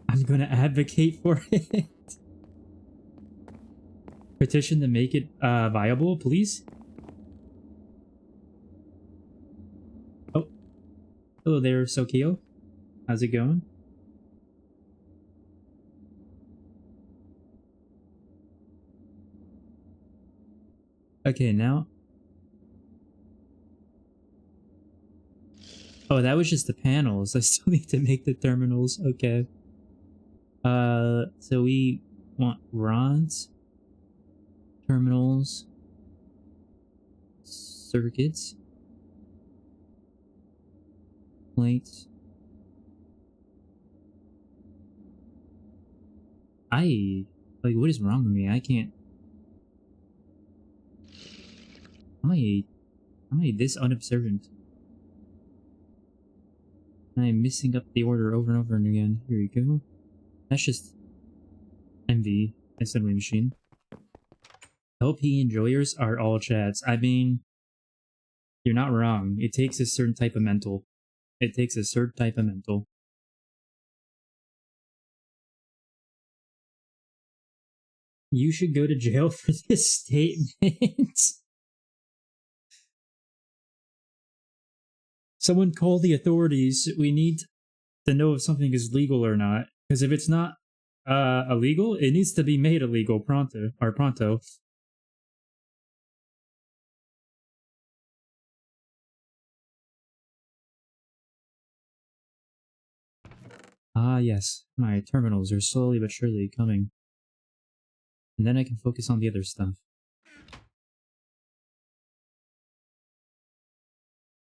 I'm gonna advocate for it. Petition to make it viable, please. Oh, hello there, Sokio. How's it going? Okay, now. Oh, that was just the panels. I still need to make the terminals. Okay. So we want rods, terminals, circuits, plates. Like, what is wrong with me? I can't. Am I this unobservant? I am messing up the order over and over again. Here we go. That's just MV, assembly machine. LP enjoyers are all chats. I mean, you're not wrong. It takes a certain type of mental. It takes a certain type of mental. You should go to jail for this statement. Someone call the authorities. We need to know if something is legal or not. Because if it's not illegal, it needs to be made illegal pronto. Ah, yes. My terminals are slowly but surely coming. And then I can focus on the other stuff.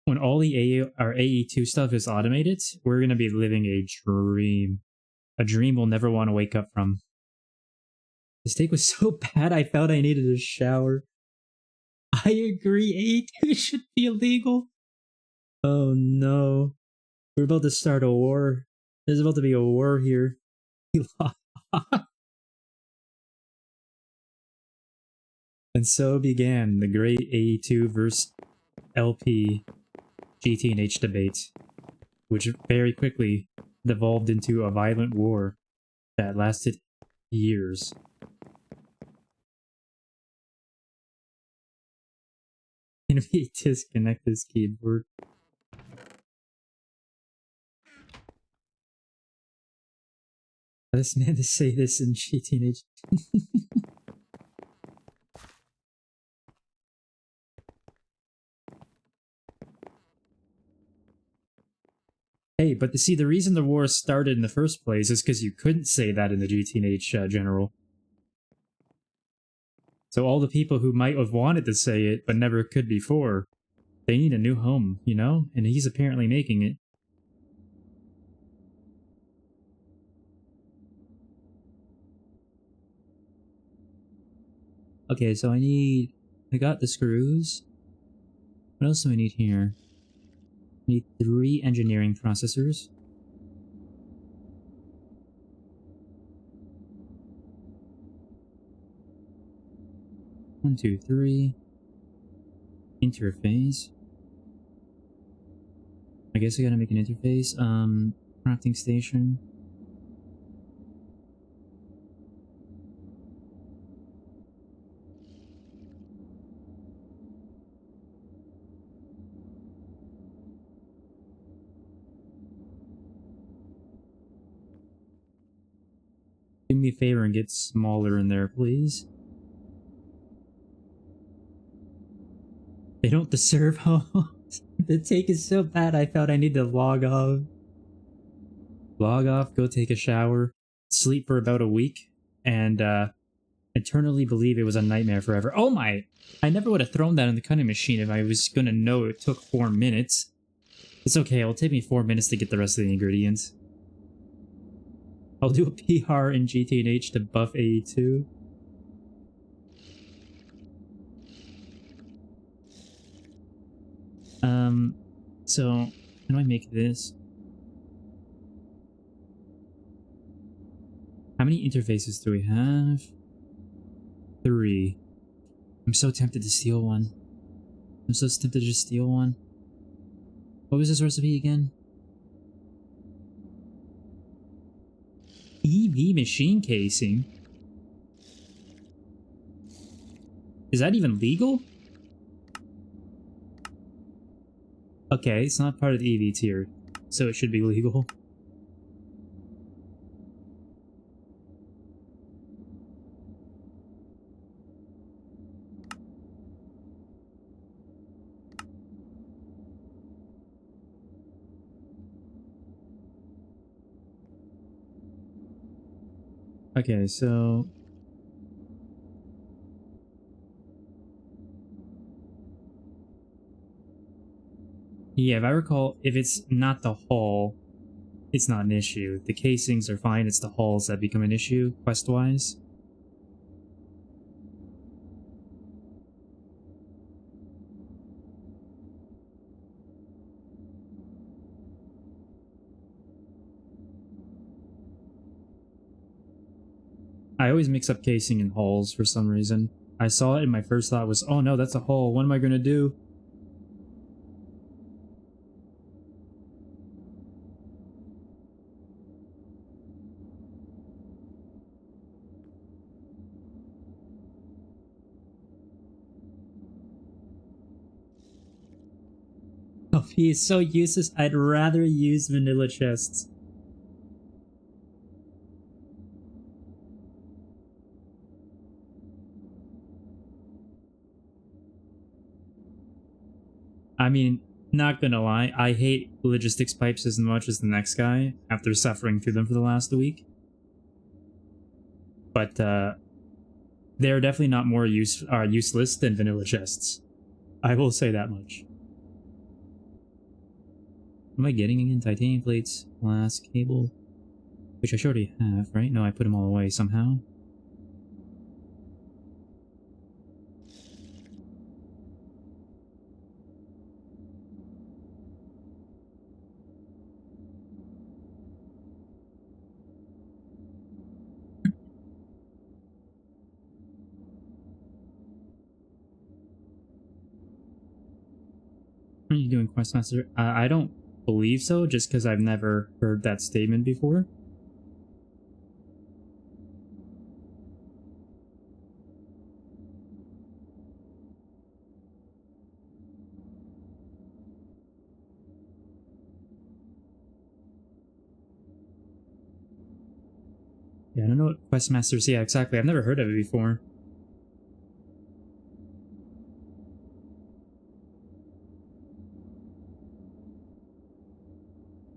When all our AE2 stuff is automated, we're going to be living a dream. A dream we'll never want to wake up from. The steak was so bad I felt I needed a shower. I agree, AE2 should be illegal. Oh no. We're about to start a war. There's about to be a war here. And so began the great AE2 versus LP GTNH debate, which very quickly devolved into a violent war that lasted years. Can we disconnect this keyboard? This man to say this in GTNH. Hey, but see, the reason the war started in the first place is because you couldn't say that in the GTNH general. So all the people who might have wanted to say it, but never could before, they need a new home, you know? And he's apparently making it. Okay, so I got the screws. What else do I need here? I need 3 engineering processors. One, two, three. Interface. I guess I gotta make an interface. Crafting station. Do me a favor and get smaller in there, please. They don't deserve homes. The take is so bad I felt I need to log off. Log off, go take a shower, sleep for about a week, and eternally believe it was a nightmare forever. Oh my! I never would have thrown that in the cutting machine if I was gonna know it took 4 minutes. It's okay, it'll take me 4 minutes to get the rest of the ingredients. I'll do a PR in GTNH to buff AE2. So, how do I make this? How many interfaces do we have? 3. I'm so tempted to steal one. I'm so tempted to just steal one. What was this recipe again? EV machine casing? Is that even legal? Okay, it's not part of the EV tier, so it should be legal. Okay, so... yeah, if I recall, if it's not the hull, it's not an issue. The casings are fine, it's the hulls that become an issue, quest-wise. I always mix up casing and hulls for some reason. I saw it and my first thought was, oh no, that's a hull, what am I gonna do? Oh, he is so useless, I'd rather use vanilla chests. I mean, not gonna lie, I hate logistics pipes as much as the next guy after suffering through them for the last week. But, they're definitely not more useless than vanilla chests. I will say that much. What am I getting again? Titanium plates, glass, cable, which I should already have, right? No, I put them all away somehow. Are you doing Questmaster? I don't believe so, just because I've never heard that statement before. Yeah, I don't know what Questmasters. Yeah, exactly. I've never heard of it before.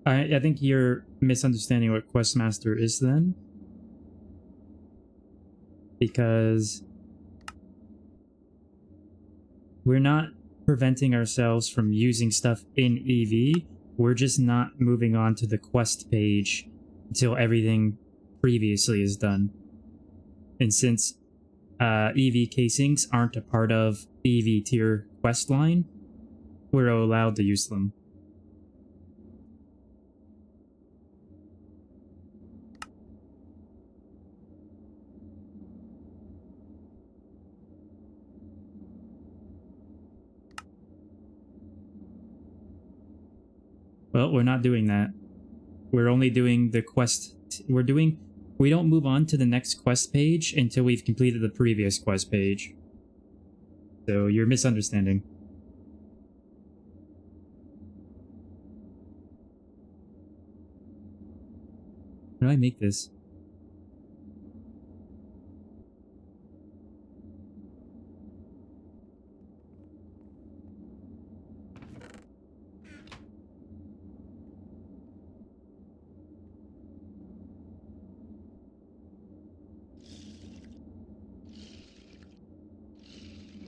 I think you're misunderstanding what Questmaster is then. Because we're not preventing ourselves from using stuff in EV. We're just not moving on to the quest page until everything previously is done. And since EV casings aren't a part of EV tier quest line, we're allowed to use them. Well, we're not doing that. We're only doing the quest. We don't move on to the next quest page until we've completed the previous quest page. So you're misunderstanding. How do I make this?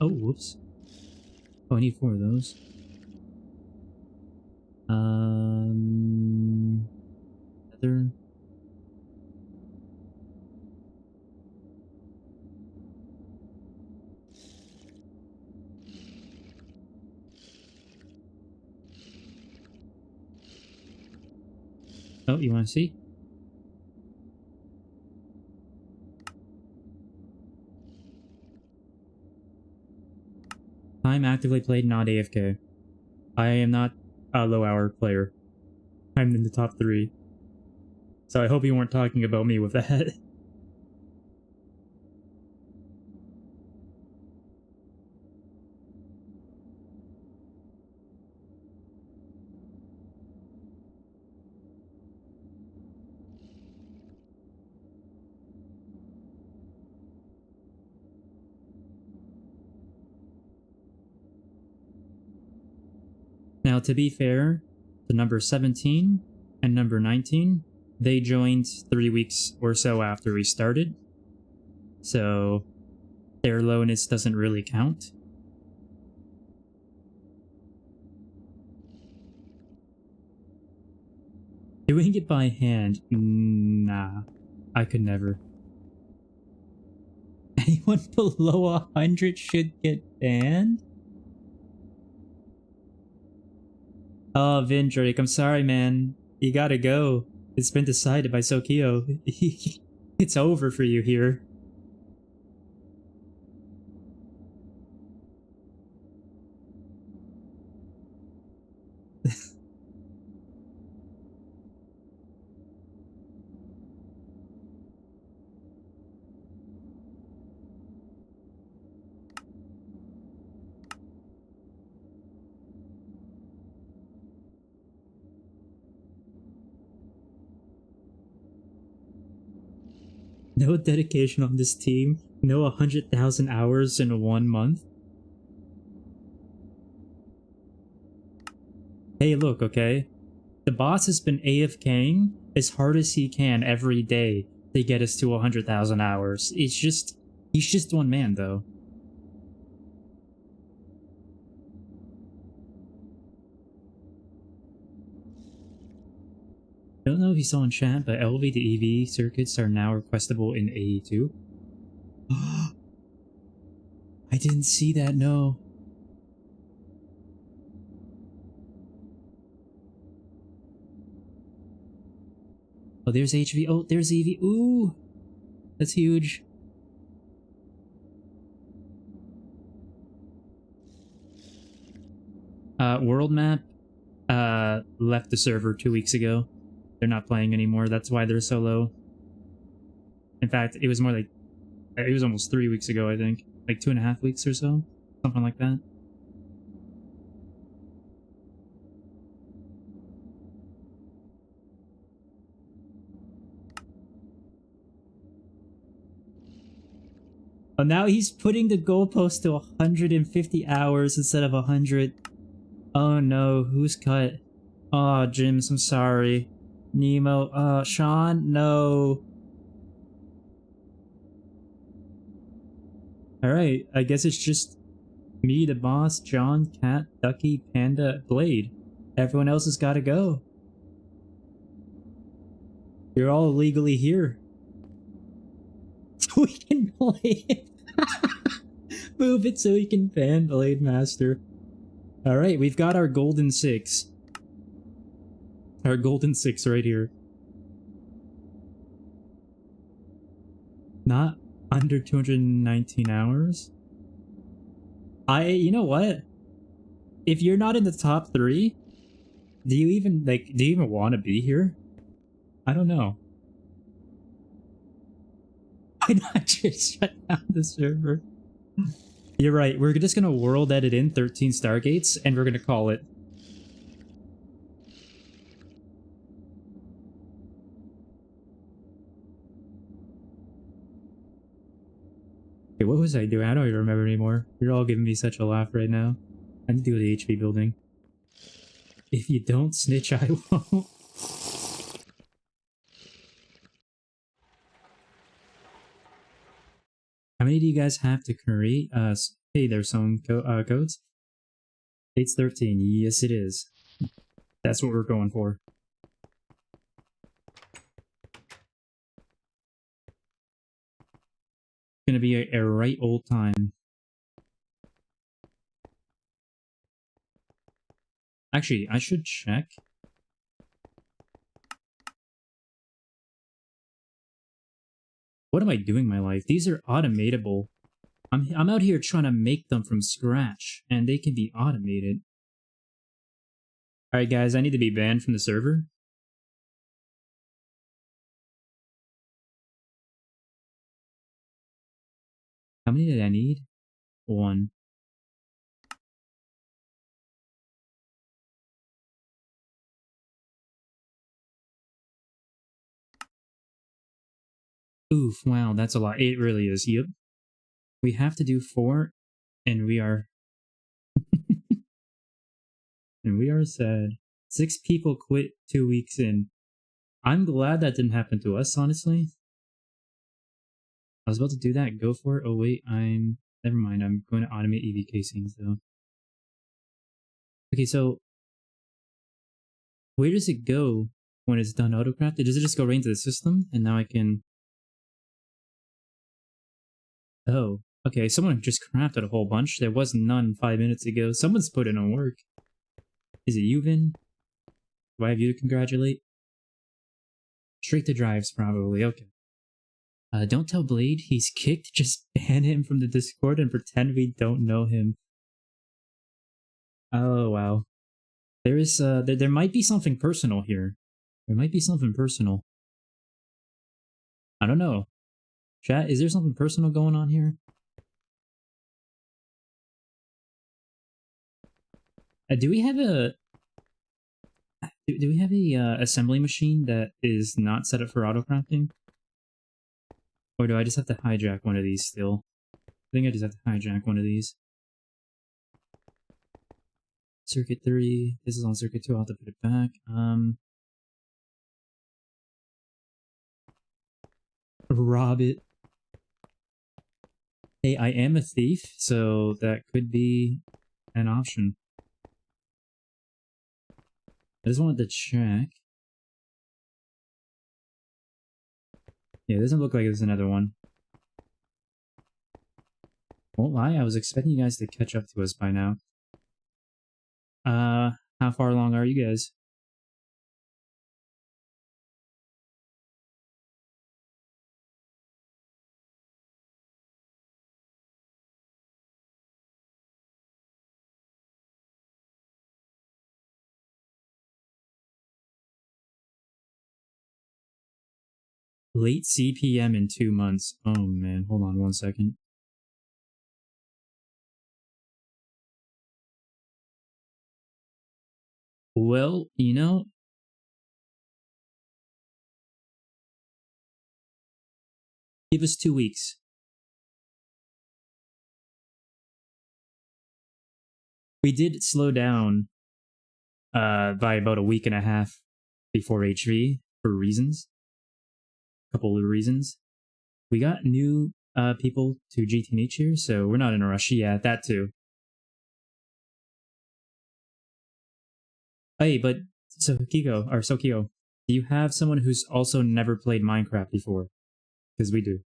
Oh, whoops. Oh, I need 4 of those. Other. Oh, you want to see? Time actively played, not AFK. I am not a low hour player. I'm in the top 3. So I hope you weren't talking about me with that. Now, to be fair, to number 17 and number 19, they joined 3 weeks or so after we started. So their lowness doesn't really count. Doing it by hand? Nah, I could never. Anyone below 100 should get banned? Oh, Vindrake, I'm sorry, man. You gotta go. It's been decided by Sokio. It's over for you here. No dedication on this team. No 100,000 hours in 1 month. Hey, look, okay? The boss has been AFKing as hard as he can every day to get us to 100,000 hours. He's just one man, though. I don't know if you saw in chat, but LV to EV circuits are now requestable in AE2. I didn't see that, no. Oh, there's HV. Oh, there's EV. Ooh! That's huge. World map left the server 2 weeks ago. They're not playing anymore. That's why they're so low. In fact, it was more like... It was almost 3 weeks ago, I think. Like 2.5 weeks or so. Something like that. Oh, now he's putting the goalpost to 150 hours instead of 100. Oh no, who's cut? Oh, Jims, I'm sorry. Nemo, Sean, no. Alright, I guess it's just me, the boss, John, Cat, Ducky, Panda, Blade. Everyone else has gotta go. You're all legally here. So we can play it. Move it so we can ban Blade Master. Alright, we've got our golden 6. Our golden 6 right here. Not under 219 hours? You know what? If you're not in the top 3, do you even want to be here? I don't know. Why not just shut down the server? You're right, we're just gonna world edit in 13 Stargates, and we're gonna call it. Okay, what was I doing? I don't even remember anymore. You're all giving me such a laugh right now. I need to go to the HP building. If you don't snitch, I won't. How many do you guys have to create? Hey, there's some codes. It's 13. Yes, it is. That's what we're going for. Gonna be a right old time. Actually, I should check. What am I doing in my life? These are automatable. I'm out here trying to make them from scratch, and they can be automated. Alright guys, I need to be banned from the server. How many did I need? 1. Oof, wow, that's a lot. It really is. Yep. We have to do 4, and we are... and we are sad. 6 people quit 2 weeks in. I'm glad that didn't happen to us, honestly. I was about to do that, go for it. Oh wait, never mind, I'm going to automate EV casings though. Okay, so... where does it go when it's done autocrafted? Does it just go right into the system? And now I can... Oh, okay, someone just crafted a whole bunch. There was none 5 minutes ago. Someone's put in on work. Is it you, Vin? Do I have you to congratulate? Straight to drives, probably. Okay. Don't tell Blade he's kicked. Just ban him from the Discord and pretend we don't know him. Oh, wow. There is, there might be something personal here. There might be something personal. I don't know. Chat, is there something personal going on here? Do we have a... Do we have a assembly machine that is not set up for autocrafting? Or do I just have to hijack one of these still? I think I just have to hijack one of these. Circuit 3. This is on circuit 2. I'll have to put it back. Rob it. Hey, I am a thief, so that could be an option. I just wanted to check. Yeah, it doesn't look like there's another one. Won't lie, I was expecting you guys to catch up to us by now. How far along are you guys? Late CPM in 2 months. Oh man, hold on 1 second. Well, you know... give us 2 weeks. We did slow down by about a week and a half before HV for reasons. A couple of reasons. We got new people to GTNH here, so we're not in a rush. Yeah, that too. Hey, but so Kyo, do you have someone who's also never played Minecraft before? Because we do.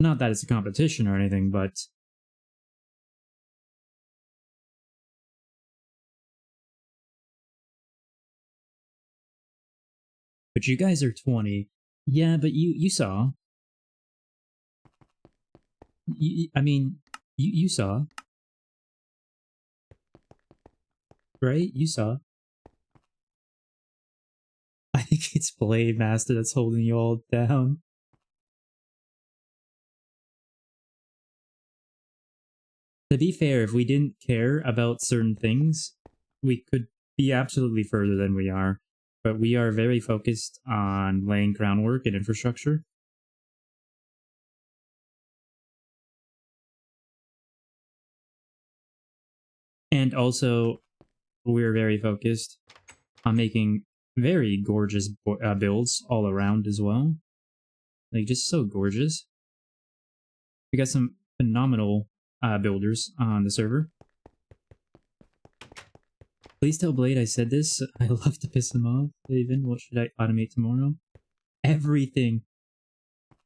Not that it's a competition or anything, but... But you guys are 20. Yeah, but you saw. I mean, you saw. Right? You saw. I think it's Blade Master that's holding you all down. To be fair, if we didn't care about certain things, we could be absolutely further than we are. But we are very focused on laying groundwork and infrastructure. And also, we're very focused on making very gorgeous builds all around as well. Like, just so gorgeous. We got some phenomenal builders on the server. Please tell Blade I said this. I love to piss him off. Even, what should I automate tomorrow? Everything.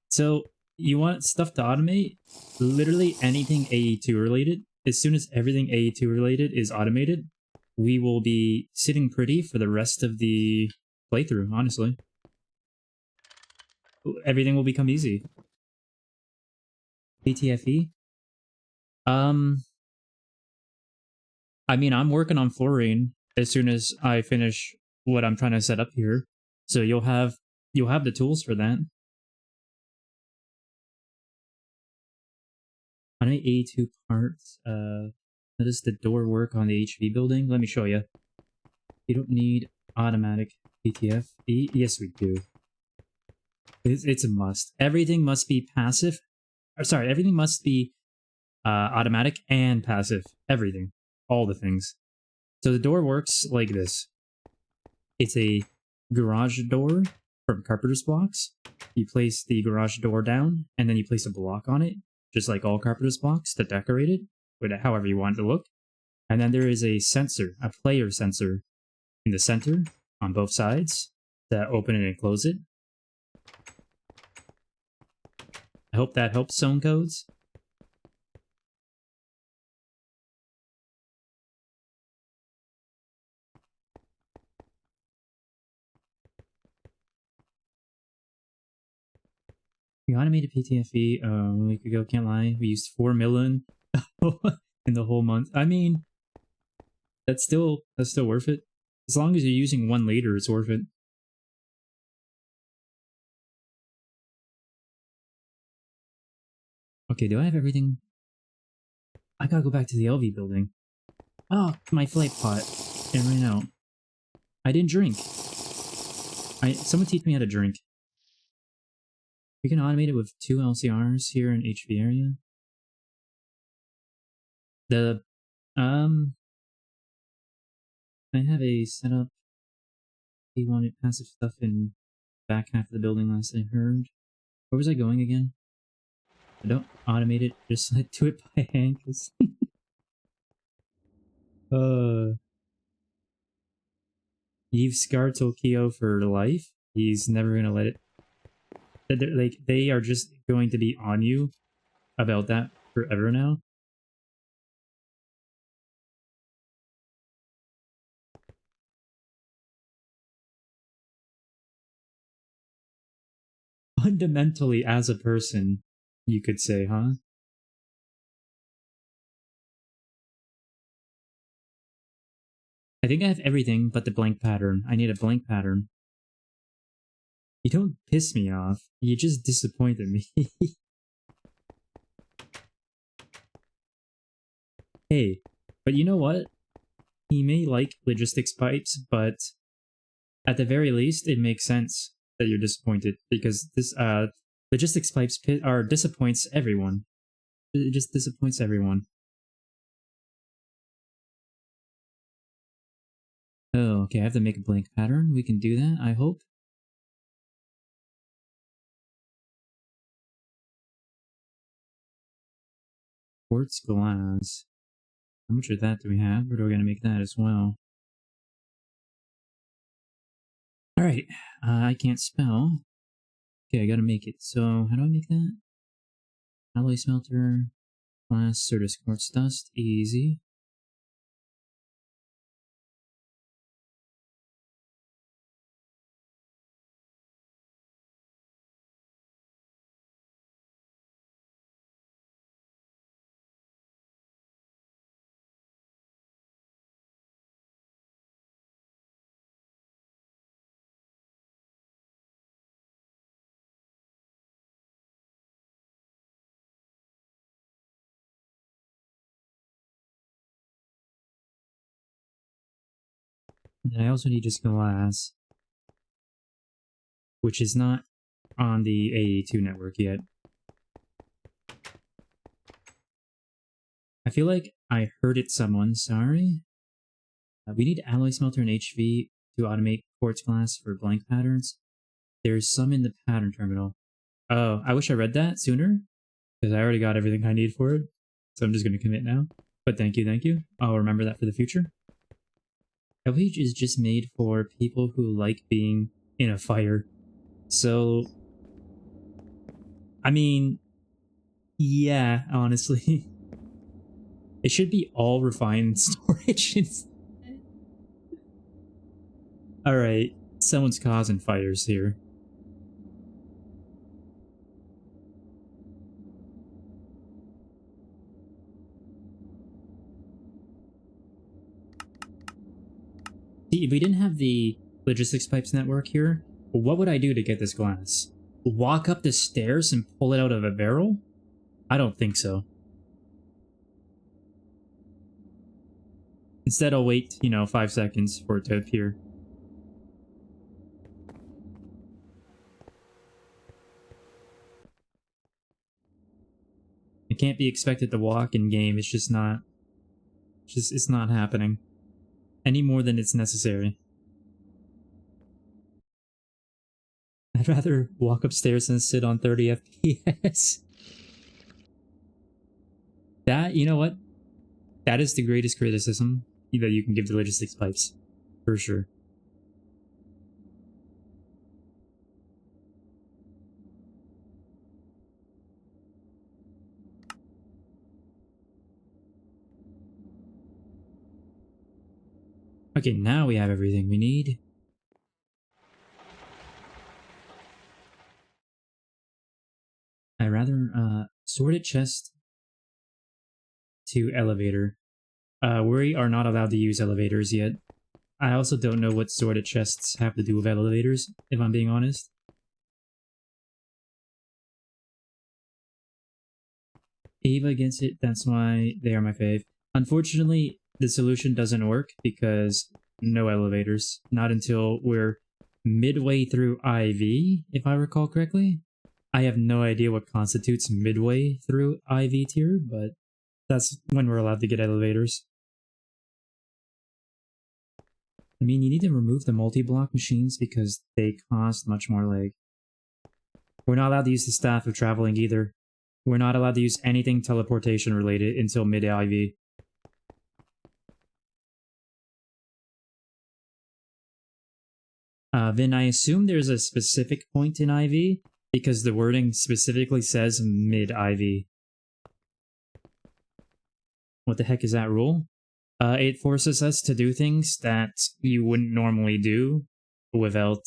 So, you want stuff to automate? Literally anything AE2 related. As soon as everything AE2 related is automated, we will be sitting pretty for the rest of the playthrough, honestly. Everything will become easy. PTFE? I mean, I'm working on fluorine as soon as I finish what I'm trying to set up here. So you'll have the tools for that. On an A2 parts, how does the door work on the HV building? Let me show you. You don't need automatic PTFE. Yes, we do. It's a must. Everything must be passive. Or, sorry, everything must be automatic and passive. Everything. All the things. So the door works like this. It's a garage door from carpenter's blocks. You place the garage door down, and then you place a block on it, just like all carpenter's blocks, to decorate it, with however you want it to look. And then there is a sensor, a player sensor, in the center, on both sides, that open it and close it. I hope that helps zone codes. We automated PTFE a week ago, can't lie. We used 4 million in the whole month. I mean, that's still worth it. As long as you're using 1 liter, it's worth it. Okay, do I have everything? I gotta go back to the LV building. Oh, my flight pot. It ran out. I didn't drink. Someone teach me how to drink. We can automate it with 2 LCRs here in HV area. I have a setup. He wanted passive stuff in back half of the building last I heard. Where was I going again? I don't automate it, just do it by hand. You've scarred Tokyo for life. He's never gonna let it. Like, they are just going to be on you about that forever now. Fundamentally, as a person, you could say, huh? I think I have everything but the blank pattern. I need a blank pattern. You don't piss me off. You just disappointed me. Hey, but you know what? he may like logistics pipes, but at the very least, it makes sense that you're disappointed because this logistics pipes disappoints everyone. It just disappoints everyone. Oh, okay, I have to make a blank pattern. We can do that, I hope. Quartz glass. How much of that do we have? Or are we going to make that as well? Alright, I can't spell. Okay, I gotta make it. So, how do I make that? Alloy smelter, glass, Certus quartz dust, easy. And I also need just glass, which is not on the AE2 network yet. I feel like I heard it someone, sorry. We need alloy smelter and HV to automate quartz glass for blank patterns. There's some in the pattern terminal. Oh, I wish I read that sooner, because I already got everything I need for it. So I'm just going to commit now. But thank you, thank you. I'll remember that for the future. LPH is just made for people who like being in a fire. So, I mean, yeah, honestly. It should be all refined storage. Alright, someone's causing fires here. See, if we didn't have the logistics pipes network here, what would I do to get this glass? Walk up the stairs and pull it out of a barrel? I don't think so. Instead, I'll wait, 5 seconds for it to appear. It can't be expected to walk in game, it's just not... It's not happening. Any more than it's necessary. I'd rather walk upstairs than sit on 30 FPS. That, you know what? That is the greatest criticism that you can give the logistics pipes. For sure. Okay, now we have everything we need. I'd rather, sorted chest to elevator. We are not allowed to use elevators yet. I also don't know what sorted chests have to do with elevators, if I'm being honest. Ava against it, that's why they are my fave. Unfortunately, the solution doesn't work because no elevators. Not until we're midway through IV, if I recall correctly. I have no idea what constitutes midway through IV tier, but that's when we're allowed to get elevators. I mean, you need to remove the multi-block machines because they cost much more leg. We're not allowed to use the staff of traveling either. We're not allowed to use anything teleportation related until mid-IV. Vin, I assume there's a specific point in IV because the wording specifically says mid-IV. What the heck is that rule? It forces us to do things that you wouldn't normally do without,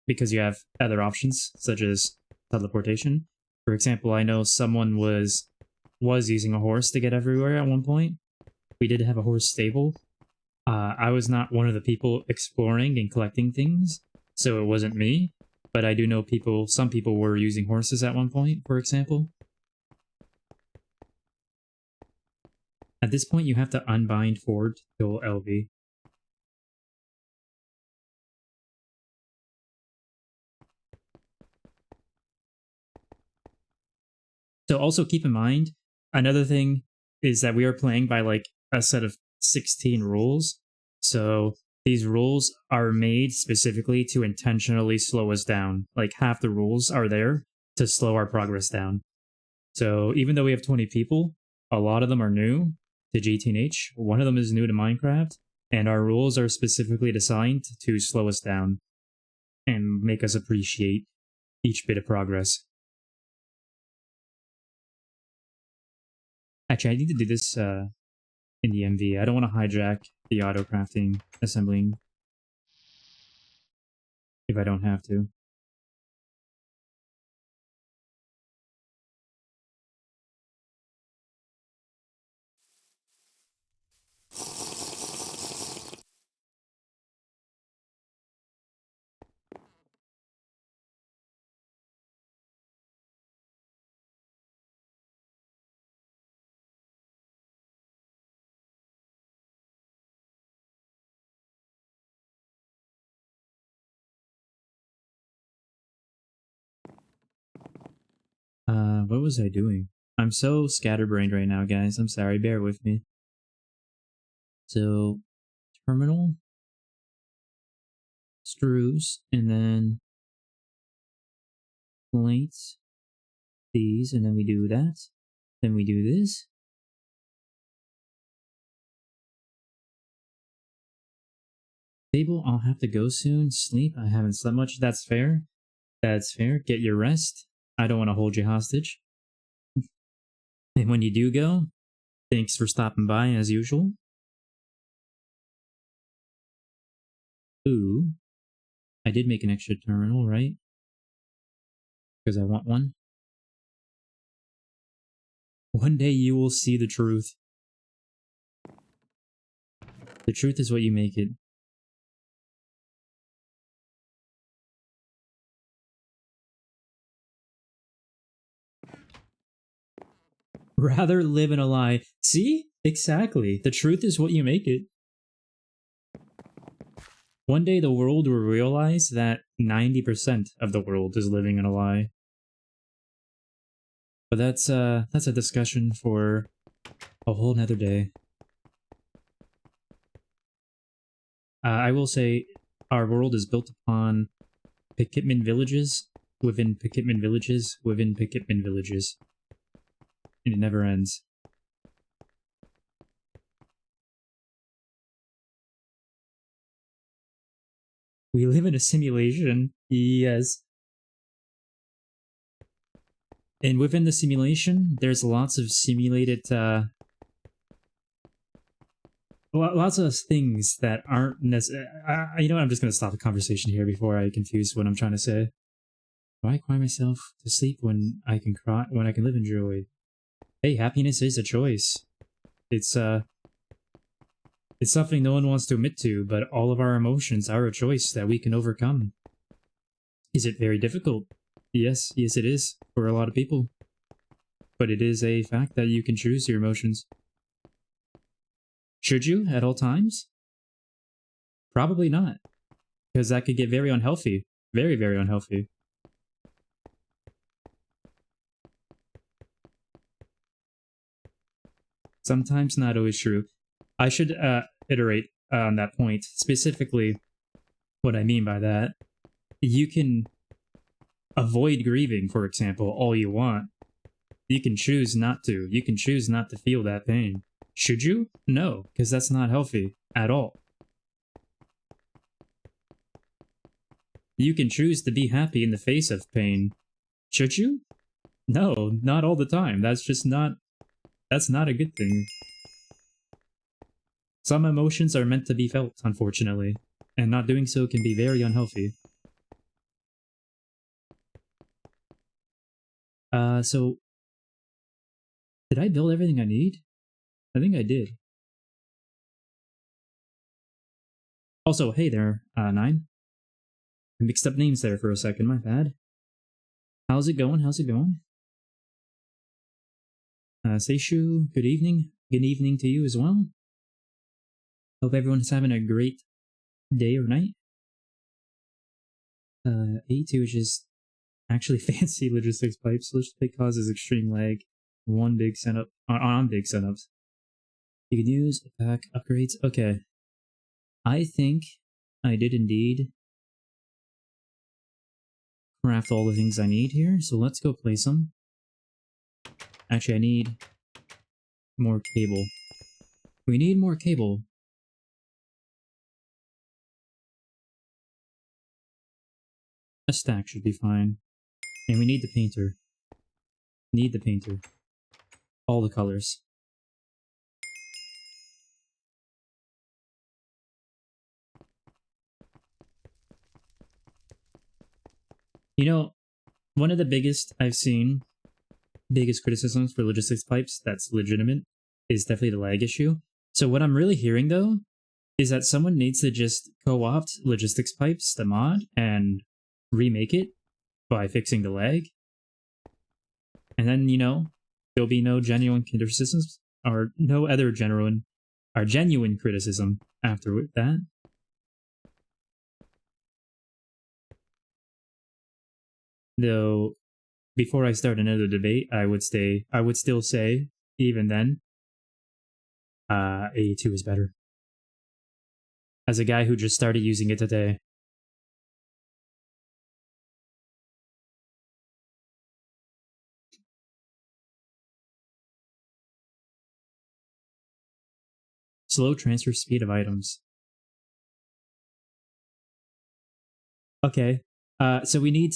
because you have other options, such as teleportation. For example, I know someone was using a horse to get everywhere at one point. We did have a horse stable. I was not one of the people exploring and collecting things, so it wasn't me. But I do know some people were using horses at one point, for example. At this point, you have to unbind Ford to kill LV. So also keep in mind, another thing is that we are playing by like a set of 16 rules. So these rules are made specifically to intentionally slow us down. Like half the rules are there to slow our progress down. So even though we have 20 people, a lot of them are new to GTNH. One of them is new to Minecraft, and our rules are specifically designed to slow us down and make us appreciate each bit of progress. Actually, I need to do this in the MV. I don't want to hijack the auto crafting assembling if I don't have to. What was I doing? I'm so scatterbrained right now, guys. I'm sorry, bear with me. So, terminal, screws, and then plates, these, and then we do that. Then we do this. Table, I'll have to go soon. Sleep, I haven't slept much. That's fair. That's fair. Get your rest. I don't want to hold you hostage. And when you do go, thanks for stopping by as usual. Ooh. I did make an extra terminal, right? Because I want one. One day you will see the truth. The truth is what you make it. Rather live in a lie. See? Exactly. The truth is what you make it. One day the world will realize that 90% of the world is living in a lie. But that's a discussion for a whole nother day. I will say our world is built upon Pikitman villages within Pikitman villages within Pikitman villages. And it never ends. We live in a simulation. Yes. And within the simulation, there's lots of simulated, lots of things that aren't necessary. You know what? I'm just going to stop the conversation here before I confuse what I'm trying to say. Why cry myself to sleep when I can cry, when I can live in joy? Hey, happiness is a choice. It's something no one wants to admit to, but all of our emotions are a choice that we can overcome. Is it very difficult? Yes, it is, for a lot of people. But it is a fact that you can choose your emotions. Should you, at all times? Probably not. Because that could get very unhealthy. Very, very unhealthy. Sometimes not always true. I should iterate on that point. Specifically, what I mean by that, you can avoid grieving, for example, all you want. You can choose not to. You can choose not to feel that pain. Should you? No, because that's not healthy at all. You can choose to be happy in the face of pain. Should you? No, not all the time. That's just not... That's not a good thing. Some emotions are meant to be felt, unfortunately, and not doing so can be very unhealthy. So... Did I build everything I need? I think I did. Also, hey there, 9. I mixed up names there for a second, my bad. How's it going? How's it going? Seishu, good evening. good evening to you as well. Hope everyone's having a great day or night. A2 is just actually fancy logistics pipes, which causes extreme lag. One big setup on big setups. You can use pack upgrades. Okay. I think I did indeed craft all the things I need here, so let's go place them. Actually, I need more cable. We need more cable. A stack should be fine. And we need the painter. Need the painter. All the colors. You know, one of the biggest criticisms for logistics pipes that's legitimate is definitely the lag issue. So what I'm really hearing though is that someone needs to just co-opt logistics pipes, the mod, and remake it by fixing the lag. And then, you know, there'll be no genuine criticisms or no other genuine criticism after that. Though before I start another debate, I would still say, even then, A2 is better. As a guy who just started using it today. Slow transfer speed of items. Okay, so we need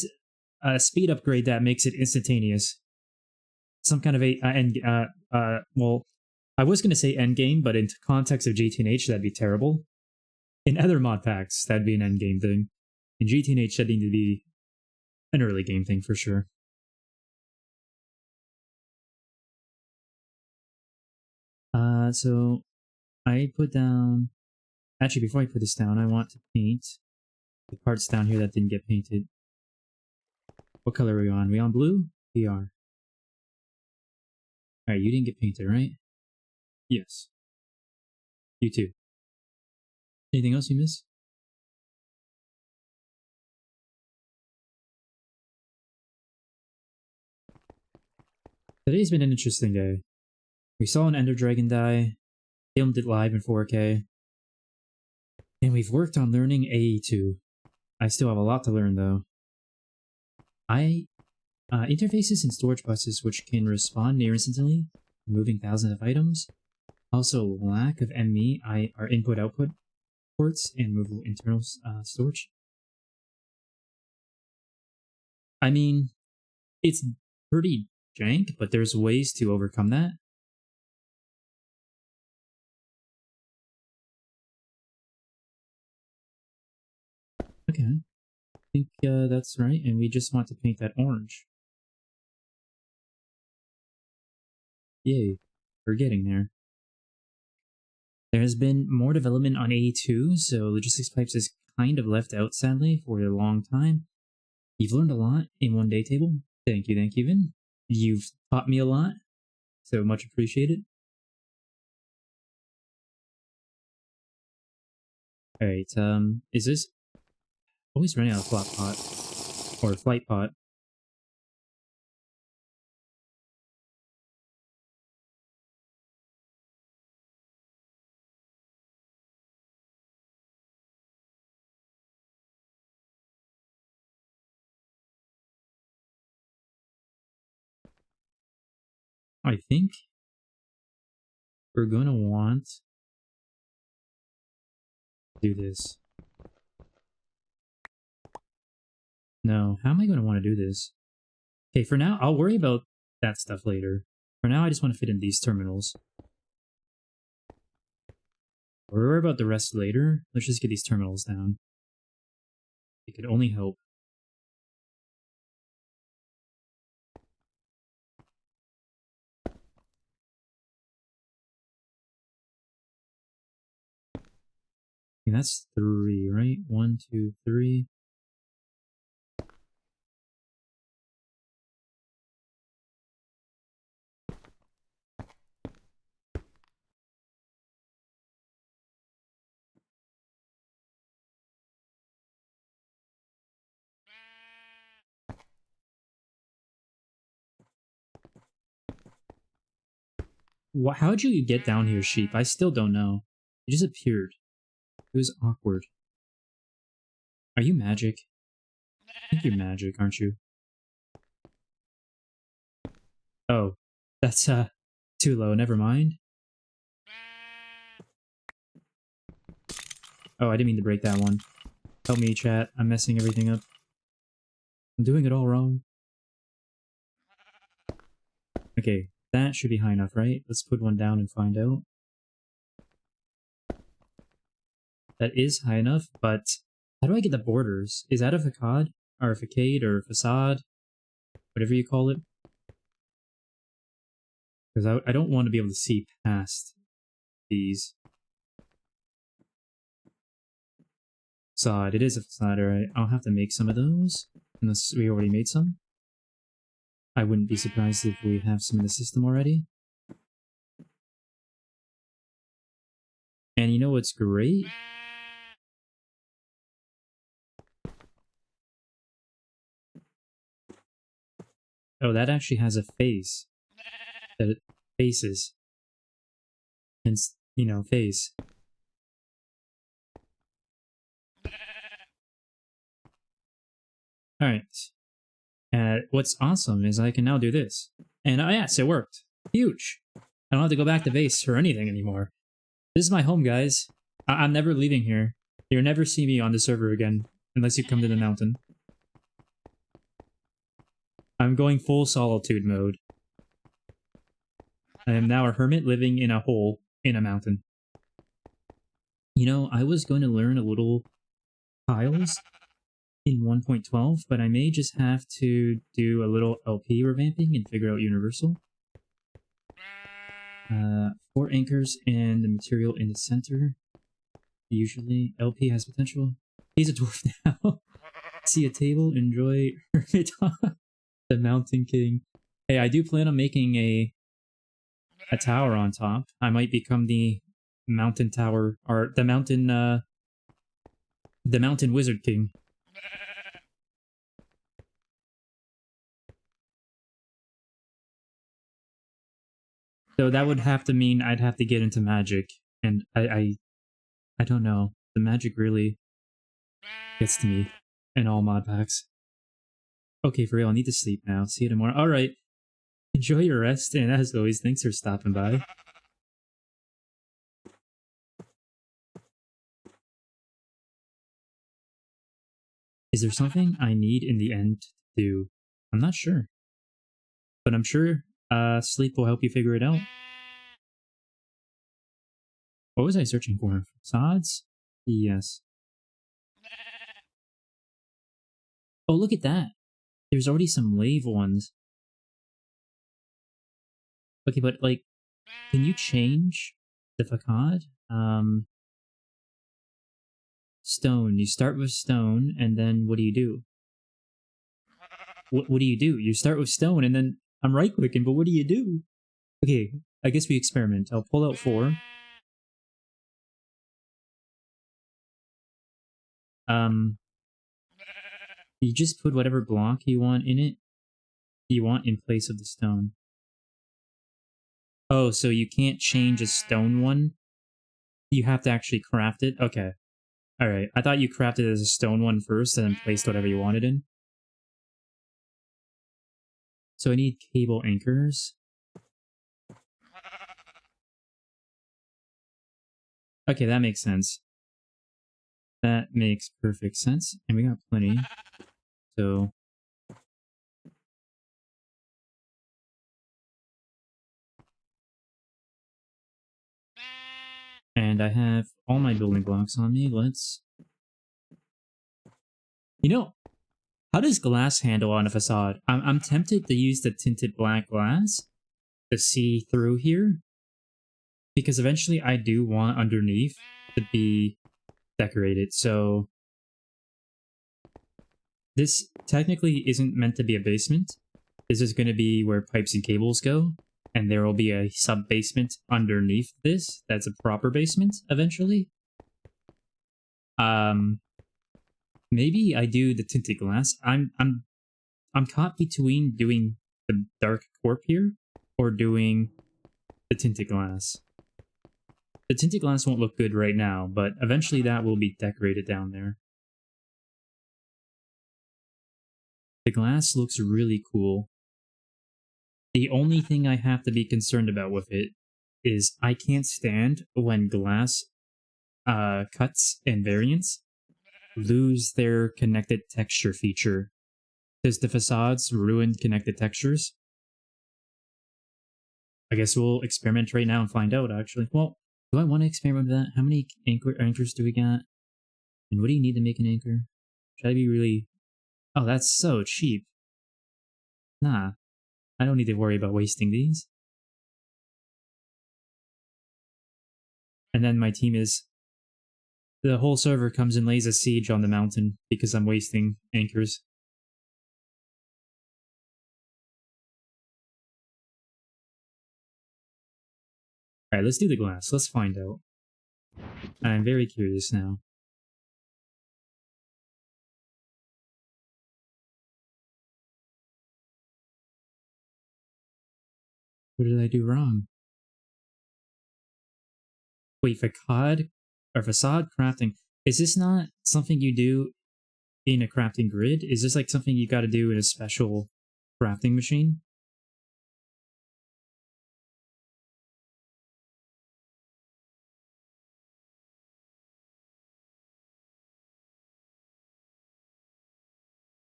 a speed upgrade that makes it instantaneous. Some kind of well, I was gonna say end game, but in context of GTNH, that'd be terrible. In other mod packs, that'd be an end game thing. In GTNH, that needs to be an early game thing for sure. So I put down. Actually, before I put this down, I want to paint the parts down here that didn't get painted. What color are we on? Are we on blue? We are. Alright, you didn't get painted, right? Yes. You too. Anything else you missed? Today's been an interesting day. We saw an Ender Dragon die, filmed it live in 4K, and we've worked on learning AE2. I still have a lot to learn though. Interfaces and storage buses which can respond near instantly, moving thousands of items. Also, lack of ME, are input-output ports and movable internal storage. I mean, it's pretty jank, but there's ways to overcome that. Okay, I think that's right, and we just want to paint that orange. Yay, we're getting there. There has been more development on AE2, so logistics pipes is kind of left out, sadly, for a long time. You've learned a lot in one day table. Thank you, Vin. You've taught me a lot, so much appreciated. Alright, is this always running out of flop pot or flight pot? I think we're gonna want to do this. No, how am I gonna want to do this? Okay, for now, I'll worry about that stuff later. For now, I just want to fit in these terminals. We'll worry about the rest later. Let's just get these terminals down. It could only help. And that's 3, right? 1, 2, 3. How'd you get down here, sheep? I still don't know. You just appeared. It was awkward. Are you magic? I think you're magic, aren't you? Oh, that's too low. Never mind. Oh, I didn't mean to break that one. Help me, chat. I'm messing everything up. I'm doing it all wrong. Okay, that should be high enough, right? Let's put one down and find out. That is high enough, but how do I get the borders? Is that a facade? Or a facade? Or a facade? Whatever you call it. Because I don't want to be able to see past these. Facade. It is a facade, alright. I'll have to make some of those. Unless we already made some. I wouldn't be surprised if we have some in the system already. And you know what's great? Oh, that actually has a face. That it faces. Hence, you know, face. Alright. What's awesome is I can now do this. And yes, it worked. Huge. I don't have to go back to base or anything anymore. This is my home, guys. I'm never leaving here. You'll never see me on the server again, unless you come to the mountain. I'm going full solitude mode. I am now a hermit living in a hole in a mountain. You know, I was going to learn a little tiles in 1.12, but I may just have to do a little LP revamping and figure out universal. 4 anchors and the material in the center. Usually, LP has potential. He's a dwarf now. See a table, enjoy Hermit. The Mountain King. Hey, I do plan on making a tower on top. I might become the mountain tower, or the mountain wizard king. So that would have to mean I'd have to get into magic, and I don't know. The magic really gets to me in all mod packs. Okay, for real, I need to sleep now. See you tomorrow. Alright. Enjoy your rest, and as always, thanks for stopping by. Is there something I need in the end to do? I'm not sure. But I'm sure sleep will help you figure it out. What was I searching for? Facades? Yes. Oh, look at that. There's already some lave ones. Okay, but like, can you change the facade? Stone. You start with stone, and then what do you do? What do you do? You start with stone, and then I'm right-clicking, but what do you do? Okay, I guess we experiment. I'll pull out 4. You just put whatever block you want in it. You want in place of the stone. Oh, so you can't change a stone one? You have to actually craft it? Okay. Alright, I thought you crafted it as a stone one first and then placed whatever you wanted in. So I need cable anchors. Okay, that makes sense. That makes perfect sense. And we got plenty. So... And I have all my building blocks on me. Let's... You know, how does glass handle on a facade? I'm tempted to use the tinted black glass to see through here. Because eventually I do want underneath to be decorated, so... This technically isn't meant to be a basement. This is going to be where pipes and cables go. And there will be a sub-basement underneath this. That's a proper basement, eventually. Maybe I do the tinted glass. I'm caught between doing the dark corp here, or doing the tinted glass. The tinted glass won't look good right now, but eventually that will be decorated down there. The glass looks really cool. The only thing I have to be concerned about with it is I can't stand when glass cuts and variants lose their connected texture feature. Does the facades ruin connected textures? I guess we'll experiment right now and find out, actually. Well, do I want to experiment with that? How many anchors do we got? And what do you need to make an anchor? Should I be really... Oh, that's so cheap. Nah, I don't need to worry about wasting these. And then my team is... The whole server comes and lays a siege on the mountain because I'm wasting anchors. Alright, let's do the glass. Let's find out. I'm very curious now. What did I do wrong? Wait, facade crafting. Is this not something you do in a crafting grid? Is this like something you gotta do in a special crafting machine?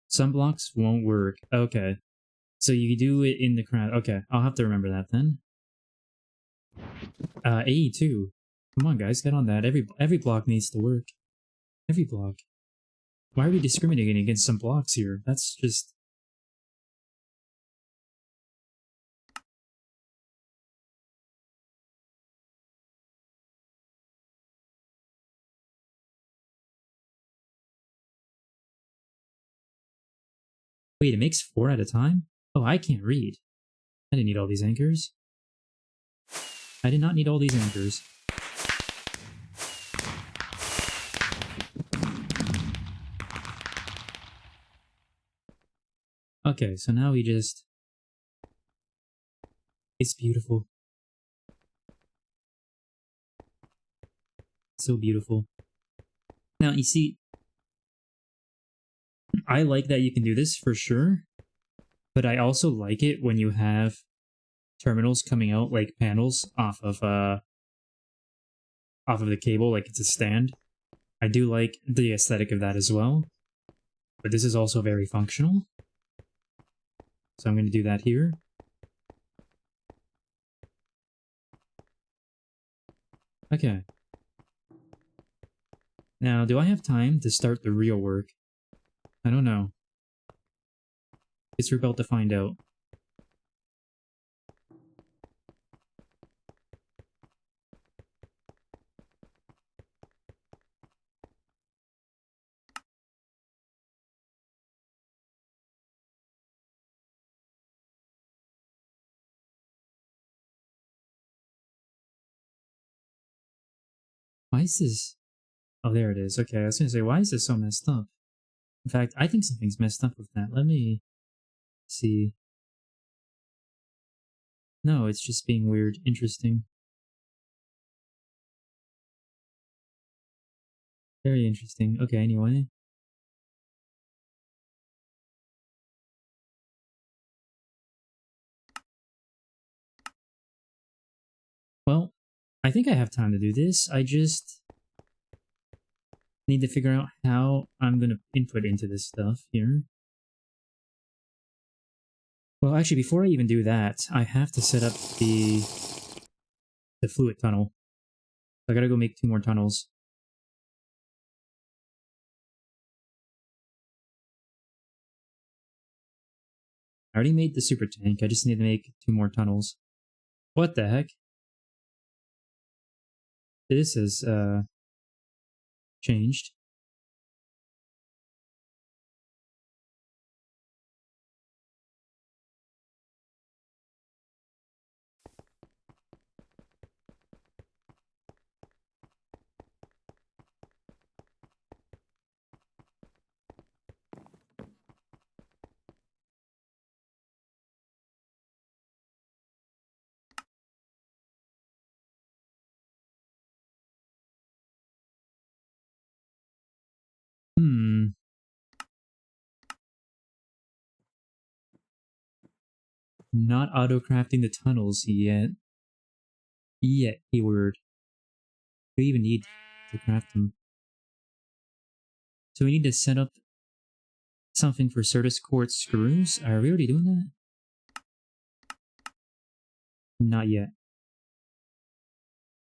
Some blocks won't work. Okay. So you do it in the craft. Okay, I'll have to remember that then. AE2. Come on, guys, get on that. Every block needs to work. Every block. Why are we discriminating against some blocks here? That's just... Wait, it makes 4 at a time? Oh, I can't read. I didn't need all these anchors. I did not need all these anchors. Okay, so now we just... It's beautiful. So beautiful. Now, you see... I like that you can do this for sure, but I also like it when you have terminals coming out like panels off of the cable, like it's a stand. I do like the aesthetic of that as well, but this is also very functional. So I'm going to do that here. Okay. Now, do I have time to start the real work? I don't know. Guess we're about to find out. Why is this? Oh, there it is. Okay, I was gonna say, why is this so messed up? In fact, I think something's messed up with that. Let me see. No, it's just being weird. Interesting. Very interesting. Okay, anyway. Well, I think I have time to do this. I just need to figure out how I'm gonna input into this stuff here. Well, actually, before I even do that, I have to set up the fluid tunnel. I gotta go make 2 more tunnels. I already made the super tank, I just need to make 2 more tunnels. What the heck? This has, changed. Not auto-crafting the tunnels yet. Yet, keyword. We even need to craft them. So we need to set up something for Certus Quartz screws. Are we already doing that? Not yet.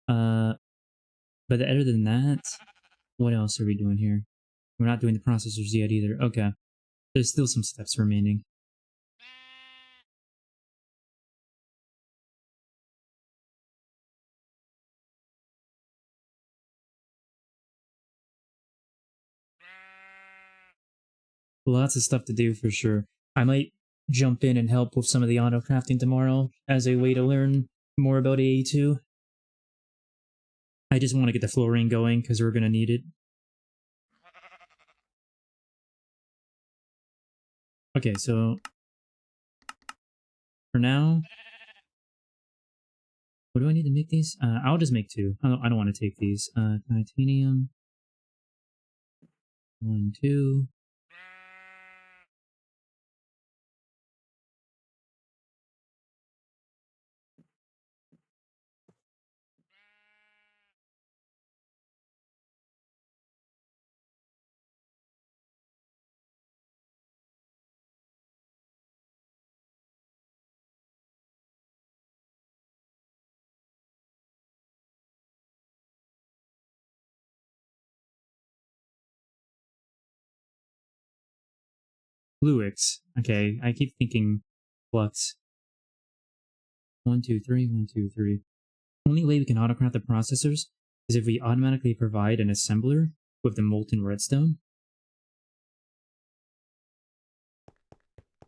But other than that, what else are we doing here? We're not doing the processors yet either. Okay. There's still some steps remaining. Lots of stuff to do for sure. I might jump in and help with some of the auto crafting tomorrow as a way to learn more about AE2. I just want to get the fluorine going because we're going to need it. Okay, so for now, what do I need to make these? I'll just make two. I don't want to take these. Titanium. 1, 2. Fluix. Okay, I keep thinking flux. 1, 2, 3, 1, 2, 3. Only way we can autocraft the processors is if we automatically provide an assembler with the molten redstone.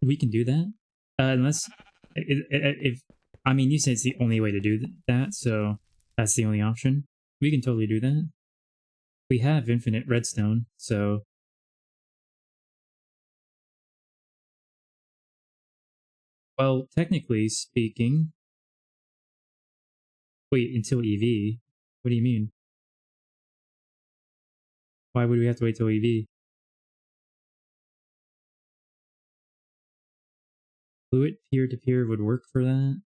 We can do that, unless if I mean you say it's the only way to do that, so that's the only option. We can totally do that. We have infinite redstone, so well, technically speaking. Wait until EV. What do you mean? Why would we have to wait till EV? Fluid peer-to-peer would work for that.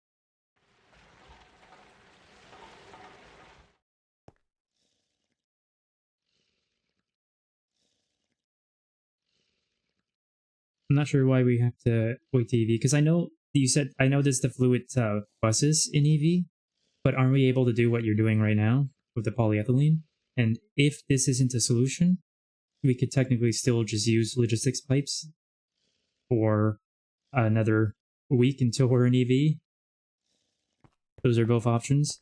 I'm not sure why we have to wait to EV, because I know you said, I know there's the fluid buses in EV, but aren't we able to do what you're doing right now with the polyethylene? And if this isn't a solution, we could technically still just use logistics pipes for another week until we're in EV. Those are both options.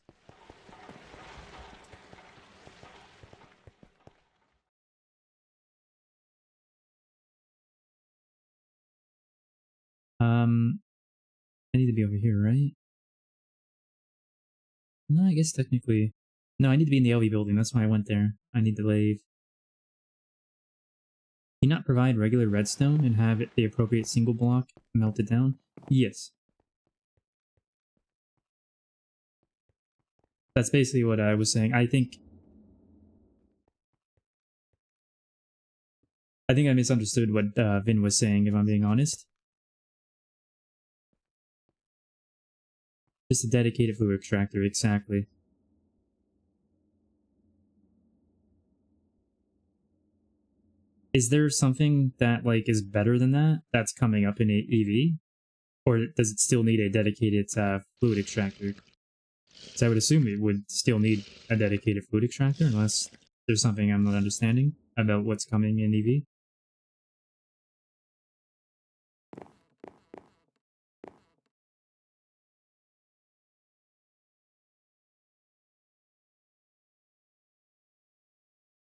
I need to be over here, right? No, I guess technically... No, I need to be in the LV building, that's why I went there. I need to leave. Can you not provide regular redstone and have it the appropriate single block melted down? Yes. That's basically what I was saying. I think I misunderstood what Vin was saying, if I'm being honest. Just a dedicated fluid extractor, exactly. Is there something that, like, is better than that that's coming up in EV? Or does it still need a dedicated fluid extractor? So I would assume it would still need a dedicated fluid extractor, unless there's something I'm not understanding about what's coming in EV.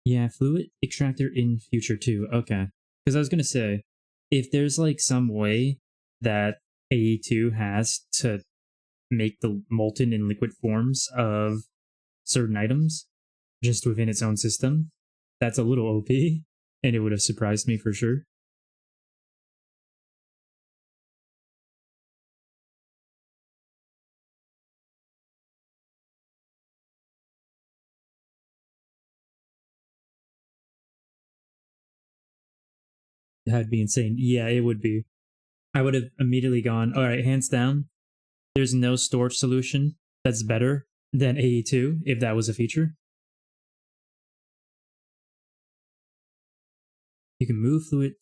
Yeah, fluid extractor in future too. Okay. Because I was going to say, if there's like some way that AE2 has to make the molten and liquid forms of certain items just within its own system, that's a little OP, and it would have surprised me for sure. That'd be insane. Yeah, it would be. I would have immediately gone, alright, hands down, there's no storage solution that's better than 82 if that was a feature. You can move fluid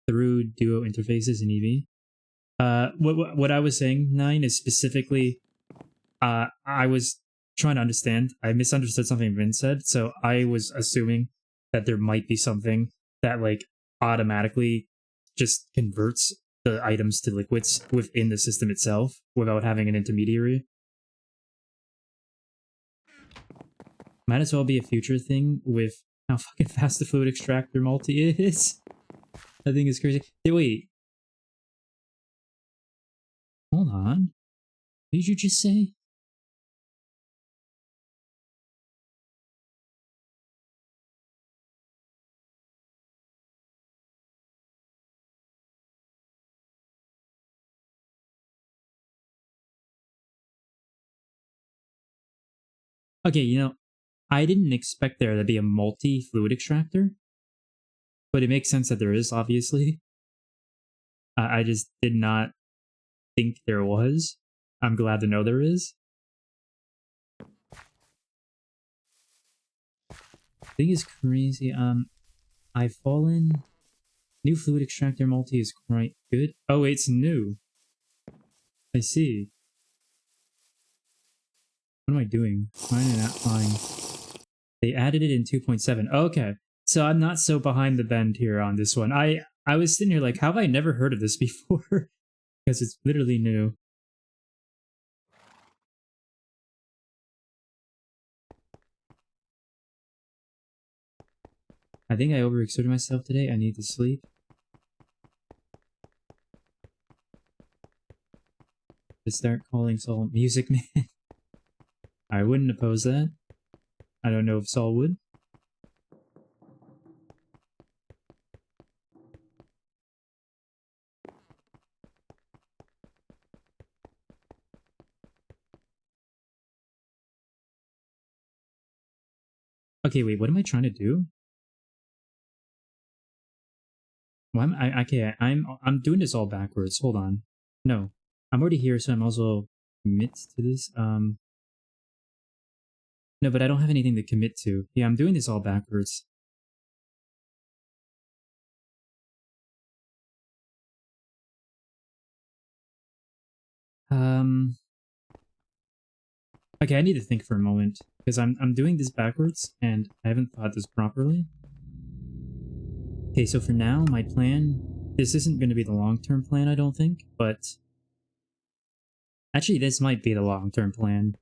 through duo interfaces in EV. What I was saying, Nine, is specifically, I was trying to understand. I misunderstood something Vince said, so I was assuming that there might be something that like automatically just converts the items to liquids within the system itself without having an intermediary. Might as well be a future thing with how fucking fast the fluid extractor multi is. I think it's crazy. Hey, wait. Hold on. What did you just say? Okay, you know, I didn't expect there to be a multi-fluid extractor, but it makes sense that there is, obviously. I just did not think there was. I'm glad to know there is. Thing is crazy. I've fallen. New fluid extractor multi is quite good. Oh, it's new. I see. What am I doing? Why am I not flying? They added it in 2.7. Okay, so I'm not so behind the bend here on this one. I was sitting here like, how have I never heard of this before? Because it's literally new. I think I overexerted myself today. I need to sleep. To start calling Saul Music Man. I wouldn't oppose that. I don't know if Saul would. Okay, wait, what am I trying to do? Why am I okay, I'm doing this all backwards. Hold on. No. I'm already here, so I'm also commit to this. No, but I don't have anything to commit to. Yeah, I'm doing this all backwards. Okay, I need to think for a moment because I'm doing this backwards and I haven't thought this properly. Okay, so for now, my plan, this isn't going to be the long-term plan, I don't think, but actually this might be the long-term plan.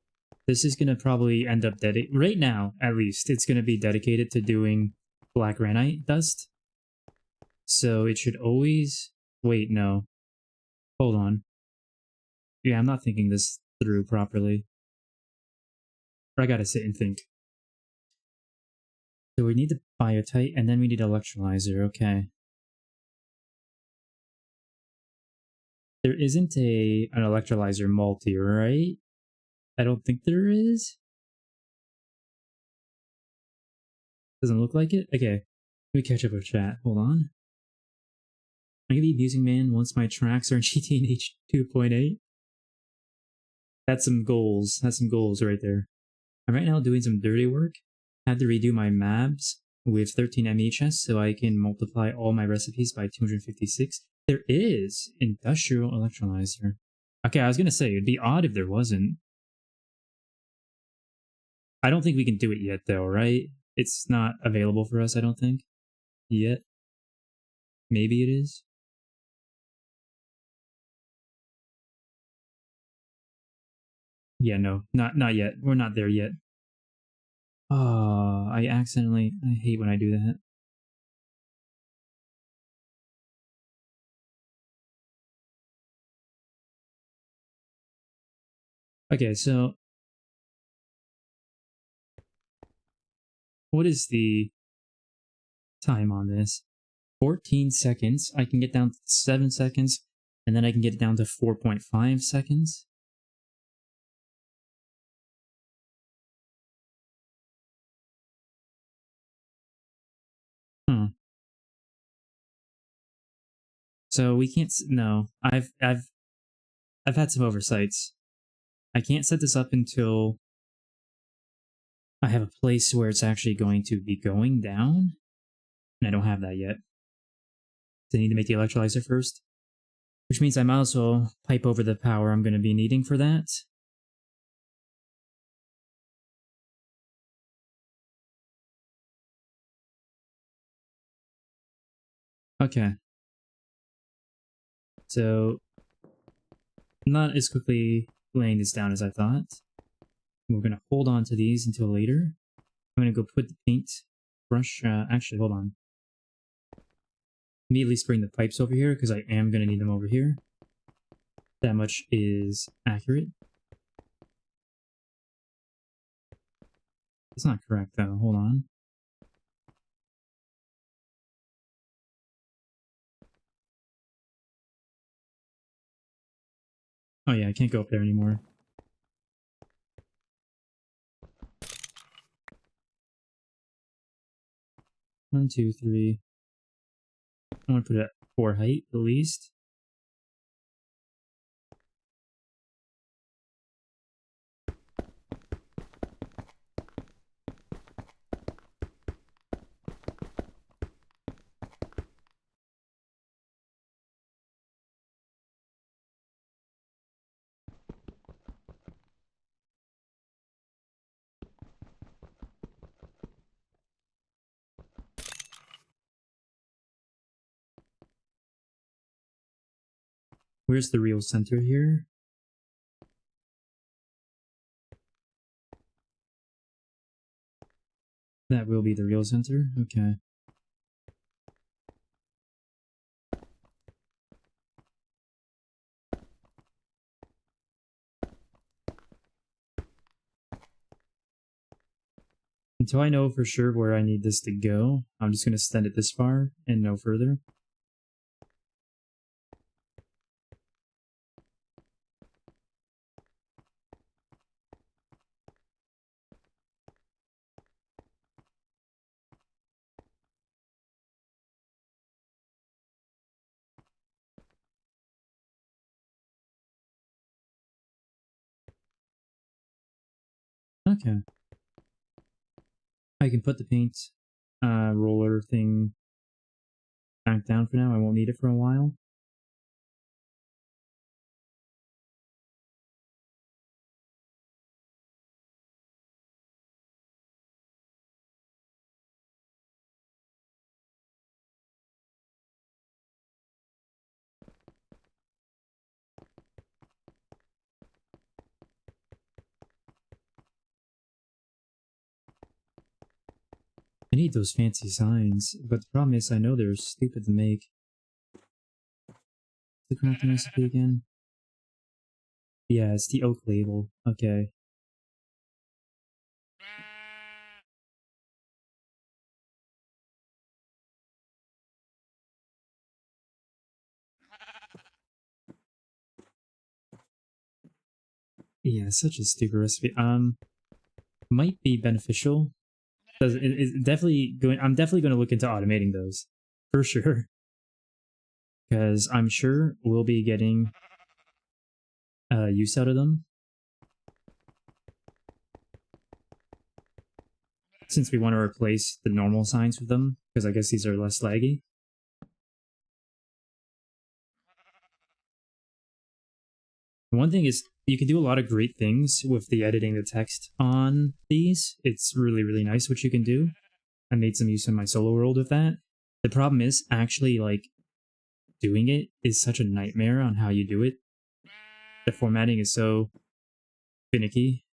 This is going to probably end up right now, at least, it's going to be dedicated to doing black granite dust. So it should always, wait, no. Hold on. Yeah, I'm not thinking this through properly. Or I gotta sit and think. So we need the biotite, and then we need electrolyzer, okay. There isn't an electrolyzer multi, right? I don't think there is. Doesn't look like it? Okay. Let me catch up with chat. Hold on. I'm gonna be abusing man once my tracks are in GTNH 2.8. That's some goals. That's some goals right there. I'm right now doing some dirty work. I had to redo my MABs with 13 MHS so I can multiply all my recipes by 256. There is industrial electrolyzer. Okay, I was gonna say, it'd be odd if there wasn't. I don't think we can do it yet though, right? It's not available for us, I don't think. Yet. Maybe it is. Yeah, no, not yet. We're not there yet. Oh, I hate when I do that. Okay, so what is the time on this? 14 seconds. I can get down to 7 seconds, and then I can get it down to 4.5 seconds. So we can't. No, I've had some oversights. I can't set this up until I have a place where it's actually going to be going down, and I don't have that yet. So I need to make the electrolyzer first, which means I might as well pipe over the power I'm going to be needing for that. Okay. So, not as quickly laying this down as I thought. We're going to hold on to these until later. I'm going to go put the paint brush, actually, hold on. Let me at least bring the pipes over here, because I am going to need them over here. That much is accurate. That's not correct, though. Hold on. Oh yeah, I can't go up there anymore. One, two, three. I want to put it at 4 height, at least. Where's the real center here? That will be the real center? Okay. Until I know for sure where I need this to go, I'm just going to extend it this far and no further. Okay. I can put the paint roller thing back down for now. I won't need it for a while. I need those fancy signs, but the problem is I know they're stupid to make. The crafting recipe again? Yeah, it's the oak label. Okay. Yeah, such a stupid recipe. Might be beneficial. It's definitely going. I'm definitely going to look into automating those for sure, because I'm sure we'll be getting use out of them since we want to replace the normal signs with them, because I guess these are less laggy. One thing is, you can do a lot of great things with the editing the text on these. It's really, really nice what you can do. I made some use in my solo world with that. The problem is, actually, like, doing it is such a nightmare on how you do it. The formatting is so finicky.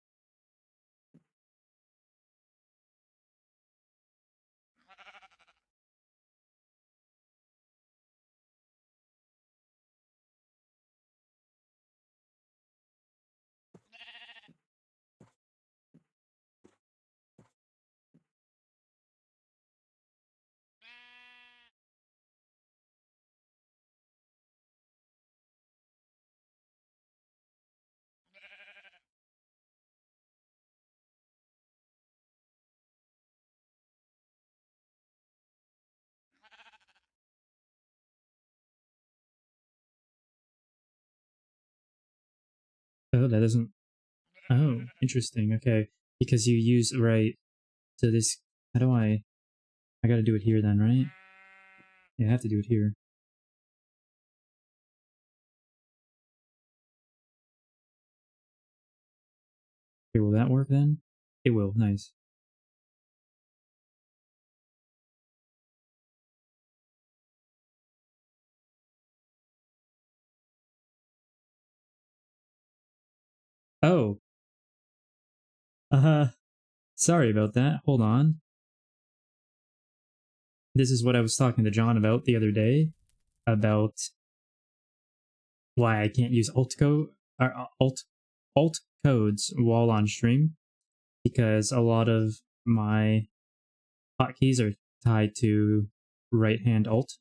Oh, that doesn't Oh, interesting. Okay. Because you use, right, so this, how do I gotta do it here then, right? Yeah, I have to do it here. Okay, will that work then? It will, nice. Oh. Sorry about that. Hold on. This is what I was talking to John about the other day, about why I can't use alt codes while on stream, because a lot of my hotkeys are tied to right hand alt,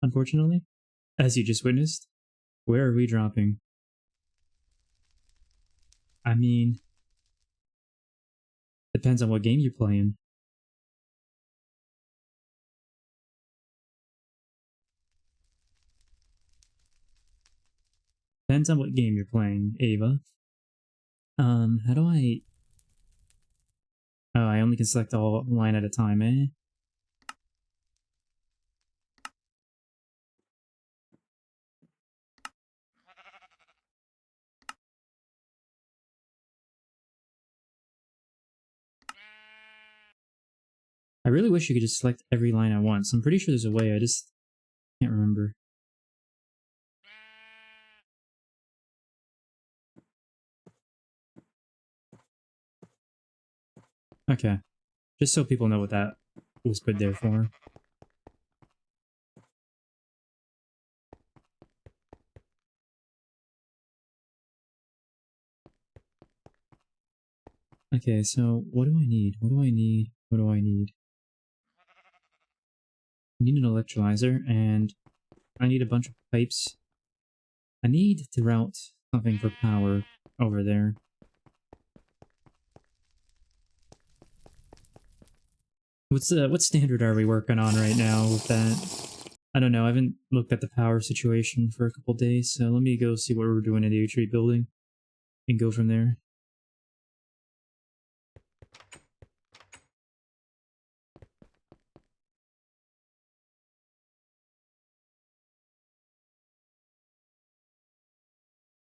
unfortunately, as you just witnessed. Where are we dropping? I mean, depends on what game you're playing. Depends on what game you're playing, Ava. How do I... Oh, I only can select all line at a time, eh? I really wish you could just select every line at once. I'm pretty sure there's a way, I just can't remember. Okay. Just so people know what that was put there for. Okay, so what do I need? What do I need? What do I need? I need an electrolyzer, and I need a bunch of pipes. I need to route something for power over there. What standard are we working on right now with that? I don't know, I haven't looked at the power situation for a couple days, so let me go see what we're doing in the H3 building and go from there.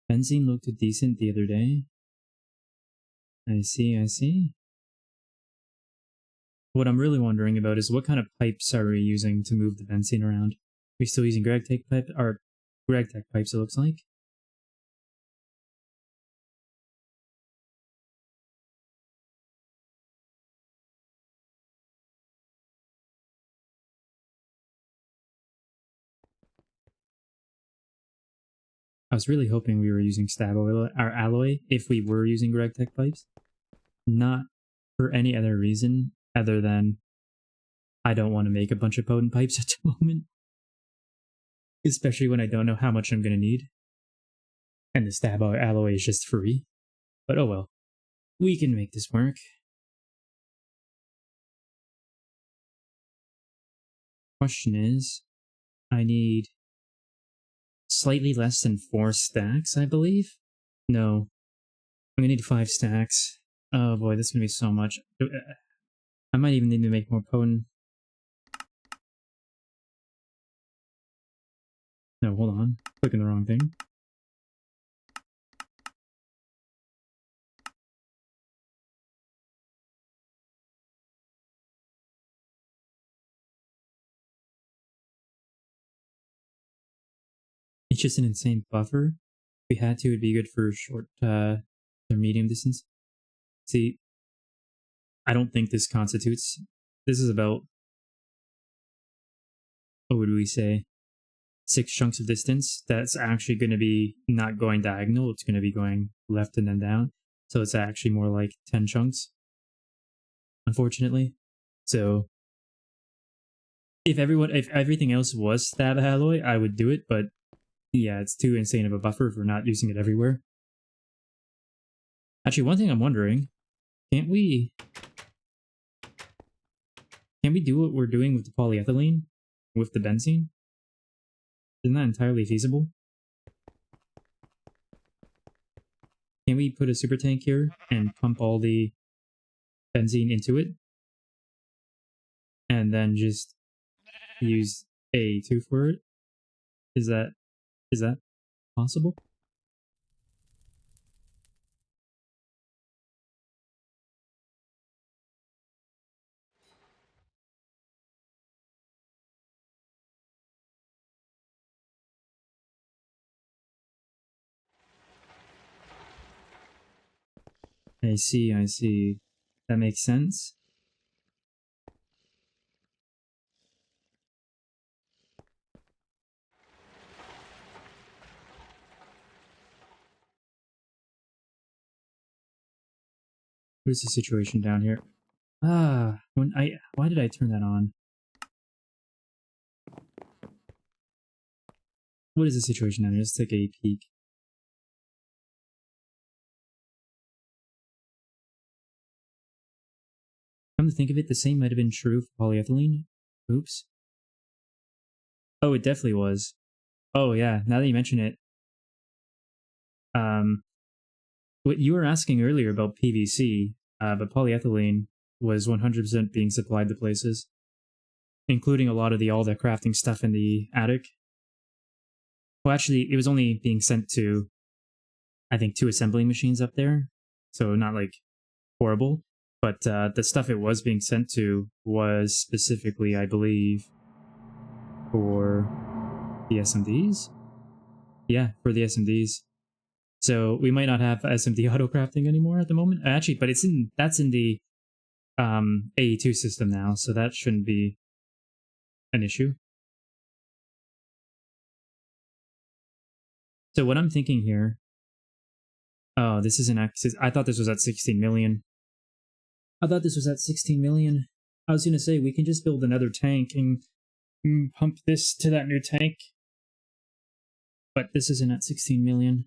Benzene looked decent the other day. I see, I see. What I'm really wondering about is what kind of pipes are we using to move the benzene around? Are we still using GregTech pipe or GregTech pipes, it looks like? I was really hoping we were using stab oil or alloy if we were using GregTech pipes. Not for any other reason other than I don't want to make a bunch of potent pipes at the moment. Especially when I don't know how much I'm going to need. And the stab alloy is just free. But oh well. We can make this work. Question is, I need slightly less than 4 stacks, I believe? No. I'm gonna need 5 stacks. Oh boy, that's gonna be so much. I might even need to make more potent. No, hold on. Clicking the wrong thing. It's just an insane buffer. If we had to, it'd be good for short, or medium distance. See, I don't think this constitutes... This is about... What would we say? 6 chunks of distance. That's actually going to be not going diagonal. It's going to be going left and then down. So it's actually more like 10 chunks. Unfortunately. So... If everything else was stab alloy, I would do it, but yeah, it's too insane of a buffer if we're not using it everywhere. Actually, one thing I'm wondering, can we do what we're doing with the polyethylene with the benzene? Isn't that entirely feasible? can we put a super tank here and pump all the benzene into it? And then just use A2 for it? Is that possible? I see, I see. That makes sense. What is the situation down here? Ah, why did I turn that on? What is the situation down here? Let's take a peek. Come to think of it, the same might have been true for polyethylene. Oops. Oh, it definitely was. Oh yeah, now that you mention it. What you were asking earlier about PVC, but polyethylene was 100% being supplied to places, including a lot of all the crafting stuff in the attic. Well, actually, it was only being sent to, I think, 2 assembling machines up there, so not like horrible. But the stuff it was being sent to was specifically, I believe, for the SMDs. Yeah, for the SMDs. So we might not have SMD auto crafting anymore at the moment. Actually, but that's in the AE2 system now, so that shouldn't be an issue. So what I'm thinking here. Oh, this isn't access. I thought this was at 16 million. I thought this was at 16 million. I was gonna say we can just build another tank and pump this to that new tank. But this isn't at 16 million.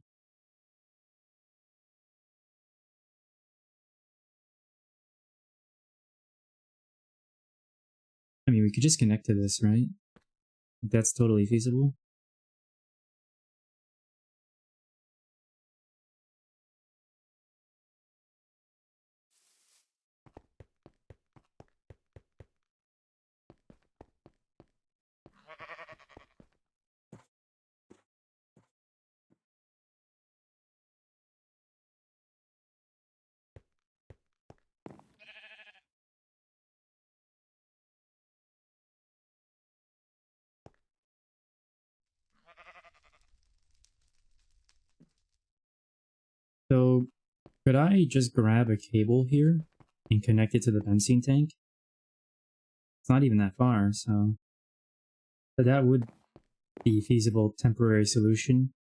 I mean, we could just connect to this, right? That's totally feasible. So, could I just grab a cable here and connect it to the benzene tank? It's not even that far, so... But that would be a feasible temporary solution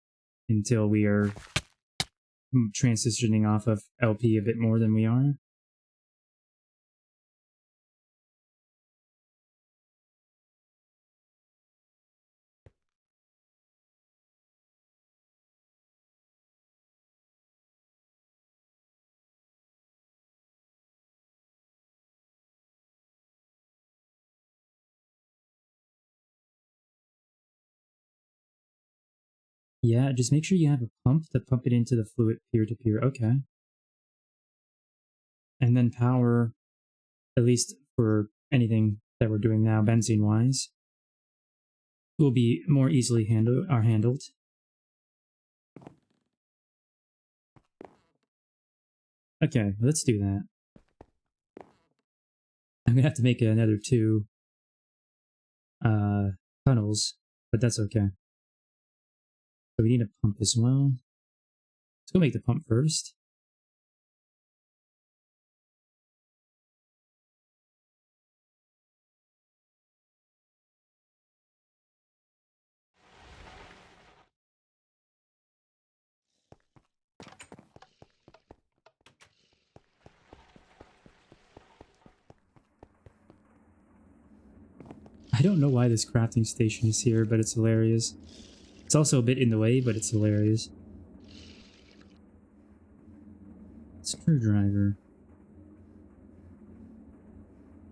until we are transitioning off of LP a bit more than we are. Yeah, just make sure you have a pump to pump it into the fluid peer-to-peer. Okay. And then power, at least for anything that we're doing now, benzene-wise, will be more easily handled. Okay, let's do that. I'm gonna have to make another 2 tunnels, but that's okay. So we need a pump as well. Let's go make the pump first. I don't know why this crafting station is here, but it's hilarious. It's also a bit in the way, but it's hilarious. Screwdriver.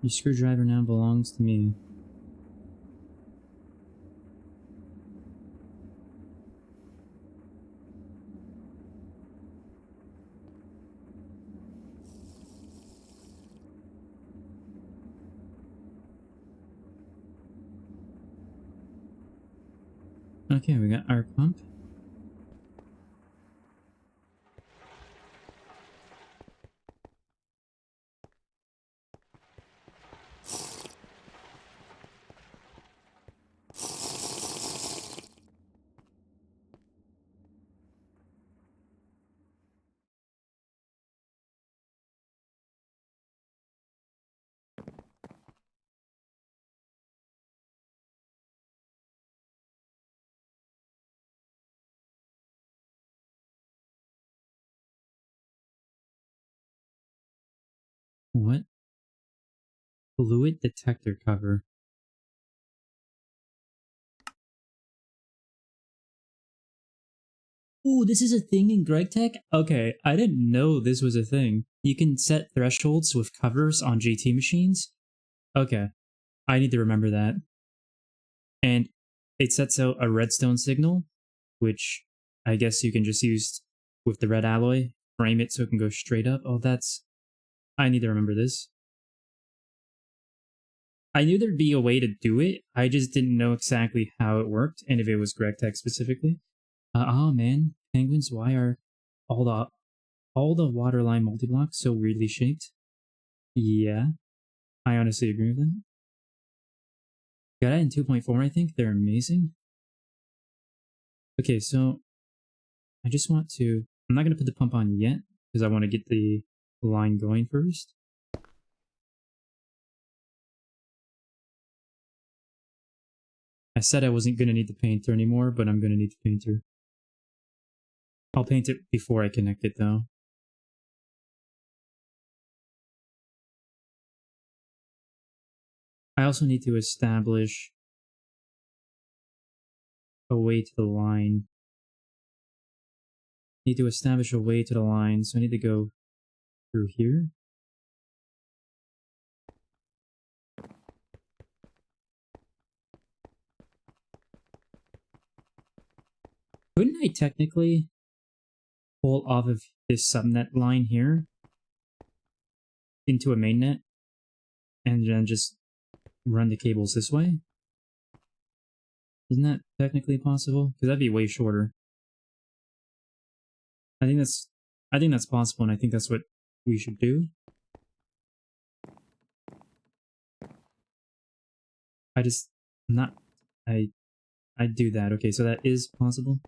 Your screwdriver now belongs to me. Okay, we got our pump. What? Fluid detector cover. Ooh, this is a thing in GregTech? Okay, I didn't know this was a thing. You can set thresholds with covers on GT machines? Okay, I need to remember that. And it sets out a redstone signal, which I guess you can just use with the red alloy, frame it so it can go straight up. Oh, that's... I need to remember this. I knew there'd be a way to do it, I just didn't know exactly how it worked, and if it was GregTech specifically. Man, penguins, why are all the waterline multi-blocks so weirdly shaped? Yeah, I honestly agree with that. Got it in 2.4, I think. They're amazing. Okay, so I just want to... I'm not going to put the pump on yet, because I want to get the line going first. I said I wasn't going to need the painter anymore, but I'm going to need the painter. I'll paint it before I connect it, though. I also need to establish a way to the line. Need to establish a way to the line, so I need to go through here. Couldn't I technically pull off of this subnet line here into a mainnet and then just run the cables this way? Isn't that technically possible? Because that'd be way shorter. I think that's possible, and I think that's what we should do. I'd do that. Okay, so that is possible.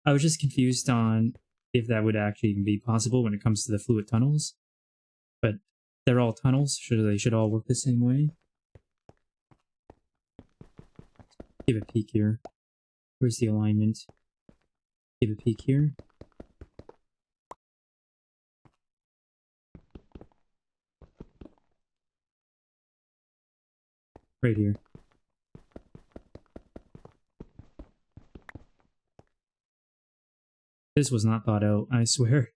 I was just confused on if that would actually even be possible when it comes to the fluid tunnels. But they're all tunnels, they should all work the same way. Give a peek here. Where's the alignment? Give a peek here. Right here. This was not thought out, I swear.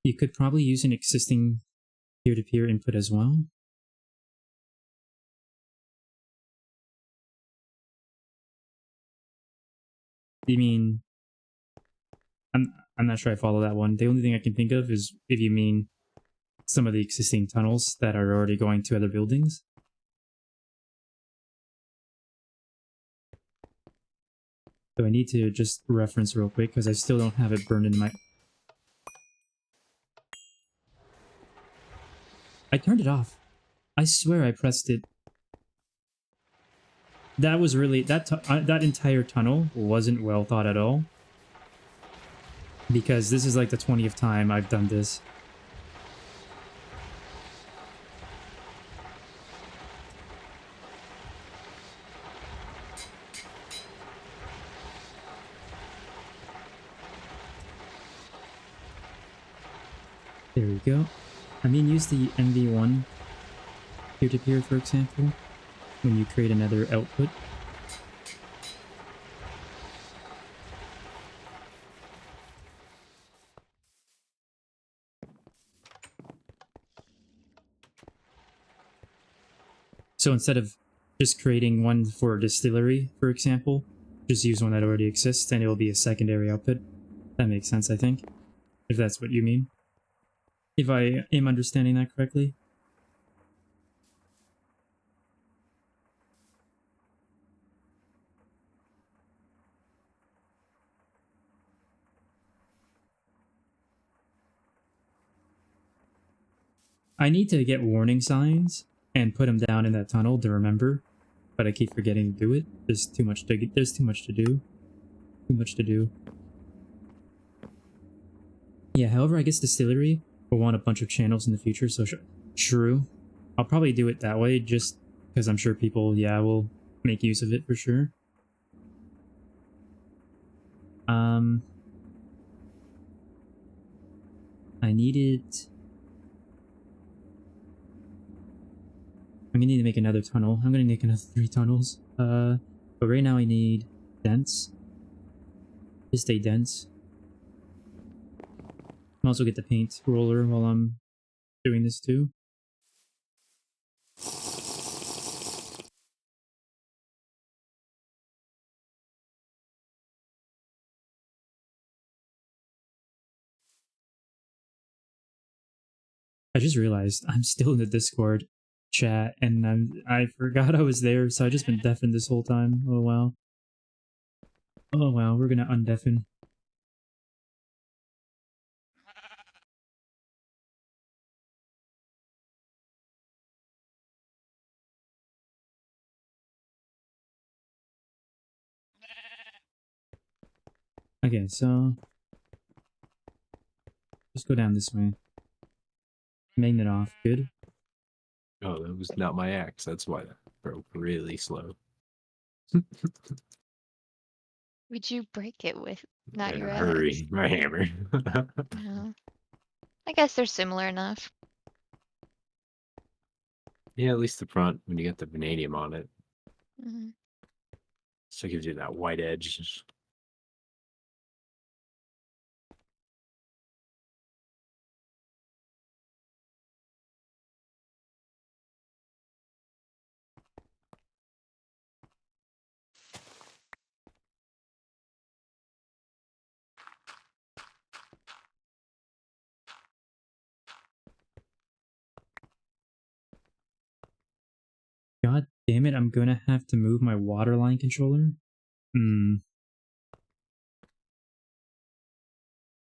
You could probably use an existing peer-to-peer input as well. You mean... I'm not sure I follow that one. The only thing I can think of is if you mean some of the existing tunnels that are already going to other buildings. So I need to just reference real quick because I still don't have it burned in my... I turned it off. I swear I pressed it. That was really... that entire tunnel wasn't well thought at all. Because this is like the 20th time I've done this. There we go. I mean, use the MV1 peer-to-peer, for example. when you create another output. So instead of just creating one for a distillery, for example, just use one that already exists and it will be a secondary output. That makes sense, I think. If that's what you mean. If I am understanding that correctly. I need to get warning signs and put them down in that tunnel to remember, but I keep forgetting to do it. There's too much to do. Too much to do. Yeah, however, I guess distillery will want a bunch of channels in the future, so true. I'll probably do it that way just because I'm sure people, yeah, will make use of it for sure. I needed... I'm gonna need to make another tunnel. I'm gonna make another 3 tunnels. But right now I need dense. Just stay dense. I'll also get the paint roller while I'm doing this too. I just realized I'm still in the Discord chat and I forgot I was there, so I've just been deafened this whole time. Oh wow. Oh wow, we're gonna undeafen. Okay, so just go down this way. Magnet off, good. Oh, that was not my axe. That's why that broke really slow. Would you break it with not your axe? Hurry, my hammer. No. I guess they're similar enough. Yeah, at least the front when you get the vanadium on it. Mm-hmm. So it gives you that white edge. God damn it, I'm gonna have to move my waterline controller?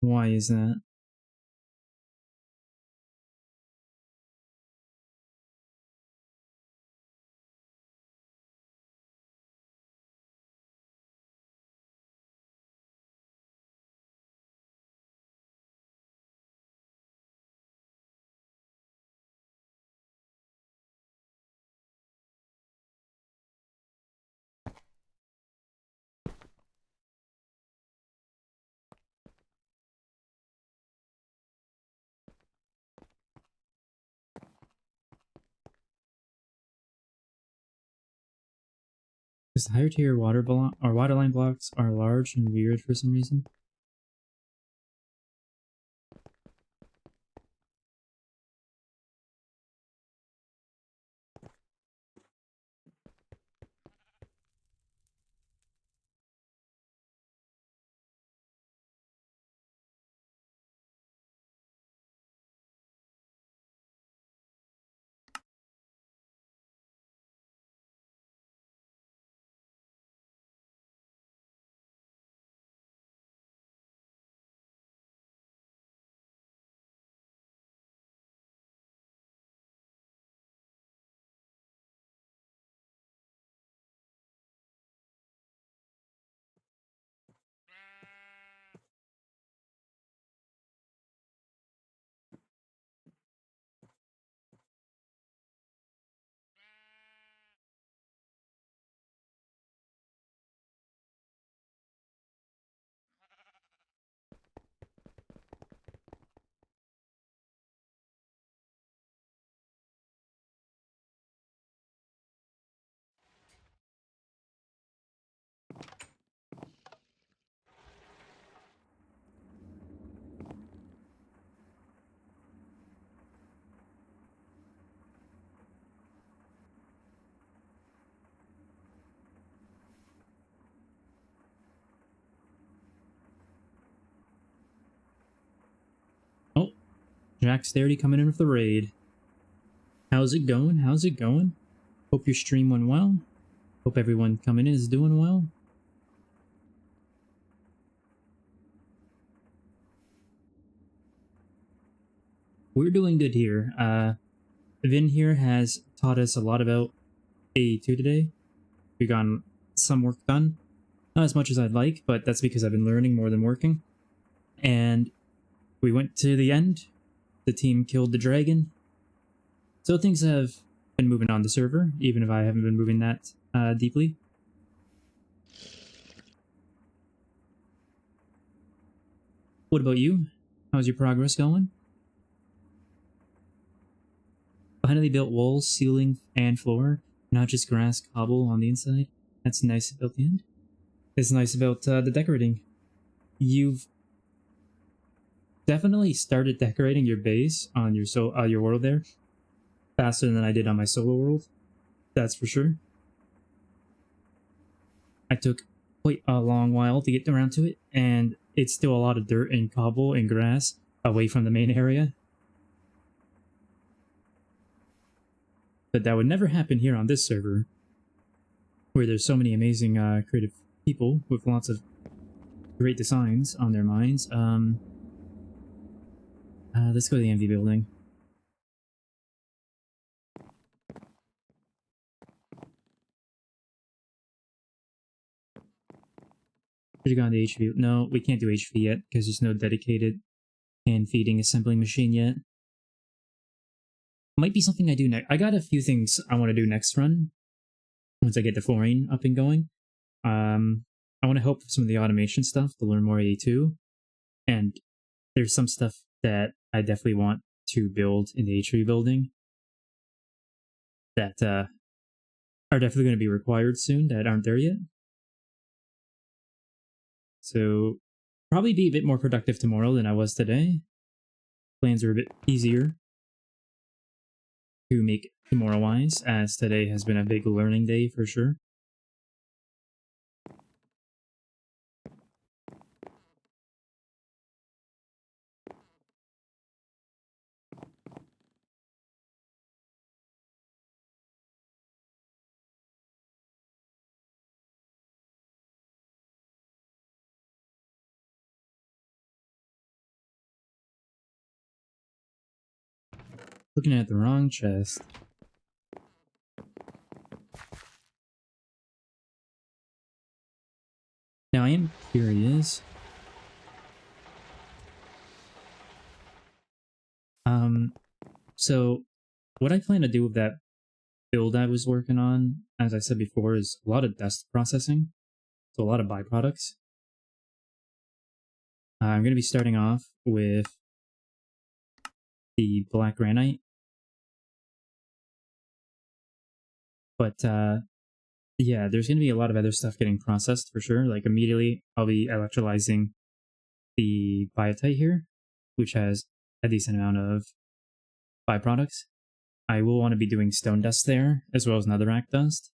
Why is that? Because higher tier waterline blocks are large and weird for some reason. Jack's already coming in with the raid. How's it going? How's it going? Hope your stream went well. Hope everyone coming in is doing well. We're doing good here. Vin here has taught us a lot about AE2 today. We got some work done. Not as much as I'd like, but that's because I've been learning more than working. And we went to the end. The team killed the dragon. So things have been moving on the server, even if I haven't been moving that deeply. What about you? How's your progress going? Finally built walls, ceiling, and floor, not just grass cobble on the inside. That's nice about the end. It's nice about the decorating. You've definitely started decorating your base on your world there faster than I did on my solo world. That's for sure. I took quite a long while to get around to it, and it's still a lot of dirt and cobble and grass away from the main area. But that would never happen here on this server, where there's so many amazing creative people with lots of great designs on their minds. Let's go to the MV building. Should have gone to HV. No, we can't do HV yet because there's no dedicated hand feeding assembling machine yet. Might be something I do next. I got a few things I want to do next run once I get the flooring up and going. I want to help with some of the automation stuff to learn more AE2, and there's some stuff that I definitely want to build in the HV building that are definitely going to be required soon that aren't there yet. So probably be a bit more productive tomorrow than I was today. Plans are a bit easier to make tomorrow-wise, as today has been a big learning day for sure. Looking at the wrong chest. Now I am curious. So what I plan to do with that build I was working on, as I said before, is a lot of dust processing. So a lot of byproducts. I'm going to be starting off with the black granite. But yeah, there's going to be a lot of other stuff getting processed for sure. Like immediately I'll be electrolyzing the biotite here, which has a decent amount of byproducts. I will want to be doing stone dust there, as well as netherrack dust.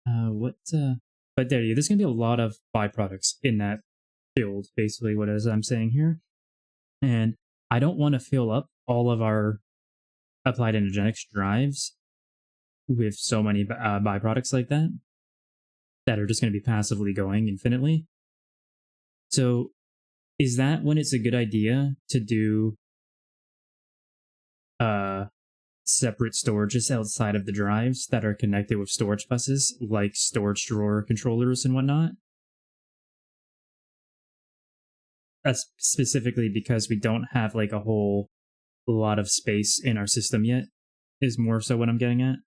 But there you go. There's going to be a lot of byproducts in that build, basically what is I'm saying here. And I don't want to fill up all of our applied energetics drives with so many byproducts like that are just going to be passively going infinitely. So is that when it's a good idea to do separate storages outside of the drives that are connected with storage buses, like storage drawer controllers and whatnot? That's specifically because we don't have like a whole lot of space in our system yet, is more so what I'm getting at.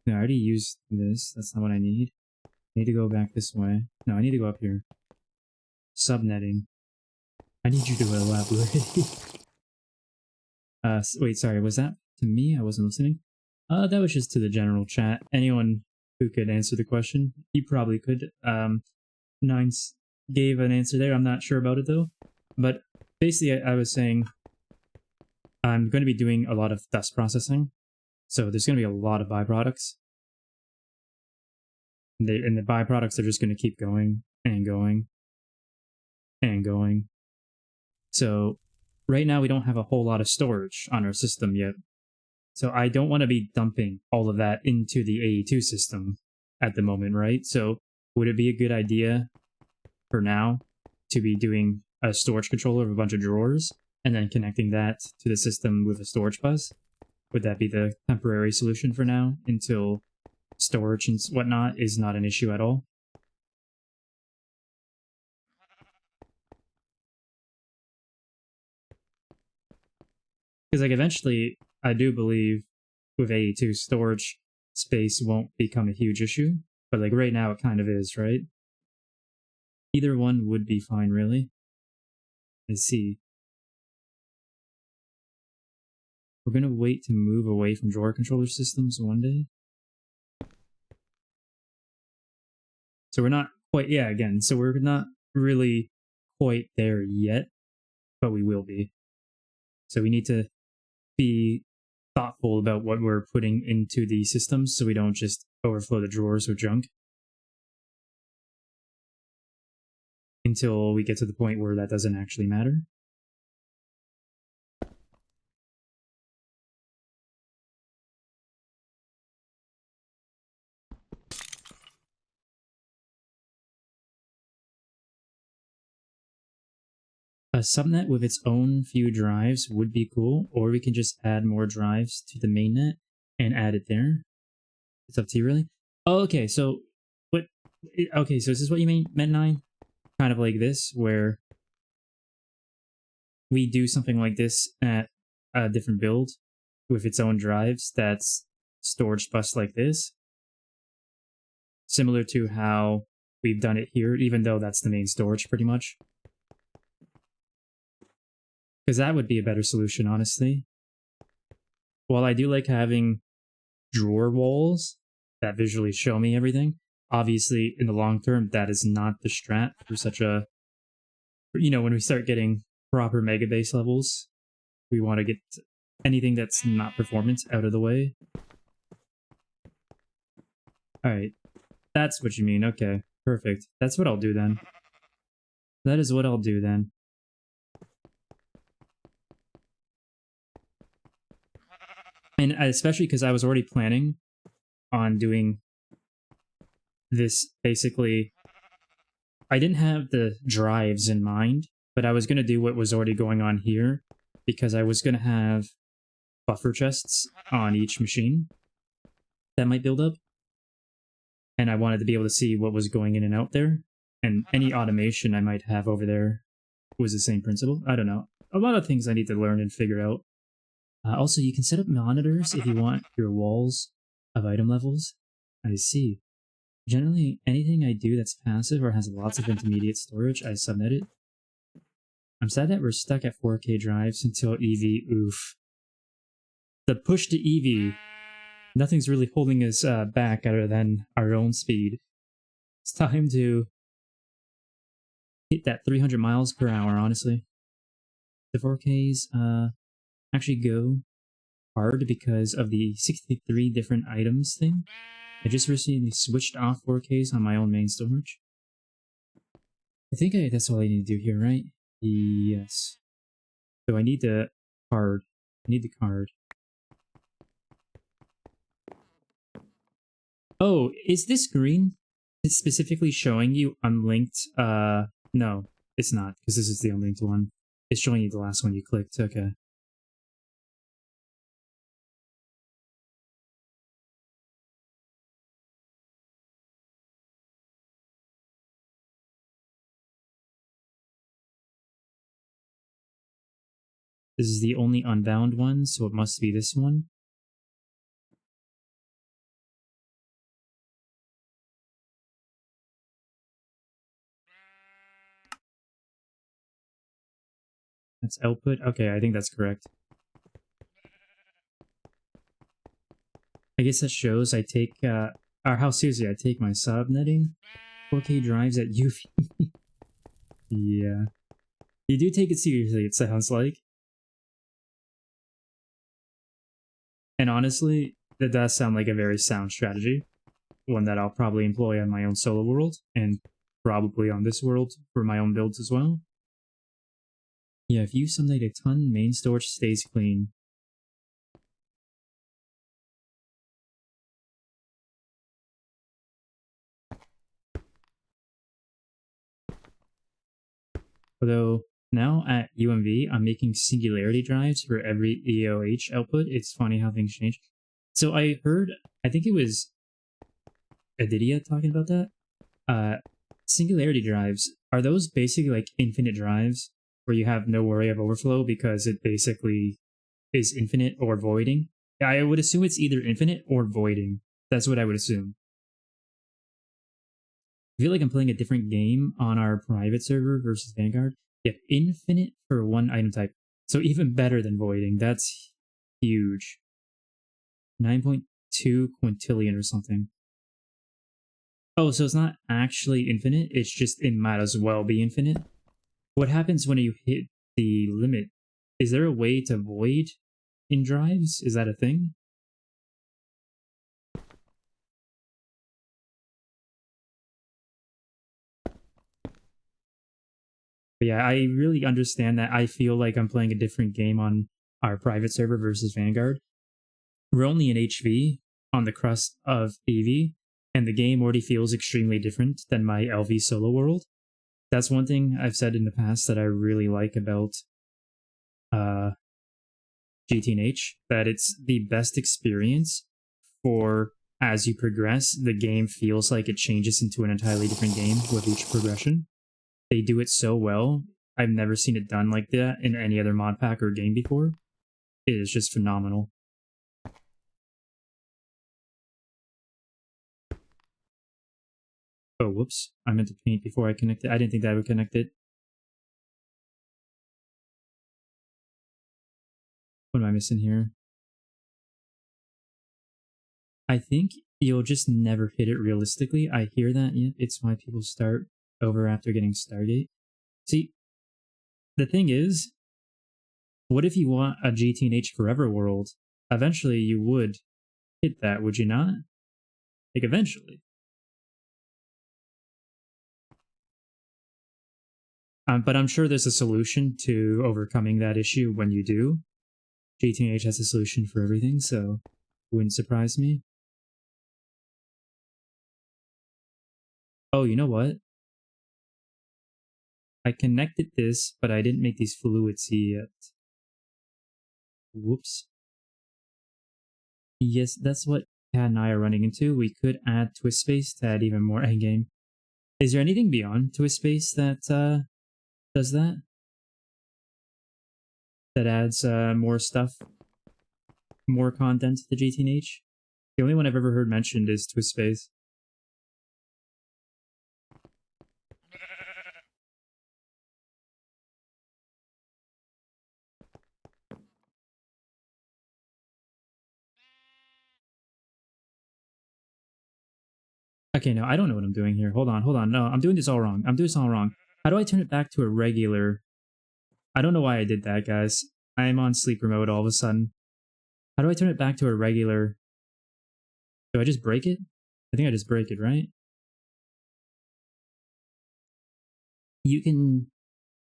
No, I already used this. That's not what I need. I need to go back this way. No, I need to go up here. Subnetting. I need you to elaborate. Wait, sorry, was that to me? I wasn't listening. That was just to the general chat. Anyone who could answer the question, he probably could. Nines gave an answer there. I'm not sure about it though. But basically, I was saying I'm going to be doing a lot of dust processing, so there's going to be a lot of byproducts. And the byproducts are just going to keep going and going and going. So right now we don't have a whole lot of storage on our system yet. So I don't want to be dumping all of that into the AE2 system at the moment, right? So would it be a good idea for now to be doing a storage controller of a bunch of drawers and then connecting that to the system with a storage bus? Would that be the temporary solution for now until storage and whatnot is not an issue at all? Because like eventually, I do believe with AE2 storage space won't become a huge issue, but like right now it kind of is, right? Either one would be fine, really. Let's see. We're gonna wait to move away from drawer controller systems one day. So we're not quite, yeah, again, so we're not really quite there yet, but we will be. So we need to be thoughtful about what we're putting into the systems so we don't just overflow the drawers with junk. Until we get to the point where that doesn't actually matter. A subnet with its own few drives would be cool, or we can just add more drives to the mainnet and add it there. It's up to you, really. Oh, okay, so what? Okay, so is this what you meant, 9? Kind of like this, where we do something like this at a different build with its own drives that's storage bus like this. Similar to how we've done it here, even though that's the main storage pretty much. Because that would be a better solution, honestly. While I do like having drawer walls that visually show me everything, obviously in the long term, that is not the strat for such a... You know, when we start getting proper megabase levels, we want to get anything that's not performance out of the way. Alright, that's what you mean. Okay, perfect. That's what I'll do then. That is what I'll do then. And especially because I was already planning on doing this basically... I didn't have the drives in mind, but I was going to do what was already going on here, because I was going to have buffer chests on each machine that might build up. And I wanted to be able to see what was going in and out there, and any automation I might have over there was the same principle. I don't know. A lot of things I need to learn and figure out. Also, you can set up monitors if you want your walls of item levels. I see. Generally, anything I do that's passive or has lots of intermediate storage, I subnet it. I'm sad that we're stuck at 4K drives until EV. Oof. The push to EV. Nothing's really holding us back other than our own speed. It's time to hit that 300 miles per hour, honestly. The 4Ks actually go hard because of the 63 different items thing. I just recently switched off 4Ks on my own main storage. I think that's all I need to do here, right? Yes. So I need the card. I need the card. Oh, is this green? It's specifically showing you unlinked? No, it's not, because this is the unlinked one. It's showing you the last one you clicked. Okay. This is the only unbound one, so it must be this one. That's output? Okay, I think that's correct. I guess that shows I take, or how seriously I take my subnetting. 4K drives at UV. Yeah. You do take it seriously, it sounds like. And honestly, that does sound like a very sound strategy. One that I'll probably employ on my own solo world, and probably on this world for my own builds as well. Yeah, if you sunlight a ton, main storage stays clean. Although, now at UMV, I'm making singularity drives for every EOH output. It's funny how things change. So I heard, I think it was Adidia talking about that. Singularity drives, are those basically like infinite drives where you have no worry of overflow because it basically is infinite or voiding? I would assume it's either infinite or voiding. That's what I would assume. I feel like I'm playing a different game on our private server versus Vanguard. Yeah, infinite for one item type. So even better than voiding. That's huge. 9.2 quintillion or something. Oh, so it's not actually infinite, it's just it might as well be infinite. What happens when you hit the limit? Is there a way to void in drives? Is that a thing? But yeah, I really understand that. I feel like I'm playing a different game on our private server versus Vanguard. We're only in HV on the crust of AV, and the game already feels extremely different than my LV solo world. That's one thing I've said in the past that I really like about GTNH, that it's the best experience for as you progress, the game feels like it changes into an entirely different game with each progression. They do it so well. I've never seen it done like that in any other mod pack or game before. It is just phenomenal. Oh, whoops. I meant to paint before I connected. I didn't think that would connect it. What am I missing here? I think you'll just never hit it realistically. I hear that. Yeah, it's why people start over after getting Stargate. See, the thing is, what if you want a GTNH Forever world? Eventually you would hit that, would you not? Like, eventually. But I'm sure there's a solution to overcoming that issue when you do. GTNH has a solution for everything, so it wouldn't surprise me. Oh, you know what? I connected this, but I didn't make these fluids yet. Whoops. Yes, that's what Kat and I are running into. We could add twist space to add even more endgame. Is there anything beyond twist space that does that? That adds more stuff? More content to the GTNH? The only one I've ever heard mentioned is twist space. Okay, no, I don't know what I'm doing here. Hold on. No, I'm doing this all wrong. How do I turn it back to a regular? I don't know why I did that, guys. I'm on sleeper mode all of a sudden. How do I turn it back to a regular? Do I just break it? I think I just break it, right? You can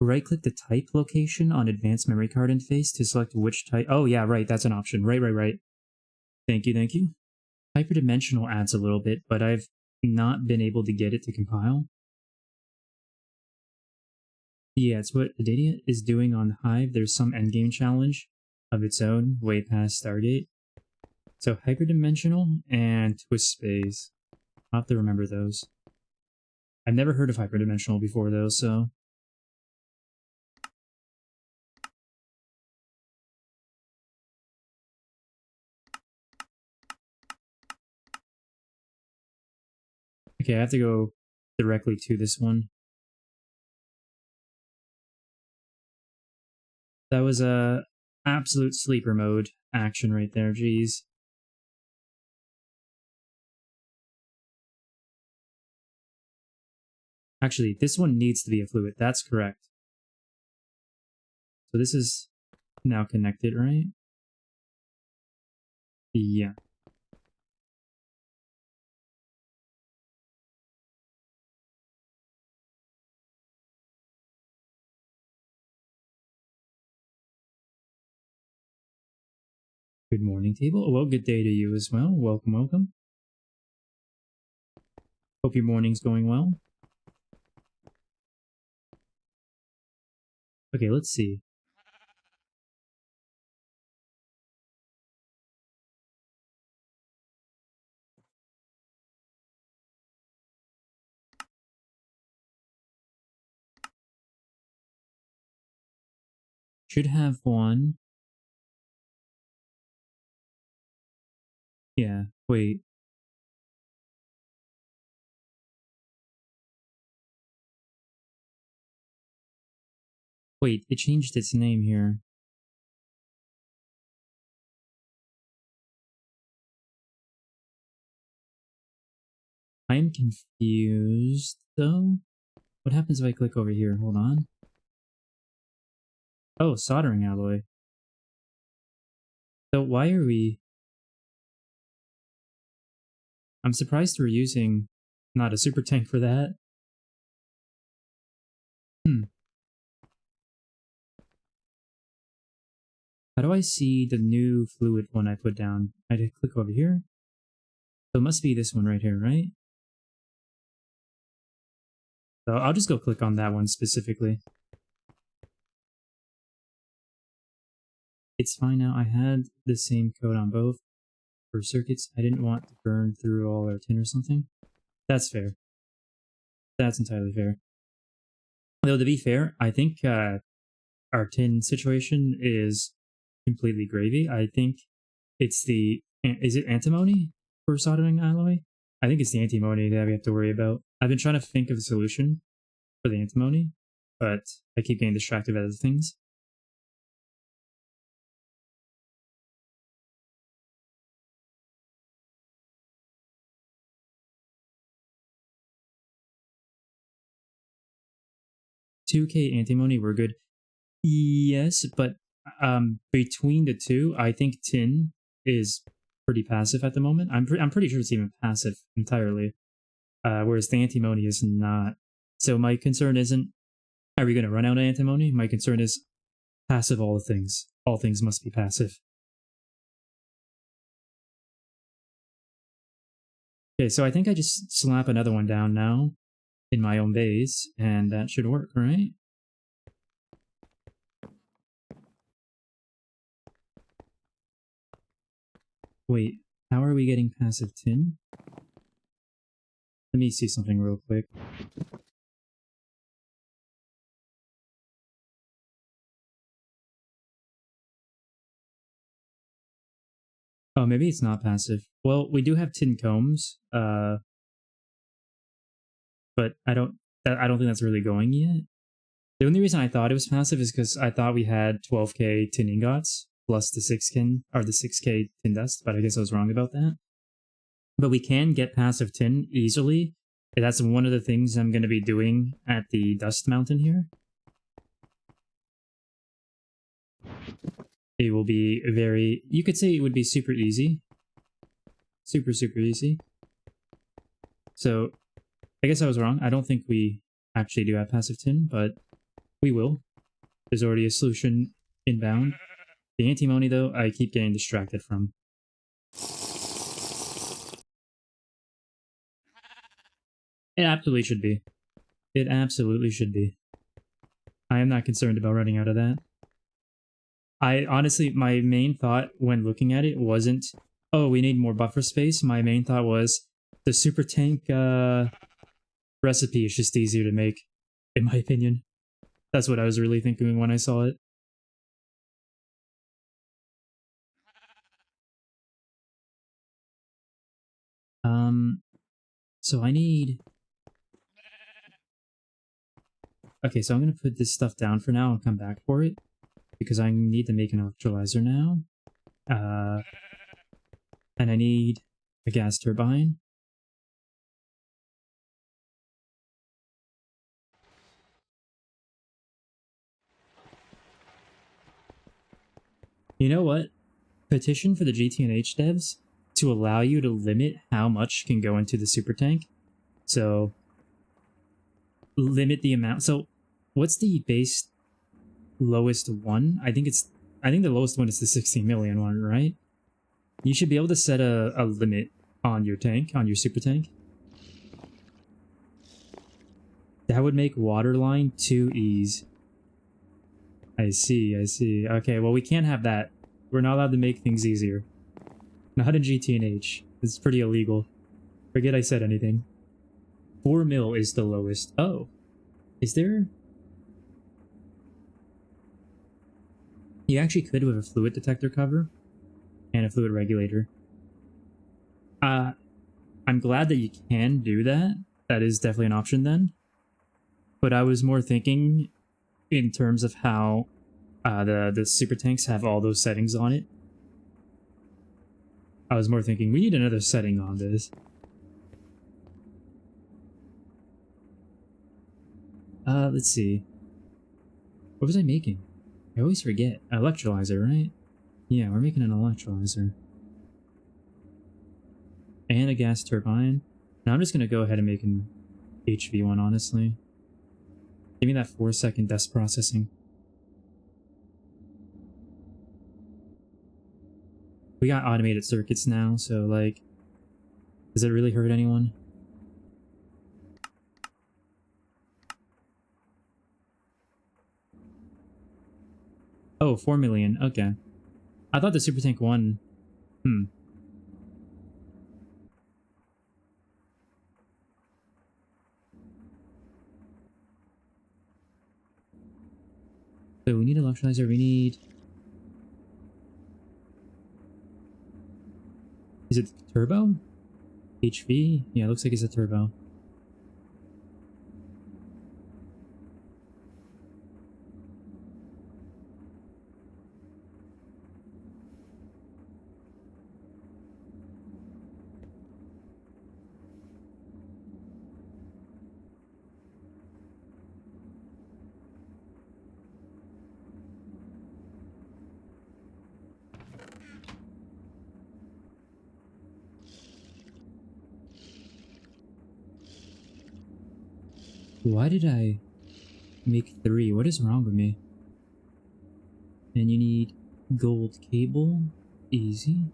right-click the type location on advanced memory card interface to select which type. Oh, yeah, right, that's an option. Right. Thank you. Hyperdimensional adds a little bit, but I've not been able to get it to compile. Yeah, it's what Adidia is doing on Hive. There's some endgame challenge of its own way past Stargate. So hyperdimensional and twist space. I'll have to remember those. I've never heard of hyperdimensional before though, so... Okay, I have to go directly to this one. That was a absolute sleeper mode action right there, geez. Actually, this one needs to be a fluid, that's correct. So this is now connected, right? Yeah. Good morning, table. Well, good day to you as well. Welcome, welcome. Hope your morning's going well. Okay, let's see. Should have one. Yeah, wait. Wait, it changed its name here. I am confused, though. What happens if I click over here? Hold on. Oh, soldering alloy. So why are we... I'm surprised we're using not a super tank for that. How do I see the new fluid one I put down? I did click over here. So it must be this one right here, right? So I'll just go click on that one specifically. It's fine now. I had the same code on both for circuits. I didn't want to burn through all our tin or something. That's fair. That's entirely fair. Though to be fair, I think our tin situation is completely gravy. I think it's the... Is it antimony for soldering alloy? I think it's the antimony that we have to worry about. I've been trying to think of a solution for the antimony, but I keep getting distracted by other things. $2K antimony, we're good. Yes, but between the two, I think tin is pretty passive at the moment. I'm pretty sure it's even passive entirely, whereas the antimony is not. So my concern isn't, are we going to run out of antimony? My concern is passive all things. All things must be passive. Okay, so I think I just slap another one down now in my own base, and that should work, right? Wait, how are we getting passive tin? Let me see something real quick. Oh, maybe it's not passive. Well, we do have tin combs, but I don't think that's really going yet. The only reason I thought it was passive is because I thought we had 12k tin ingots plus the 6k tin dust, but I guess I was wrong about that. But we can get passive tin easily. That's one of the things I'm going to be doing at the dust mountain here. It will be very... You could say it would be super easy. Super, super easy. So, I guess I was wrong. I don't think we actually do have passive tin, but we will. There's already a solution inbound. The antimony, though, I keep getting distracted from. It absolutely should be. It absolutely should be. I am not concerned about running out of that. I honestly, my main thought when looking at it wasn't, oh, we need more buffer space. My main thought was the super tank recipe is just easier to make, in my opinion. That's what I was really thinking when I saw it. So I need... Okay, so I'm going to put this stuff down for now and come back for it, because I need to make an electrolyzer now. And I need a gas turbine. You know what? petition for the GTNH devs to allow you to limit how much can go into the super tank. So limit the amount. So what's the base lowest one? I think the lowest one is the 16 million one, right? You should be able to set a limit on your tank, on your super tank. That would make waterline 2Es. I see, I see. Okay, well we can't have that. We're not allowed to make things easier. Not in GTNH. It's pretty illegal. Forget I said anything. 4 mil is the lowest. Oh. Is there... You actually could with a fluid detector cover and a fluid regulator. I'm glad that you can do that. That is definitely an option then. But I was more thinking in terms of how the super tanks have all those settings on it. I was more thinking, we need another setting on this. Let's see. What was I making? I always forget. Electrolyzer, right? Yeah, we're making an electrolyzer. And a gas turbine. Now I'm just gonna go ahead and make an HV one, honestly. Give me that 4-second desk processing. We got automated circuits now, so like... Does it really hurt anyone? Oh, 4 million. Okay. I thought the Super Tank 1... So we need electrolyzer, we need... Is it turbo? HV? Yeah, it looks like it's a turbo. Why did I make 3? What is wrong with me? And you need gold cable. Easy.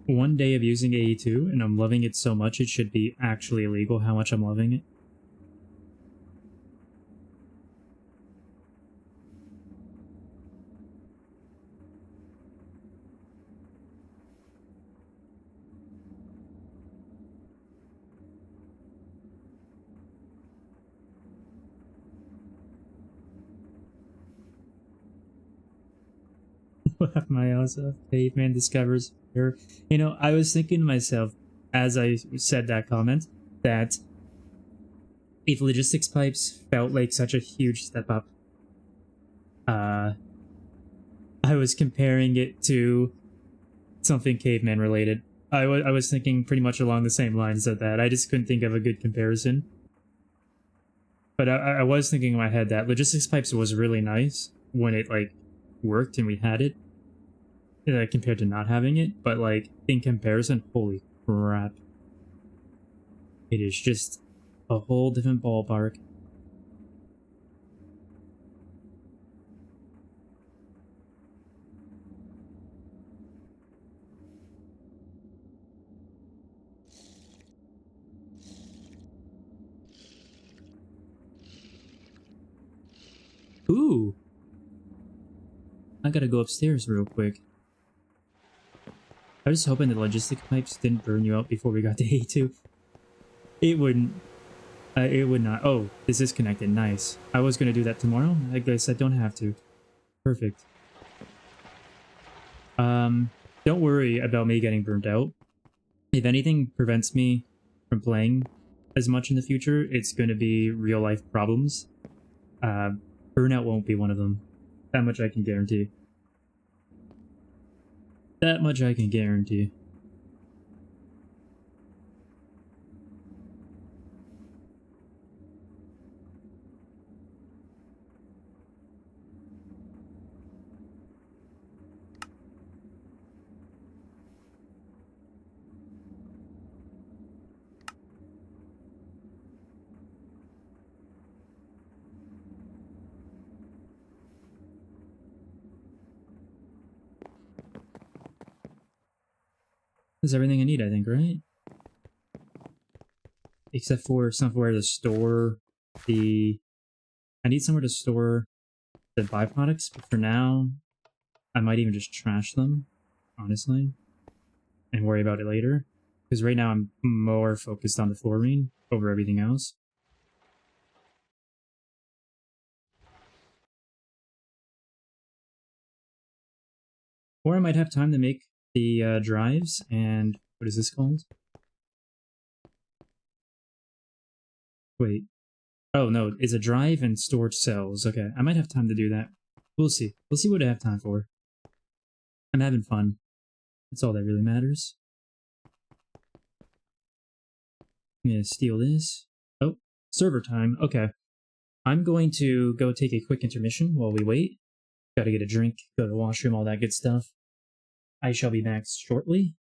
One day of using AE2 and I'm loving it so much it should be actually illegal how much I'm loving it. Laugh my ass off. Caveman discovers her. You know, I was thinking to myself as I said that comment that if logistics pipes felt like such a huge step up, I was comparing it to something caveman related. I was thinking pretty much along the same lines of that. I just couldn't think of a good comparison. But I was thinking in my head that logistics pipes was really nice when it like worked and we had it. Compared to not having it, but like in comparison, holy crap, it is just a whole different ballpark. Ooh, I gotta go upstairs real quick. I was just hoping the logistic pipes didn't burn you out before we got to A2. It wouldn't. It would not. Oh, this is connected. Nice. I was going to do that tomorrow. I guess I don't have to. Perfect. Don't worry about me getting burnt out. If anything prevents me from playing as much in the future, it's going to be real life problems. Burnout won't be one of them. That much I can guarantee. That much I can guarantee. That's everything I need, I think, right? Except for somewhere to store the... I need somewhere to store the byproducts, but for now, I might even just trash them, honestly, and worry about it later. Because right now I'm more focused on the fluorine over everything else. Or I might have time to make the drives and... What is this called? Wait. Oh, no, it's a drive and storage cells. Okay, I might have time to do that. We'll see. We'll see what I have time for. I'm having fun. That's all that really matters. I'm gonna steal this. Oh, server time. Okay. I'm going to go take a quick intermission while we wait. Gotta get a drink, go to the washroom, all that good stuff. I shall be back shortly.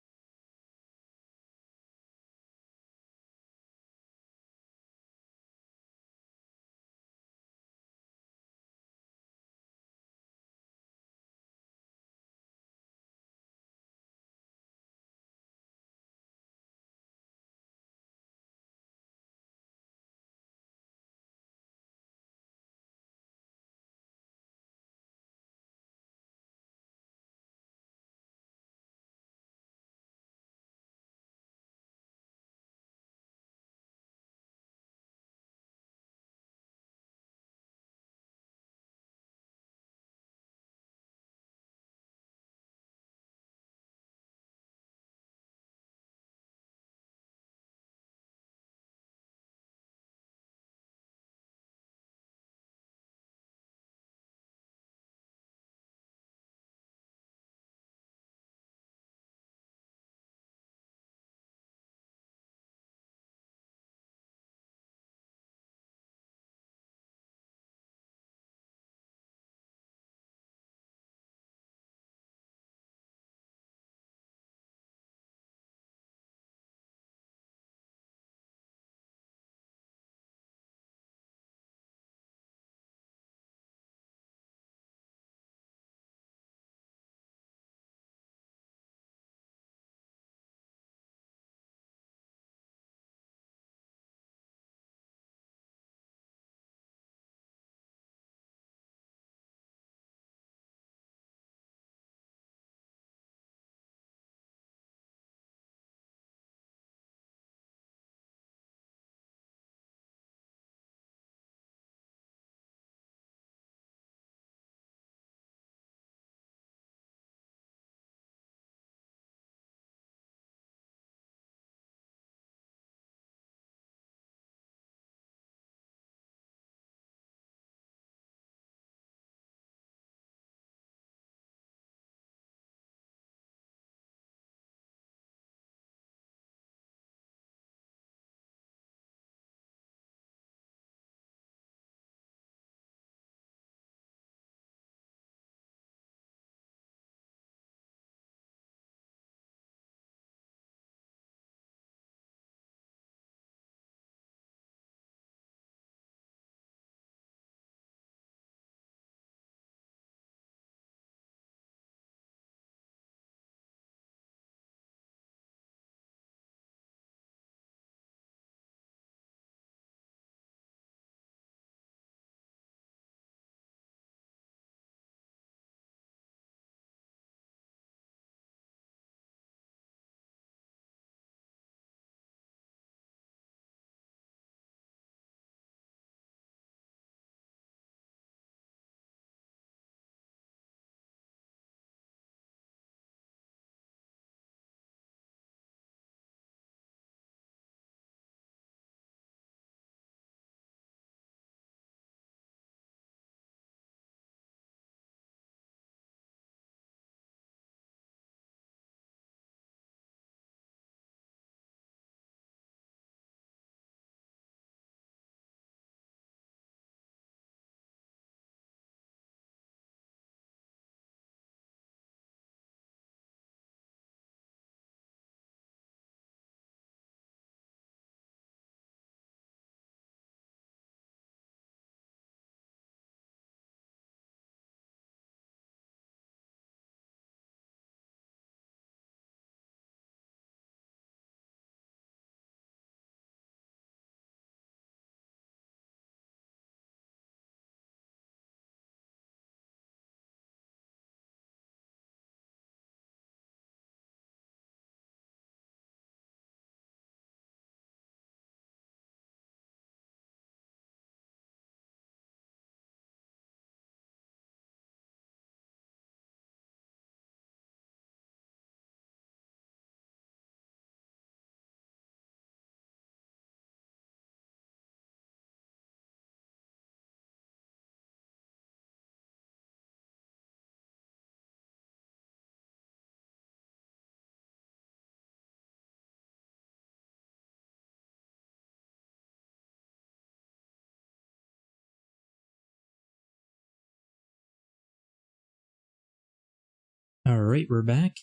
Alright, we're back.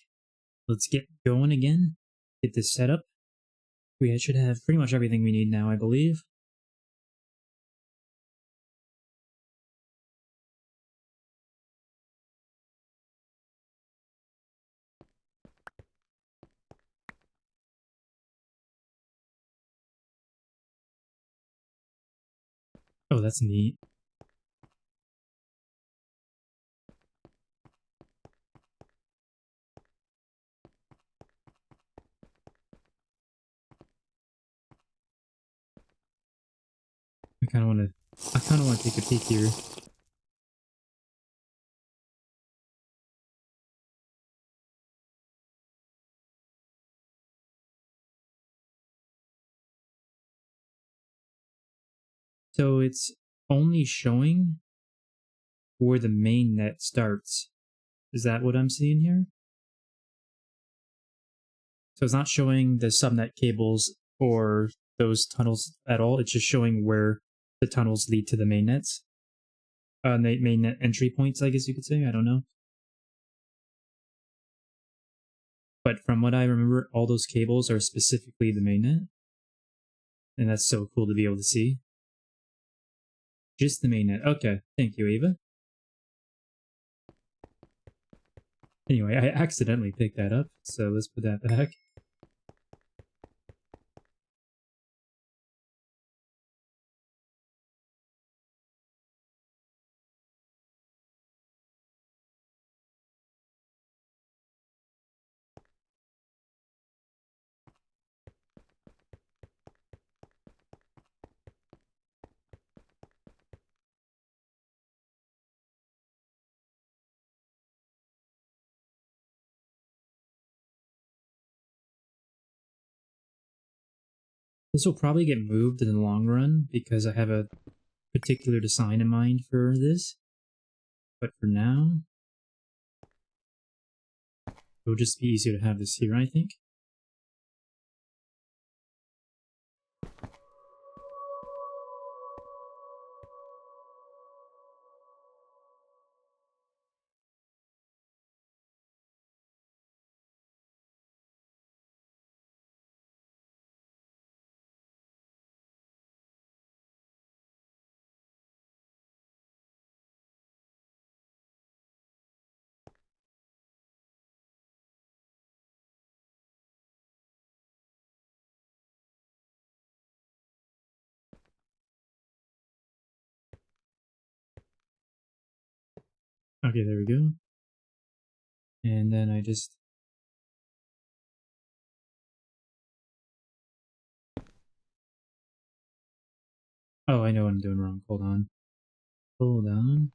Let's get going again. Get this set up. We should have pretty much everything we need now, I believe. Oh, that's neat. I kind of want to take a peek here. So it's only showing where the main net starts. Is that what I'm seeing here? So it's not showing the subnet cables or those tunnels at all. It's just showing where the tunnels lead to the main nets. Main net entry points, I guess you could say. I don't know. But from what I remember, all those cables are specifically the main net. And that's so cool to be able to see. Just the main net. Okay, thank you, Ava. Anyway, I accidentally picked that up, so let's put that back. This will probably get moved in the long run because I have a particular design in mind for this. But for now, it'll just be easier to have this here, I think. Okay, there we go. And then I just... Oh, I know what I'm doing wrong. Hold on. Hold on.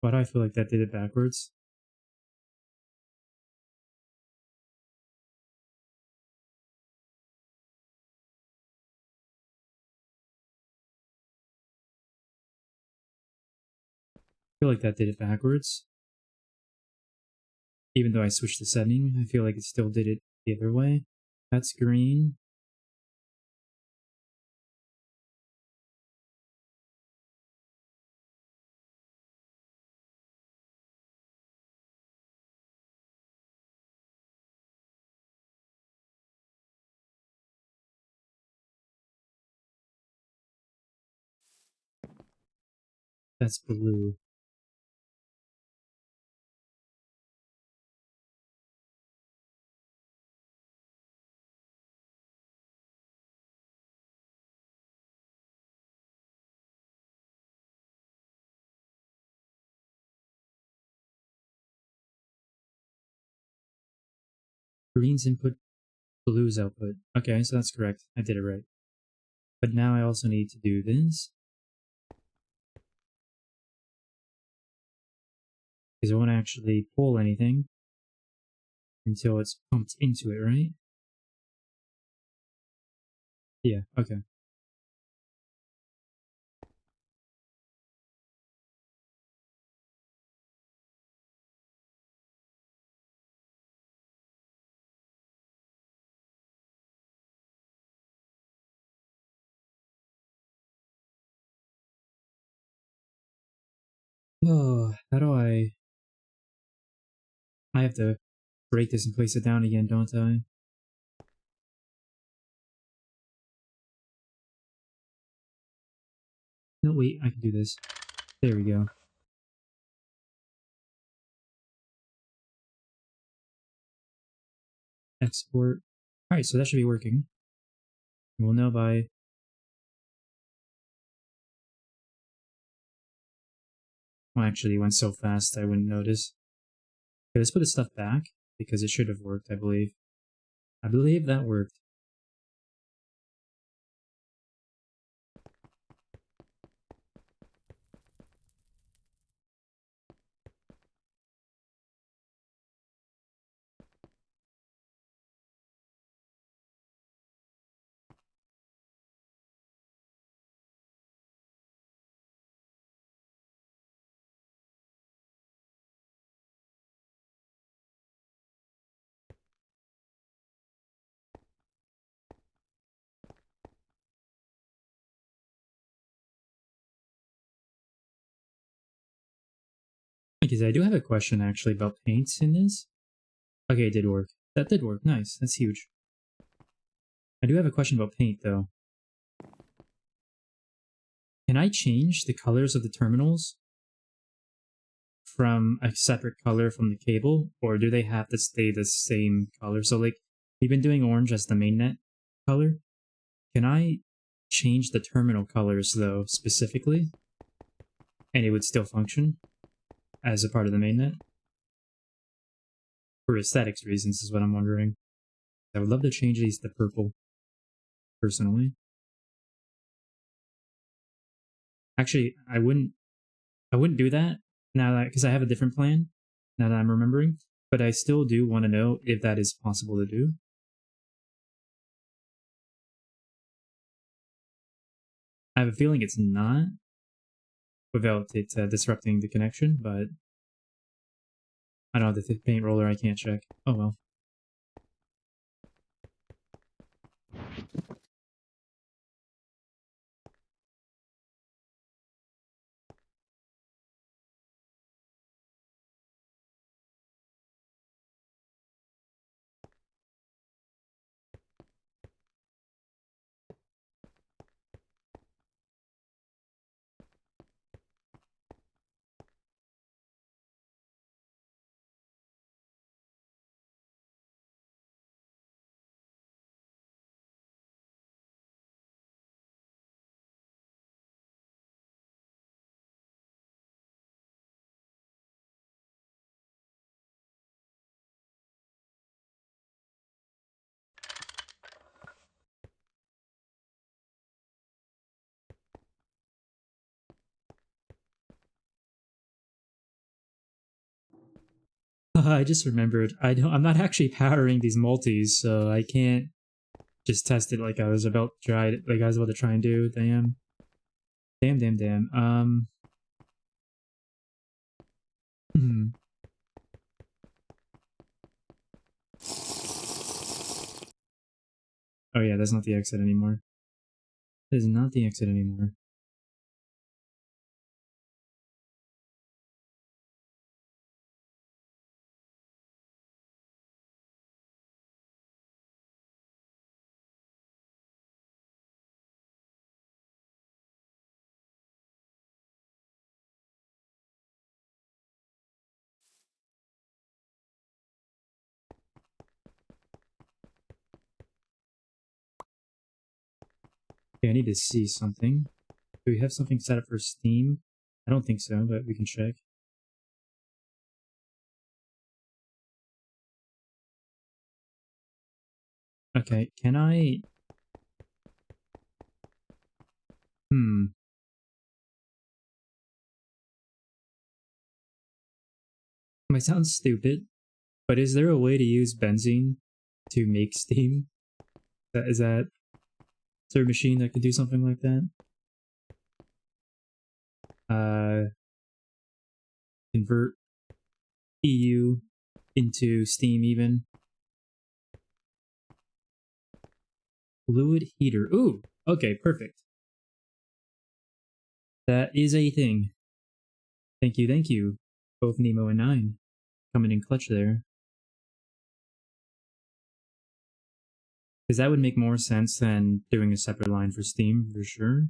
Why do I feel like that did it backwards? I feel like that did it backwards. Even though I switched the setting, I feel like it still did it the other way. That's green. That's blue. green's input, blue's output. Okay, so that's correct. I did it right. But now I also need to do this. Because I won't actually pull anything until it's pumped into it, right? Yeah, okay. Oh, how do I have to break this and place it down again, don't I? No, wait, I can do this. There we go. Export. Alright, so that should be working. We'll know by... Well, actually, it went so fast I wouldn't notice. Okay, let's put the stuff back, because it should have worked, I believe. I believe that worked. Because I do have a question, actually, about paints in this. Okay, it did work. That did work. Nice. That's huge. I do have a question about paint, though. Can I change the colors of the terminals from a separate color from the cable, or do they have to stay the same color? So, like, we've been doing orange as the mainnet color. Can I change the terminal colors, though, specifically? And it would still function as a part of the mainnet? For aesthetics reasons is what I'm wondering. I would love to change these to purple, personally. Actually, I wouldn't do that now that, because I have a different plan now that I'm remembering, but I still do want to know if that is possible to do. I have a feeling it's not, without it disrupting the connection, but I don't have the paint roller, I can't check. Oh well. I just remembered, I'm not actually powering these multis, so I can't just test it like I was about to try it, like I was about to try and do. Damn. Hmm. Oh yeah, that's not the exit anymore. That is not the exit anymore. Okay, I need to see something. Do we have something set up for Steam? I don't think so, but we can check. Okay, can I... Might sound stupid, but is there a way to use benzene to make steam? Is there a machine that could do something like that? Convert EU into steam even. Fluid heater. Ooh, okay, perfect. That is a thing. Thank you. Both Nemo and 9. Coming in clutch there. Because that would make more sense than doing a separate line for steam, for sure.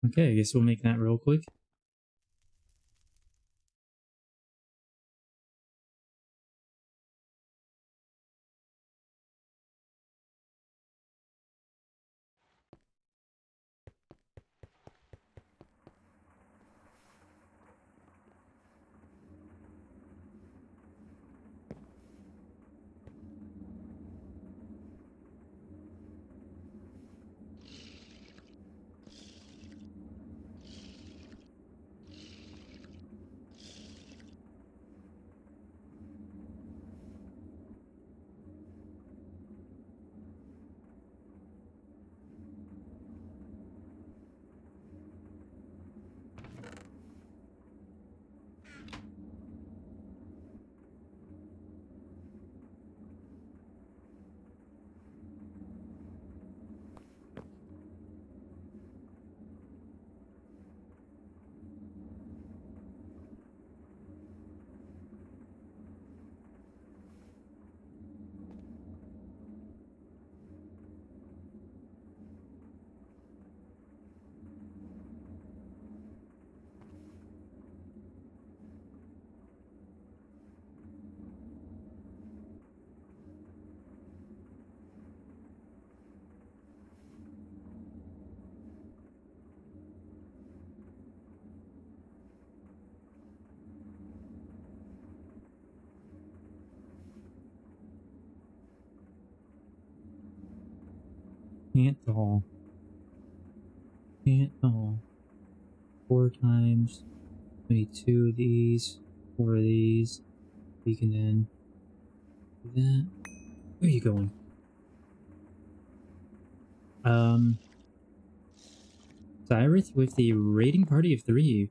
Okay, I guess we'll make that real quick. Can't all. 4 times. Maybe 2 of these. 4 of these. We can then do that. Where are you going? Cyrith with the raiding party of 3.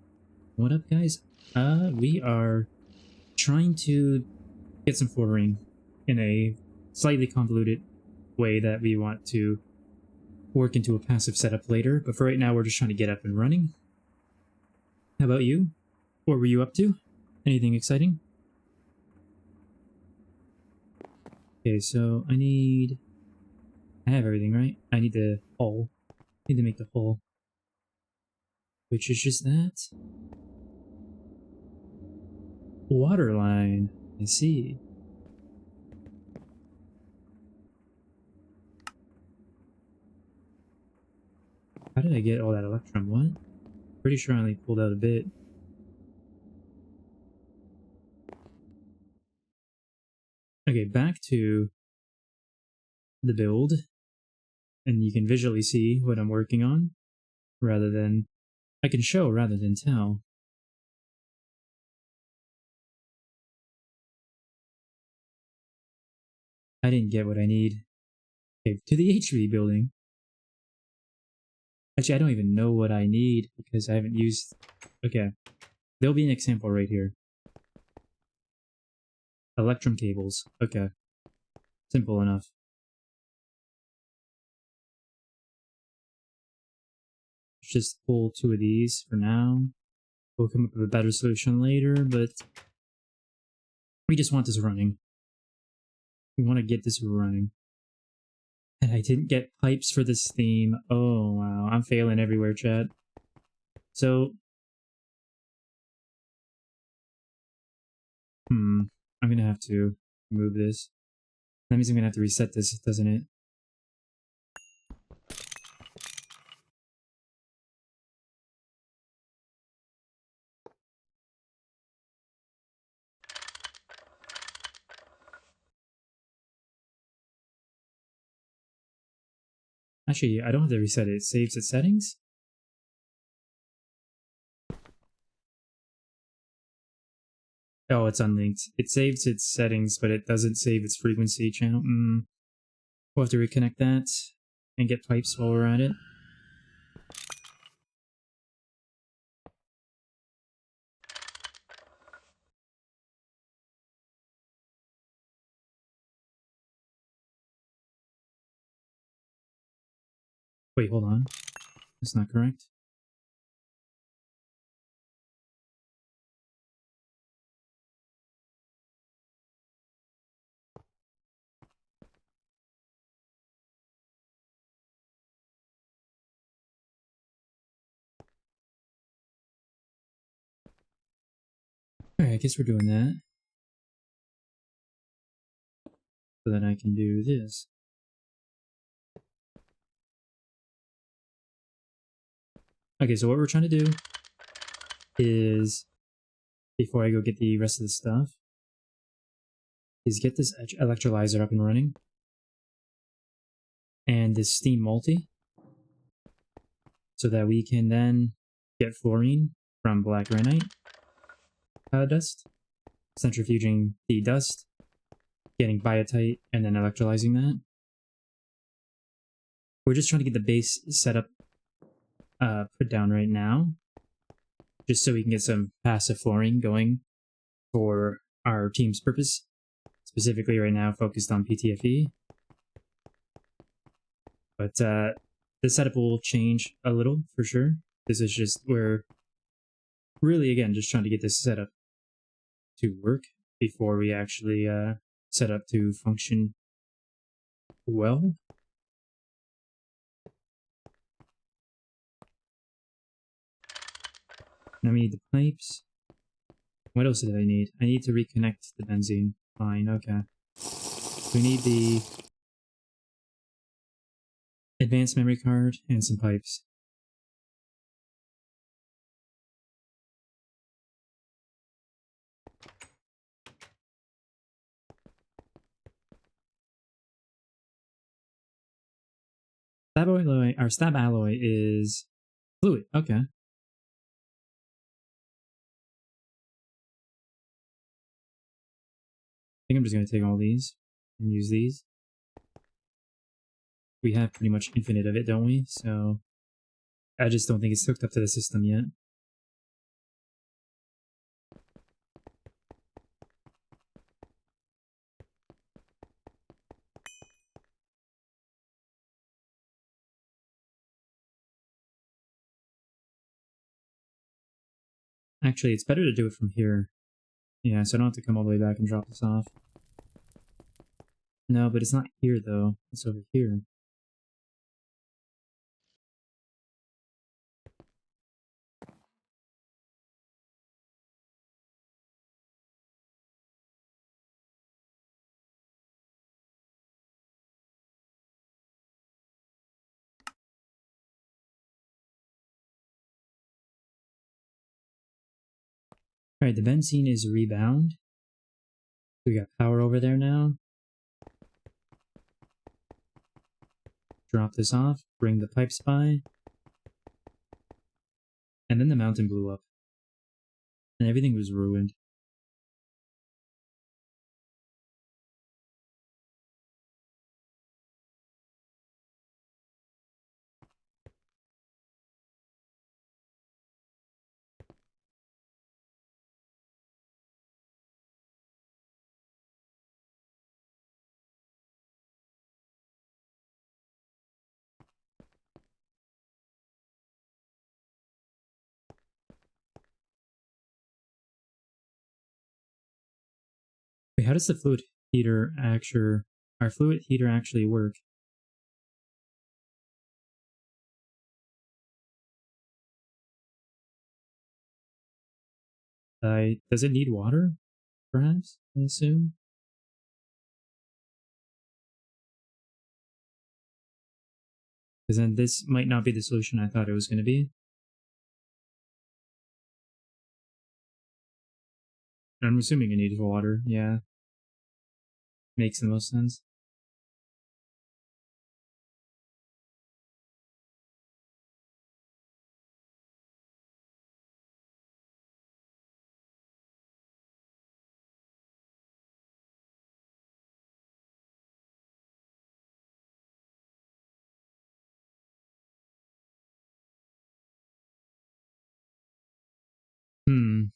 What up, guys? We are trying to get some flooring in a slightly convoluted way that we want to work into a passive setup later, but for right now we're just trying to get up and running. How about you? What were you up to? Anything exciting? Okay, so I have everything, right? I need the hull. I need to make the hull. Which is just that. Water line. I see. How did I get all that electrum? What? Pretty sure I only pulled out a bit. Okay, back to the build. And you can visually see what I'm working on. Rather than... I can show rather than tell. I didn't get what I need. Okay, to the HV building. Actually, I don't even know what I need because I haven't used... Okay. There'll be an example right here. Electrum cables. Okay. Simple enough. Let's just pull 2 of these for now. We'll come up with a better solution later, but... we just want this running. We want to get this running. And I didn't get pipes for this theme. Oh, wow. I'm failing everywhere, chat. So... I'm gonna have to move this. That means I'm gonna have to reset this, doesn't it? Actually, I don't have to reset it. It saves its settings? Oh, it's unlinked. It saves its settings, but it doesn't save its frequency channel. We'll have to reconnect that and get pipes while we're at it. Wait, hold on. That's not correct. Alright, I guess we're doing that. So then I can do this. Okay, so what we're trying to do is, before I go get the rest of the stuff, is get this electrolyzer up and running. And this steam multi. So that we can then get fluorine from black granite dust, centrifuging the dust, getting biotite, and then electrolyzing that. We're just trying to get the base setup put down right now, just so we can get some passive fluorine going for our team's purpose, specifically right now focused on PTFE. But the setup will change a little for sure. This is just, we're really, again, just trying to get this setup to work before we actually set up to function well. Now we need the pipes. What else did I need? I need to reconnect the benzene. Fine, okay. We need the advanced memory card and some pipes. Our stab alloy is fluid, okay. I think I'm just going to take all these and use these. We have pretty much infinite of it, don't we? So I just don't think it's hooked up to the system yet. Actually, it's better to do it from here. Yeah, so I don't have to come all the way back and drop this off. No, but it's not here though. It's over here. Alright, the benzene is rebound. We got power over there now. Drop this off, bring the pipes by. And then the mountain blew up. And everything was ruined. Wait, how does the fluid heater our fluid heater actually work? Does it need water? Perhaps, I assume? Because then this might not be the solution I thought it was going to be. I'm assuming it needs water, yeah. Makes the most sense. Hmm.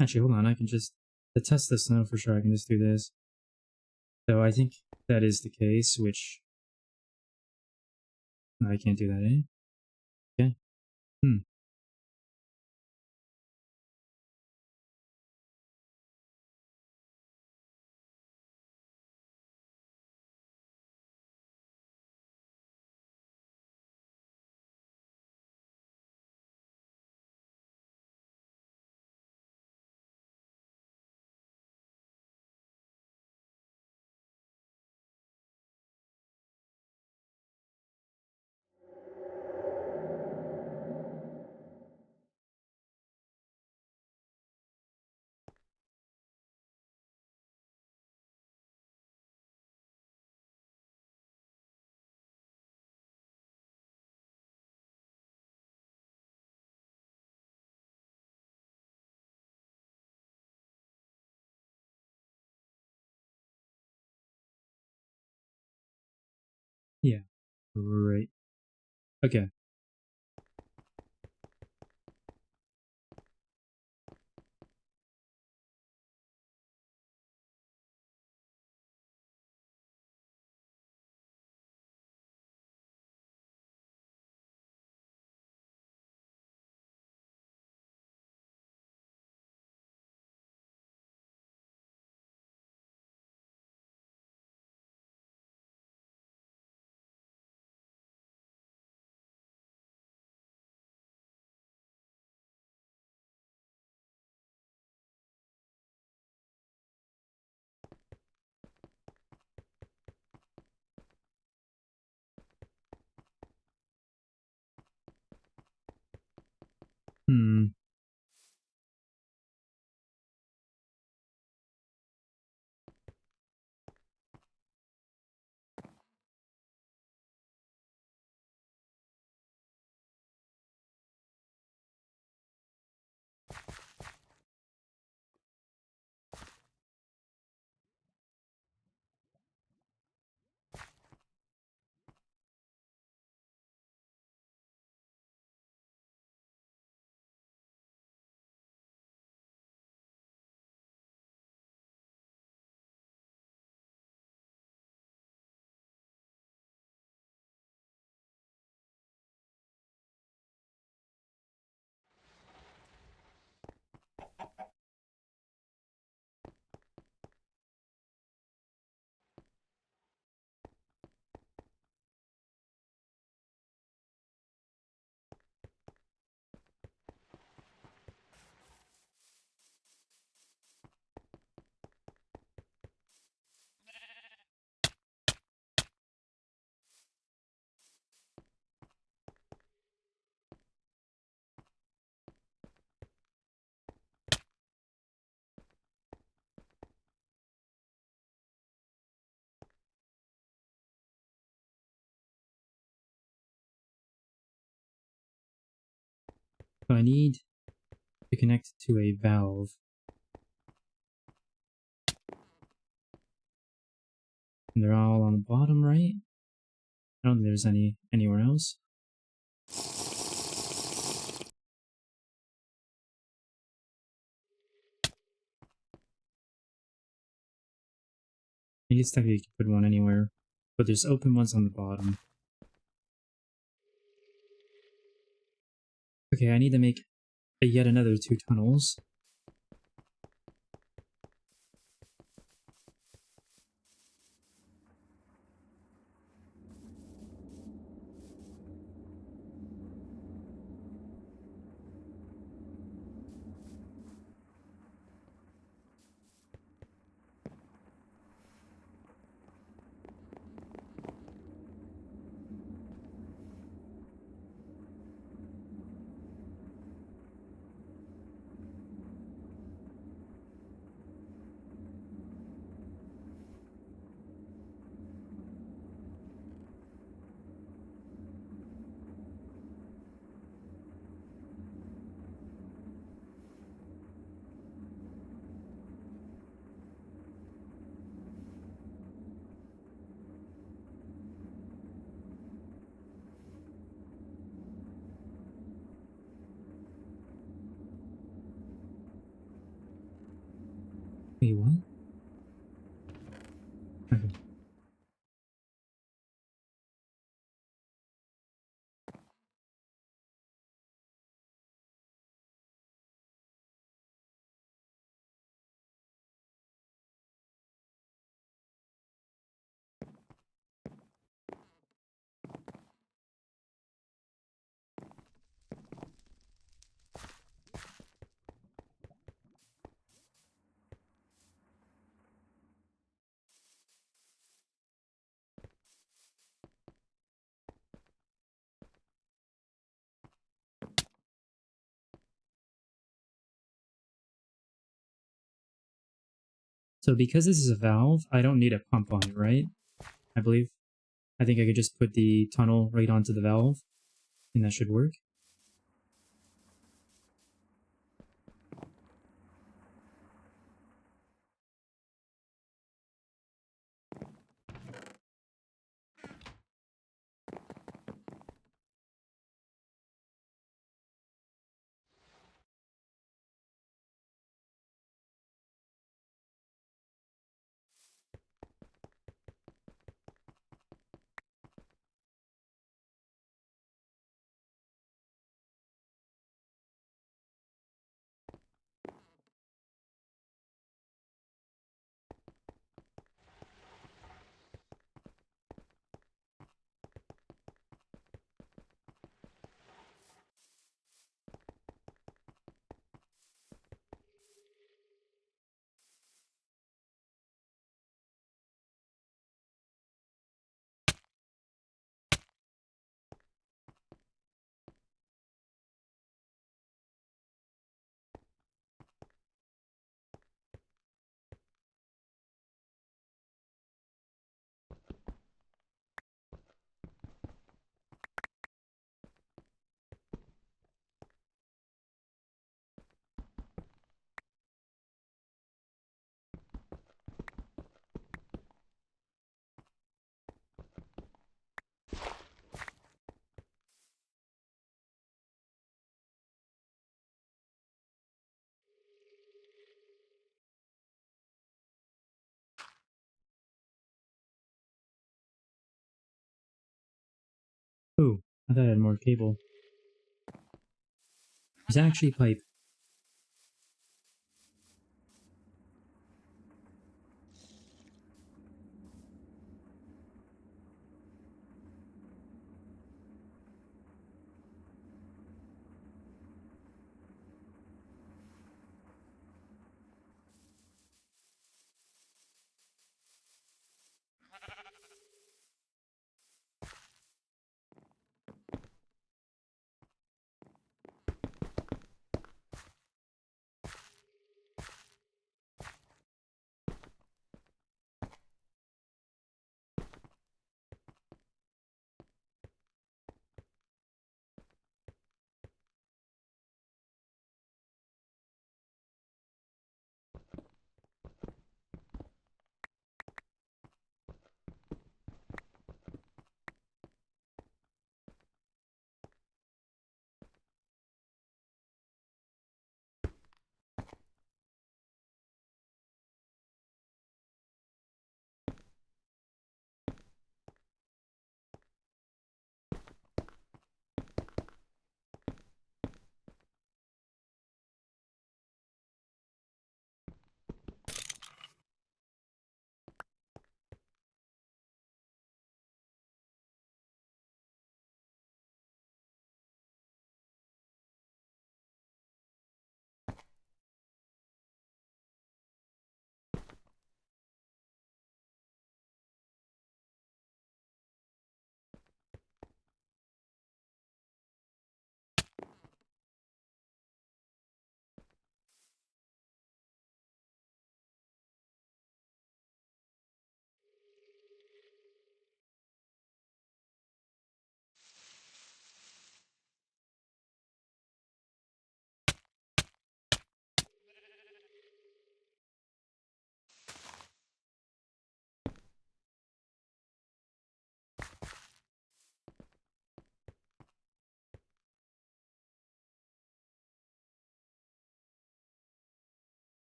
Actually, hold on. I can just to test this now for sure. I can just do this. So I think that is the case, which no, I can't do that, eh? Okay. Hmm. Yeah. Right. Okay. Hmm. So I need to connect to a valve. And they're all on the bottom right. I don't think there's any anywhere else. I guess technically you can put one anywhere, but there's open ones on the bottom. Okay, I need to make yet another 2 tunnels. Wait, what? Okay. So because this is a valve, I don't need a pump on it, right? I believe. I think I could just put the tunnel right onto the valve, and that should work. Oh, I thought I had more cable. There's actually pipe.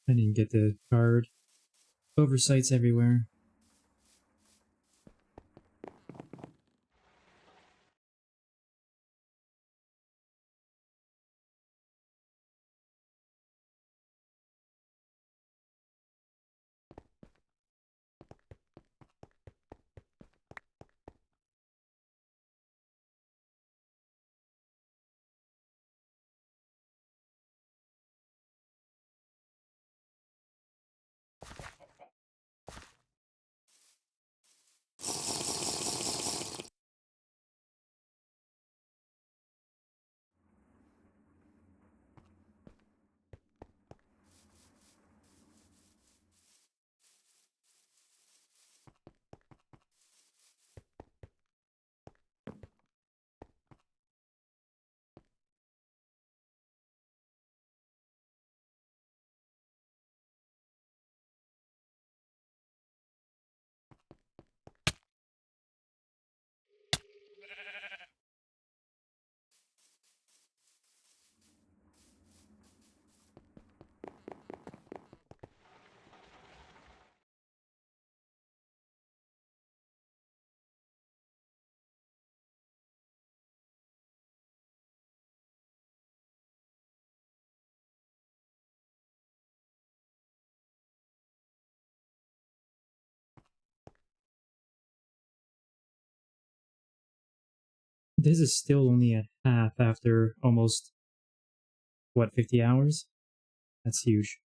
I didn't get the card. Oversights everywhere. This is still only at half after almost, what, 50 hours? That's huge.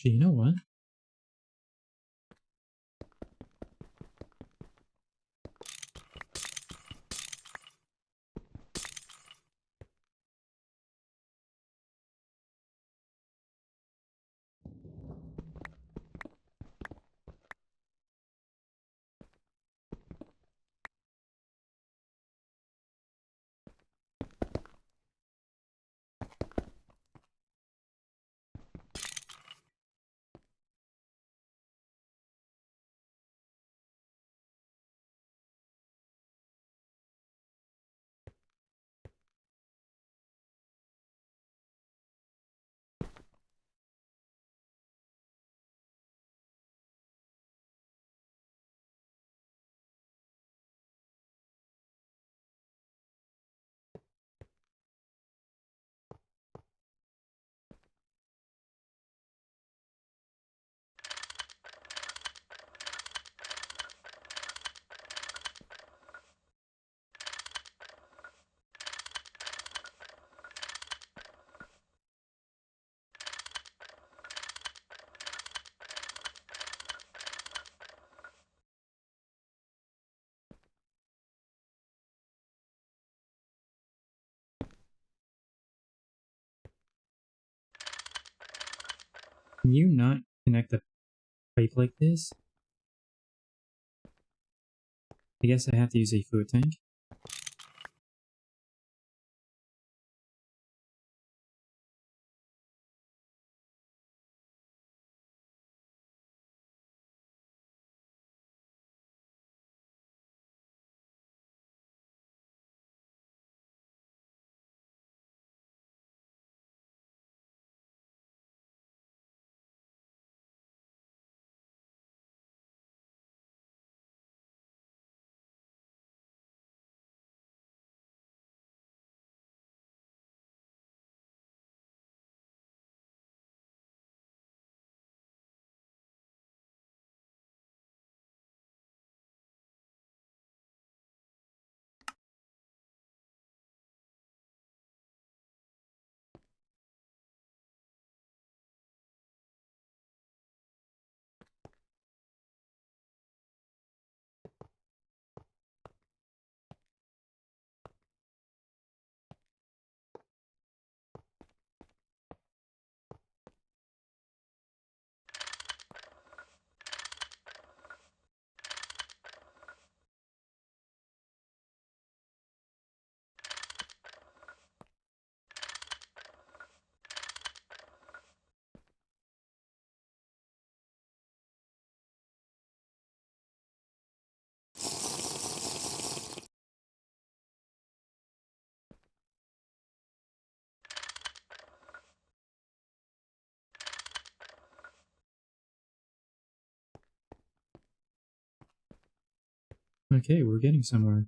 Actually, you know what? Can you not connect the pipe like this? I guess I have to use a fluid tank. Okay, we're getting somewhere.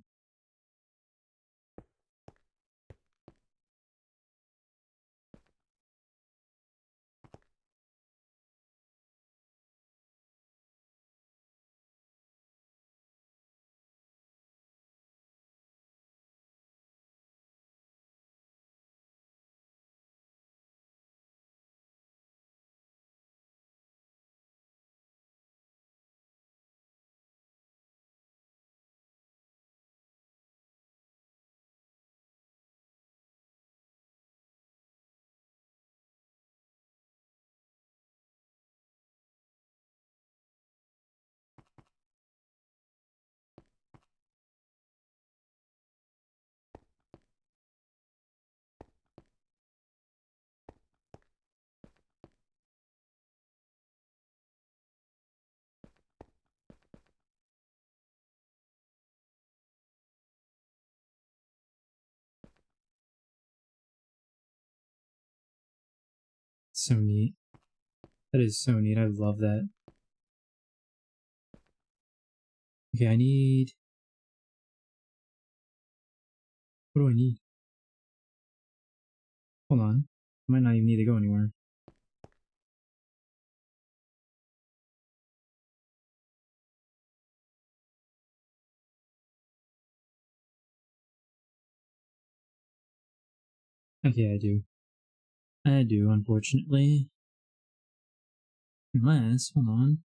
So neat. That is so neat. I love that. Okay, I need... What do I need? Hold on. I might not even need to go anywhere. Okay, I do. I do, unfortunately. Unless, hold on.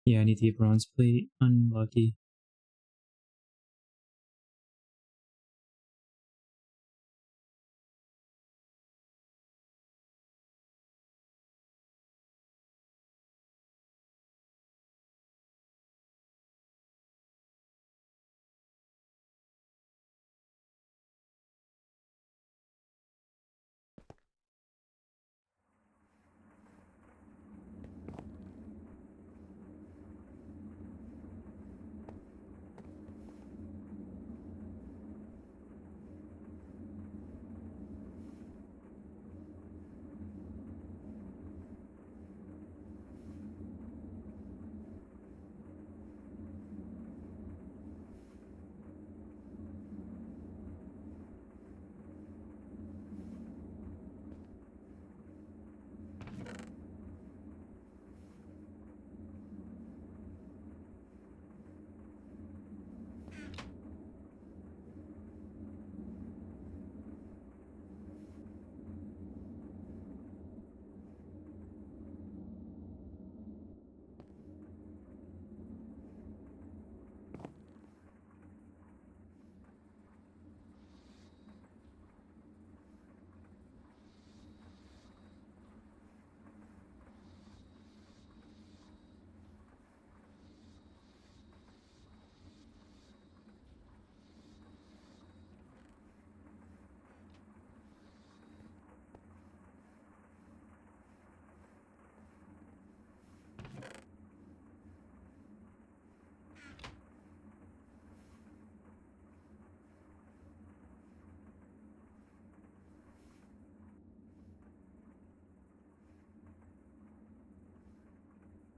Yeah, I need to get bronze plate. Unlucky.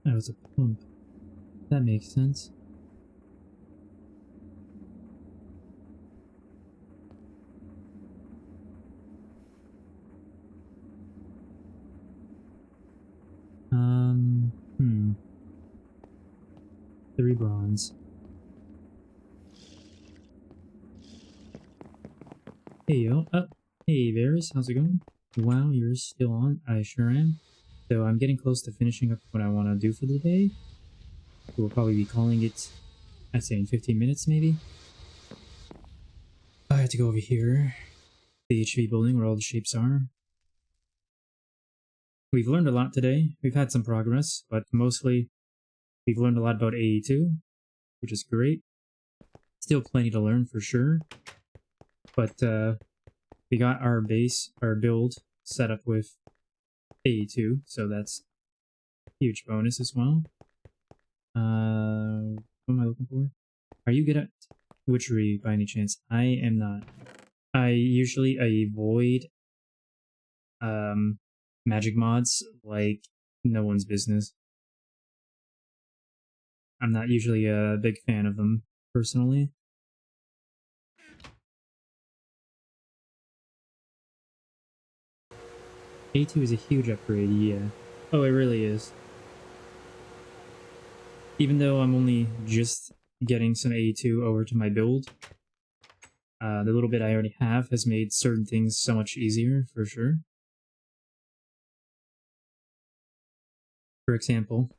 That was a pump. That makes sense. Hmm. 3 bronze. Hey yo. Oh, hey Varys, how's it going? Wow, you're still on? I sure am. So I'm getting close to finishing up what I want to do for the day. We'll probably be calling it, I'd say in 15 minutes maybe. I have to go over here. The HV building where all the shapes are. We've learned a lot today. We've had some progress, but mostly we've learned a lot about AE2, which is great. Still plenty to learn for sure. But we got our base, our build set up with AE2, so that's a huge bonus as well. What am I looking for? Are you good at witchery by any chance? I am not. I usually avoid magic mods like no one's business. I'm not usually a big fan of them personally. A2 is a huge upgrade, yeah. Oh, it really is. Even though I'm only just getting some A2 over to my build, the little bit I already have has made certain things so much easier, for sure. For example,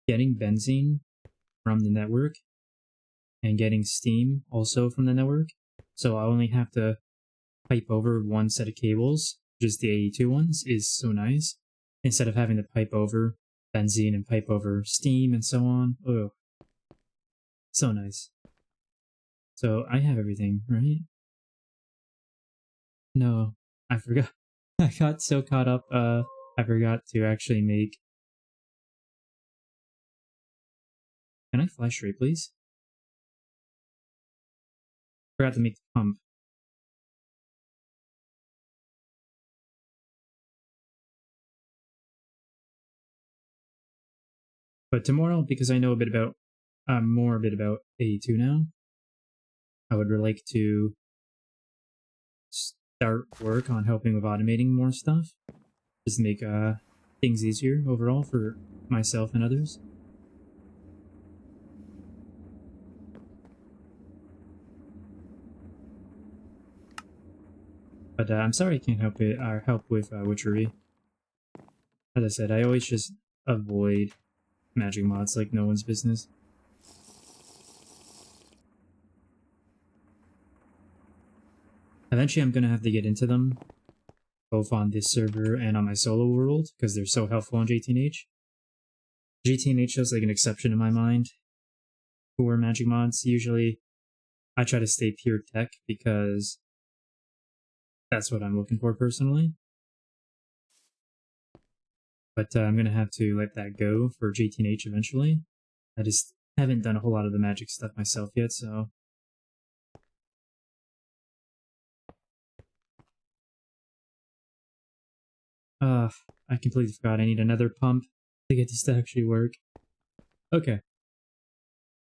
getting benzene from the network and getting steam also from the network. So I only have to pipe over one set of cables, just the AE2 ones, is so nice. Instead of having to pipe over benzene and pipe over steam and so on. Oh, so nice. So I have everything, right? No, I forgot. I got so caught up, I forgot to actually make... Can I fly straight, please? Forgot to make the pump. But tomorrow, because I know a bit about, more a bit about AE2 now, I would like to start work on helping with automating more stuff, just to make things easier overall for myself and others. But I'm sorry I can't help it or help with witchery. As I said, I always just avoid magic mods like no one's business. Eventually I'm gonna have to get into them, both on this server and on my solo world, because they're so helpful on GTNH. GTNH is like an exception in my mind for magic mods. Usually I try to stay pure tech because that's what I'm looking for personally. But I'm gonna have to let that go for GTNH eventually. I just haven't done a whole lot of the magic stuff myself yet, so... I completely forgot. I need another pump to get this to actually work. Okay.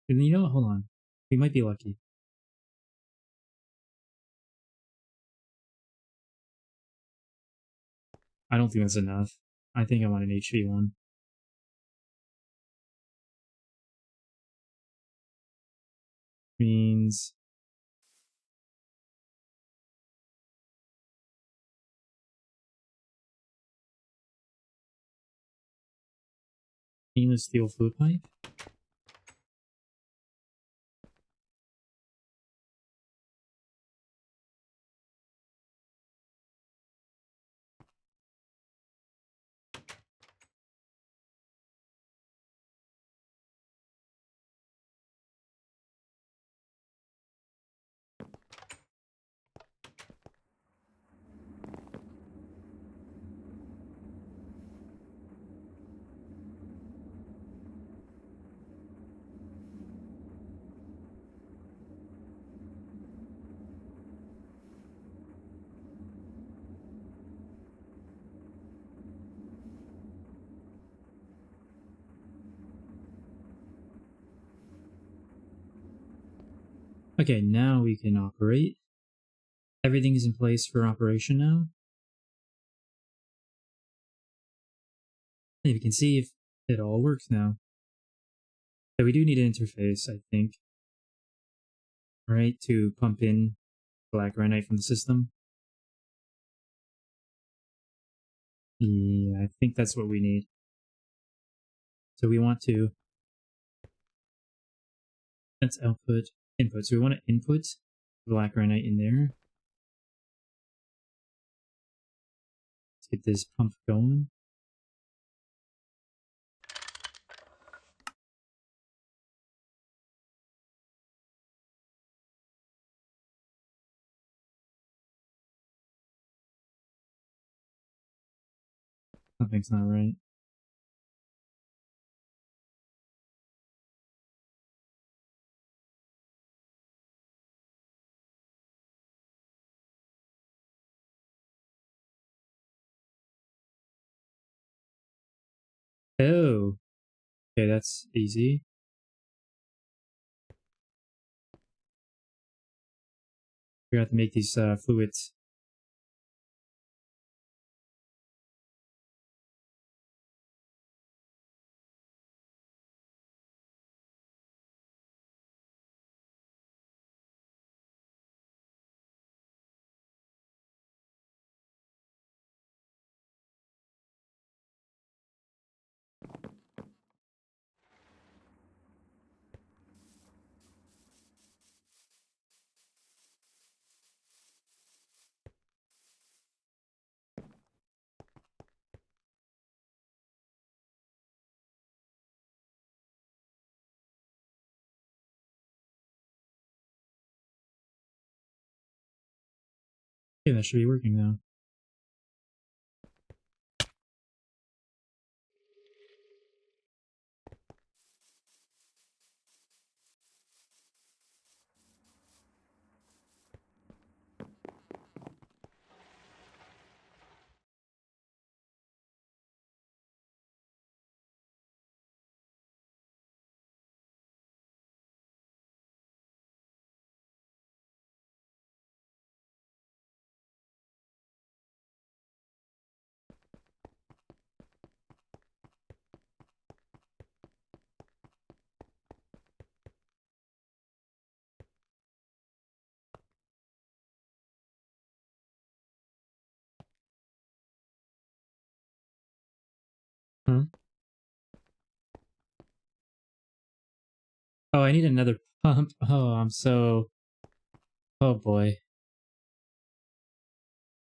And you know what? Hold on. We might be lucky. I don't think that's enough. I think I want an HV one. Means... stainless steel fluid pipe? Okay, now we can operate. Everything is in place for operation now. And you can see if it all works now. So we do need an interface, I think. Right, to pump in black granite from the system. Yeah, I think that's what we need. So we want to... That's output, input. So we want to input black granite in there. Let's get this pump going. Something's not right. Oh! Okay, that's easy. We have to make these fluids. Okay, that should be working now. Huh? Oh, I need another pump. Oh, I'm so... Oh boy.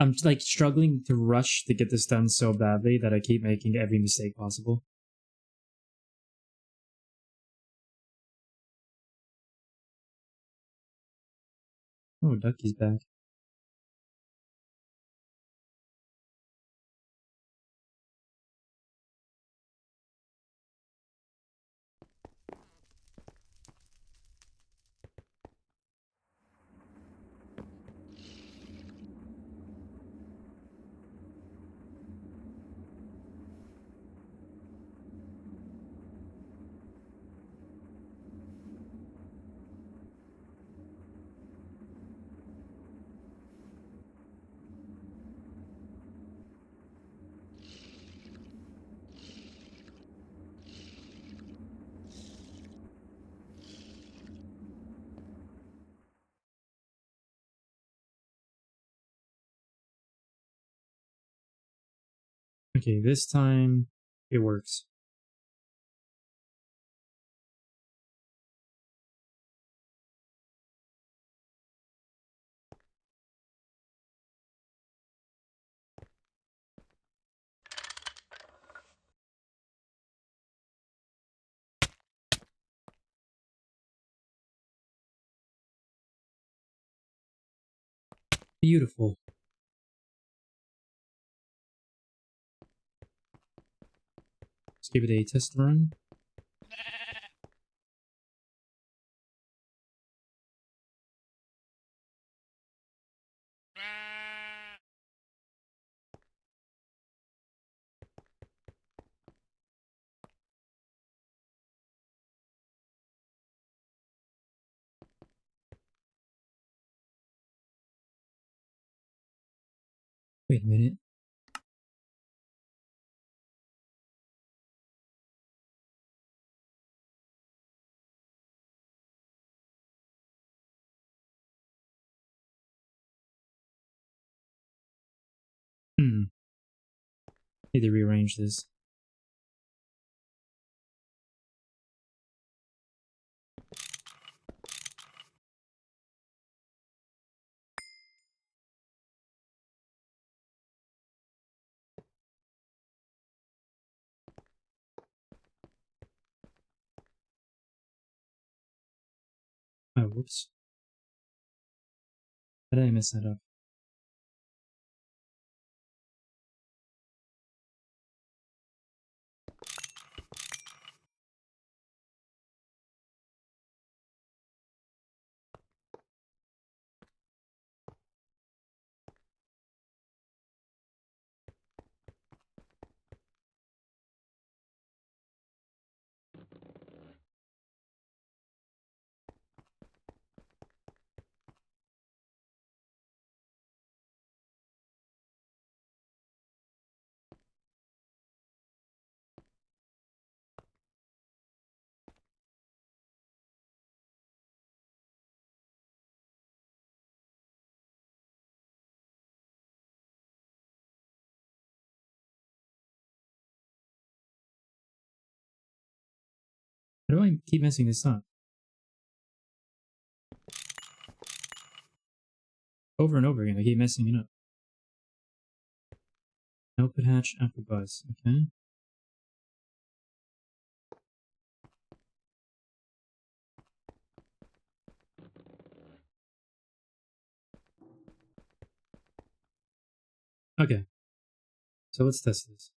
I'm like struggling to rush to get this done so badly that I keep making every mistake possible. Oh, Ducky's back. Okay, this time it works. Beautiful. Let's give it a test run. Wait a minute. Need to rearrange this. Oh, whoops. How did I mess that up? How do I keep messing this up? Over and over again, I keep messing it up. Output hatch, output bus. Okay. Okay. So let's test this.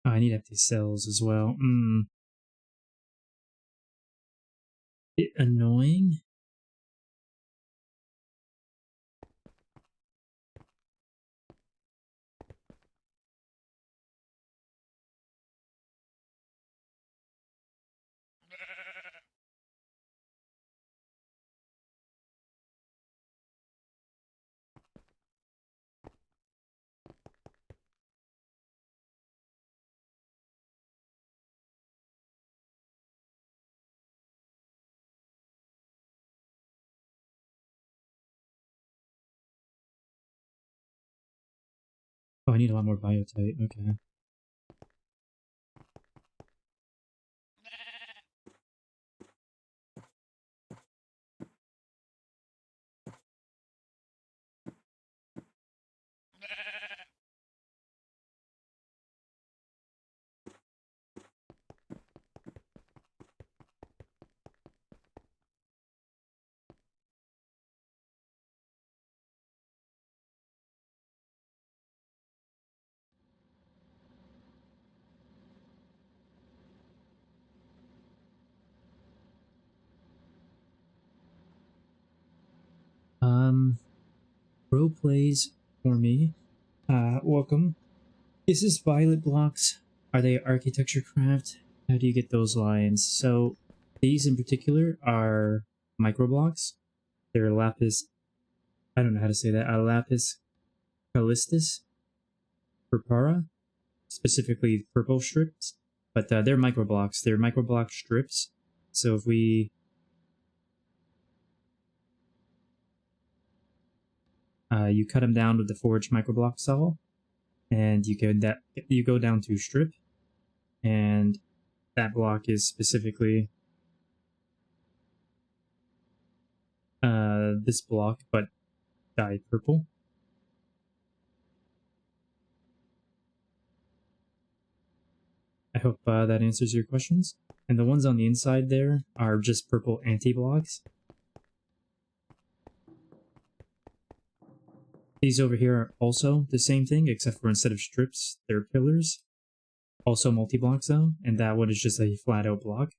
Oh, I need empty cells as well. bit annoying. Oh, I need a lot more biotite. Okay. Pro plays for me. Welcome. Is this violet blocks? Are they architecture craft? How do you get those lines? So these in particular are micro blocks. They're lapis. I don't know how to say that. Lapis callistus purpura, specifically purple strips. But they're micro blocks. They're micro block strips. So if we you cut them down with the forged microblock saw, and you go down to strip, and that block is specifically this block, but dyed purple. I hope that answers your questions. And the ones on the inside there are just purple anti-blocks. These over here are also the same thing, except for instead of strips, they're pillars. Also multi-blocks though, and that one is just a flat-out block.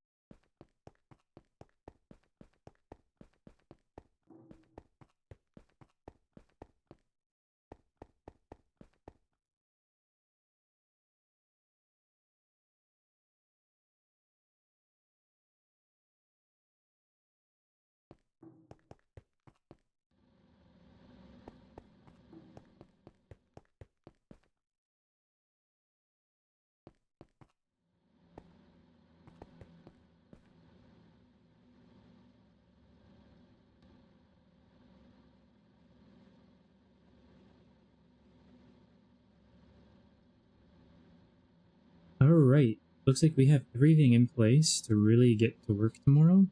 Alright, looks like we have everything in place to really get to work tomorrow.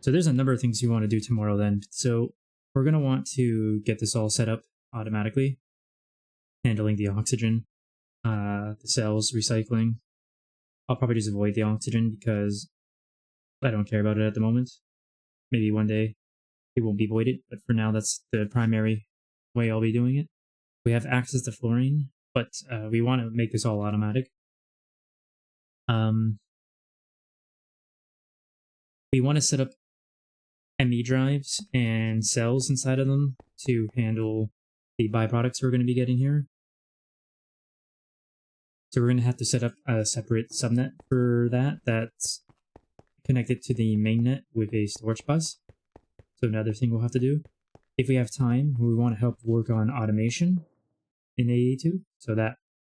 So there's a number of things you want to do tomorrow then. So we're going to want to get this all set up automatically, handling the oxygen, the cells, recycling. I'll probably just avoid the oxygen because I don't care about it at the moment. Maybe one day it won't be voided, but for now that's the primary way I'll be doing it. We have access to fluorine, but we want to make this all automatic. We want to set up ME drives and cells inside of them to handle the byproducts we're going to be getting here. So we're going to have to set up a separate subnet for that that's connected to the mainnet with a storage bus. So another thing we'll have to do. If we have time, we want to help work on automation in AE2. So that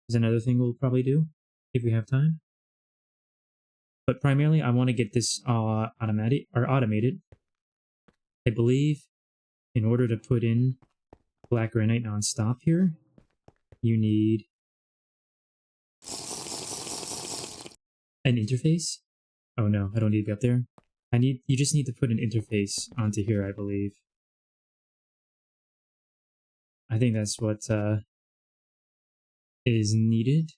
is another thing we'll probably do if we have time. But primarily, I want to get this automated. I believe in order to put in black granite non-stop here, you need an interface. Oh no, I don't need to be up there. You just need to put an interface onto here, I believe. I think that's what is needed.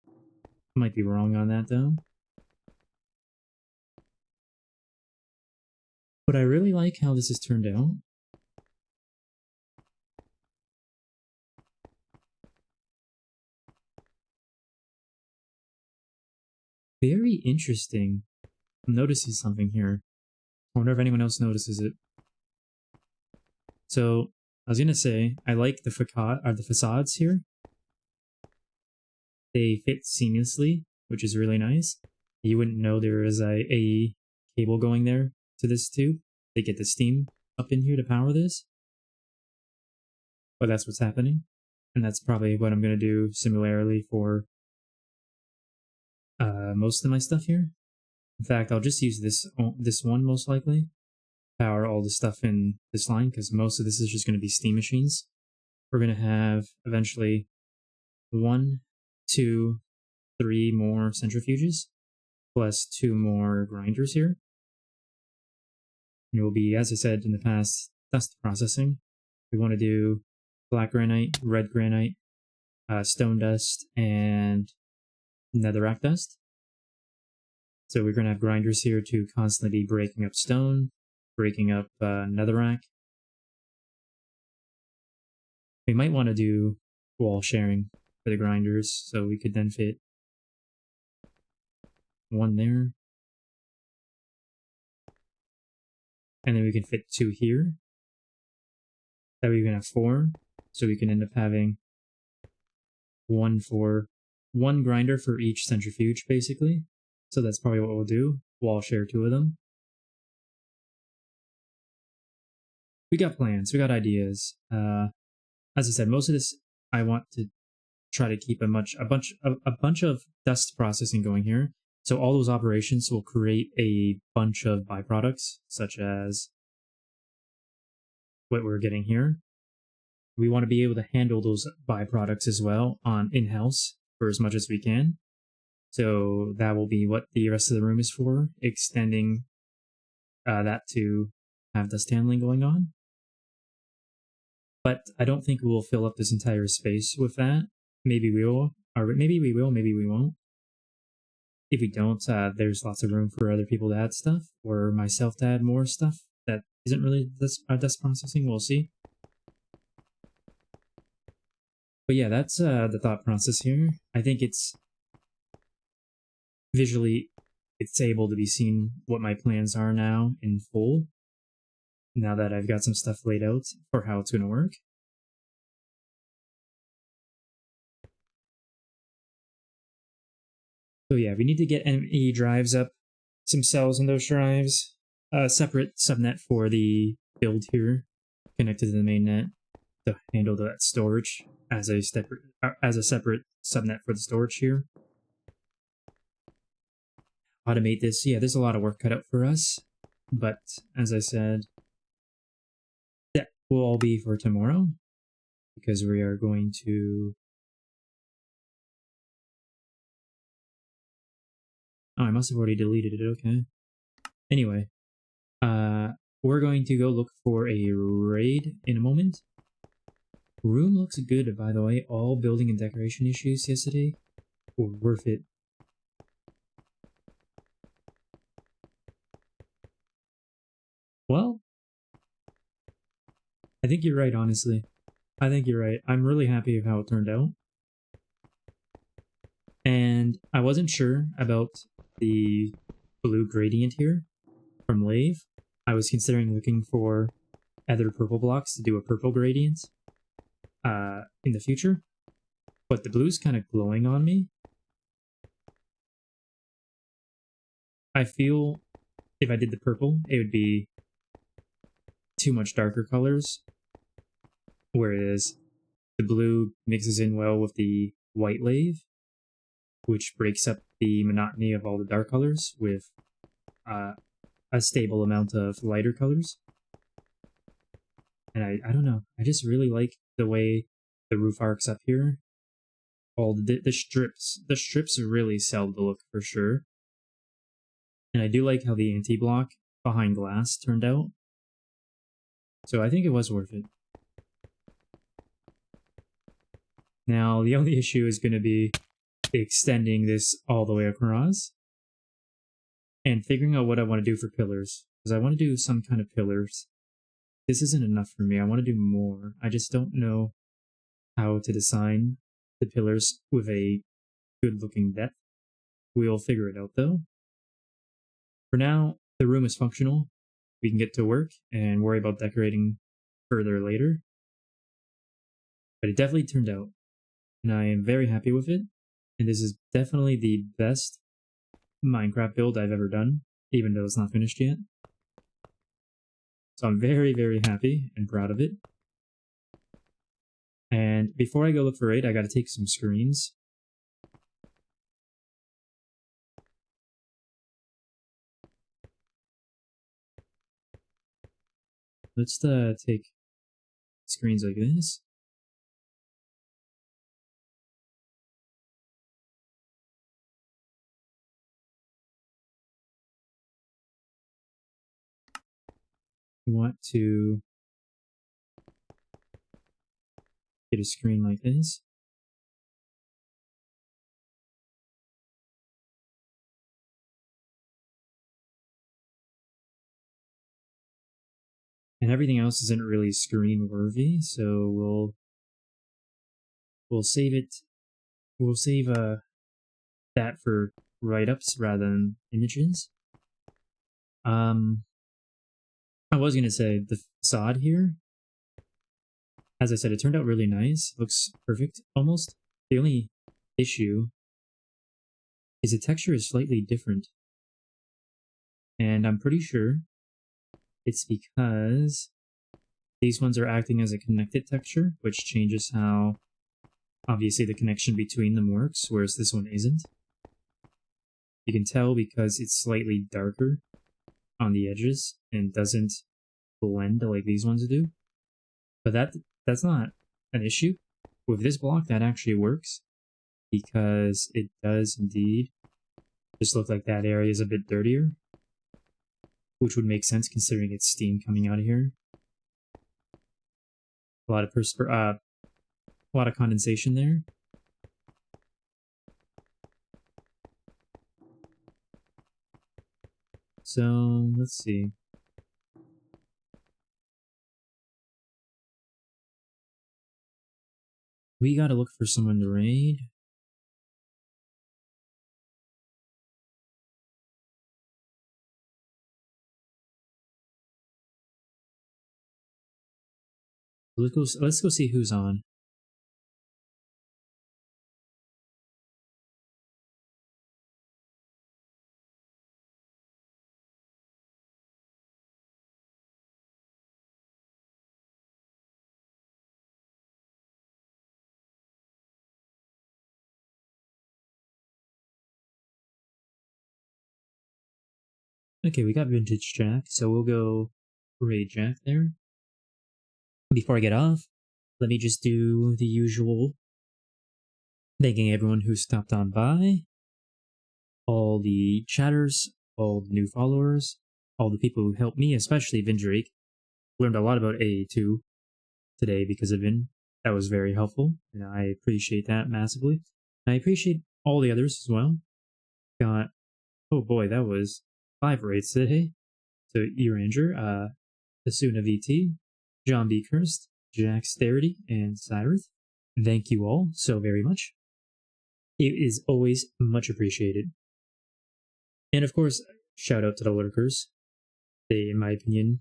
I might be wrong on that though. But I really like how this has turned out. very interesting. I'm noticing something here. I wonder if anyone else notices it. So, I was gonna say, I like the facades here. They fit seamlessly, which is really nice. You wouldn't know there is a cable going there to this tube. They get the steam up in here to power this. But that's what's happening. And that's probably what I'm going to do similarly for most of my stuff here. In fact, I'll just use this one most likely. Power all the stuff in this line, because most of this is just going to be steam machines. We're going to have eventually 1, 2, 3 more centrifuges, plus 2 more grinders here. And it will be, as I said in the past, dust processing. We want to do black granite, red granite, stone dust, and netherrack dust. So we're going to have grinders here to constantly be breaking up stone, breaking up netherrack. We might want to do wall sharing for the grinders, so we could then fit 1 there. And then we can fit 2 here. That way we can have 4, so we can end up having 1 grinder for each centrifuge, basically. So that's probably what we'll do. Wall share 2 of them. We got plans, we got ideas. As I said, most of this I want to try to keep a bunch of dust processing going here. So all those operations will create a bunch of byproducts, such as what we're getting here. We want to be able to handle those byproducts as well on in-house for as much as we can. So that will be what the rest of the room is for, extending that to have dust handling going on. But I don't think we'll fill up this entire space with that. Maybe we will, or maybe we will, maybe we won't. If we don't, there's lots of room for other people to add stuff, or myself to add more stuff that isn't really dust processing. We'll see. But yeah, that's the thought process here. I think it's visually, it's able to be seen what my plans are now in full. Now that I've got some stuff laid out for how it's going to work. So yeah, we need to get ME drives up, some cells in those drives, a separate subnet for the build here, connected to the mainnet to handle that storage as a separate subnet for the storage here. Automate this. Yeah, there's a lot of work cut out for us, but as I said, that will all be for tomorrow, because we are going to... Oh, I must have already deleted it, okay. Anyway, we're going to go look for a raid in a moment. Room looks good, by the way. All building and decoration issues yesterday were worth it. Well, I think you're right, honestly. I think you're right. I'm really happy with how it turned out. And I wasn't sure about the blue gradient here from Lave. I was considering looking for other purple blocks to do a purple gradient in the future. But the blue's kind of glowing on me. I feel if I did the purple, it would be too much darker colors, whereas the blue mixes in well with the white Lave, which breaks up the monotony of all the dark colors with a stable amount of lighter colors. And I don't know, I just really like the way the roof arcs up here. All the strips really sell the look for sure. And I do like how the anti-block behind glass turned out. So I think it was worth it. Now, the only issue is going to be extending this all the way across and figuring out what I want to do for pillars, because I want to do some kind of pillars. This isn't enough for me. I want to do more. I just don't know how to design the pillars with a good looking depth. We'll figure it out though. For now, the room is functional. We can get to work and worry about decorating further later. But it definitely turned out, and I am very happy with it. And this is definitely the best Minecraft build I've ever done, even though it's not finished yet. So I'm very, very happy and proud of it. And before I go look for raid, I gotta take some screens. Let's take screens like this. We want to get a screen like this. And everything else isn't really screen worthy, so we'll save it. We'll save that for write-ups rather than images. I was gonna say the facade here. As I said, it turned out really nice. Looks perfect, almost. The only issue is the texture is slightly different. And I'm pretty sure it's because these ones are acting as a connected texture, which changes how, obviously, the connection between them works, whereas this one isn't. You can tell because it's slightly darker on the edges and doesn't blend like these ones do. But that's not an issue. With this block, that actually works because it does indeed just look like that area is a bit dirtier, which would make sense considering it's steam coming out of here. A lot of condensation there. So let's see. We gotta look for someone to raid. Let's go see who's on. Okay, we got Vintage Jack, so we'll go raid Jack there. Before I get off, let me just do the usual thanking everyone who stopped on by, all the chatters, all the new followers, all the people who helped me, especially Vindrake. Learned a lot about AA2 today because of Vin. That was very helpful, and I appreciate that massively. I appreciate all the others as well. Got, oh boy, that was 5 raids today. So Eranger, Asuna VT, John B. Kirst, Jack Starity, and Cyrus. Thank you all so very much. It is always much appreciated. And of course, shout out to the lurkers. They, in my opinion,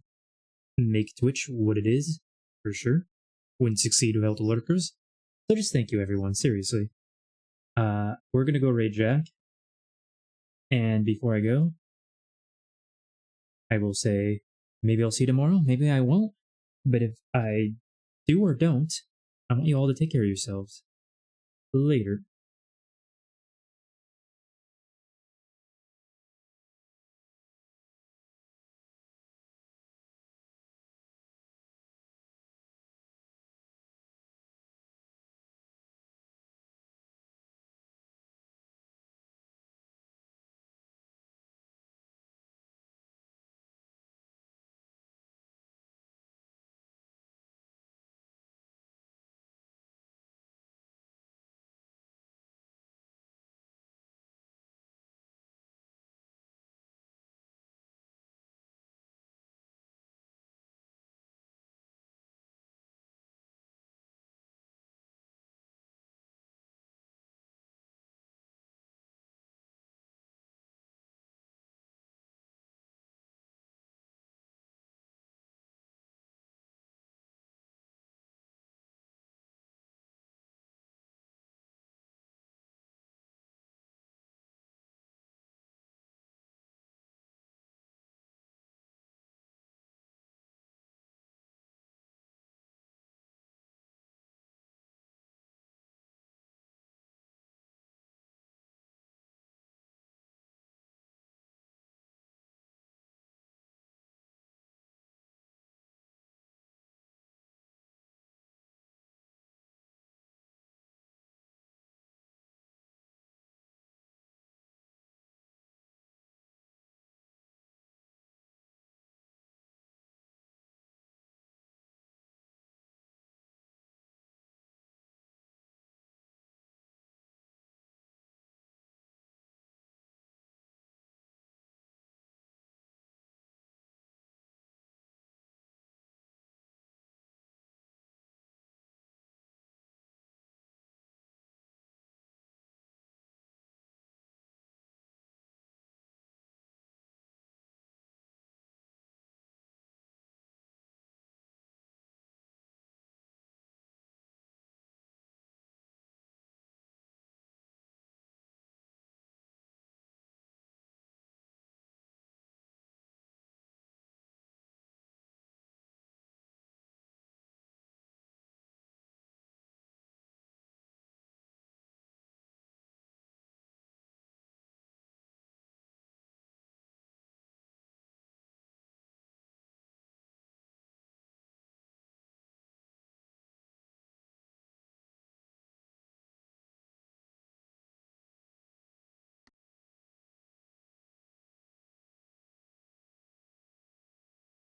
make Twitch what it is, for sure. Wouldn't succeed without the lurkers. So just thank you everyone, seriously. We're gonna go raid Jack. And before I go, I will say, maybe I'll see you tomorrow, maybe I won't. But if I do or don't, I want you all to take care of yourselves. Later.